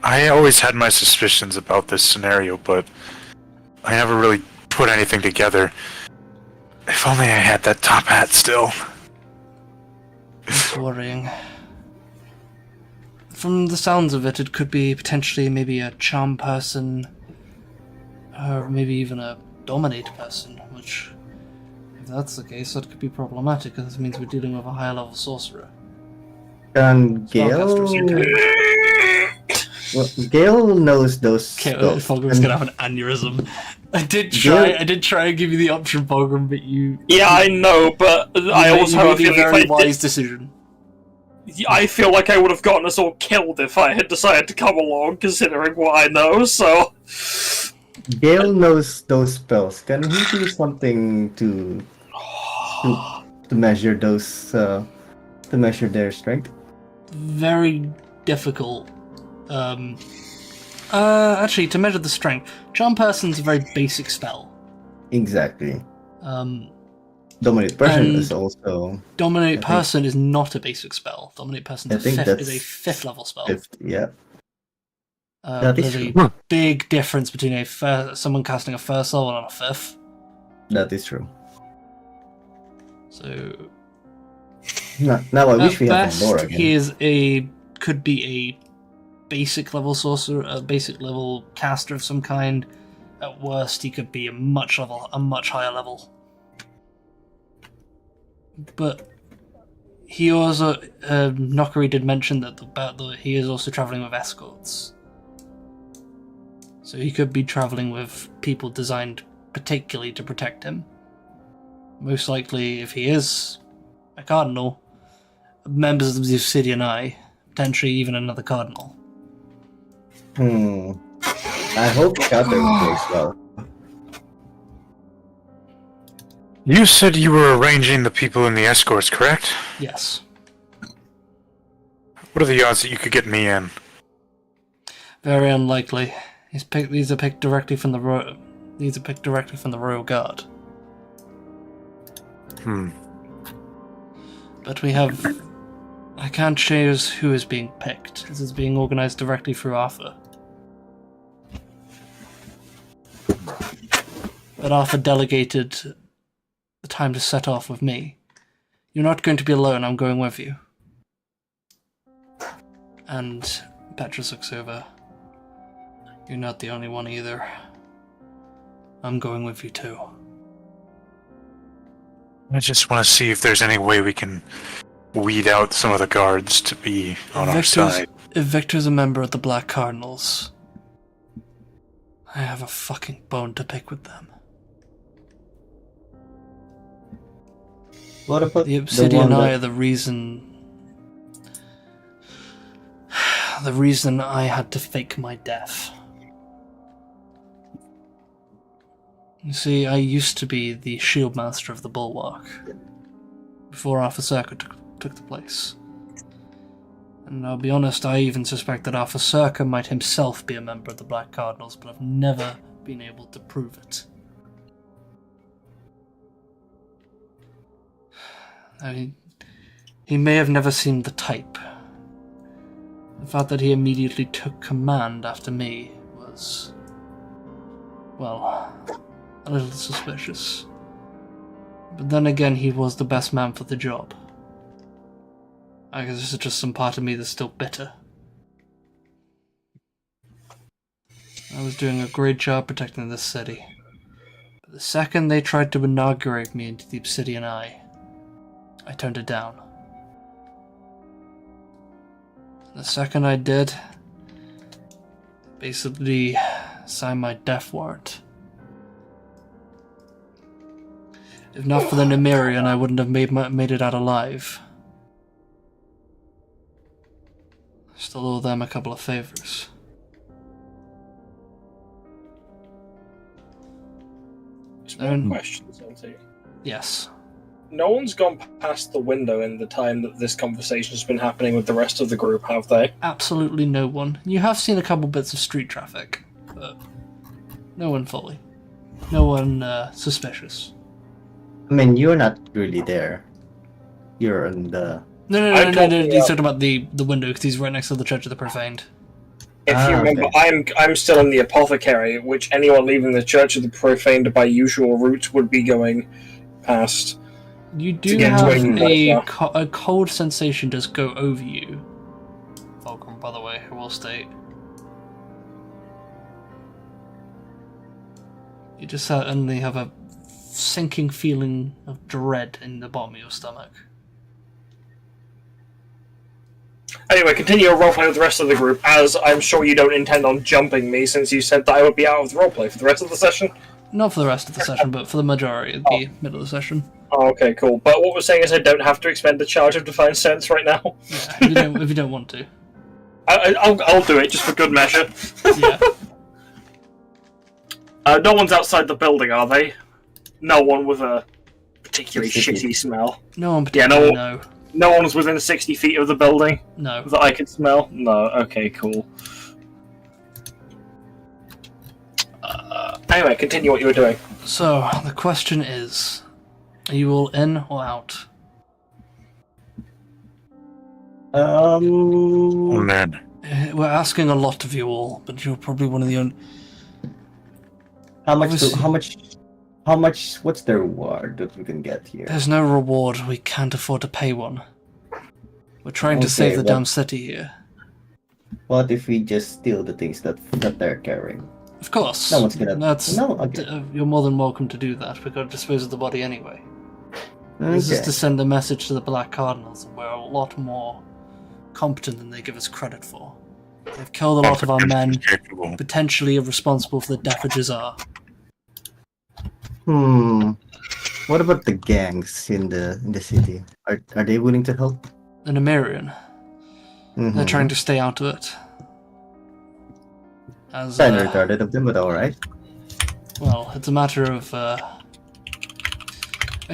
I always had my suspicions about this scenario, but I never really put anything together. If only I had that top hat still. It's worrying. From the sounds of it, it could be potentially maybe a charm person, or maybe even a dominate person, which, if that's the case, that could be problematic, because this means we're dealing with a higher level sorcerer. And Spellcaster, Well, Gale knows those okay, spells. Fulgrim's gonna have an aneurysm. I did try and give you the option, Fulgrim, but you... Yeah, I know, but I also have a made a feeling if very I wise decision. I feel like I would have gotten us all killed if I had decided to come along, considering what I know, so... Gale knows those spells. Can he do something to measure those, to measure their strength? Very difficult. Actually, to measure the strength, Charm Person's a very basic spell. Exactly. Dominate Person is also... Dominate Person is not a basic spell. Dominate Person is a fifth level spell. Yeah. There's a big difference between someone casting a first level and a fifth. That is true. So... Now I wish we had best, more again. He could be a basic level sorcerer, a basic level caster of some kind. At worst, he could be a much higher level. But he also, Nokari did mention that he is also traveling with escorts. So he could be traveling with people designed particularly to protect him. Most likely, if he is a cardinal, members of the Obsidian Eye, potentially even another cardinal. I hope Shadow goes well. You said you were arranging the people in the escorts, correct? Yes. What are the odds that you could get me in? Very unlikely. These are picked directly from the Royal Guard. But we have... I can't choose who is being picked. This is being organised directly through Arthur. But Arthur delegated the time to set off with me. You're not going to be alone, I'm going with you. And Petrus looks over. You're not the only one either. I'm going with you too. I just want to see if there's any way we can weed out some of the guards to be on our side. If Victor's a member of the Black Cardinals, I have a fucking bone to pick with them. What about the Obsidian Eye are the reason I had to fake my death. You see, I used to be the shield master of the Bulwark before Arthur Circa took the place. And I'll be honest, I even suspect that Arthur Circa might himself be a member of the Black Cardinals, but I've never been able to prove it. I mean, he may have never seemed the type. The fact that he immediately took command after me was, well, a little suspicious. But then again, he was the best man for the job. I guess there's just some part of me that's still bitter. I was doing a great job protecting this city. But the second they tried to inaugurate me into the Obsidian Eye, I turned it down. The second I did, basically signed my death warrant. If not for the Nemirian, I wouldn't have made it out alive. Still owe them a couple of favors. Just one question, Zelty. Yes. No one's gone past the window in the time that this conversation has been happening with the rest of the group, have they? Absolutely no one. You have seen a couple bits of street traffic, but no one fully. No one suspicious. I mean, you're not really there. You're in the... No. He's talking about the window because he's right next to the Church of the Profaned. If you remember, okay. I'm still in the Apothecary, which anyone leaving the Church of the Profaned by usual routes would be going past. You do have a cold sensation does go over you. Falcon, by the way, I will state. You just suddenly have a sinking feeling of dread in the bottom of your stomach. Anyway, continue your roleplay with the rest of the group, as I'm sure you don't intend on jumping me, since you said that I would be out of the roleplay for the rest of the session. Not for the rest of the session, but for the majority of the middle of the session. Oh, okay, cool. But what we're saying is I don't have to expend a charge of Divine Sense right now. Yeah, if you don't want to. I'll do it, just for good measure. Yeah. No one's outside the building, are they? No one with a particularly shitty smell. No one particularly, no. No one's within 60 feet of the building No. that I can smell? No, okay, cool. Anyway, continue what you were doing. So, the question is, are you all in or out? Oh man. We're asking a lot of you all, but you're probably one of the only... How much? Obviously- How much? What's the reward that we can get here? There's no reward. We can't afford to pay one. We're trying to save the damn city here. What if we just steal the things that they're carrying? Of course. No one's gonna. That's... No. Okay. You're more than welcome to do that. We've got to dispose of the body anyway. This is Okay. to send a message to the Black Cardinals that we're a lot more competent than they give us credit for. They've killed a lot of our men, Capable. potentially responsible for the death of Jazar. What about the gangs in the city? Are they willing to help? The Nemerian, they're trying to stay out of it. As Kind of retarded of them, but all right. well, it's a matter of. I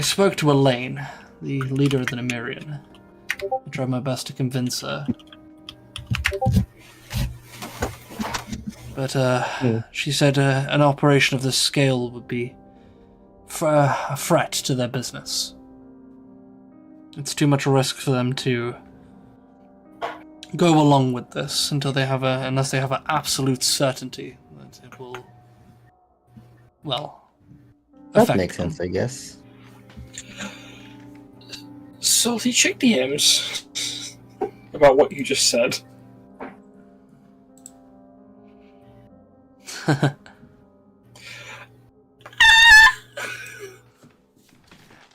spoke to Elaine, the leader of the Nemerian. I tried my best to convince her. But she said an operation of this scale would be a threat to their business. It's too much risk for them to go along with this until they have unless they have an absolute certainty that it will, well, That affect makes them. sense, I guess. Salty check DMs about what you just said.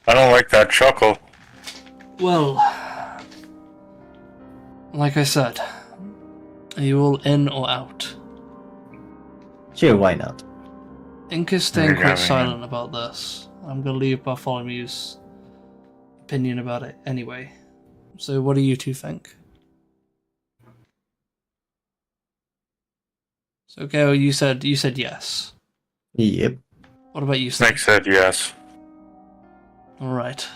I don't like that chuckle. Well, like I said, are you all in or out? Sure, why not? Inca's staying Yeah, quite man. silent about this. I'm going to leave Bartholomew's opinion about it anyway. So what do you two think? So Gale, you said yes. Yep. What about you, Sam? Snake said yes. Alright.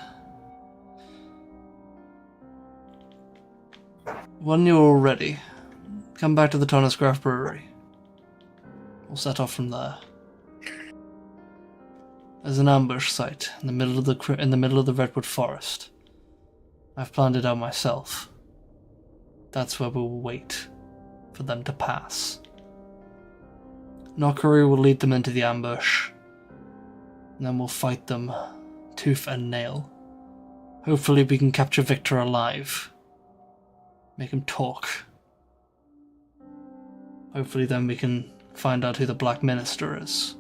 When you're all ready, come back to the Tonnesgraph Brewery. We'll set off from there. There's an ambush site in the middle of the redwood forest. I've planned it out myself. That's where we'll wait for them to pass. Nokuru will lead them into the ambush, and then we'll fight them tooth and nail. Hopefully we can capture Victor alive. Make him talk. Hopefully then we can find out who the Black Minister is.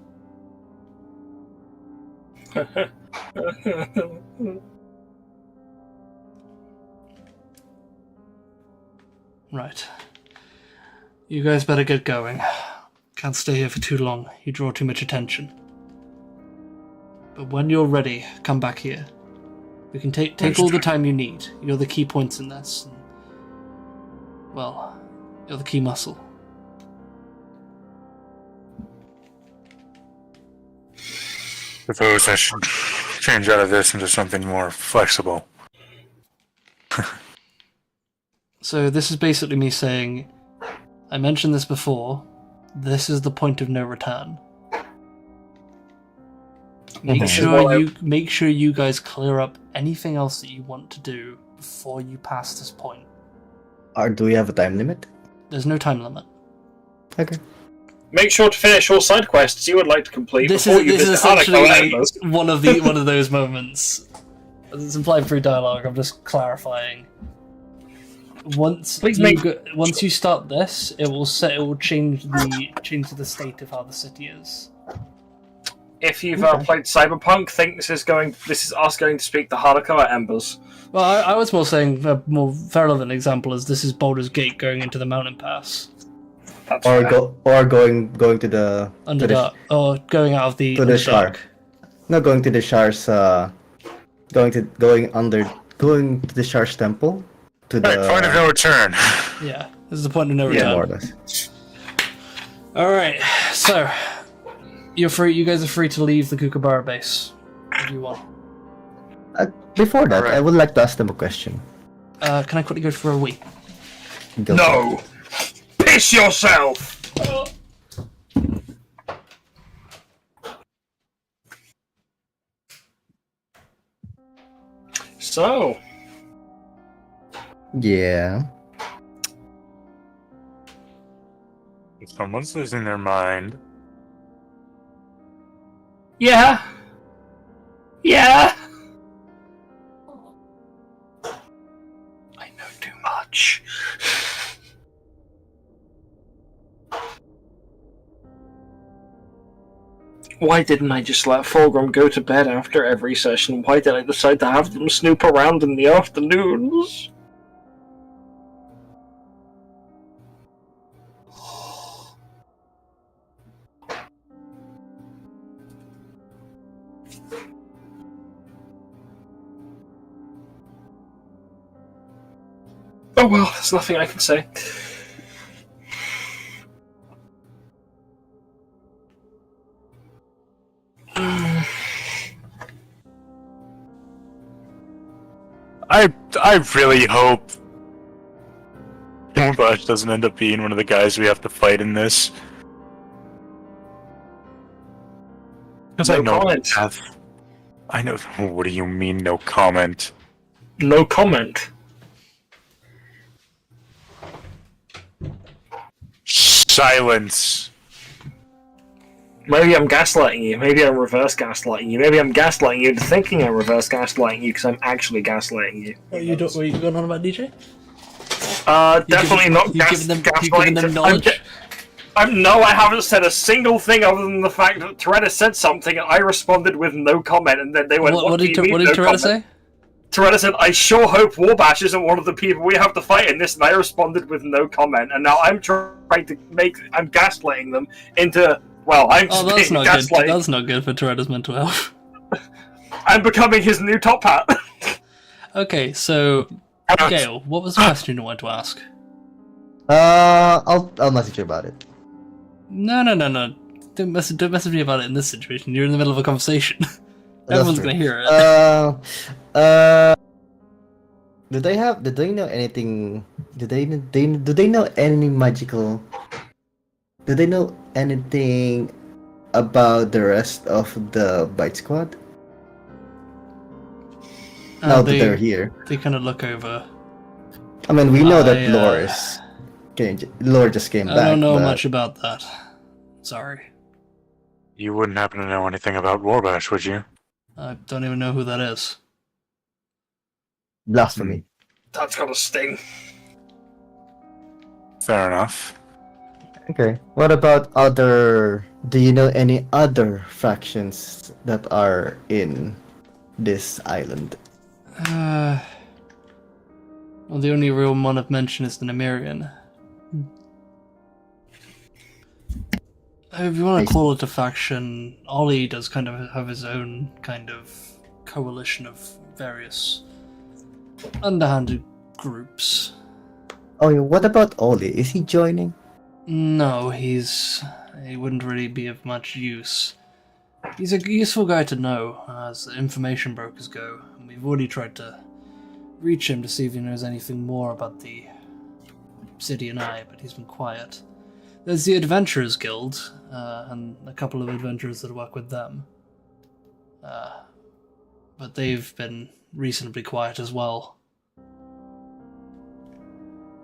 Right. You guys better get going. Can't stay here for too long. You draw too much attention. But when you're ready, come back here. We can take all the time you need. You're the key points in this. And, well, you're the key muscle. Suppose I should change out of this into something more flexible. So this is basically me saying, I mentioned this before, this is the point of no return. Make sure you guys clear up anything else that you want to do before you pass this point. Do we have a time limit? There's no time limit. Okay. Make sure to finish all side quests you would like to complete This before you is visit essentially Hanukkah like Embers. one of those moments. It's implied through dialogue. I'm just clarifying. Once once you start this, it will change the state of how the city is. If you've played Cyberpunk, think this is us going to speak the Hanukkah Embers. Well, I was more saying a more relevant example is this is Baldur's Gate going into the mountain pass. That's Or fair. going to the Underdark, or going out of the to the Underdark. Shar. No, going to the Shar's going to the Shar's temple to the Right, point of no return. Yeah, this is the point of no yeah, return. more or less. All right, so you're free. You guys are free to leave the Kookaburra base if you want. Before that, Alright. I would like to ask them a question. can I quickly go for a wee? Go for it. No! Piss yourself! So, Yeah. Someone's losing their mind. yeah. Yeah. I know too much. Why didn't I just let Fulgrim go to bed after every session? Why did I decide to have them snoop around in the afternoons? Oh well, there's nothing I can say. I really hope Morbash doesn't end up being one of the guys we have to fight in this. Because I No know comment. I know. What do you mean, no comment? No comment. Silence. Maybe I'm gaslighting you. Maybe I'm reverse gaslighting you. Maybe I'm gaslighting you into thinking I'm reverse gaslighting you because I'm actually gaslighting you. What are you going on about, DJ? Definitely not You giving them gaslighting. knowledge? No, I haven't said a single thing other than the fact that Toretta said something and I responded with no comment, and then they went, What did do you mean, no Toretta comment? say? Toretta said, I sure hope Warbash isn't one of the people we have to fight in this, and I responded with no comment, and now I'm trying to I'm gaslighting them into, well, I'm just Oh, that's being not good. gaslighted. That's not good for Toretta's mental health. I'm becoming his new top hat. Okay, so Gale, what was the question you wanted to ask? I'll message you about it. No. Don't message me about it in this situation. You're in the middle of a conversation. Everyone's true. gonna hear it. Do they know anything? Do they know any magical? Do they know anything about the rest of the Bite Squad? Now that they're here. They kind of look over. I mean, we know that I, Lore just came back. I don't know but much about that. Sorry. You wouldn't happen to know anything about Warbash, would you? I don't even know who that is. Blasphemy. That's gotta sting. Fair enough. Okay. What about other? Do you know any other factions that are in this island? Well, the only real one I've mentioned is the Nemerian. If you want to call it a faction, Ollie does kind of have his own kind of coalition of various underhanded groups. Oh, yeah, what about Oli? Is he joining? No, he wouldn't really be of much use. He's a useful guy to know, as the information brokers go, and we've already tried to reach him to see if he knows anything more about the city and I, but he's been quiet. There's the Adventurers Guild, and a couple of adventurers that work with them. But they've been reasonably quiet as well.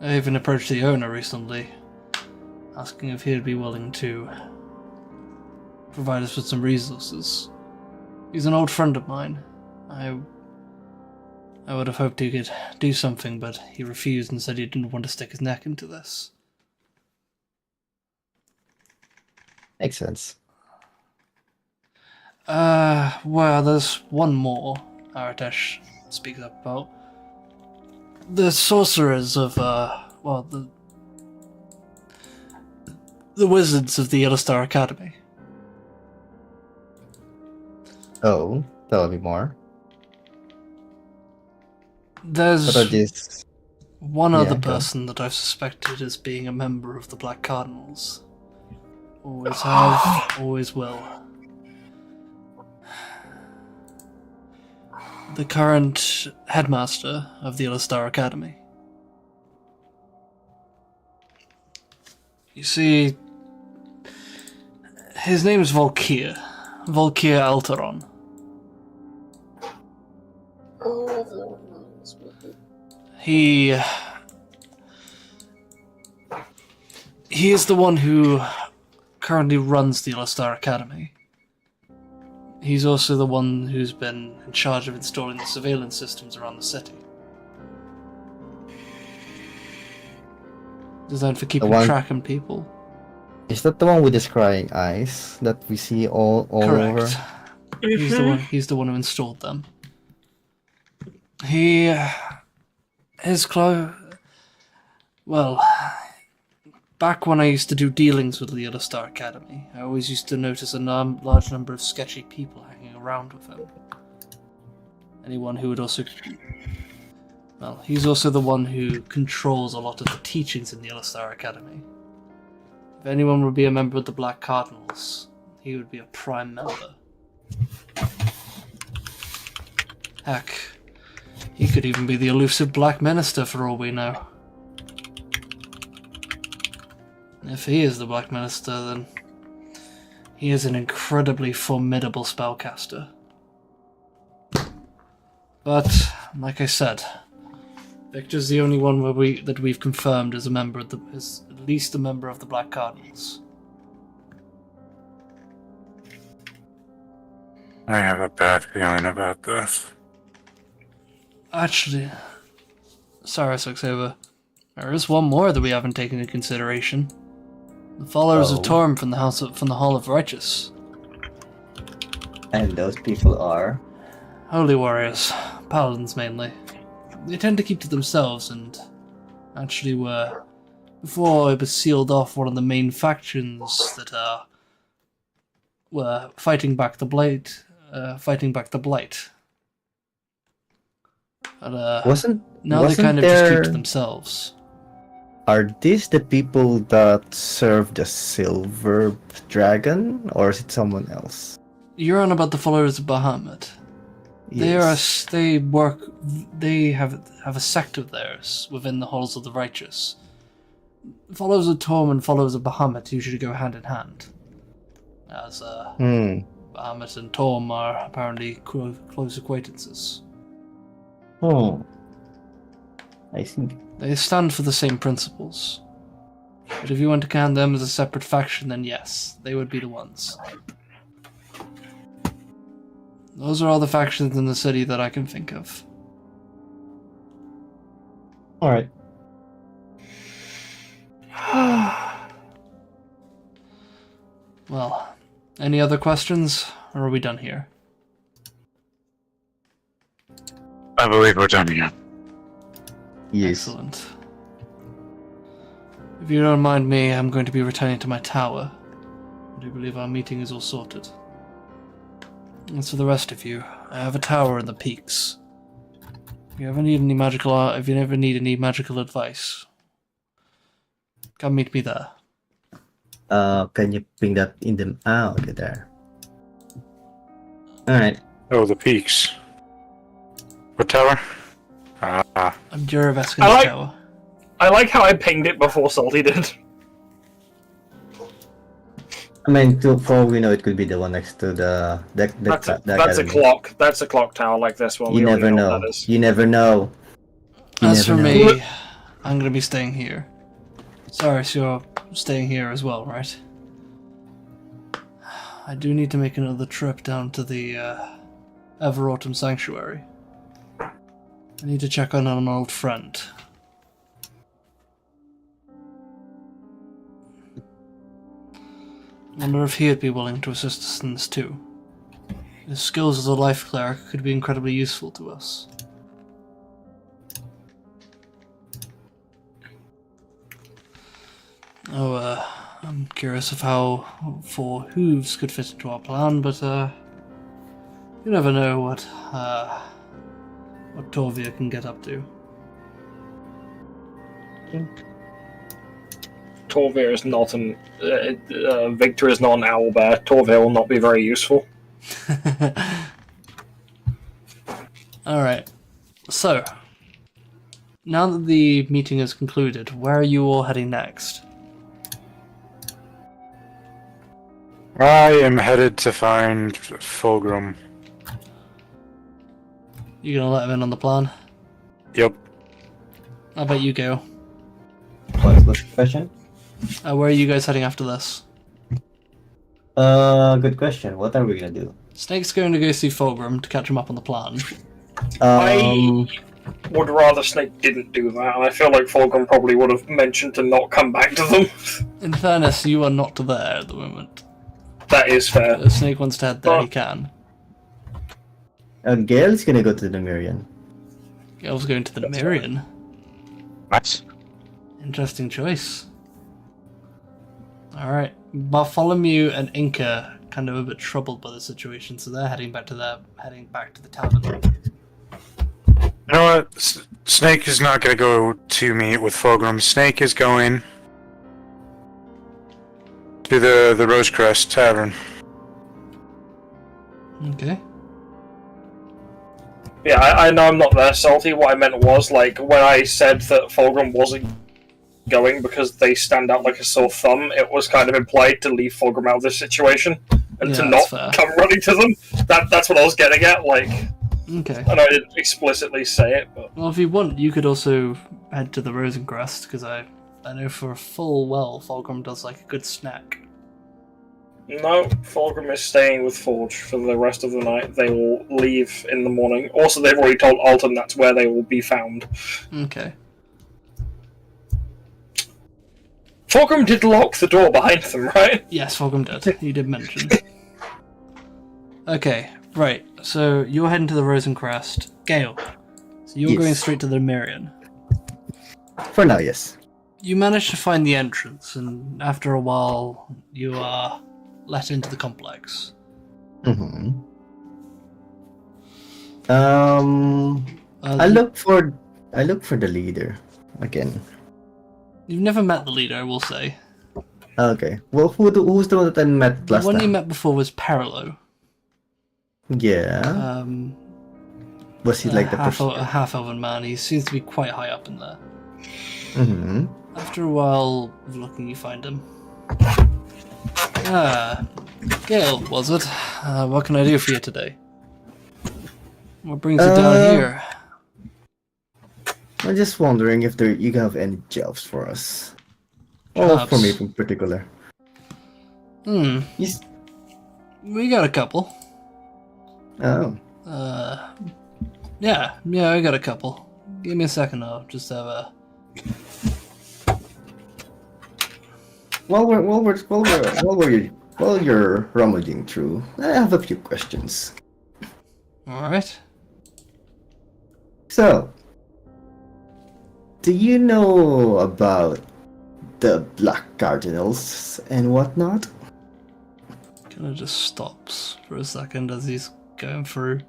I even approached the owner recently, asking if he'd be willing to provide us with some resources. He's an old friend of mine. I would have hoped he could do something, but he refused and said he didn't want to stick his neck into this. Makes sense. Well, there's one more Aratesh speaks up about. The sorcerers of, the wizards of the Yellow Star Academy. Oh, tell me more. There's What are these? one Yeah, other go on. person that I've suspected as being a member of the Black Cardinals. Always have, always will. the current headmaster of the Illustar Academy. You see, his name is Volkir Alteron. He is the one who currently runs the Illustar Academy. He's also the one who's been in charge of installing the surveillance systems around the city. Designed for keeping track on people. Is that the one with the scrying eyes that we see all Correct. over? He's the one who installed them. Well, back when I used to do dealings with the Illustar Academy, I always used to notice a large number of sketchy people hanging around with him. Anyone who would also... Well, he's also the one who controls a lot of the teachings in the Illustar Academy. If anyone would be a member of the Black Cardinals, he would be a prime member. Heck, he could even be the elusive Black Minister for all we know. If he is the Black Minister, then he is an incredibly formidable spellcaster. But, like I said, Victor's the only one that we've confirmed as a member of is at least a member of the Black Cardinals. I have a bad feeling about this. Actually, sorry, Soxova, there is one more that we haven't taken into consideration. The followers of Torm from the Hall of Righteous. And those people are? Holy warriors, paladins mainly. They tend to keep to themselves and actually were, before it was sealed off, one of the main factions that were fighting back the Blight. But, now they kind of just keep to themselves. Are these the people that serve the Silver Dragon, or is it someone else? You're on about the followers of Bahamut. Yes. They have a sect of theirs within the Halls of the Righteous. Followers of Torm and followers of Bahamut usually go hand in hand, as Bahamut and Torm are apparently close acquaintances. I see. They stand for the same principles. But if you want to count them as a separate faction, then yes, they would be the ones. Those are all the factions in the city that I can think of. Alright. Well, any other questions, or are we done here? I believe we're done here. Yes. Excellent. If you don't mind me, I'm going to be returning to my tower. I do believe our meeting is all sorted. As for the rest of you, I have a tower in the peaks. If you ever need any magical advice, come meet me there. Can you bring that in them out there? Alright. Oh, the peaks. What tower? I'm Durabeskin's tower. I like how I pinged it before Salty did. I mean, for all we know, it could be the one next to the That's a academy. clock. That's a clock tower like this one. You never know. You never know. As for me, I'm going to be staying here. Sorry, so you're staying here as well, right? I do need to make another trip down to the Everautumn Sanctuary. I need to check on an old friend. Wonder if he'd be willing to assist us in this too. His skills as a life cleric could be incredibly useful to us. I'm curious of how Four Hooves could fit into our plan, but you never know what Torvia can get up to. Torvir is not Victor is not an owlbear. Torvir will not be very useful. Alright. So, now that the meeting is concluded, where are you all heading next? I am headed to find Fulgrim. You gonna let him in on the plan? Yep. I bet you go. What's the question? Where are you guys heading after this? Good question. What are we gonna do? Snake's going to go see Fulgrim to catch him up on the plan. Um, Would rather Snake didn't do that, and I feel like Fulgrim probably would have mentioned to not come back to them. In fairness, you are not there at the moment. That is fair. If Snake wants to head there, he can. Gail's gonna go to the Mirian. Gale's going to the Mirian. What? Interesting choice. Alright. Bartholomew and Inca kind of a bit troubled by the situation, so they're heading back to the tavern. You know what? Snake is not going to go to meet with Fulgrim. Snake is going to the Rosecrest Tavern. Okay. Yeah, I know I'm not there, Salty. What I meant was, like, when I said that Fulgrim wasn't going because they stand out like a sore thumb, it was kind of implied to leave Fulgrim out of this situation and Yeah, to that's not fair. come running to them. That's what I was getting at, like, Okay. I know I didn't explicitly say it, but... Well, if you want, you could also head to the Rosencrest, because I know for a full well Fulgrim does like a good snack. No, Fulgrim is staying with Forge for the rest of the night. They will leave in the morning. Also, they've already told Alton that's where they will be found. Okay. Fulgrim did lock the door behind them, right? Yes, Fulgrim did. You did mention. Okay, right. So you're heading to the Rosencrest. Gale. So you're Yes. going straight to the Mirian. For now, yes. You manage to find the entrance, and after a while, you are let into the complex. Mm-hmm. I You- look for the leader again. You've never met the leader, I will say. Okay. Well, who's the one that I met The last one time? you met before was Perilo. Yeah. Was he like the person? a half-elven man. He seems to be quite high up in there. Mm-hmm. After a while of looking, you find him. Gale, was it? What can I do for you today? What brings you down here? I'm just wondering if you have any jobs for us. Or Jobs? for me in particular. Yes. We got a couple. Oh. Yeah, I got a couple. Give me a second, I'll just have a... While you're rummaging through, I have a few questions. Alright. So, do you know about the Black Cardinals and whatnot? Kinda just stops for a second as he's going through.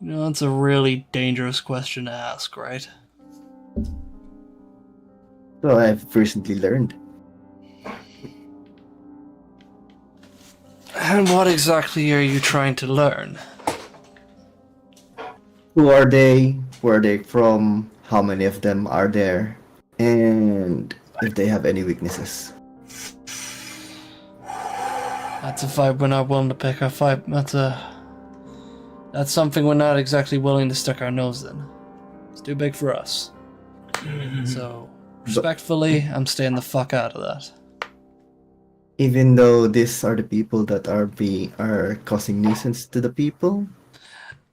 You know, that's a really dangerous question to ask, right? So I've recently learned. And what exactly are you trying to learn? Who are they? Where are they from? How many of them are there? And if they have any weaknesses. That's a fight we're not willing to pick. A fight. That's something we're not exactly willing to stick our nose in. It's too big for us. So, respectfully, I'm staying the fuck out of that. Even though these are the people that are causing nuisance to the people,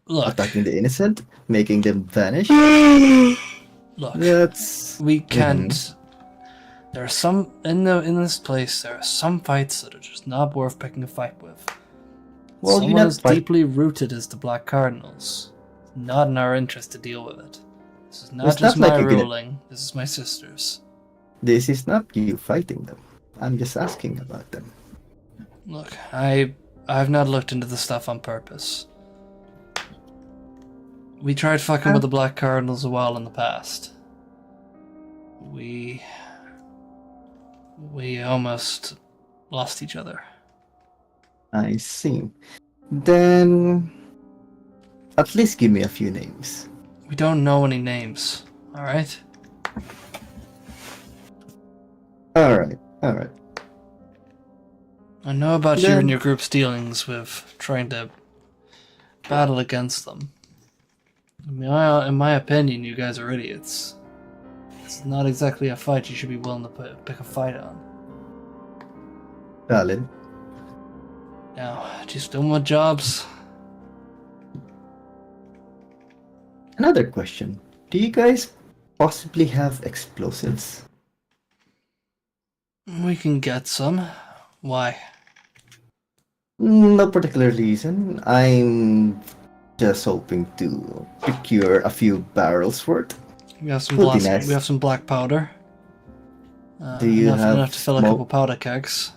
Look, attacking the innocent, making them vanish. look. That's We can't. There are some in this place. There are some fights that are just not worth picking a fight with. Well, Someone you're not as deeply rooted as the Black Cardinals. It's not in our interest to deal with it. This is not It's just not my like you're gonna- ruling. This is my sister's. This is not you fighting them. I'm just asking about them. Look, I've not looked into the stuff on purpose. We tried fucking with the Black Cardinals a while in the past. We almost lost each other. I see. Then At least give me a few names. We don't know any names. Alright? Alright. I know about you Then- and your group's dealings with trying to battle against them. I mean, in my opinion, you guys are idiots. It's not exactly a fight you should be willing to pick a fight on. Valid. Now, do you still want jobs? Another question. Do you guys possibly have explosives? We can get some. Why? No particular reason. I'm just hoping to procure a few barrels worth. We have some Would be glass. nice. We have some black powder. Do you enough have to fill a smoke? couple powder kegs?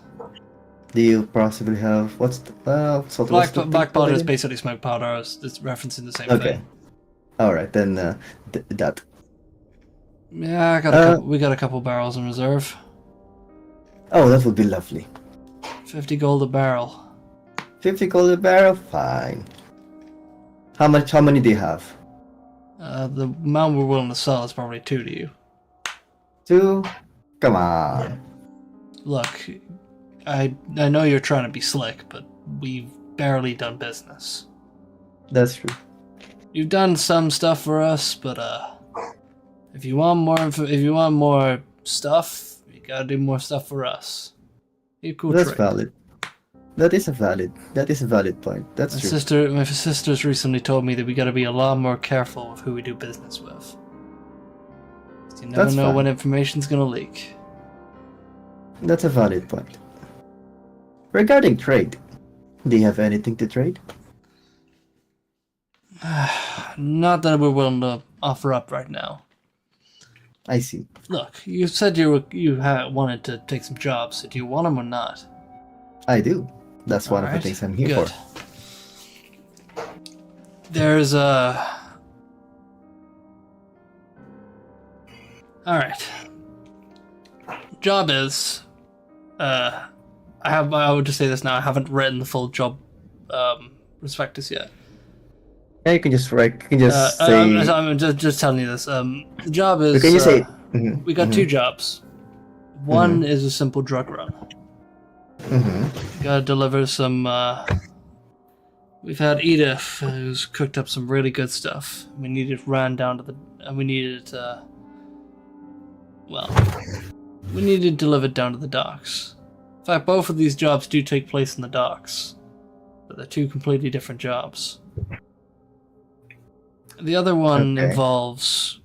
Do you possibly have what's Black the black powder is again? basically smoke powder. It's referencing the same Okay. thing. All right then. That. Yeah, we got a couple barrels in reserve. Oh, that would be lovely. 50 gold a barrel. 50 gold a barrel. Fine. How many do you have? The amount we're willing to sell is probably 2 to you. 2. Come on. Look, I know you're trying to be slick, but we've barely done business. That's true. You've done some stuff for us, but if you want more stuff, you gotta do more stuff for us. Be a cool That's trick. valid. That is a valid point. That's true. My sister's recently told me that we gotta be a lot more careful with who we do business with. 'Cause you never That's know fine. when information's gonna leak. That's a valid point. Regarding trade, do you have anything to trade? Not that we're willing to offer up right now. I see. Look, you said wanted to take some jobs. So do you want them or not? I do. That's one of the Alright, things I'm here good. for. There's a. Alright. Job is. I would just say this now. I haven't written the full job prospectus yet. Yeah, you can just write. You can just say. I'm just telling you this. The job is. Can you say? Mhm, We got mhm, 2 jobs. One is a simple drug run. mhm. Gotta deliver some. We've had Edith, who's cooked up some really good stuff. We need it ran down to the. And we need it. We need it delivered down to the docks. In fact, both of these jobs do take place in the docks, but they're 2 completely different jobs. The other one Okay. involves.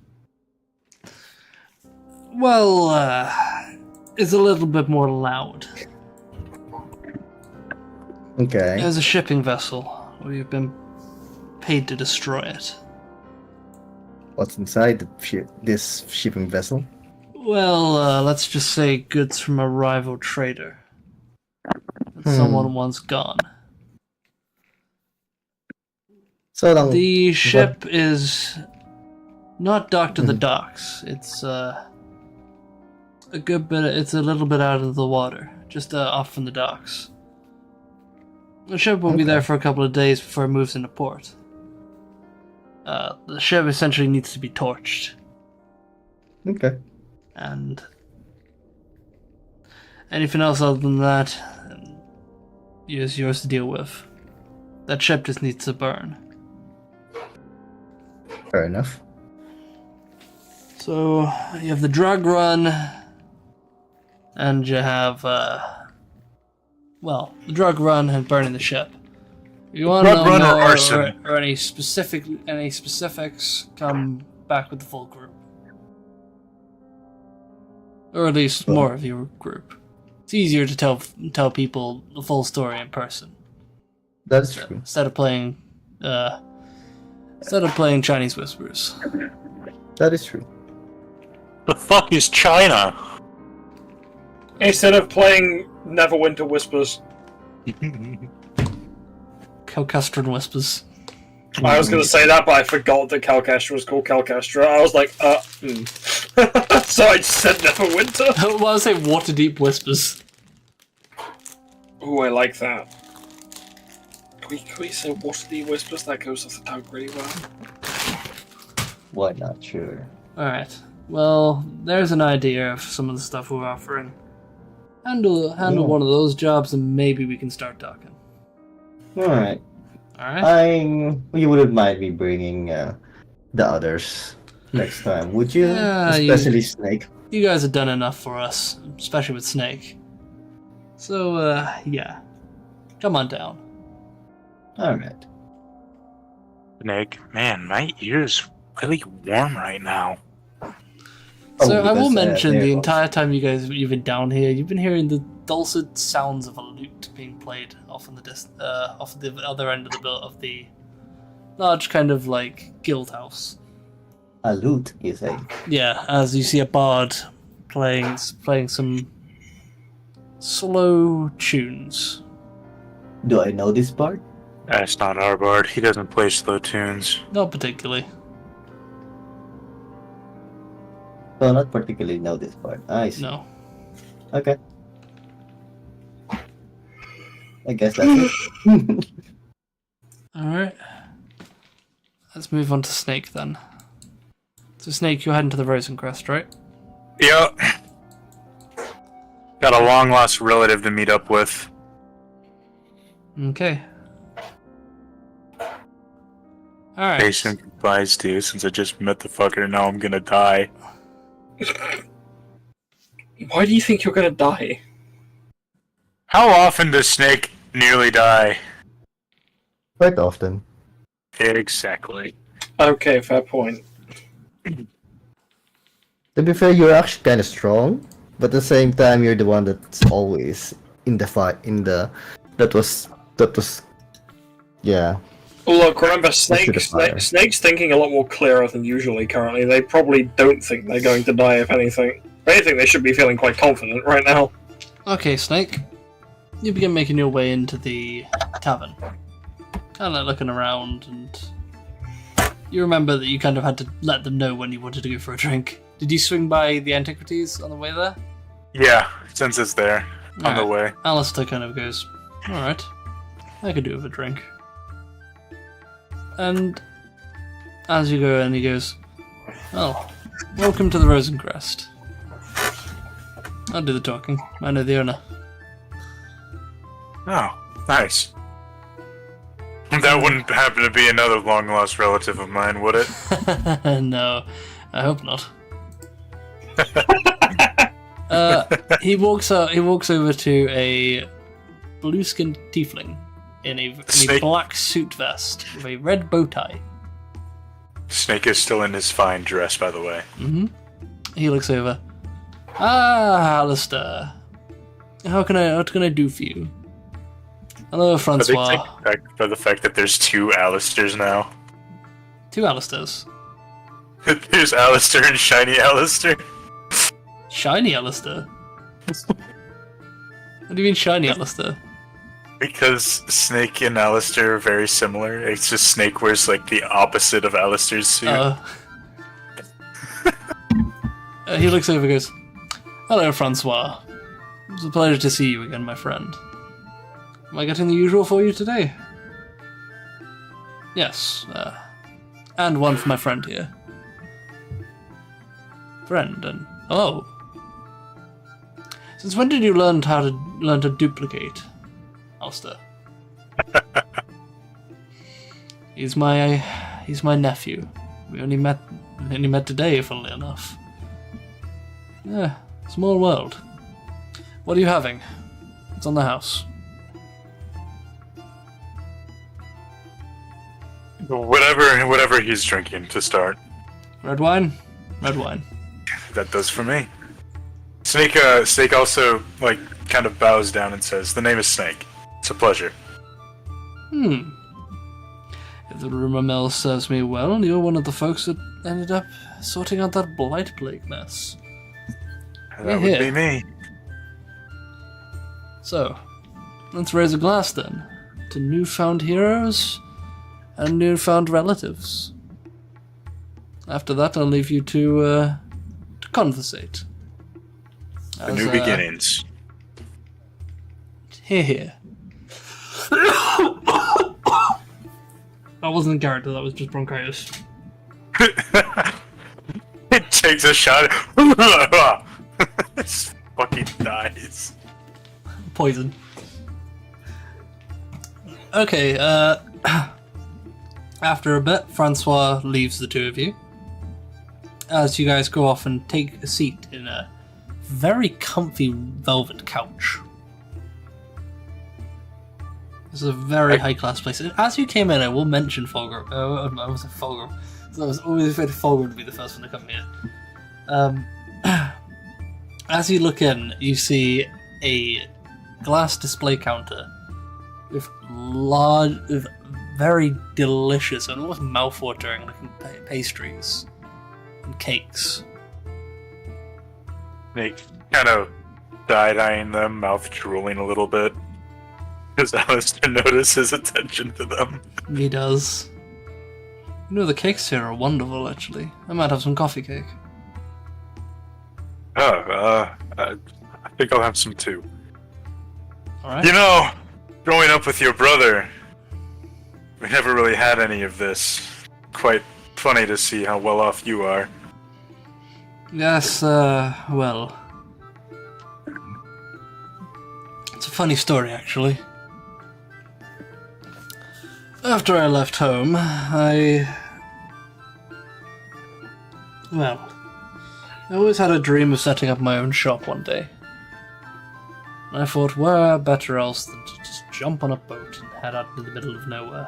Well, is a little bit more loud. Okay. There's a shipping vessel. We've been paid to destroy it. What's inside this shipping vessel? Well, let's just say goods from a rival trader. That someone wants gone. So long. The ship is not docked to the docks. It's a good bit. It's a little bit out of the water, just off from the docks. The ship will be there for a couple of days before it moves into port. The ship essentially needs to be torched, Okay. and anything else other than that is yours to deal with. That ship just needs to burn. Fair enough. So you have the drug run, and you have the drug run and burning the ship. If you want to know Drug run or more arson? or any specifics, come back with the full group, or at least more of your group. It's easier to tell people the full story in person That's true. instead of playing Chinese whispers. That is true. The fuck is China? Instead of playing Neverwinter Whispers. Calcastran whispers. I was gonna say that, but I forgot that Calcastra was called Calcastra. I was like, So I just said Neverwinter. Well, I say Waterdeep whispers. Ooh, I like that. Can we say what are the whispers? That goes off the tongue really well. Why not? Sure. Alright. Well, there's an idea of some of the stuff we're offering. Handle one of those jobs and maybe we can start talking. Alright. Alright? You wouldn't mind me bringing the others next time, would you? Yeah, Especially Snake. You guys have done enough for us, especially with Snake. So, yeah. Come on down. Alright. Snake, man, my ear's really warm right now. So I will because, mention the there- entire time you've been down here, you've been hearing the dulcet sounds of a lute being played off in the off the other end of the large kind of like guild house. A lute, you say? Yeah, as you see a bard playing some slow tunes. Do I know this part? That's not our bard. He doesn't play slow tunes. Not particularly. No, not particularly know this part. I see. No. Okay. I guess that's it. Alright. Let's move on to Snake then. So Snake, you're heading to the Rosencrest, right? Yep. Got a long lost relative to meet up with. Okay. Alright. Patient advice to you since I just met the fucker and now I'm gonna die. Why do you think you're gonna die? How often does Snake nearly die? Quite often. Exactly. Okay, fair point. To be fair, you're actually kind of strong, but at the same time, you're the one that's always in the fight. That was. Yeah. Look, remember, to the fire. Snake's thinking a lot more clearer than usually currently. They probably don't think they're going to die, if anything. If anything, they should be feeling quite confident right now. Okay, Snake. You begin making your way into the tavern. Kind of looking around, and you remember that you kind of had to let them know when you wanted to go for a drink. Did you swing by the antiquities on the way there? Yeah, since it's there. On the way. Alistair kind of goes, alright, I could do with a drink. And as you go in, he goes, well, welcome to the Rosencrest. I'll do the talking. I know the owner. Oh, nice. That wouldn't happen to be another long-lost relative of mine, would it? No, I hope not. He walks over to a blue-skinned tiefling in a black suit vest with a red bow tie. Snake is still in his fine dress, by the way. Mm-hmm. He looks over. Ah, Alistair. What can I do for you? Hello, Francois. By the fact that there's two Alistairs now. Two Alistairs. There's Alistair and Shiny Alistair. Shiny Alistair? What do you mean shiny Alistair? Because Snake and Alistair are very similar. It's just Snake wears like the opposite of Alistair's suit. He looks over and goes, hello, Francois. It's a pleasure to see you again, my friend. Am I getting the usual for you today? Yes, and one for my friend here. Friend, and oh. Since when did you learn to duplicate, Alistair? He's my nephew. We only met today, funnily enough. Yeah, small world. What are you having? What's on the house? Whatever he's drinking to start. Red wine? Red wine. That does for me. Snake also, like, kind of bows down and says, the name is Snake. It's a pleasure. If the rumor mill serves me well, you're one of the folks that ended up sorting out that blight plague mess. That would be me. So, let's raise a glass then, to newfound heroes and newfound relatives. After that, I'll leave you to conversate. The new beginnings. Here. That wasn't a character, that was just bronchitis. It takes a shot. It fucking dies. Poison. Okay, after a bit, Francois leaves the two of you. As you guys go off and take a seat in a very comfy velvet couch. This is a very high-class place. As you came in, I will mention Fulgur. I was a Fulgur. So I was always afraid Fulgur to be the first one to come here. As you look in, you see a glass display counter with very delicious and almost mouth-watering looking pastries and cakes. Nick kind of side-eyeing them, mouth drooling a little bit. Because Alistair notices attention to them. He does. You know, the cakes here are wonderful, actually. I might have some coffee cake. I think I'll have some too. Alright. You know, growing up with your brother, we never really had any of this. Quite funny to see how well off you are. Yes, well. It's a funny story, actually. After I left home, I always had a dream of setting up my own shop one day. And I thought, where better else than to just jump on a boat and head out into the middle of nowhere.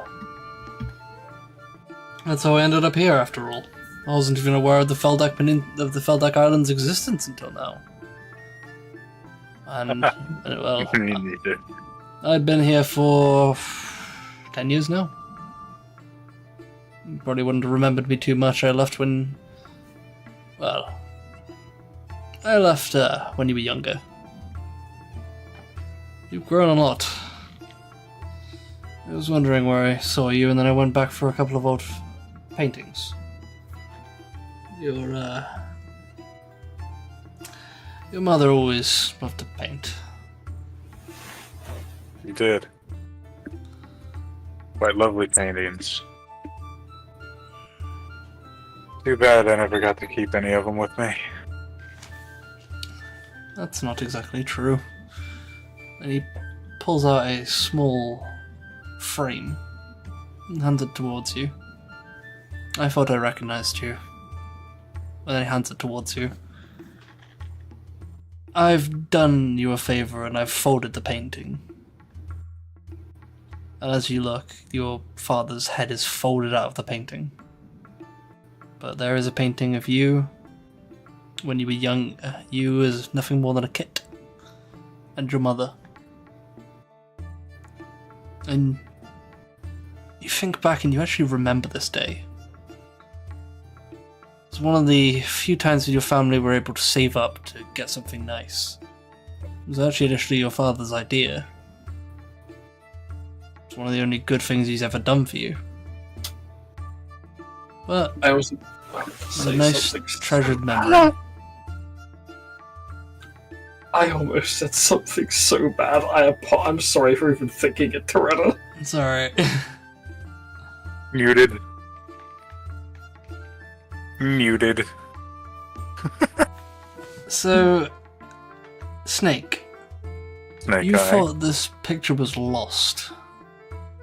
That's how I ended up here, after all. I wasn't even aware of the Theldak Island's existence until now. And, well, Me neither. I'd been here for 10 years now. You probably wouldn't have remembered me too much. I left when... Well... I left when you were younger. You've grown a lot. I was wondering where I saw you, and then I went back for a couple of old paintings. Your mother always loved to paint. You did. Quite lovely paintings. Too bad I never got to keep any of them with me. That's not exactly true. And he pulls out a small frame and hands it towards you. I thought I recognized you. And then he hands it towards you. I've done you a favor and I've folded the painting. And as you look, your father's head is folded out of the painting. But there is a painting of you when you were young. You as nothing more than a kid. And your mother. And you think back and you actually remember this day. It's one of the few times that your family were able to save up to get something nice. It was actually initially your father's idea. It's one of the only good things he's ever done for you. But I was it's a nice treasured memory. I almost said something so bad. I'm sorry for even thinking it, Toretta. It's alright. Muted. Muted. So, Snake, Snake you Eye. thought this picture was lost.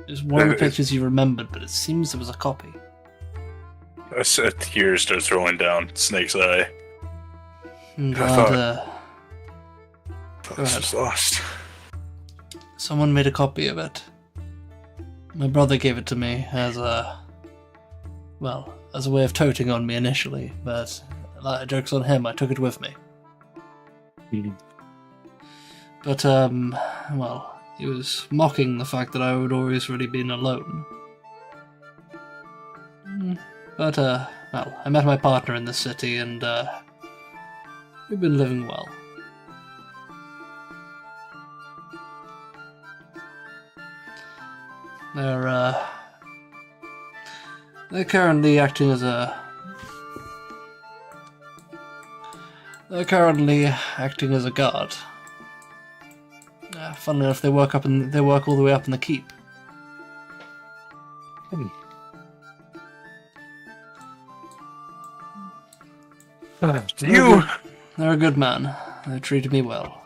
It was one of the pictures you remembered, but it seems there was a copy. A tear starts rolling down Snake's eye. I'm I glad, thought Go this ahead. was lost. Someone made a copy of it. My brother gave it to me as a... well, as a way of toting on me initially, but joke's on him, I took it with me. But, well, he was mocking the fact that I would always really been alone. But, well, I met my partner in this city and, we've been living well. They're currently acting as a... They're currently acting as a guard. Funnily enough, they work all the way up in the keep. They're a good man. They treated me well.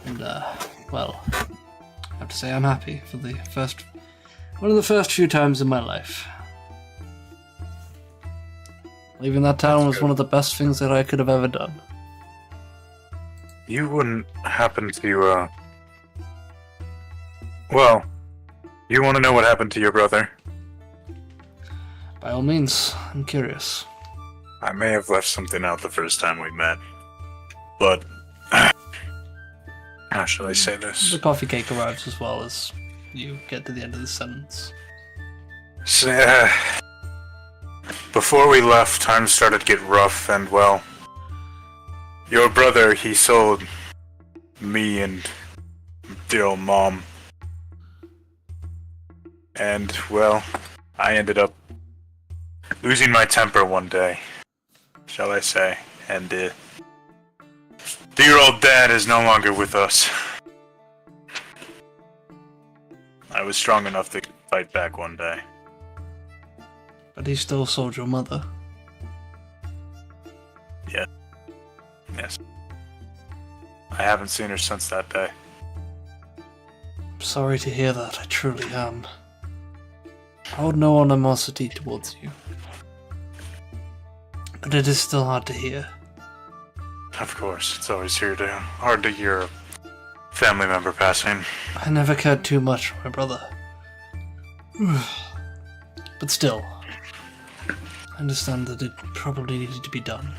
And, well, I have to say I'm happy for one of the first few times in my life. Leaving that town was one of the best things that I could have ever done. You wouldn't happen to, Well, you want to know what happened to your brother? By all means, I'm curious. I may have left something out the first time we met, but... How shall I say this? The coffee cake arrives as well as you get to the end of the sentence. So, before we left, times started to get rough, and well... Your brother, he sold me and dear old Mom. And, well, I ended up losing my temper one day, shall I say, and dear old Dad is no longer with us. I was strong enough to fight back one day. But he still sold your mother. Yeah. Yes. I haven't seen her since that day. I'm sorry to hear that, I truly am. I hold no animosity towards you. But it is still hard to hear. Of course, it's always hard to hear a family member passing. I never cared too much for my brother. But still, I understand that it probably needed to be done.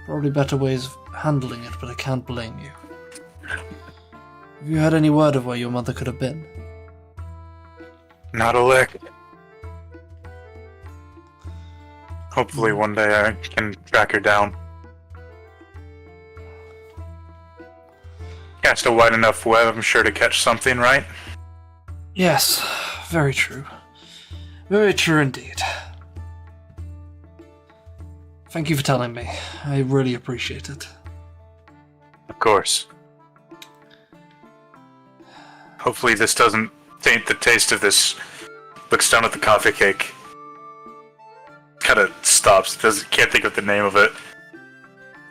Probably better ways of handling it, but I can't blame you. Have you had any word of where your mother could have been? Not a lick. Hopefully one day I can track her down. Cast a wide enough web, I'm sure to catch something, right? Yes, very true. Very true indeed. Thank you for telling me. I really appreciate it. Of course. Hopefully this doesn't taint the taste of this. Looks down at the coffee cake. Kinda stops. Can't think of the name of it.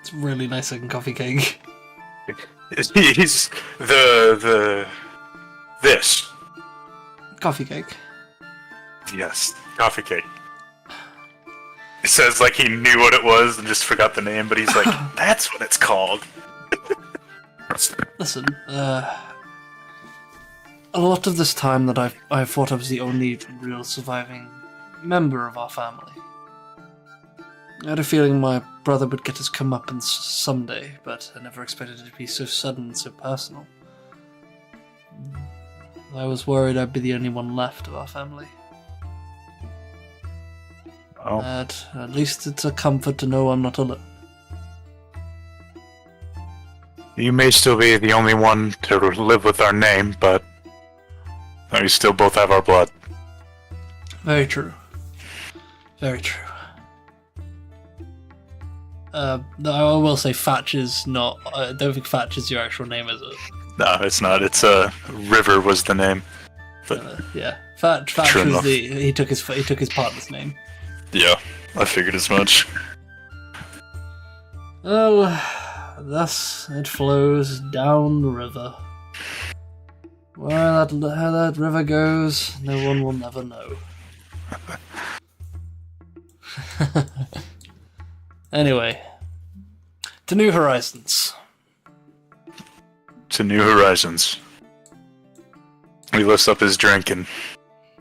It's really nice looking coffee cake. He's this. Coffee cake. Yes, coffee cake. It says like he knew what it was and just forgot the name, but he's like, that's what it's called. Listen, a lot of this time that I thought I was the only real surviving member of our family. I had a feeling my brother would get his comeuppance someday, but I never expected it to be so sudden and so personal. I was worried I'd be the only one left of our family. Oh. At least it's a comfort to know I'm not alone. You may still be the only one to live with our name, but we still both have our blood. Very true. Very true. I will say Fatch is not... I don't think Fatch is your actual name, is it? No, it's not. It's River was the name. But yeah, Fatch was he took his partner's name. Yeah, I figured as much. Oh, thus it flows down the river. Where that river goes, no one will never know. Anyway, to New Horizons. To New Horizons. He lifts up his drink and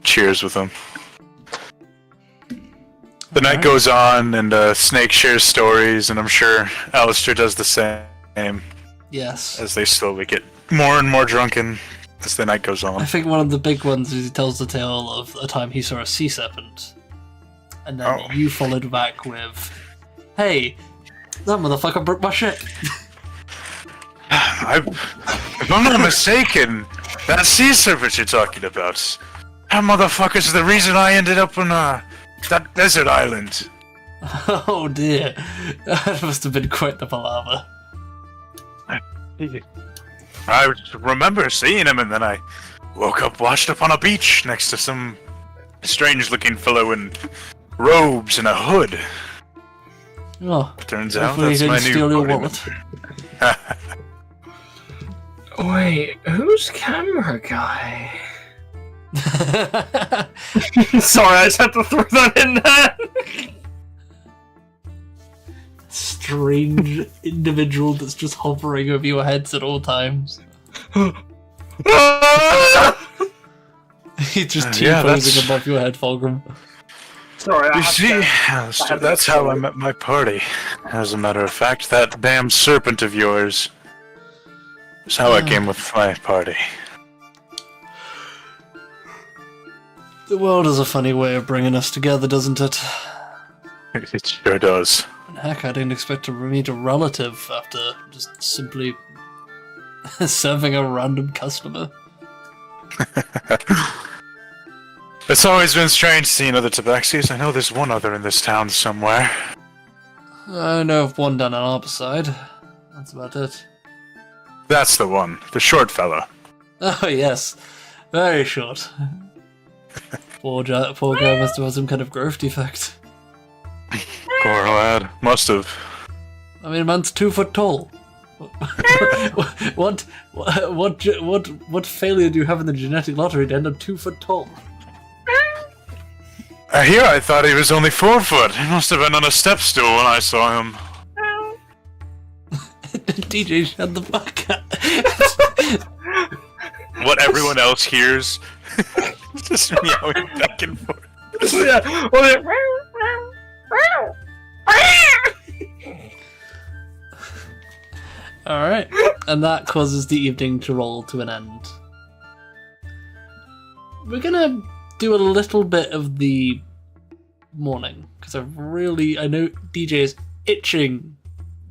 cheers with him. The night goes on, and Snake shares stories, and I'm sure Alistair does the same. Yes. As they slowly get more and more drunken as the night goes on. I think one of the big ones is he tells the tale of a time he saw a sea serpent. And then you followed back with, hey, that motherfucker broke my shit. If I'm not mistaken, that sea serpent you're talking about, that motherfucker's the reason I ended up on that desert island. Oh dear, that must have been quite the palaver. I remember seeing him, and then I woke up washed up on a beach next to some strange-looking fellow in robes and a hood. Oh, Turns out hopefully he that's my didn't new steal your party wallet. member. Wait, who's camera guy? Sorry, I just had to throw that in there. Strange individual that's just hovering over your heads at all times. He's just Yeah, T-posing that's- above your head, Fulgrim. Sorry, I You had see, to- that's how I met my party. As a matter of fact, that damn serpent of yours is how I came with my party. The world is a funny way of bringing us together, doesn't it? It sure does. And heck, I didn't expect to meet a relative after just simply serving a random customer. It's always been strange seeing other tabaxis. I know there's one other in this town somewhere. I know of one down on our side. That's about it. That's the one, the short fella. Oh yes, very short. Poor guy must have had some kind of growth defect. Poor lad. Must have. I mean, man's 2 foot tall. what failure do you have in the genetic lottery to end up 2 foot tall? Here I thought he was only 4 foot. He must have been on a step stool when I saw him. DJ, shut the fuck up. What everyone else hears. Just meowing back and forth. Yeah, well, Alright, and that causes the evening to roll to an end. We're gonna do a little bit of the morning, because I know DJ is itching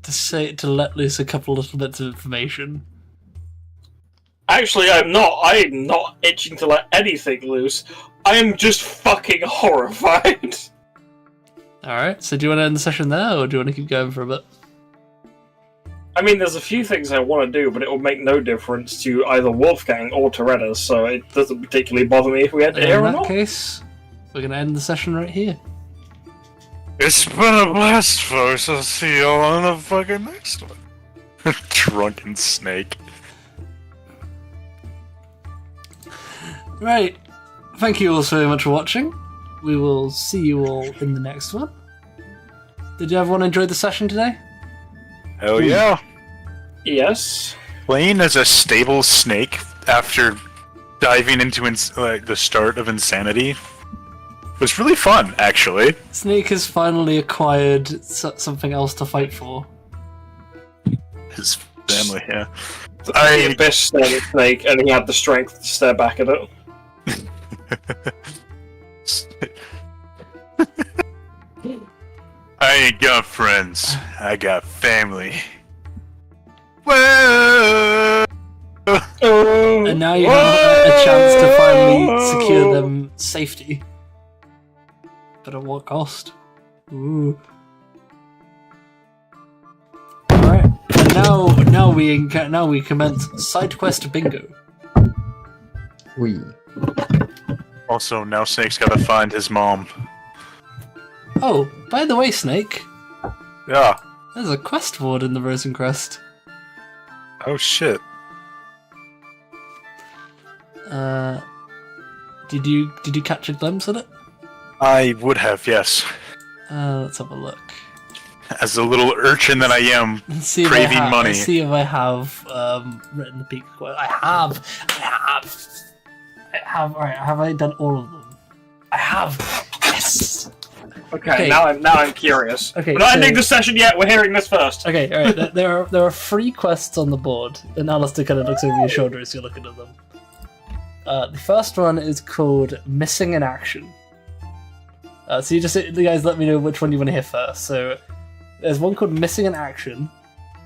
to let loose a couple little bits of information. Actually, I'm not itching to let anything loose. I am just fucking horrified. Alright, so do you want to end the session there, or do you want to keep going for a bit? I mean, there's a few things I want to do, but it will make no difference to either Wolfgang or Toretta, so it doesn't particularly bother me if we end it here In or that not. case, we're gonna end the session right here. It's been a blast, folks. I'll see you all on the fucking next one. Drunken snake. Right, thank you all so much for watching. We will see you all in the next one. Did everyone enjoy the session today? Hell yeah. Yes. Playing as a stable snake after diving into the start of insanity was really fun, actually. Snake has finally acquired something else to fight for. His family, yeah. The abyss stared at Snake, and he had the strength to stare back at it. I ain't got friends. I got family. Whoa! And now you have a chance to finally secure them safety. But at what cost? Ooh. Alright, and now we commence side quest bingo. We. Also, now Snake's gotta find his mom. Oh, by the way, Snake, Yeah. there's a quest board in the Rosencrest. Oh shit. Did you catch a glimpse at it? I would have, yes. Let's have a look. As a little urchin that I am, Let's see if craving money. Let's see if I have written the peak quest. I have. Alright, have I done all of them? I have. Yes. Okay, now I'm curious. Okay, We're not so- ending the session yet. We're hearing this first. Okay, alright. there are 3 quests on the board, and Alistair kind of looks over your shoulder as you're looking at them. The first one is called Missing in Action. So you guys let me know which one you want to hear first. So there's one called Missing in Action,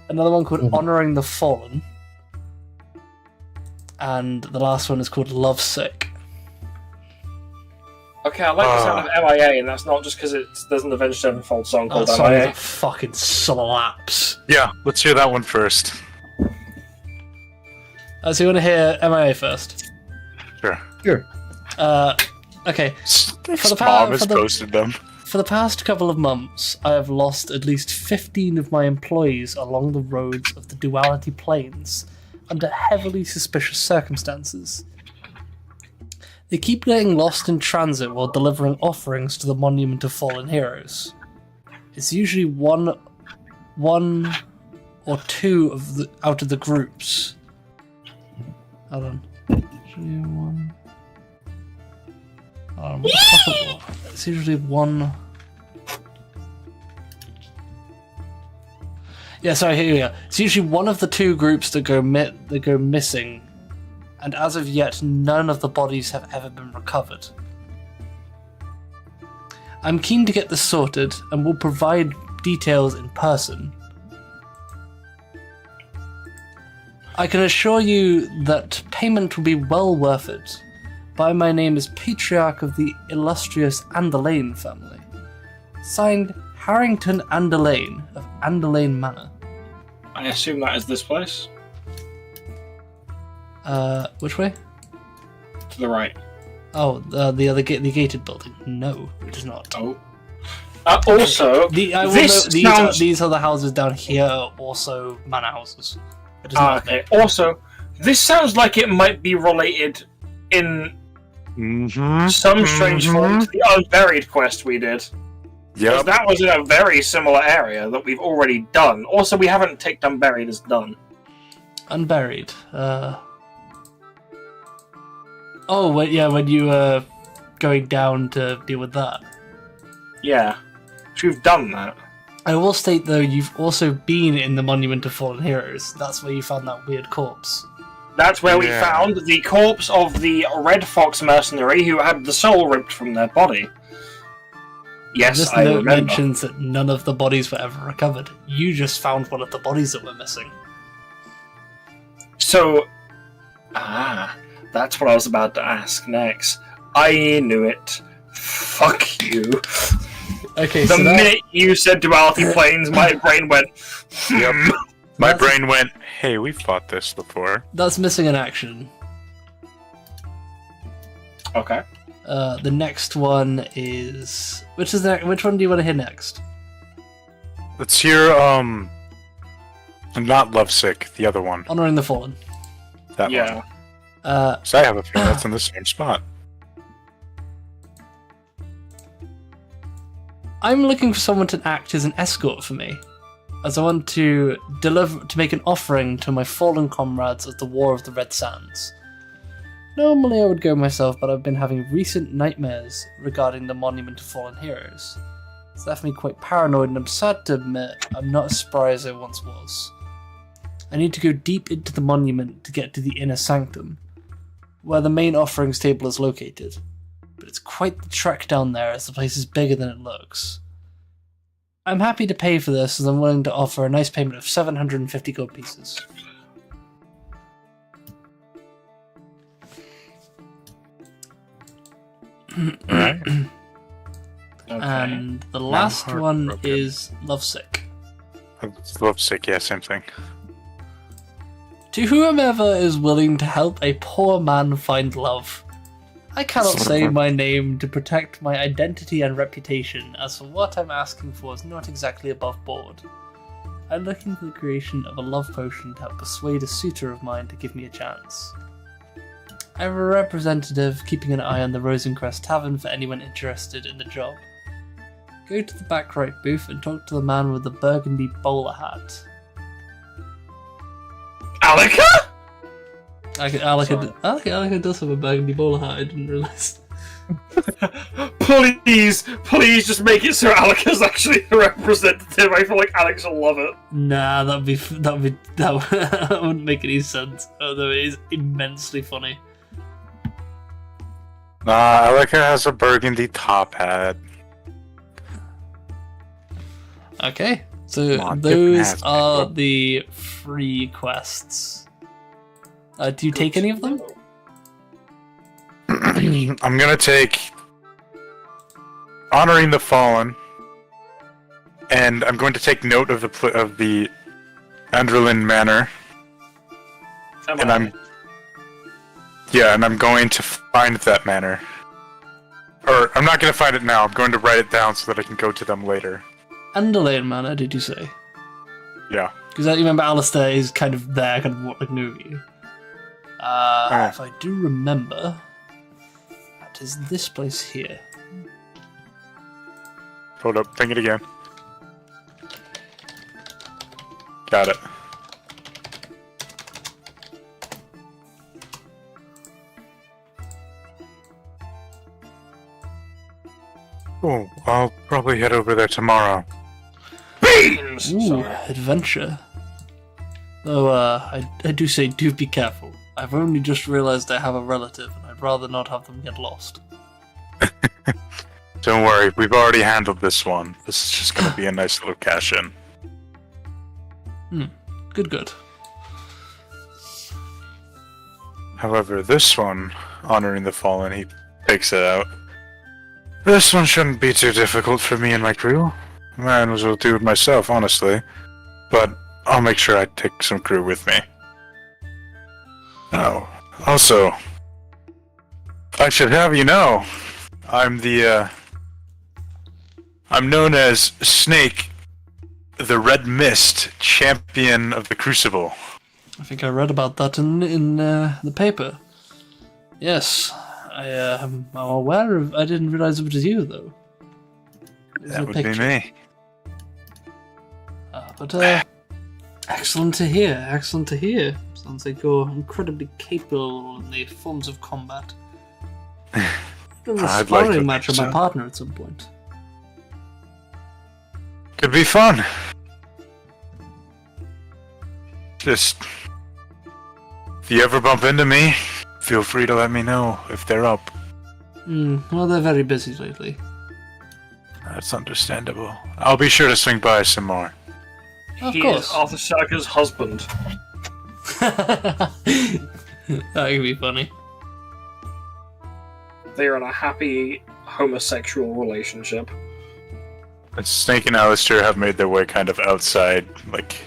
another one called Honoring the Fallen, and the last one is called Lovesick. Okay, I like the sound of MIA, and that's not just because there's an Avenged Sevenfold song That called song MIA. fucking slaps. Yeah, let's hear that one first. So you want to hear MIA first? Sure. Sure. Okay. Snake's For the mom power- has for the- posted them. For the past couple of months, I have lost at least 15 of my employees along the roads of the Duality Plains under heavily suspicious circumstances. They keep getting lost in transit while delivering offerings to the Monument of Fallen Heroes. It's usually one or two out of the groups. Hold on. It's usually one. Yeah, sorry. Here we go. It's usually one of the two groups that go missing, and as of yet, none of the bodies have ever been recovered. I'm keen to get this sorted, and will provide details in person. I can assure you that payment will be well worth it. By my name is Patriarch of the illustrious Andalane family. Signed, Harrington Andalane of Andalane Manor. I assume that is this place? Which way? To the right. Oh, the gated building. No, it is not. Oh. Also, these are the houses down here are also manor houses. Okay. Also, this sounds like it might be related in some strange form to the Unburied quest we did. Yeah. That was in a very similar area that we've already done. Also, we haven't ticked Unburied as done. Unburied. Oh, wait, yeah, when you were going down to deal with that. Yeah. So we've done that. I will state, though, you've also been in the Monument of Fallen Heroes. That's where you found that weird corpse. That's where we found the corpse of the Red Fox mercenary who had the soul ripped from their body. Yes, this note mentions that none of the bodies were ever recovered. You just found one of the bodies that were missing. So, that's what I was about to ask next. I knew it. Fuck you. Okay, the minute you said Duality Plains, my brain went. Yep. My brain went, hey, we fought this before. That's missing in action. Okay. The next one is... Which one do you want to hear next? Let's hear, not Lovesick, the other one. Honoring the Fallen. That yeah. one. So I have a feeling that's in the same spot. I'm looking for someone to act as an escort for me, as I want to make an offering to my fallen comrades of the War of the Red Sands. Normally I would go myself, but I've been having recent nightmares regarding the Monument of Fallen Heroes. It's left me quite paranoid, and I'm sad to admit I'm not as spry as I once was. I need to go deep into the monument to get to the inner sanctum, where the main offerings table is located. But it's quite the trek down there, as the place is bigger than it looks. I'm happy to pay for this, as I'm willing to offer a nice payment of 750 gold pieces. Okay. And the last one broken. is Lovesick. Lovesick, yeah, same thing. To whomever is willing to help a poor man find love. I cannot say my name to protect my identity and reputation, as for what I'm asking for is not exactly above board. I'm looking for the creation of a love potion to help persuade a suitor of mine to give me a chance. I have a representative keeping an eye on the Rosencrest Tavern for anyone interested in the job. Go to the back right booth and talk to the man with the burgundy bowler hat. Alika? Alika does have a burgundy bowler hat, I didn't realise. Please just make it so Alika's actually the representative. I feel like Alex will love it. Nah, that wouldn't make any sense, although it is immensely funny. Nah, Alika has a burgundy top hat. Okay, so Come on, those are the free quests. Do you take any of them? I'm gonna take Honoring the Fallen, and I'm going to take note of the Anderlin Manor, and I'm going to find that manor, or Or, I'm not going to find it now. I'm going to write it down so that I can go to them later. Underlane Manor, did you say? Yeah. Because you remember Alistair is kind of there, kind of what, like, near you. If I do remember, that is this place here. Hold up, think it again. Got it. Oh, I'll probably head over there tomorrow. Beans! Ooh, Sorry. adventure. Though, I do say do be careful. I've only just realized I have a relative, and I'd rather not have them get lost. Don't worry, we've already handled this one. This is just gonna be a nice little cash-in. Good. However, this one, honoring the fallen, he takes it out. This one shouldn't be too difficult for me and my crew. Might as well do it myself, honestly. But I'll make sure I take some crew with me. Oh, also, I should have you know, I'm known as Snake, the Red Mist, champion of the Crucible. I think I read about that in the paper. Yes, I'm aware of. I didn't realize it was you though. That would be me. But excellent to hear. Excellent to hear. Sounds like you're incredibly capable in the forms of combat. Do a I'd like to sparring match think with my so. partner at some point. Could be fun. Just, if you ever bump into me, feel free to let me know if they're up. Well, they're very busy lately. That's understandable. I'll be sure to swing by some more. Of He course. is Arthur Saka's husband. That could be funny. They are in a happy homosexual relationship. And Snake and Alistair have made their way kind of outside, like,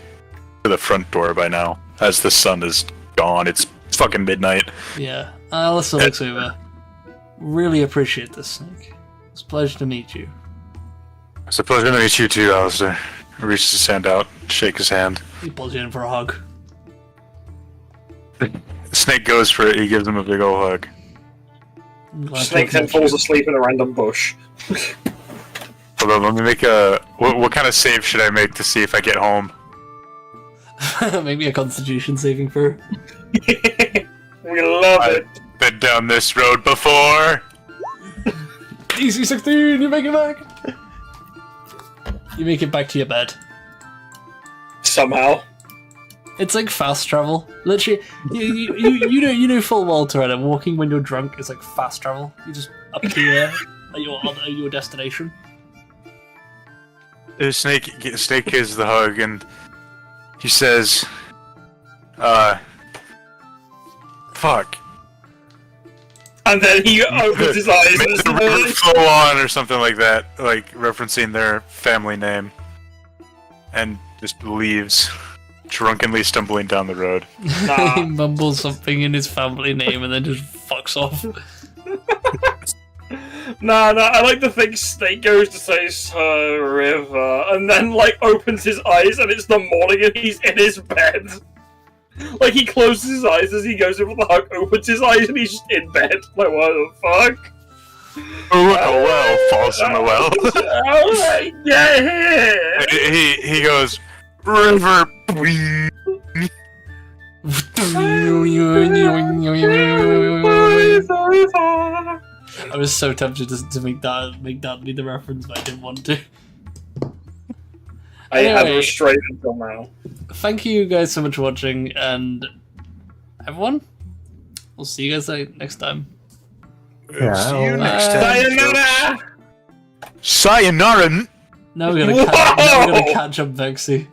to the front door by now. As the sun is gone, it's fucking midnight. Yeah. Alistair looks over. Really appreciate this, Snake. It's a pleasure to meet you. It's a pleasure to meet you too, Alistair. He reaches his hand out, shake his hand. He pulls you in for a hug. Snake goes for it, he gives him a big ol' hug. I'm glad Snake to then meet you. falls asleep in a random bush. Hold on, let me make a... What kind of save should I make to see if I get home? Maybe a constitution saving throw. We love it. Been down this road before. DC 16, you make it back! You make it back to your bed. Somehow. It's like fast travel. Literally, you know full well, Toretto, walking when you're drunk is like fast travel. You just appear at your destination. Snake gives the hug and he says, fuck. And then he opens his eyes Make and the river flow on or something like that, like referencing their family name. And just leaves, drunkenly stumbling down the road. He mumbles something in his family name and then just fucks off. Nah, I like to think Snake goes to say Sir River, and then like opens his eyes and it's the morning and he's in his bed. Like he closes his eyes as he goes in for the hug, opens his eyes and he's just in bed. Like what the fuck? Oh, a well falls in the well. Alright, get here! he goes, river. I was so tempted to make that be the reference, but I didn't want to. I had Anyway. restraint until now. Thank you guys so much for watching, and everyone, we'll see you guys next time. Yeah, See you well, next time. Sayonara! Sayonara. Now we're gonna catch up Vexy.